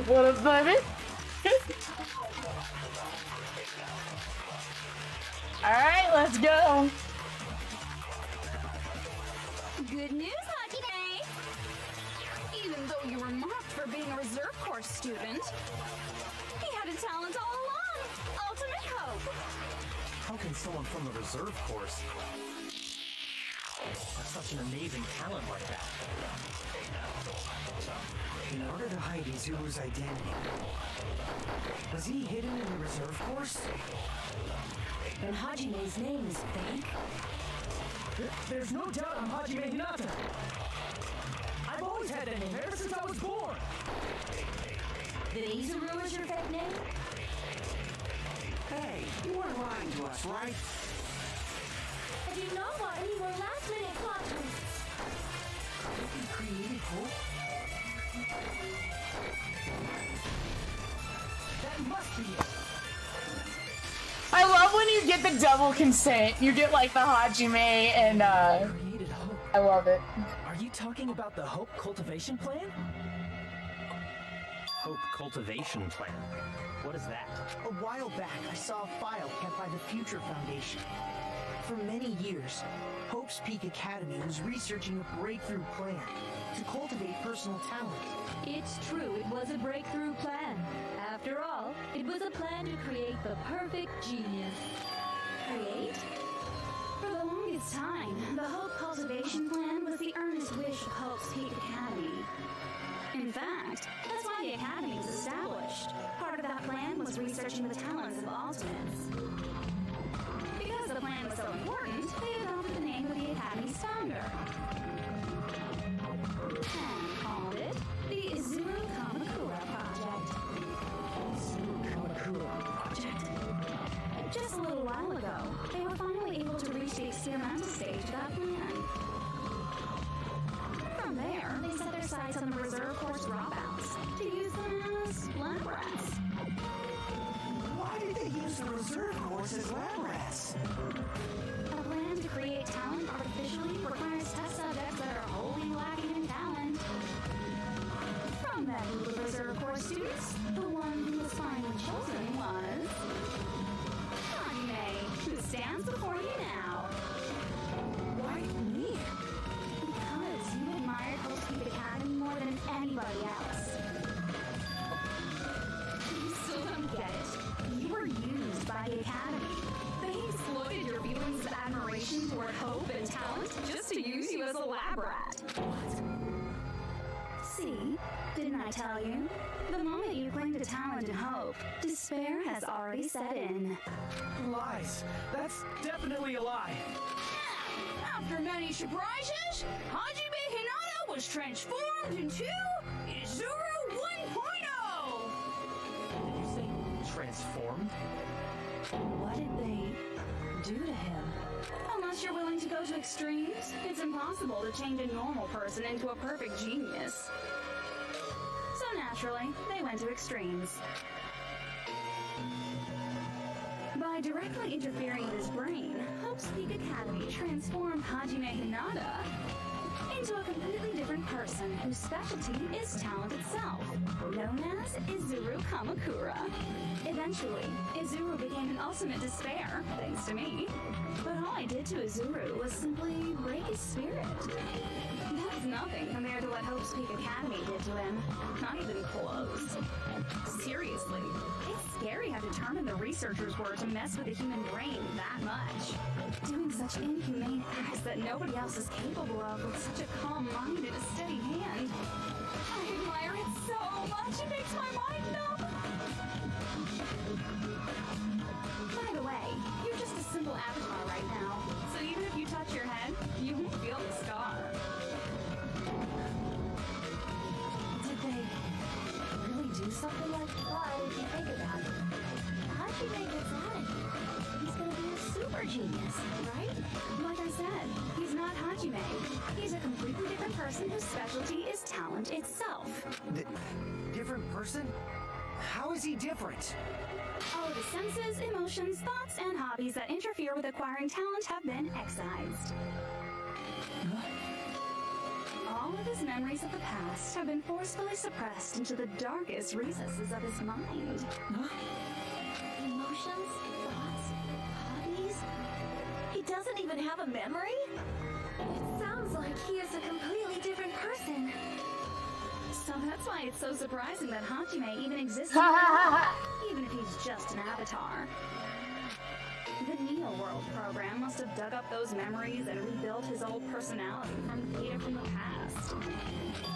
What up, baby? Alright, let's go. Good news, Hajime! Even though you were mocked for being a reserve course student, he had a talent all along! Ultimate hope! How can someone from the reserve course have such an amazing talent like that? In order to hide Izuru's identity, was he hidden in the reserve course? And Hajime's name is fake? There's no doubt I'm Hajime Hinata! I've always had that name ever since I was born! Then Izuru is your fake name? hey, you weren't lying to us, right? I do not want any more last-minute plot twists. You created hope? That must be it! I love when you get the double consent. You get like the Hajime and Created hope. I love it. Are you talking about the Hope Cultivation Plan? Hope Cultivation Plan. What is that? A while back, I saw a file kept by the Future Foundation. For many years, Hope's Peak Academy was researching a breakthrough plan to cultivate personal talent. It's true, it was a breakthrough plan. After all, it was a plan to create the perfect genius. Create? For the longest time, the Hope Cultivation Plan was the earnest wish of Hope's Peak Academy. In fact, that's why the Academy was established. Part of that plan was researching the talents of alternates. Because the plan was so important, they adopted the name of the Academy's founder. And called it the Izuru Kamakura Project. Izuru Kamakura Project? Just a little while ago, they were finally able to reach the experimental stage of that plan. From there, they set their sights on the reserve course dropouts to use them as lab rats. Why did they use the reserve course as lab rats? A plan to create talent artificially requires test subjects that are wholly lacking in talent. From that group of reserve course students, the one who was finally chosen was... Hajime, who stands before you now. lab rat. See? Didn't I tell you? The moment you cling to talent and hope, despair has already set in. Lies. That's definitely a lie. After many surprises, Hajime Hinata was transformed into Izuru 1.0! Did you say transformed? What did they do to him? Unless you're willing to go to extremes, it's impossible to change a normal person into a perfect genius. So naturally, they went to extremes. By directly interfering with his brain, Hope's Peak Academy transformed Hajime Hinata into a completely different person whose specialty is talent itself, known as Izuru Kamakura. Eventually, Izuru became an ultimate despair, thanks to me. But all I did to Izuru was simply break his spirit. That's nothing compared to what Hope's Peak Academy did to him. Not even close. Seriously, it's scary how determined the researchers were to mess with the human brain that much. Doing such inhumane acts that nobody else is capable of with such a calm mind and a steady hand. I admire it so much, it makes my mind numb. By the way, you're just a simple avatar right now, so even if you touch your head, you won't feel the scar. Did they really do something like that if you think about it? Hajime gets out of here. He's gonna be a super genius, right? Like I said, he's not Hajime. He's a completely different person whose specialty is talent itself. Different person? How is he different? All of his senses, emotions, thoughts, and hobbies that interfere with acquiring talent have been excised. All of his memories of the past have been forcefully suppressed into the darkest recesses of his mind. Emotions, thoughts, hobbies. He doesn't even have a memory? It sounds like he is a completely different person. So that's why it's so surprising that Hajime even exists, even if he's just an avatar. The Neo World program must have dug up those memories and rebuilt his old personality from data from the past.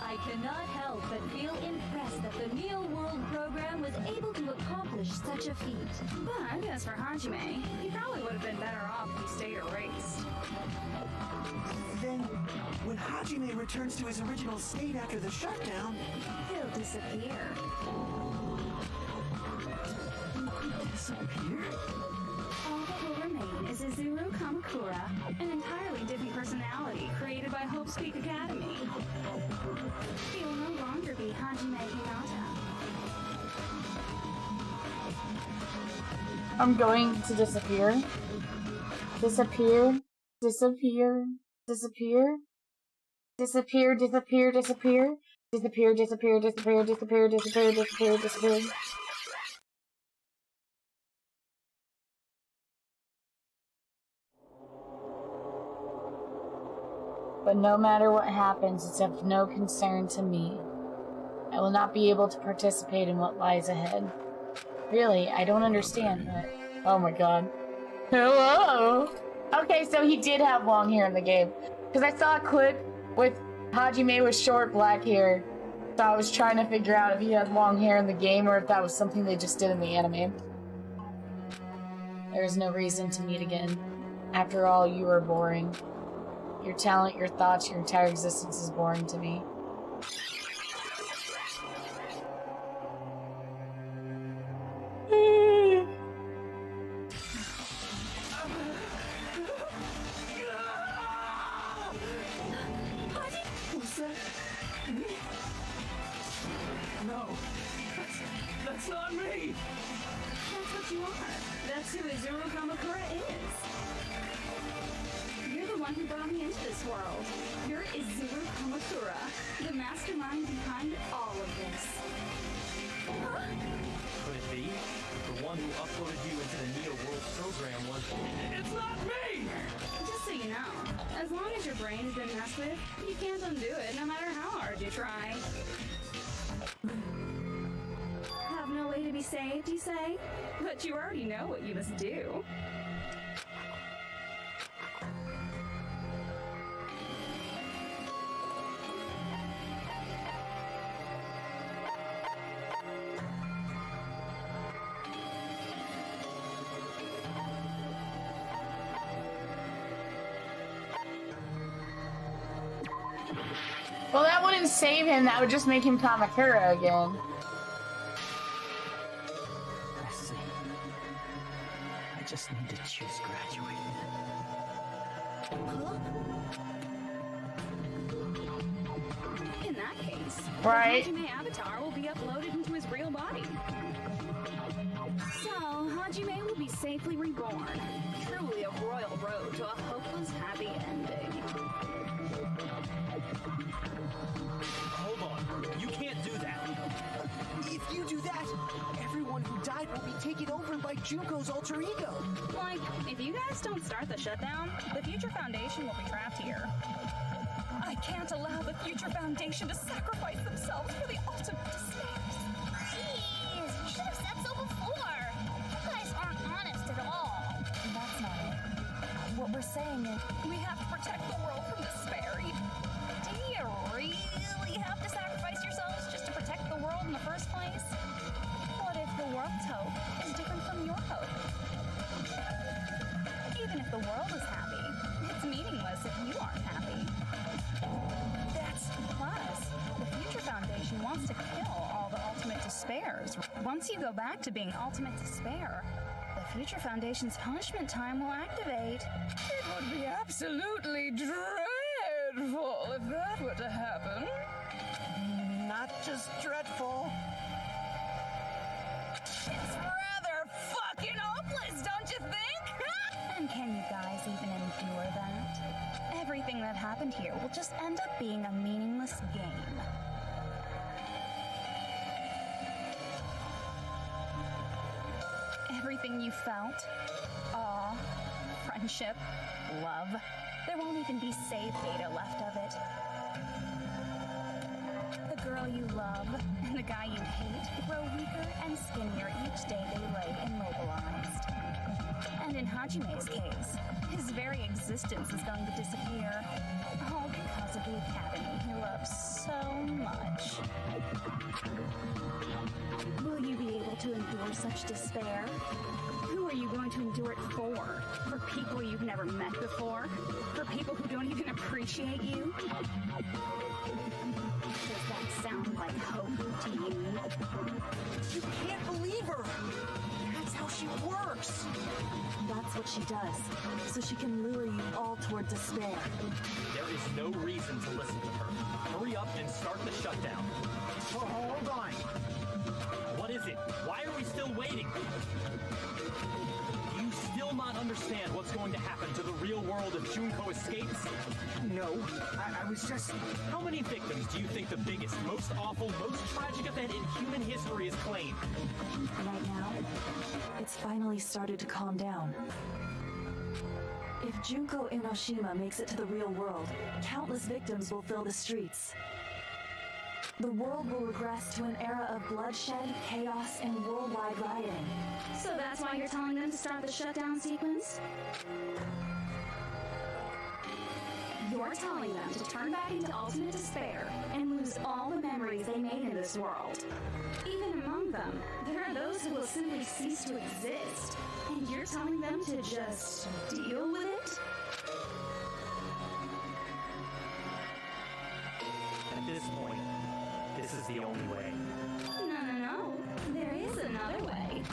I cannot help but feel impressed that the Neo World program was able to accomplish such a feat. But as for Hajime, he probably would have been better off if he stayed erased. Then, when Hajime returns to his original state after the shutdown, He'll disappear. disappear? All that will remain is Izuru Kamakura, an entirely different personality created by Hope's Peak Academy. He will no longer be Hajime Hinata. I'm going to disappear. Disappear. Disappear. Disappear. Disappear, disappear, disappear. Disappear, disappear, disappear, disappear, disappear, disappear, disappear. But no matter what happens, it's of no concern to me. I will not be able to participate in what lies ahead. Really, I don't understand, but... Oh my god. Hello! Okay, so he did have long hair in the game. Because I saw a clip with Hajime with short black hair. So I was trying to figure out if he had long hair in the game or if that was something they just did in the anime. There is no reason to meet again. After all, you are boring. Your talent, your thoughts, your entire existence is boring to me. What's that? Me? No. That's not me! That's what you are. That's who Izuru Kamakura is. You're the one who brought me into this world. You're Izuru Kamakura, the mastermind behind all of this. Could it be? The one who uploaded you into the Neo World program was... It's not me! Just so you know, as long as your brain's been messed with, you can't undo it no matter how hard you try. Have no way to be saved, you say? But you already know what you must do. Well, that wouldn't save him. That would just make him Kamakura again. I see. I just need to choose graduate. In that case, Right. Hajime Avatar will be uploaded into his real body. So, Hajime will be safely reborn. Truly a royal road to a hopeless happy ending. Hold on. You can't do that. If you do that, everyone who died will be taken over by Junko's alter ego. Like, if you guys don't start the shutdown, the Future Foundation will be trapped here. I can't allow the Future Foundation to sacrifice themselves for the ultimate despairs. Jeez, you should have said so before. You guys aren't honest at all. That's not it. What we're saying is We have to protect the world from despair. Do you really have to sacrifice yourselves just to protect the world in the first place? What if the world's hope is different from your hope? Even if the world is happy, it's meaningless if you aren't happy. Plus, the Future Foundation wants to kill all the ultimate despairs. Once you go back to being ultimate despair, the Future Foundation's punishment time will activate. It would be absolutely dreadful if that were to happen. Not just dreadful. It's rather fucking hopeless, don't you think? And can you guys even endure that? Everything that happened here will just end up being a meaningless game. Everything you felt, awe, friendship, love, there won't even be save data left of it. The girl you love and the guy you hate grow weaker and skinnier each day they lay immobilized. And in Hajime's case, his very existence is going to disappear, all because of the academy he loves so much. Will you be able to endure such despair? Who are you going to endure it for? For people you've never met before? For people who don't even appreciate you? Does that sound like hope to you? You can't believe her! That's how she works! that's what she does, so she can lure you all toward despair. There is no reason to listen to her. Hurry up and start the shutdown. Oh, hold on. What is it? Why are we still waiting? Do you still not understand what's going to happen to the real world if Junko escapes? No, I was just... How many victims do you think the biggest, most awful, most tragic event in human history has claimed? Right now, it's finally started to calm down. If Junko Inoshima makes it to the real world, countless victims will fill the streets. The world will regress to an era of bloodshed, chaos, and worldwide rioting. So that's why you're telling them to start the shutdown sequence? You're telling them to turn back into ultimate despair and lose all the memories they made in this world. Even among them, there are those who will simply cease to exist. And you're telling them to just deal with it? At this point, this is the only way. No. There is another way.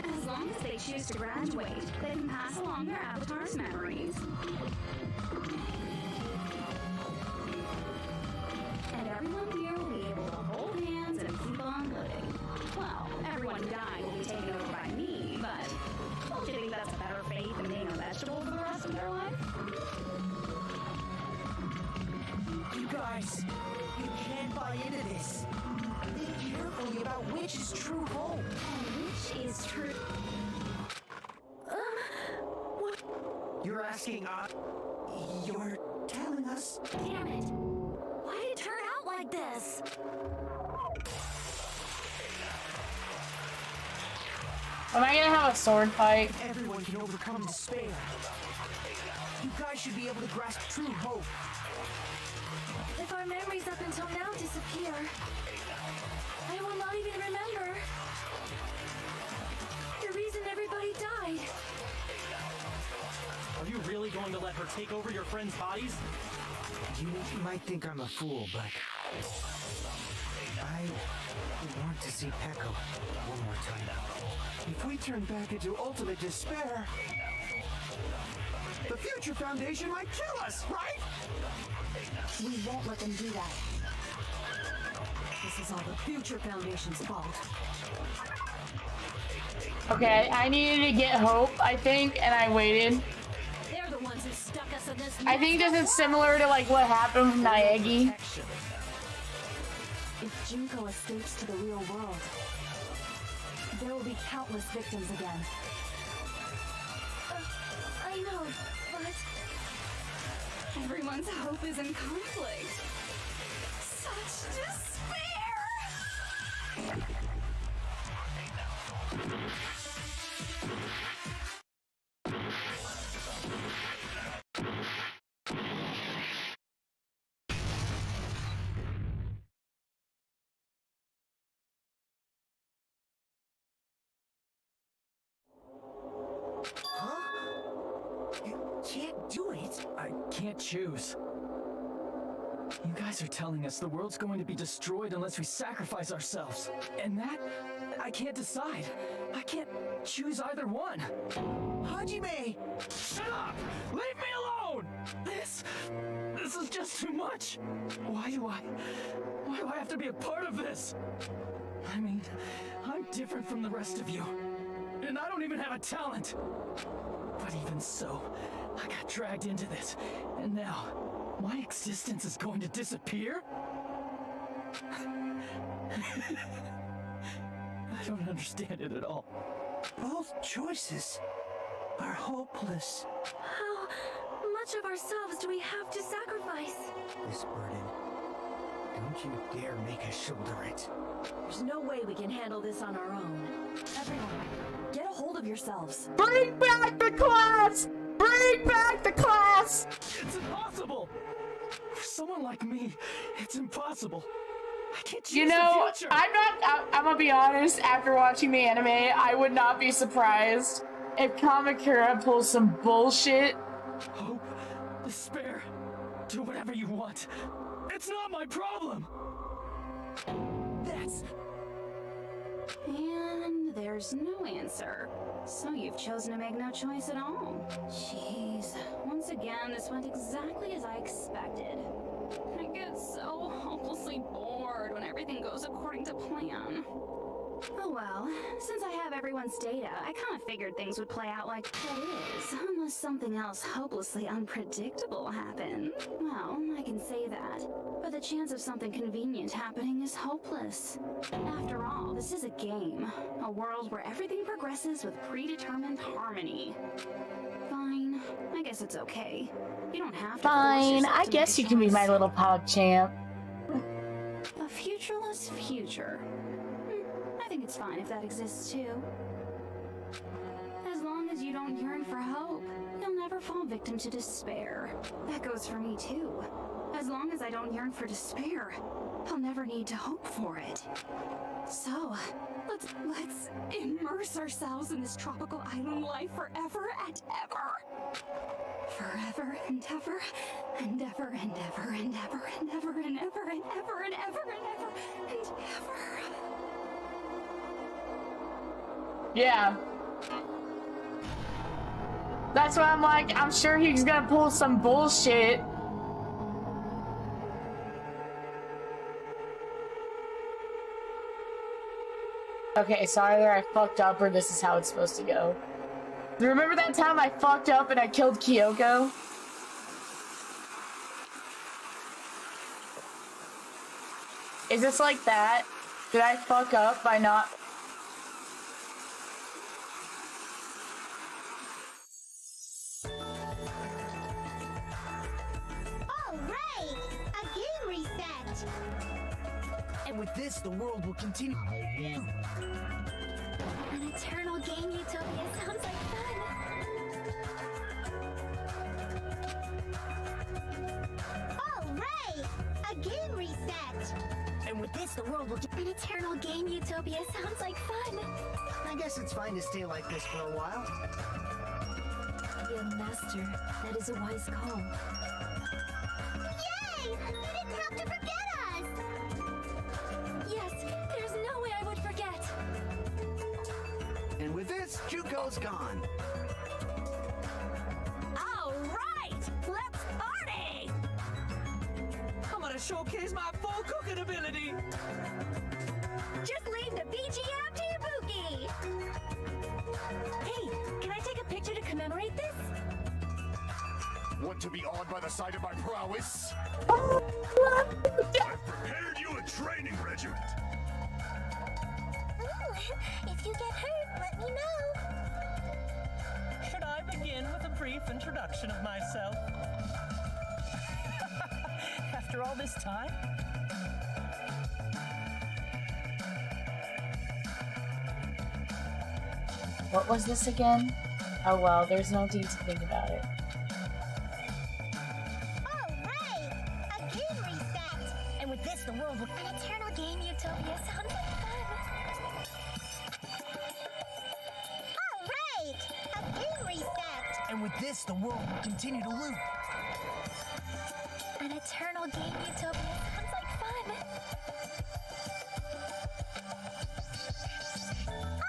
As long as they choose to graduate, they can pass along their avatar's memories. And everyone here will be able to hold hands and keep on living. Well, everyone who died will be taken over by me, but don't you think that's a better fate than being a vegetable for the rest of their life? You guys, you can't buy into this. Think carefully about which is true hope. And which is true... You're asking, you're telling us? Damn it! Why did it turn out like this? Am I gonna have a sword fight? Everyone can overcome despair. You guys should be able to grasp true hope. If our memories up until now disappear, I will not even remember the reason everybody died. Are you really going to let her take over your friends' bodies? You might think I'm a fool, but I want to see Pekko one more time. If we turn back into ultimate despair, the Future Foundation might kill us, right? We won't let them do that. This is all the Future Foundation's fault. Okay, I needed to get hope, I think, and I waited. They're the ones who stuck us in this. I think this is similar to like what happened with Naegi. If Junko escapes to the real world, there will be countless victims again. I know, but everyone's hope is in conflict. Such despair! Can't do it. I can't choose. You guys are telling us the world's going to be destroyed unless we sacrifice ourselves. And that, I can't decide. I can't choose either one. Hajime! Shut up! Leave me alone! This is just too much. Why do I have to be a part of this? I mean, I'm different from the rest of you. And I don't even have a talent. But even so, I got dragged into this, and now, my existence is going to disappear? I don't understand it at all. Both choices are hopeless. How much of ourselves do we have to sacrifice? This burden, don't you dare make us shoulder it. There's no way we can handle this on our own. Everyone, get a hold of yourselves. Bring back the class! Bring back the class! It's impossible! For someone like me, it's impossible. I can't choose the future. I'm gonna be honest, after watching the anime, I would not be surprised if Kamakura pulls some bullshit. Hope, despair, do whatever you want. It's not my problem! That's... And there's no answer. So you've chosen to make no choice at all. Jeez. Once again, this went exactly as I expected. I get so hopelessly bored when everything goes according to plan. Oh well, since I have everyone's data, I kind of figured things would play out like that is, unless something else hopelessly unpredictable happened. Well, I can say that, but the chance of something convenient happening is hopeless. After all, this is a game, a world where everything progresses with predetermined harmony. Fine, I guess it's okay. You don't have to. Fine, I guess you can be my little pog champ. A futureless future. I think it's fine if that exists too. As long as you don't yearn for hope, you'll never fall victim to despair. That goes for me too. As long as I don't yearn for despair, I'll never need to hope for it. So, let's immerse ourselves in this tropical island life forever and ever. Forever and ever, and ever and ever and ever and ever and ever and ever and ever and ever and ever. Yeah. That's why I'm like, I'm sure he's gonna pull some bullshit. Okay, so either I fucked up or this is how it's supposed to go. Remember that time I fucked up and I killed Kyoko? Is this like that? Did I fuck up by not... And with this, the world will continue. An eternal game utopia sounds like fun. All right, a game reset. And with this, the world will... An eternal game utopia sounds like fun. I guess it's fine to stay like this for a while. Young master, that is a wise call. Yeah! Hey, you didn't have to forget us! Yes, there's no way I would forget. And with this, Juko's gone. All right, let's party! I'm gonna showcase my full cooking ability. Just leave the BGM to Ibuki! Hey, can I take a picture to commemorate this? Want to be awed by the sight of my prowess? I've prepared you a training regiment. Ooh, if you get hurt, let me know. Should I begin with a brief introduction of myself? After all this time? What was this again? Oh well, there's no need to think about it. Alright! A game reset! And with this, the world will... An eternal game utopia sounds like fun. Alright! A game reset! And with this, the world will continue to loop. An eternal game utopia sounds like fun.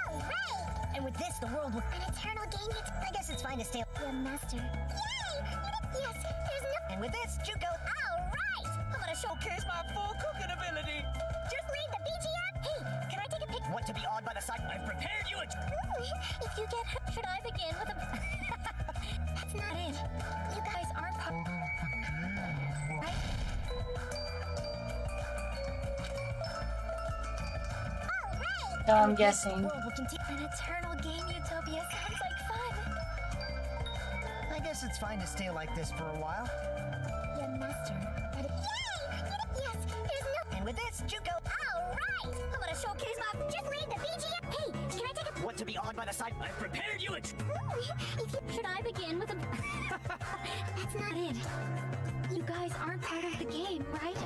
Alright! And with this, the world will... An eternal game utopia... I guess it's fine to stay... The master. Yay! Yes, there's no... And with this, Juko... Alright! I'm gonna showcase my full cooking ability. Just leave the BGM! Hey, can I take a pic... Want to be awed by the sight? I've prepared you a... Ooh, if you get hurt, should I begin with a... That's not it. You guys aren't part... Right? Alright! So I'm guessing. An eternal game utopia sounds like fun. I guess it's fine to stay like this for a while. Your master. Yay! Yes, there's no... And with this, Juko... Alright! I'm gonna showcase my... Just leave the BGM... Hey, can I take a... Want to be awed by the sight? I've prepared you a... Ooh, if you... Should I begin with a... That's not it. You guys aren't part of the game, right?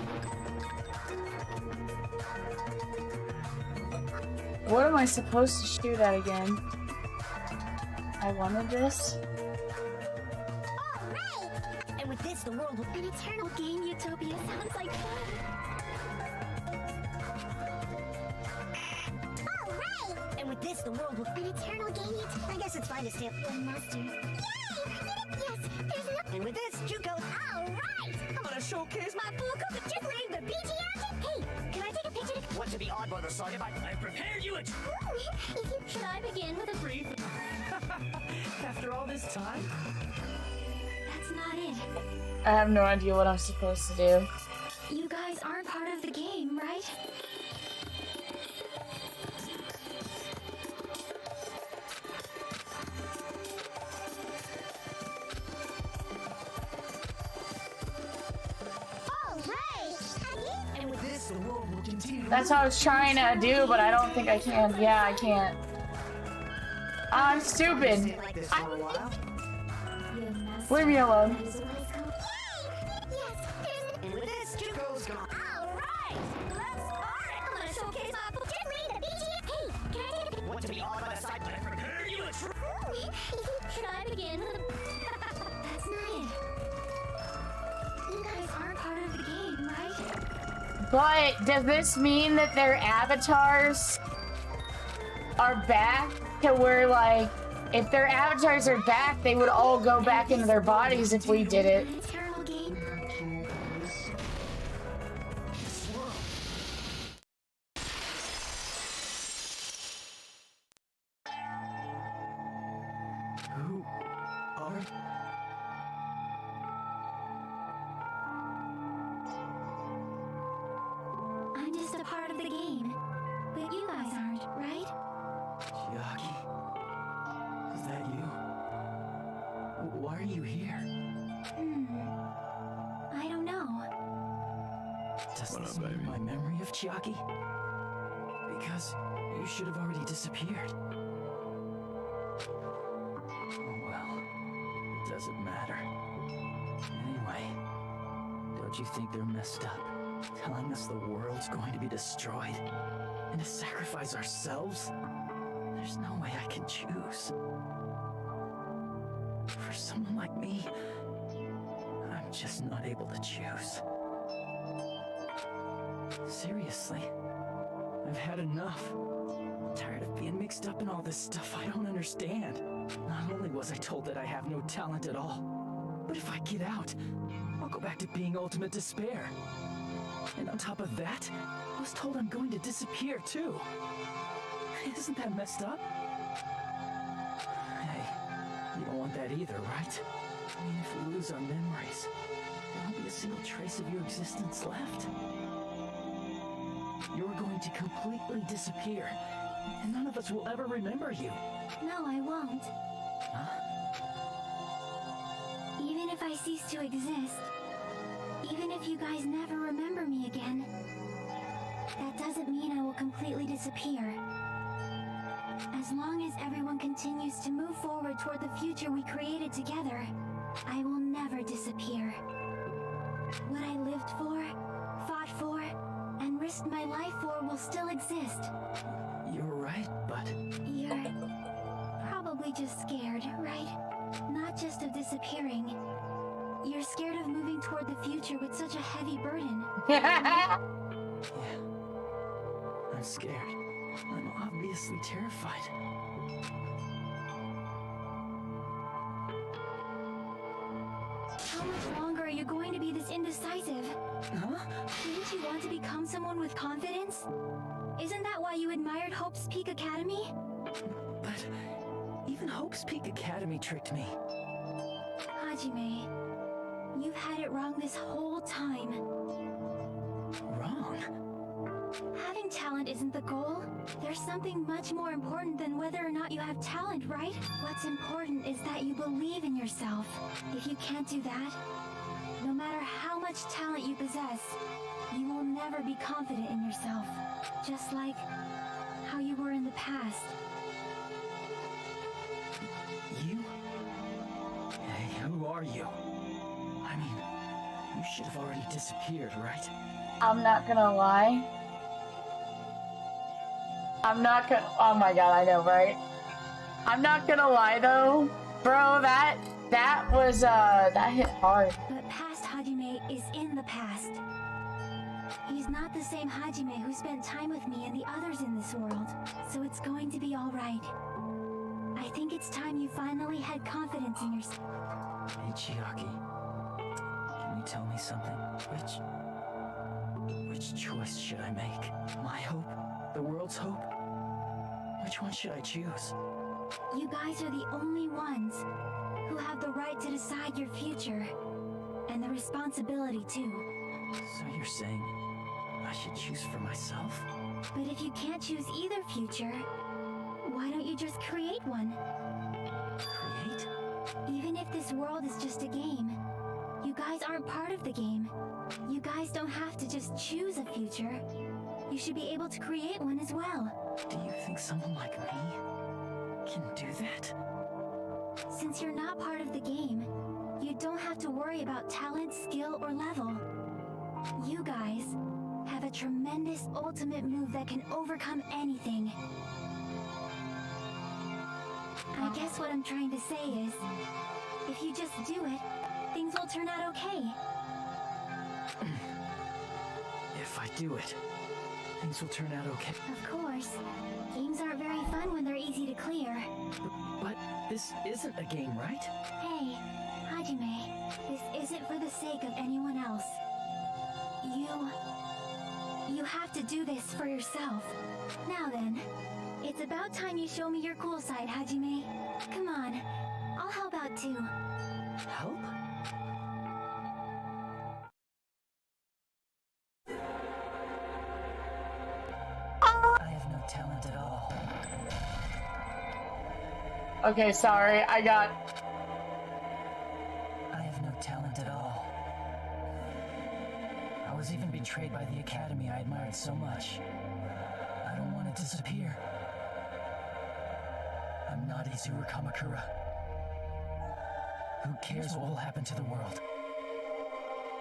What am I supposed to shoot at again? I wanted this. Alright! And with this, the world will... An eternal game utopia sounds like fun. Alright! And with this, the world will... An eternal game utopia... I guess it's fine to stay... Your master. Yay! Yes, there's no... And with this, Juko... Alright! I'm gonna showcase my full cooking... Just leave the BGM... Hey, can I take a picture to... Want to be awed by the sight? I've prepared you a... Ooh, if you... Should I begin with a brief... After all this time? That's not it. I have no idea what I'm supposed to do. You guys aren't part of the game, right? And with this, the world will continue. That's what I was trying to do, but I don't think I can. Yeah, I can't. I'm stupid. Like this for a while. Leave me alone. And with this, Juko's gone. Alright! Let's start it! I'm gonna showcase my... Just leave the BGM... Hey, can I take a... Want to be awed by the sight? I've prepared you a... Should I begin with a... That's not it. You guys aren't part of the game, right? But does this mean that their avatars are back to where, like, if their avatars are back, they would all go back into their bodies if we did it? Eternal game. Who are... I'm just a part of the game. But you guys aren't, right? Chiaki? Is that you? Why are you here? I don't know. Does this mean my memory of Chiaki? Because you should have already disappeared. Oh well, it doesn't matter. Anyway, don't you think they're messed up? Telling us the world's going to be destroyed and to sacrifice ourselves? There's no way I can choose. For someone like me, I'm just not able to choose. Seriously, I've had enough. Tired of being mixed up in all this stuff I don't understand. Not only was I told that I have no talent at all, but if I get out, I'll go back to being ultimate despair. And on top of that, I was told I'm going to disappear too. Isn't that messed up? Hey, you don't want that either, right? I mean, if we lose our memories, there won't be a single trace of your existence left. You're going to completely disappear, and none of us will ever remember you. No, I won't. Huh? Even if I cease to exist, even if you guys never remember me again, that doesn't mean I will completely disappear. As long as everyone continues to move forward toward the future we created together, I will never disappear. What I lived for, fought for, and risked my life for will still exist. You're right, but... You're probably just scared, right? Not just of disappearing. You're scared of moving toward the future with such a heavy burden. Yeah. I'm scared. I'm obviously terrified. How much longer are you going to be this indecisive? Huh? Didn't you want to become someone with confidence? Isn't that why you admired Hope's Peak Academy? But even Hope's Peak Academy tricked me. Hajime, you've had it wrong this whole time. Wrong? Having talent isn't the goal. There's something much more important than whether or not you have talent, right? What's important is that you believe in yourself. If you can't do that, no matter how much talent you possess, you will never be confident in yourself. Just like how you were in the past. You? Hey, who are you? I mean, you should have already disappeared, right? I'm not gonna lie. Oh my god, I know, right? I'm not gonna lie though. Bro, that was, that hit hard. But past Hajime is in the past. He's not the same Hajime who spent time with me and the others in this world. So it's going to be alright. I think it's time you finally had confidence in yourself. Hey, Chiaki. Can you tell me something? Which choice should I make? My hope? The world's hope? Which one should I choose? You guys are the only ones who have the right to decide your future. And the responsibility too. So you're saying I should choose for myself? But if you can't choose either future, why don't you just create one? Create? Even if this world is just a game, you guys aren't part of the game. You guys don't have to just choose a future. You should be able to create one as well. Do you think someone like me can do that? Since you're not part of the game, you don't have to worry about talent, skill, or level. You guys have a tremendous ultimate move that can overcome anything. I guess what I'm trying to say is, if you just do it, things will turn out okay. If I do it, things will turn out okay. Of course. Games aren't very fun when they're easy to clear. But this isn't a game, right? Hey, Hajime, this isn't for the sake of anyone else. You have to do this for yourself. Now then, it's about time you show me your cool side, Hajime. Come on, I'll help out too. Help? I have no talent at all. Okay, sorry, I have no talent at all. I was even betrayed by the academy I admired so much. I don't want to disappear. I'm not Izuru Kamakura. Who cares what will happen to the world?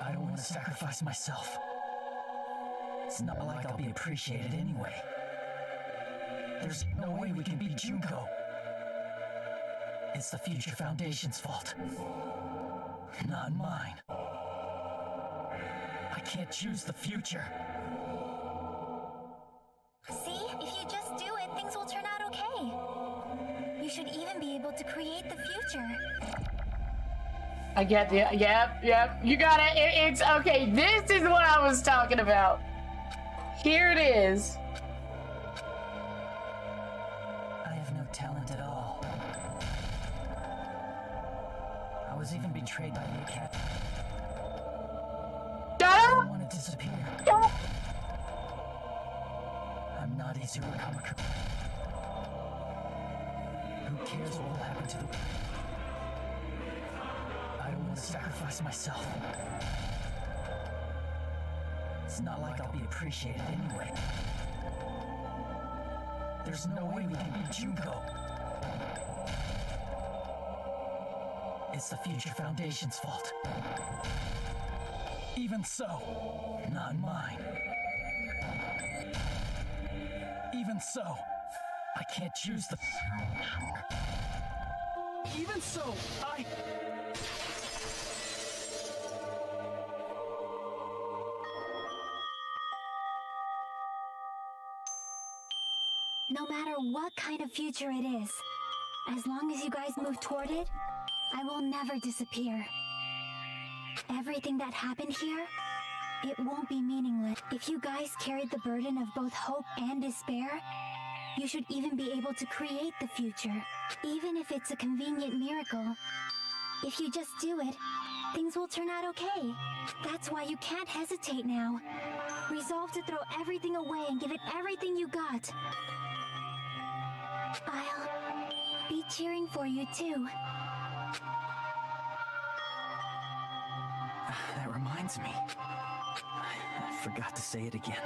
I don't want to sacrifice myself. It's not like I'll be appreciated anyway. There's no way we can beat Junko. It's the Future Foundation's fault. Not mine. I can't choose the future. able to create the future. I get the yep. You got it. It's okay. This is what I was talking about. Here it is. I have no talent at all. I was even betrayed by the Academy. I don't want to disappear. I'm not a super comic. Who cares what will happen to the... I don't want to sacrifice myself. It's not like I'll be appreciated anyway. There's no way we can beat Junko. It's the Future Foundation's fault. Even so, not mine. Even so, I can't choose the... Even so, I... No matter what kind of future it is, as long as you guys move toward it, I will never disappear. Everything that happened here, it won't be meaningless. If you guys carried the burden of both hope and despair, you should even be able to create the future. Even if it's a convenient miracle, if you just do it, things will turn out okay. That's why you can't hesitate now. Resolve to throw everything away and give it everything you got. I'll be cheering for you too. That reminds me. I forgot to say it again.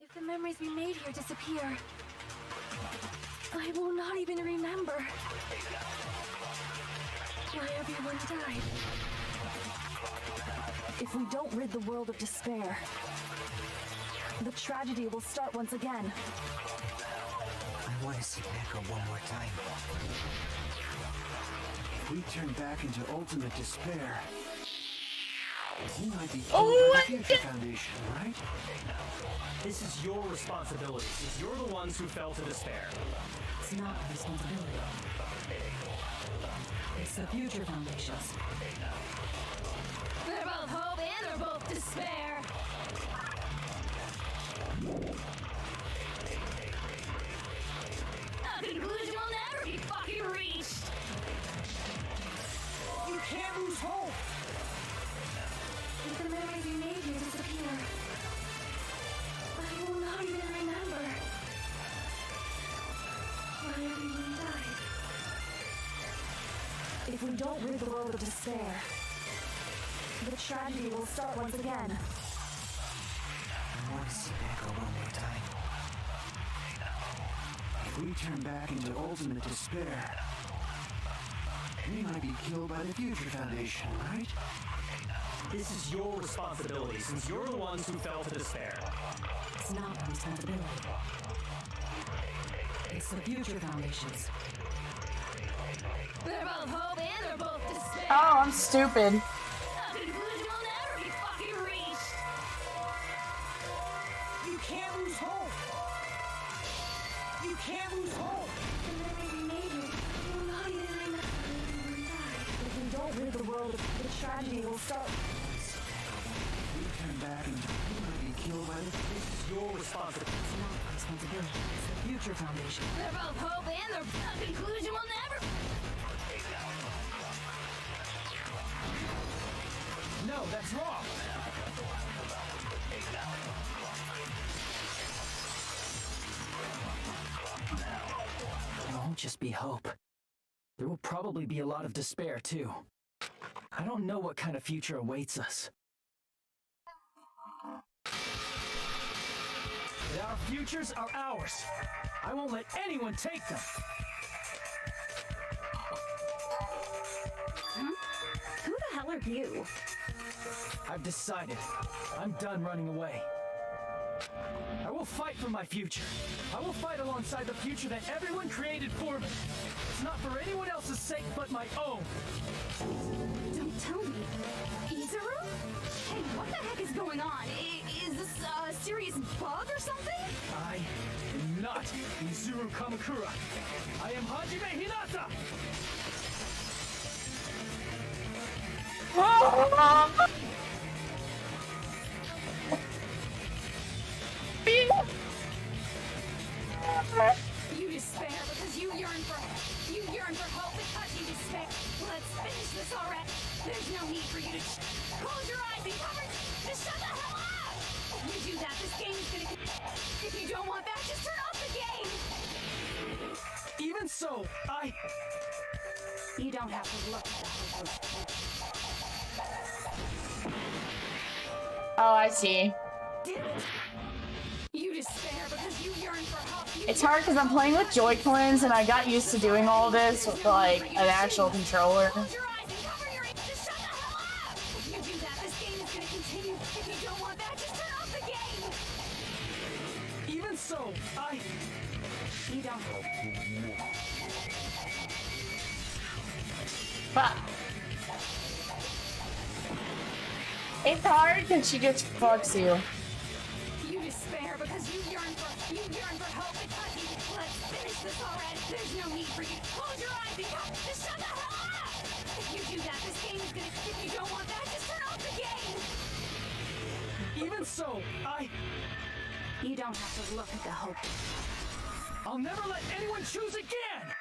If the memories we made here disappear, I will not even remember why everyone died. If we don't rid the world of despair, the tragedy will start once again. I want to see Neko one more time. If we turn back into ultimate despair, he might be killed Oh by my the Future Foundation, right? This is your responsibility, since you're the ones who fell to despair. It's not a responsibility. It's the Future Foundation's. They're both hope and they're both despair. A conclusion will never be fucking reached. You can't lose hope! If the memories we made here disappear, I will not even remember why everyone died. If we don't rid the world of despair, the tragedy will start once again. I want to see Neko one more time. If we turn back into ultimate despair, he might be killed by the Future Foundation, right? This is your responsibility, since you're the ones who fell to despair. It's not a responsibility. It's the Future Foundation's. They're both hope and they're both despair. Oh, I'm stupid. A conclusion will never be fucking reached. You can't lose hope! You can't lose hope! The memories we made here, I will not even remember why everyone died. If we don't rid the world of the tragedy will start. If we turn back into he might be killed by the... This is your responsibility. It's not a responsibility. It's the Future Foundation. They're both hope and they're a conclusion will never. No, that's wrong! There won't just be hope. There will probably be a lot of despair, too. I don't know what kind of future awaits us. But our futures are ours. I won't let anyone take them. Who the hell are you? I've decided. I'm done running away. I will fight for my future. I will fight alongside the future that everyone created for me. It's not for anyone else's sake but my own. Don't tell me. Izuru? Hey, what the heck is going on? Is this a serious bug or something? I am not Izuru Kamakura. I am Hajime Hinata! You despair because you yearn for hope because you despair. Let's finish this already. There's no need for you to close your eyes and cover. Just shut the hell up! If you do that, this game is gonna. If you don't want that, just turn off the game. Even so, You don't have to look at that. Oh, I see. You despair because you yearn for hope. It's hard because I'm playing with Joy-Cons and I got used to doing all this with like an actual controller. Close your eyes and cover your ears. Just shut the hell up! If you do that, this game is gonna continue. If you don't want that, just turn off the game. even so, You don't. Fuck. It's hard because she just fucks you. You despair because you yearn for hope because you. Let's finish this already. There's no need for you. Close your eyes and just shut the hell up! If you do that, this game is gonna. If you don't want that, just turn off the game. even so, You don't have to look at the hope. I'll never let anyone choose again!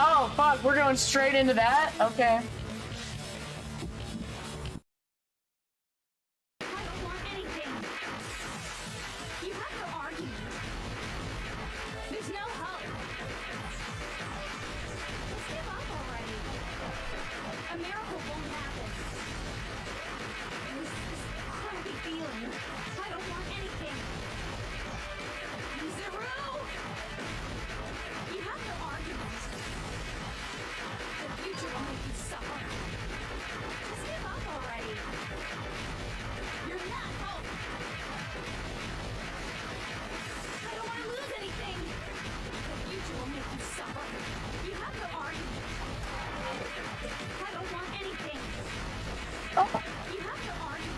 Oh, fuck, we're going straight into that? Okay. I don't want anything. You have to argue. There's no hope. Let's give up already. A miracle won't happen. This crappy feeling. I don't want anything. Zero! You have to argue. The future will make you suffer. Just give up already. You're not hope. I don't want to lose anything. The future will make you suffer. You have to argue. I don't want anything. You have to argue.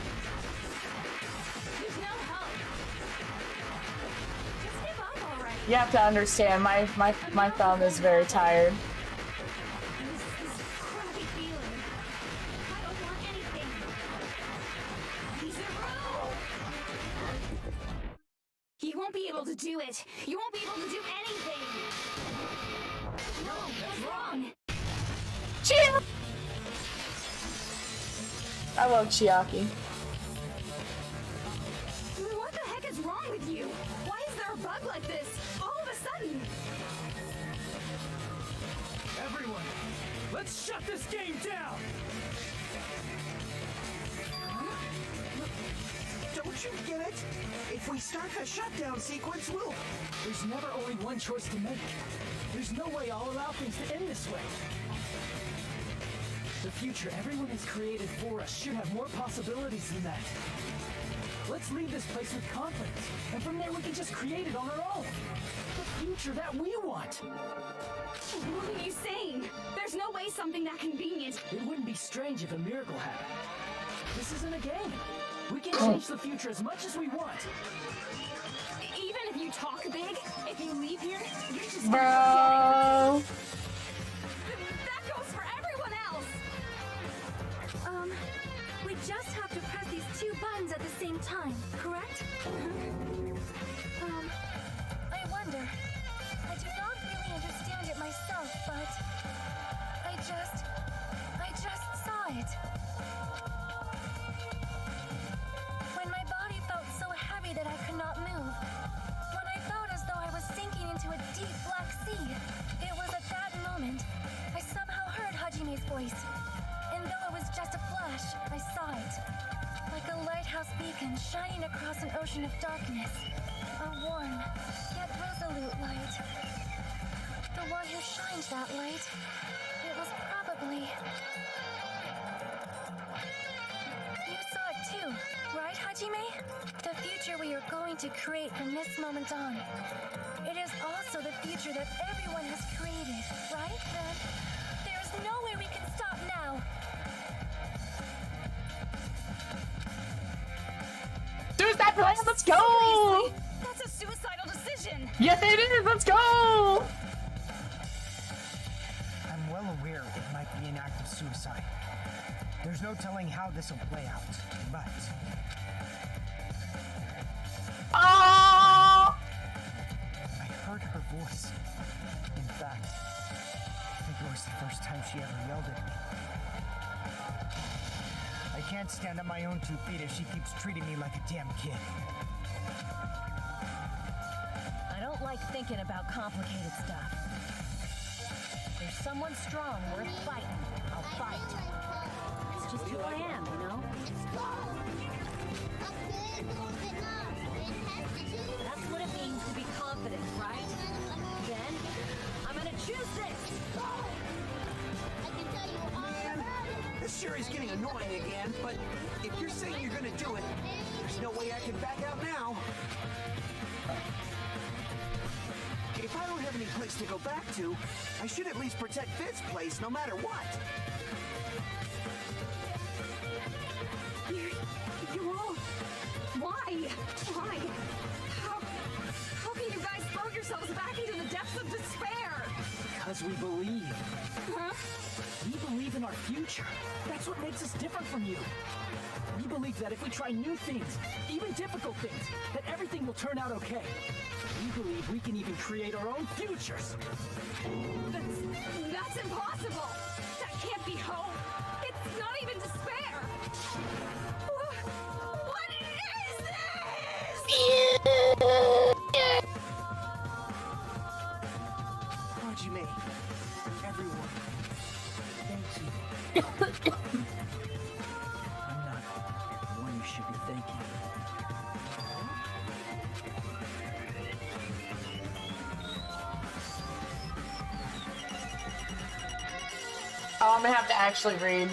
There's no hope. Just give up already. You have to understand, my thumb is very tired. This crappy feeling. I don't want anything. Zero! You won't be able to do it. You won't be able to do anything. No, what's wrong? Chiaki! I love Chiaki. What the heck is wrong with you? Why is there a bug like this? All of a sudden. Everyone, let's shut this game down! Don't you get it? If we start the shutdown sequence, we'll... There's never only one choice to make. There's no way I'll allow things to end this way. The future everyone has created for us should have more possibilities than that. Let's leave this place with confidence, and from there we can just create it on our own. The future that we want. What are you saying? There's no way something that convenient. It wouldn't be strange if a miracle happened. This isn't a game. We can change the future as much as we want. Even if you talk big, if you leave here, you're just Bro. That goes for everyone else. We just have to press these two buttons at the same time, correct? I wonder. I do not really understand it myself, but I just saw it. When my body felt so heavy that I could not move. When I felt as though I was sinking into a deep black sea. It was at that moment I somehow heard Hajime's voice. And though it was just a flash, I saw it. Like a lighthouse beacon shining across an ocean of darkness. A warm, yet resolute light. The one who shined that light, it was probably... You saw it too, Right, Hajime? The future we are going to create from this moment on. It is also the future that everyone has created, right? Then there is no way we can stop now. Suicide plan, let's go! Seriously? That's a suicidal decision! Yes, it is, let's go! I'm well aware it might be an act of suicide. There's no telling how this will play out, but... Oh! I heard her voice. In fact, I think it was the first time she ever yelled at me. I can't stand on my own 2 feet if she keeps treating me like a damn kid. I don't like thinking about complicated stuff. There's someone strong worth fighting. I'll fight. It's just who I am, you know? That's what it means to be confident, right? Then, I'm gonna choose this! This sure is getting annoying again, but if you're saying you're gonna do it, there's no way I can back out now. If I don't have any place to go back to, I should at least protect this place no matter what. You won't. Why? Why? How can you guys throw yourselves back into the depths of despair? Because we believe. Huh? We believe in our future. That's what makes us different from you. We believe that if we try new things, even difficult things, that everything will turn out okay. We believe we can even create our own futures. That's impossible. That can't be hope. It's not even despair. What is this? Hajime, everyone, thank you. I'm not the one you should be thanking. Oh, I'm gonna have to actually read.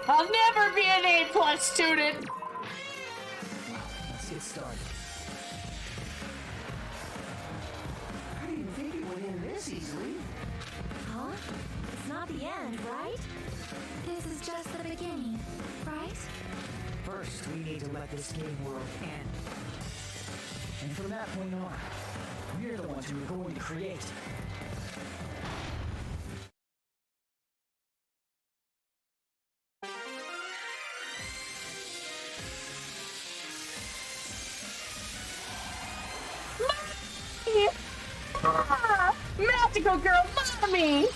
I'll never be an A+ student! Let's get started. I didn't think it would end this easily. Huh? It's not the end, right? This is just the beginning, right? First, we need to let this game world end. And from that point on, we're the ones who are going to create. Ah, magical girl, mommy!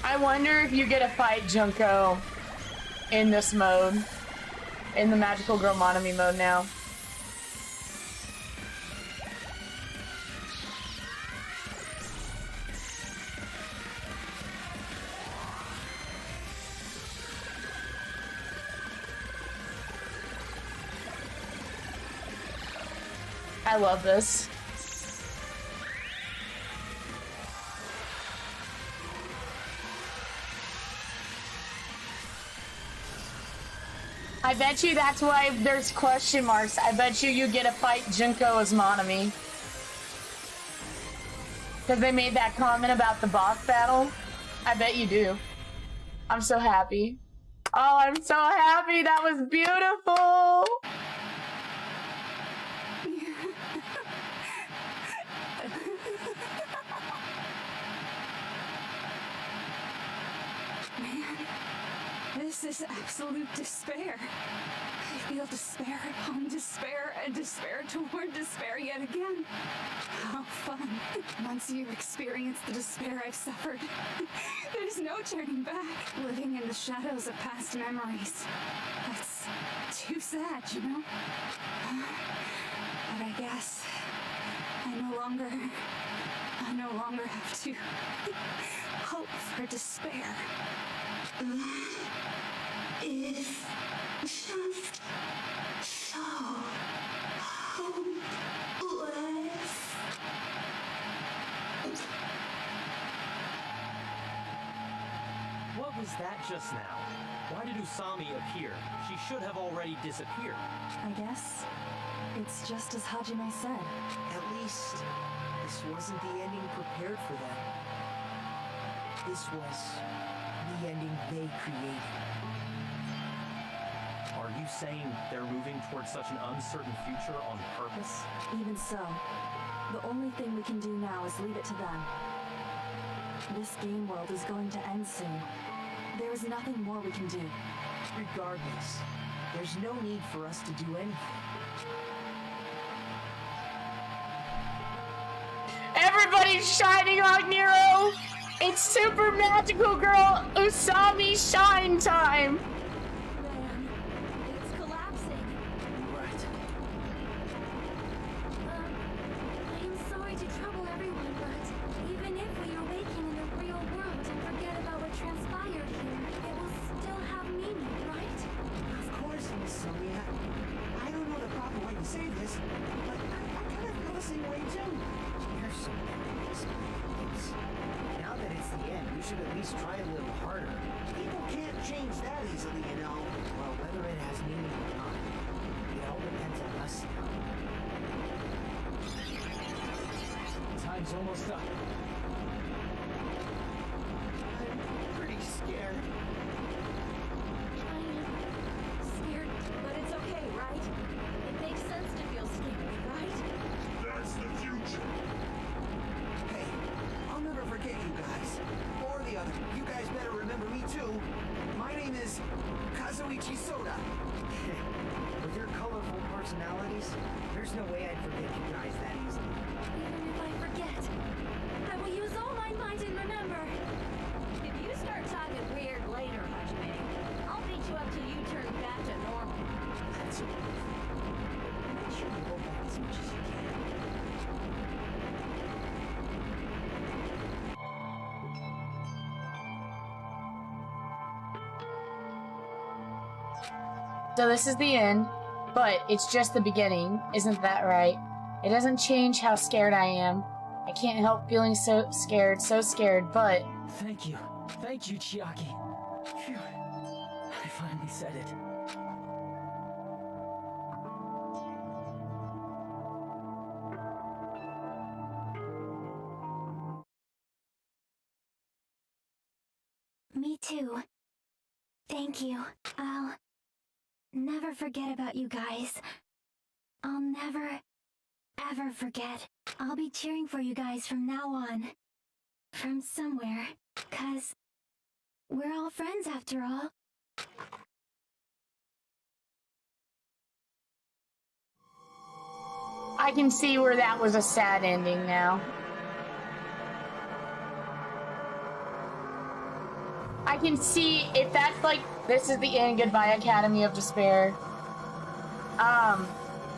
I wonder if you get to fight Junko in this mode. In the Magical Girl Monomi mode now. I love this. I bet you that's why there's question marks. I bet you get to fight Junko as Monomi. Because they made that comment about the boss battle. I bet you do. I'm so happy. Oh, I'm so happy. That was beautiful. This is absolute despair. I feel despair upon despair and despair toward despair yet again. How fun. Once you've experienced the despair I've suffered, there's no turning back. Living in the shadows of past memories. That's too sad, you know? But I guess I no longer have to hope for despair. is just so hopeless. What was that just now? Why did Usami appear? She should have already disappeared. I guess it's just as Hajime said. At least this wasn't the ending prepared for them. This was the ending they created. Are you saying they're moving towards such an uncertain future on purpose? Even so, the only thing we can do now is leave it to them. This game world is going to end soon. There is nothing more we can do. Regardless, there's no need for us to do anything. Everybody's shining on Nero! It's super magical girl Usami shine time! Man, it's collapsing. Right. I'm sorry to trouble everyone, but even if we awaken in the real world and forget about what transpired here, it will still have meaning, right? Of course, Miss Sonia. I don't know the proper way to say this, but I kind of feel the same way too. You're so nice. Now that it's the end, we should at least try a little harder. People can't change that easily, you know. Well, whether it has meaning or not, it all depends on us now. Time's almost up. I'm pretty scared. I am scared, But it's okay, right? It makes sense to feel scared, right? That's the future. Hey, I'll never forget you guys. Or the other. You guys better remember me too. My name is Kazuichi Soda. With your colorful personalities, there's no way I'd forget you guys that easily. even if I forget, I will use all my might and remember. If you start talking weird later, Hajime, I'll beat you up till you turn back to normal. That's okay. Make sure you go back as much as you can. So this is the end, but it's just the beginning, isn't that right? It doesn't change how scared I am. I can't help feeling so scared, but... Thank you, Chiaki. Phew. I finally said it. Me too. Thank you. I'll never forget about you guys. I'll never, ever forget. I'll be cheering for you guys from now on. From somewhere. 'Cause we're all friends after all. I can see where that was a sad ending now. I can see if that's like, this is the end, goodbye Academy of Despair.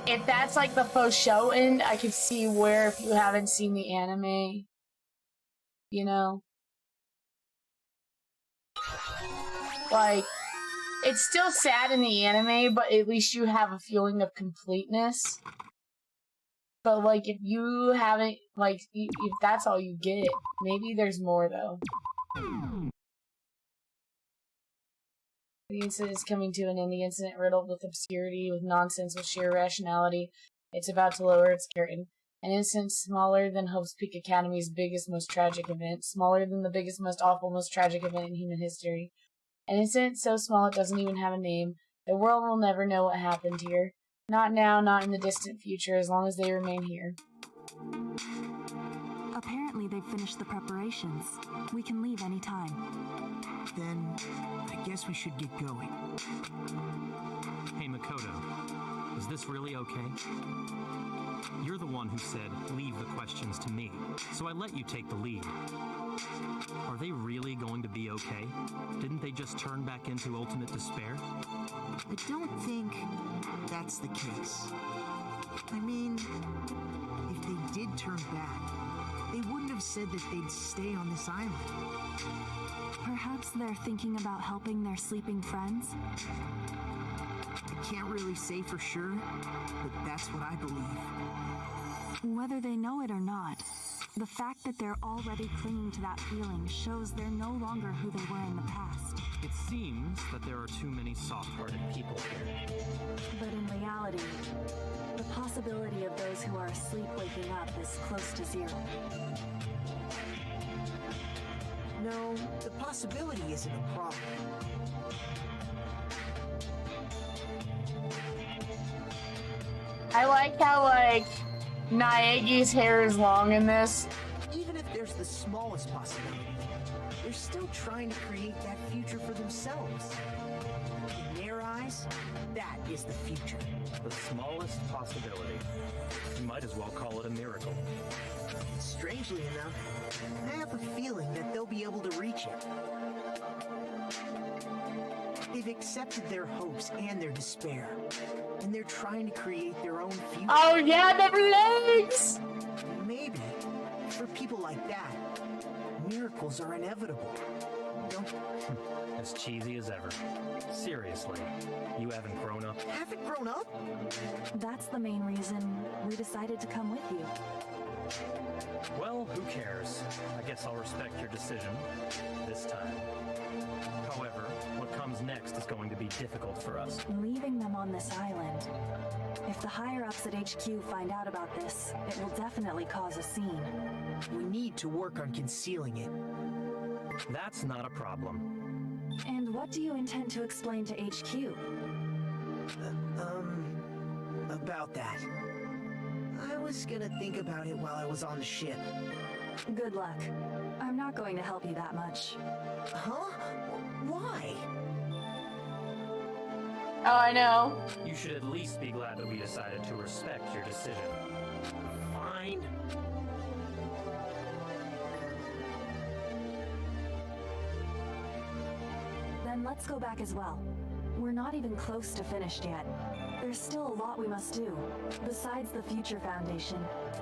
If that's like the faux show end, I can see where, if you haven't seen the anime, you know? Like, it's still sad in the anime, but at least you have a feeling of completeness. But like, if you haven't, like, if that's all you get, maybe there's more though. The incident is coming to an end. The incident riddled with obscurity, with nonsense, with sheer irrationality. It's about to lower its curtain. An incident smaller than Hope's Peak Academy's biggest, most tragic event. Smaller than the biggest, most awful, most tragic event in human history. An incident so small it doesn't even have a name. The world will never know what happened here. Not now, not in the distant future, as long as they remain here. Apparently they've finished the preparations. We can leave any time. Then, I guess we should get going. Hey, Makoto, is this really okay? You're the one who said, leave the questions to me, so I let you take the lead. Are they really going to be okay? Didn't they just turn back into ultimate despair? I don't think that's the case. I mean, if they did turn back, they wouldn't have said that they'd stay on this island. Perhaps they're thinking about helping their sleeping friends? I can't really say for sure, but that's what I believe. Whether they know it or not, the fact that they're already clinging to that feeling shows they're no longer who they were in the past. It seems that there are too many soft-hearted people here. But in reality, the possibility of those who are asleep waking up is close to zero. No, the possibility isn't a problem. I like how, like, Naegi's hair is long in this. Even if there's the smallest possibility, they're still trying to create that future for themselves. In their eyes, that is the future. The smallest possibility. You might as well call it a miracle. Strangely enough, I have a feeling that they'll be able to reach it. They've accepted their hopes and their despair, and they're trying to create their own future. Oh yeah, their legs! Maybe, for people like that, miracles are inevitable. Don't... As cheesy as ever. Seriously, you haven't grown up? Haven't grown up? That's the main reason we decided to come with you. Well, who cares? I guess I'll respect your decision. This time. However, what comes next is going to be difficult for us. Leaving them on this island. If the higher-ups at HQ find out about this, it will definitely cause a scene. We need to work on concealing it. That's not a problem. And what do you intend to explain to HQ? About that. I was gonna think about it while I was on the ship. Good luck. I'm not going to help you that much. Huh? Why? Oh, I know. You should at least be glad that we decided to respect your decision. Fine. Then let's go back as well. We're not even close to finished yet. There's still a lot we must do. Besides the Future Foundation,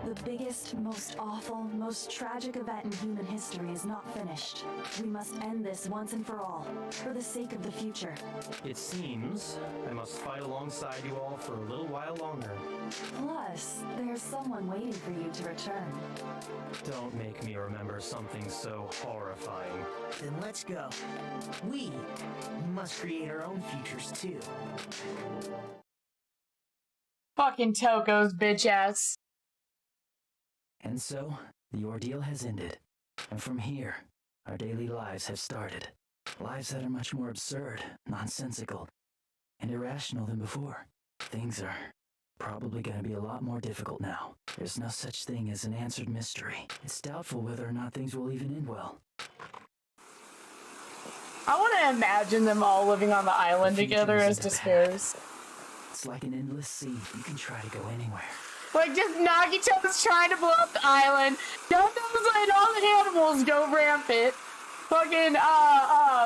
the biggest, most awful, most tragic event in human history is not finished. We must end this once and for all, for the sake of the future. It seems I must fight alongside you all for a little while longer. Plus, there's someone waiting for you to return. Don't make me remember something so horrifying. Then let's go. We must create our own futures too. Fucking Toko's bitch ass. And so, the ordeal has ended. And from here, our daily lives have started. Lives that are much more absurd, nonsensical, and irrational than before. Things are probably going to be a lot more difficult now. There's no such thing as an answered mystery. It's doubtful whether or not things will even end well. I want to imagine them all living on the island together as despairs. It's like an endless sea. You can try to go anywhere. Like, just Nagito's trying to blow up the island. Dodo's letting all the animals go rampant. Fucking,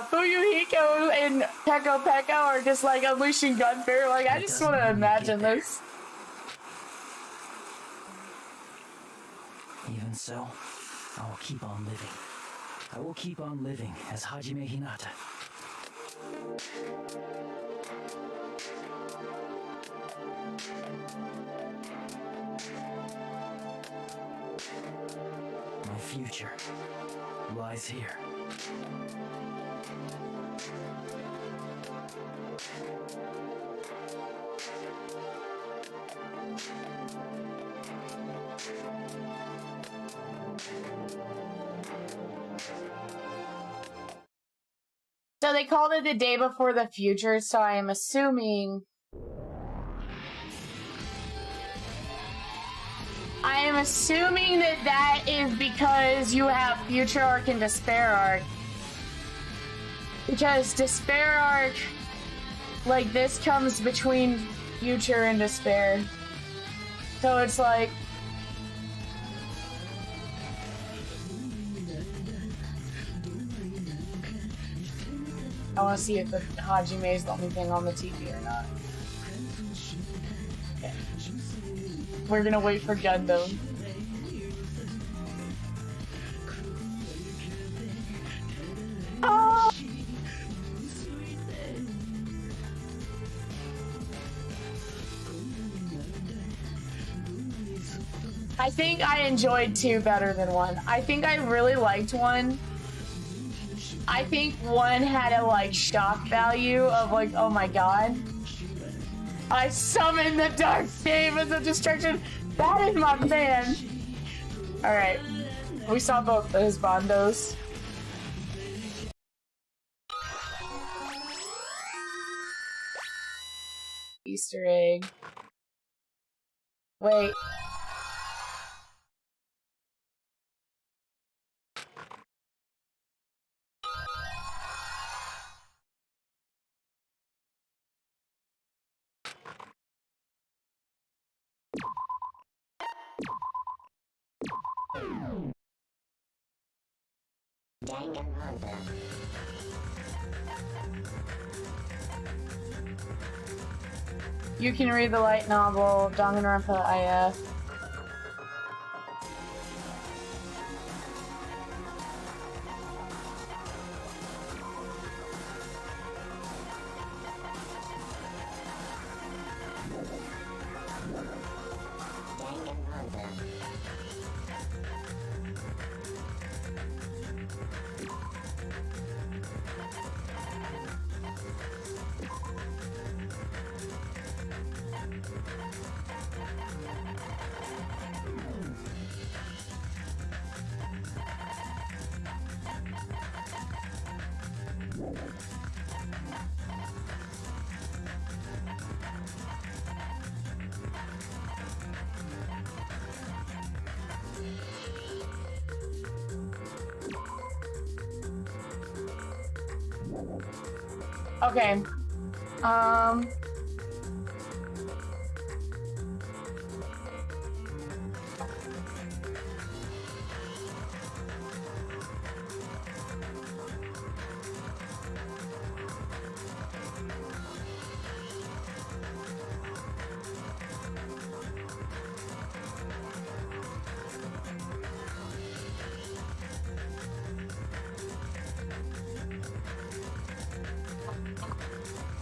Fuyuhiko and Peko Peko are just, like, unleashing gunfire. Like, I just want to imagine this. Even so, I will keep on living. I will keep on living as Hajime Hinata. My future lies here. So they called it the day before the future, so I am assuming... that is because you have Future Arc and Despair Arc. Because Despair Arc, like, this comes between Future and Despair. So it's like... I want to see if the Hajime is the only thing on the TV or not. Okay. We're gonna wait for Gundam. I think I enjoyed 2 better than 1. I think I really liked 1. I think 1 had a, like, shock value of, like, oh my god. I summoned the Dark Demons of Destruction! That is my man! Alright. We saw both those bondos. Easter egg. Wait. Danganronpa. You can read the light novel, Danganronpa IF. Okay.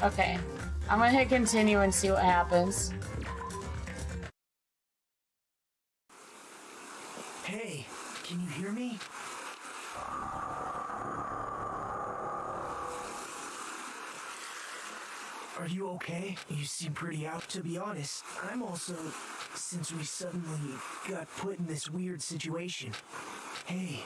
Okay. I'm gonna hit continue and see what happens. Hey, can you hear me? Are you okay? You seem pretty out. To be honest, I'm also, since we suddenly got put in this weird situation. Hey.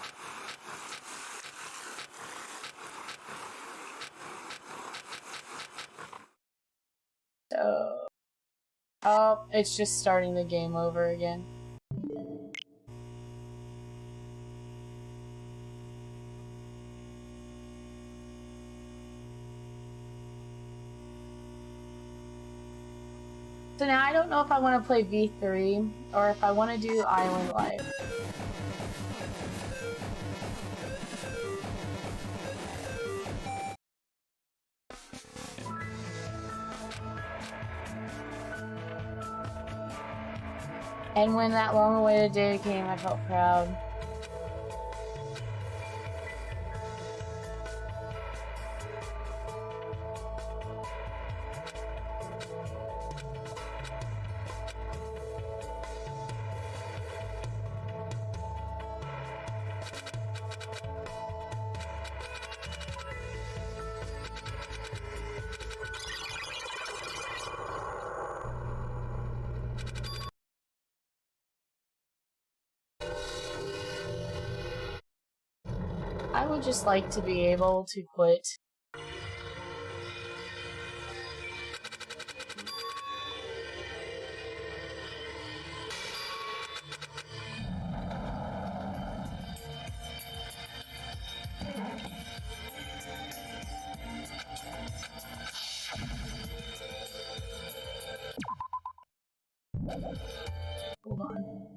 So... Oh, it's just starting the game over again. So now I don't know if I want to play V3 or if I want to do Island Life. And when that long-awaited day came, I felt proud. I would just like to be able to quit. Hold on.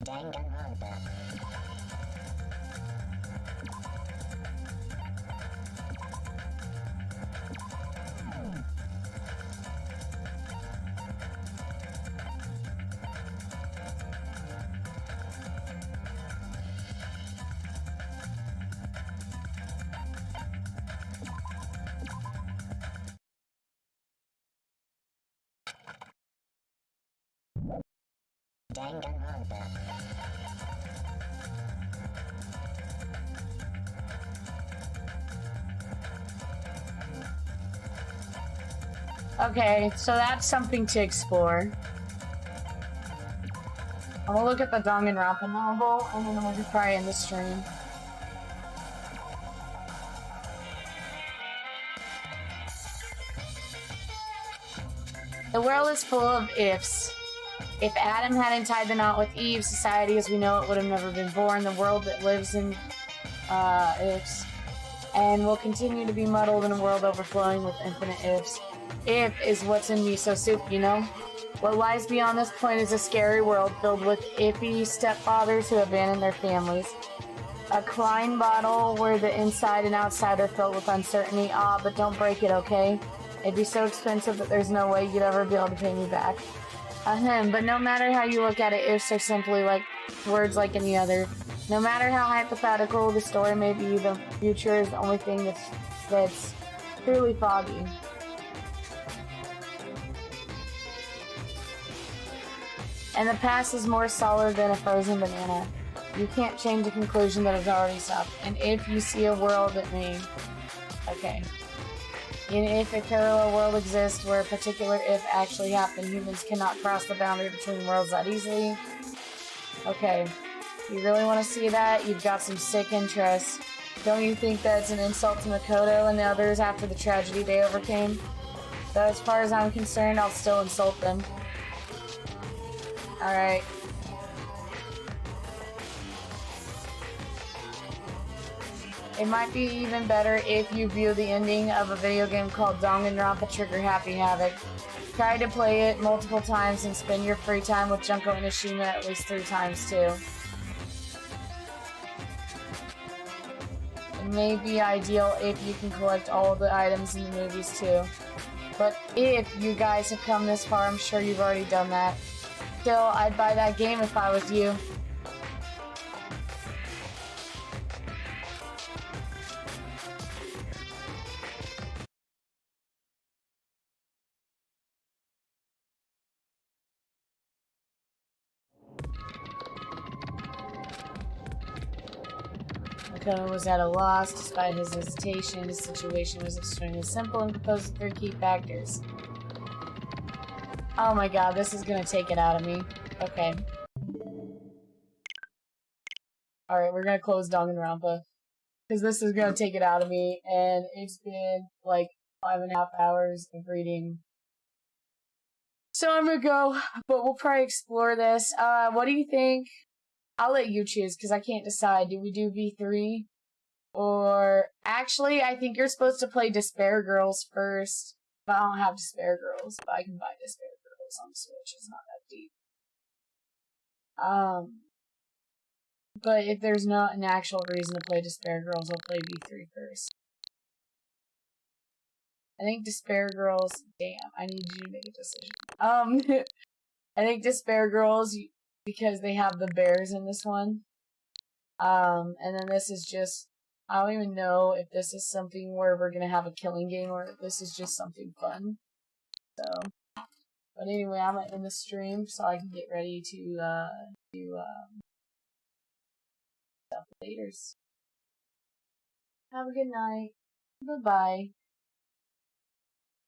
Danganronpa. Danganronpa. Okay, so that's something to explore. I'm gonna look at the Danganronpa novel, and then I'm gonna try in the stream. The world is full of ifs. If Adam hadn't tied the knot with Eve, society as we know it would have never been born. The world that lives in ifs and will continue to be muddled in a world overflowing with infinite ifs. If is what's in miso soup, you know? What lies beyond this point is a scary world filled with iffy stepfathers who abandon their families. A Klein bottle where the inside and outside are filled with uncertainty. Ah, but don't break it, okay? It'd be so expensive that there's no way you'd ever be able to pay me back. Ahem, but no matter how you look at it, ifs are simply like words like any other. No matter how hypothetical the story may be, the future is the only thing that's truly foggy. And the past is more solid than a frozen banana. You can't change a conclusion that has already stopped. And if you see a world that may... Okay. And if a parallel world exists where a particular if actually happened, humans cannot cross the boundary between worlds that easily. Okay. You really want to see that? You've got some sick interest. Don't you think that's an insult to Makoto and the others after the tragedy they overcame? Though as far as I'm concerned, I'll still insult them. Alright. It might be even better if you view the ending of a video game called Danganronpa Trigger Happy Havoc. Try to play it multiple times and spend your free time with Junko Inoshima at least 3 times too. It may be ideal if you can collect all of the items in the movies too. But if you guys have come this far, I'm sure you've already done that. Still, I'd buy that game if I was you. Makoto was at a loss. Despite his hesitation, his situation was extremely simple and composed of 3 key factors. Oh my god, this is gonna take it out of me. Okay. Alright, we're gonna close Danganronpa. Because this is gonna take it out of me, and it's been like 5.5 hours of reading. So I'm gonna go, but we'll probably explore this. What do you think? I'll let you choose, because I can't decide. Do we do V3? Or, actually, I think you're supposed to play Despair Girls first. But I don't have Despair Girls, but I can buy Despair Girls on Switch. It's not that deep. But if there's not an actual reason to play Despair Girls, I'll play V3 first. I think Despair Girls... Damn, I need you to make a decision. I think Despair Girls, because they have the bears in this one. And then this is just... I don't even know if this is something where we're gonna have a killing game or if this is just something fun. So... But anyway, I'm gonna end the stream so I can get ready to, do, stuff later. Have a good night. Bye-bye.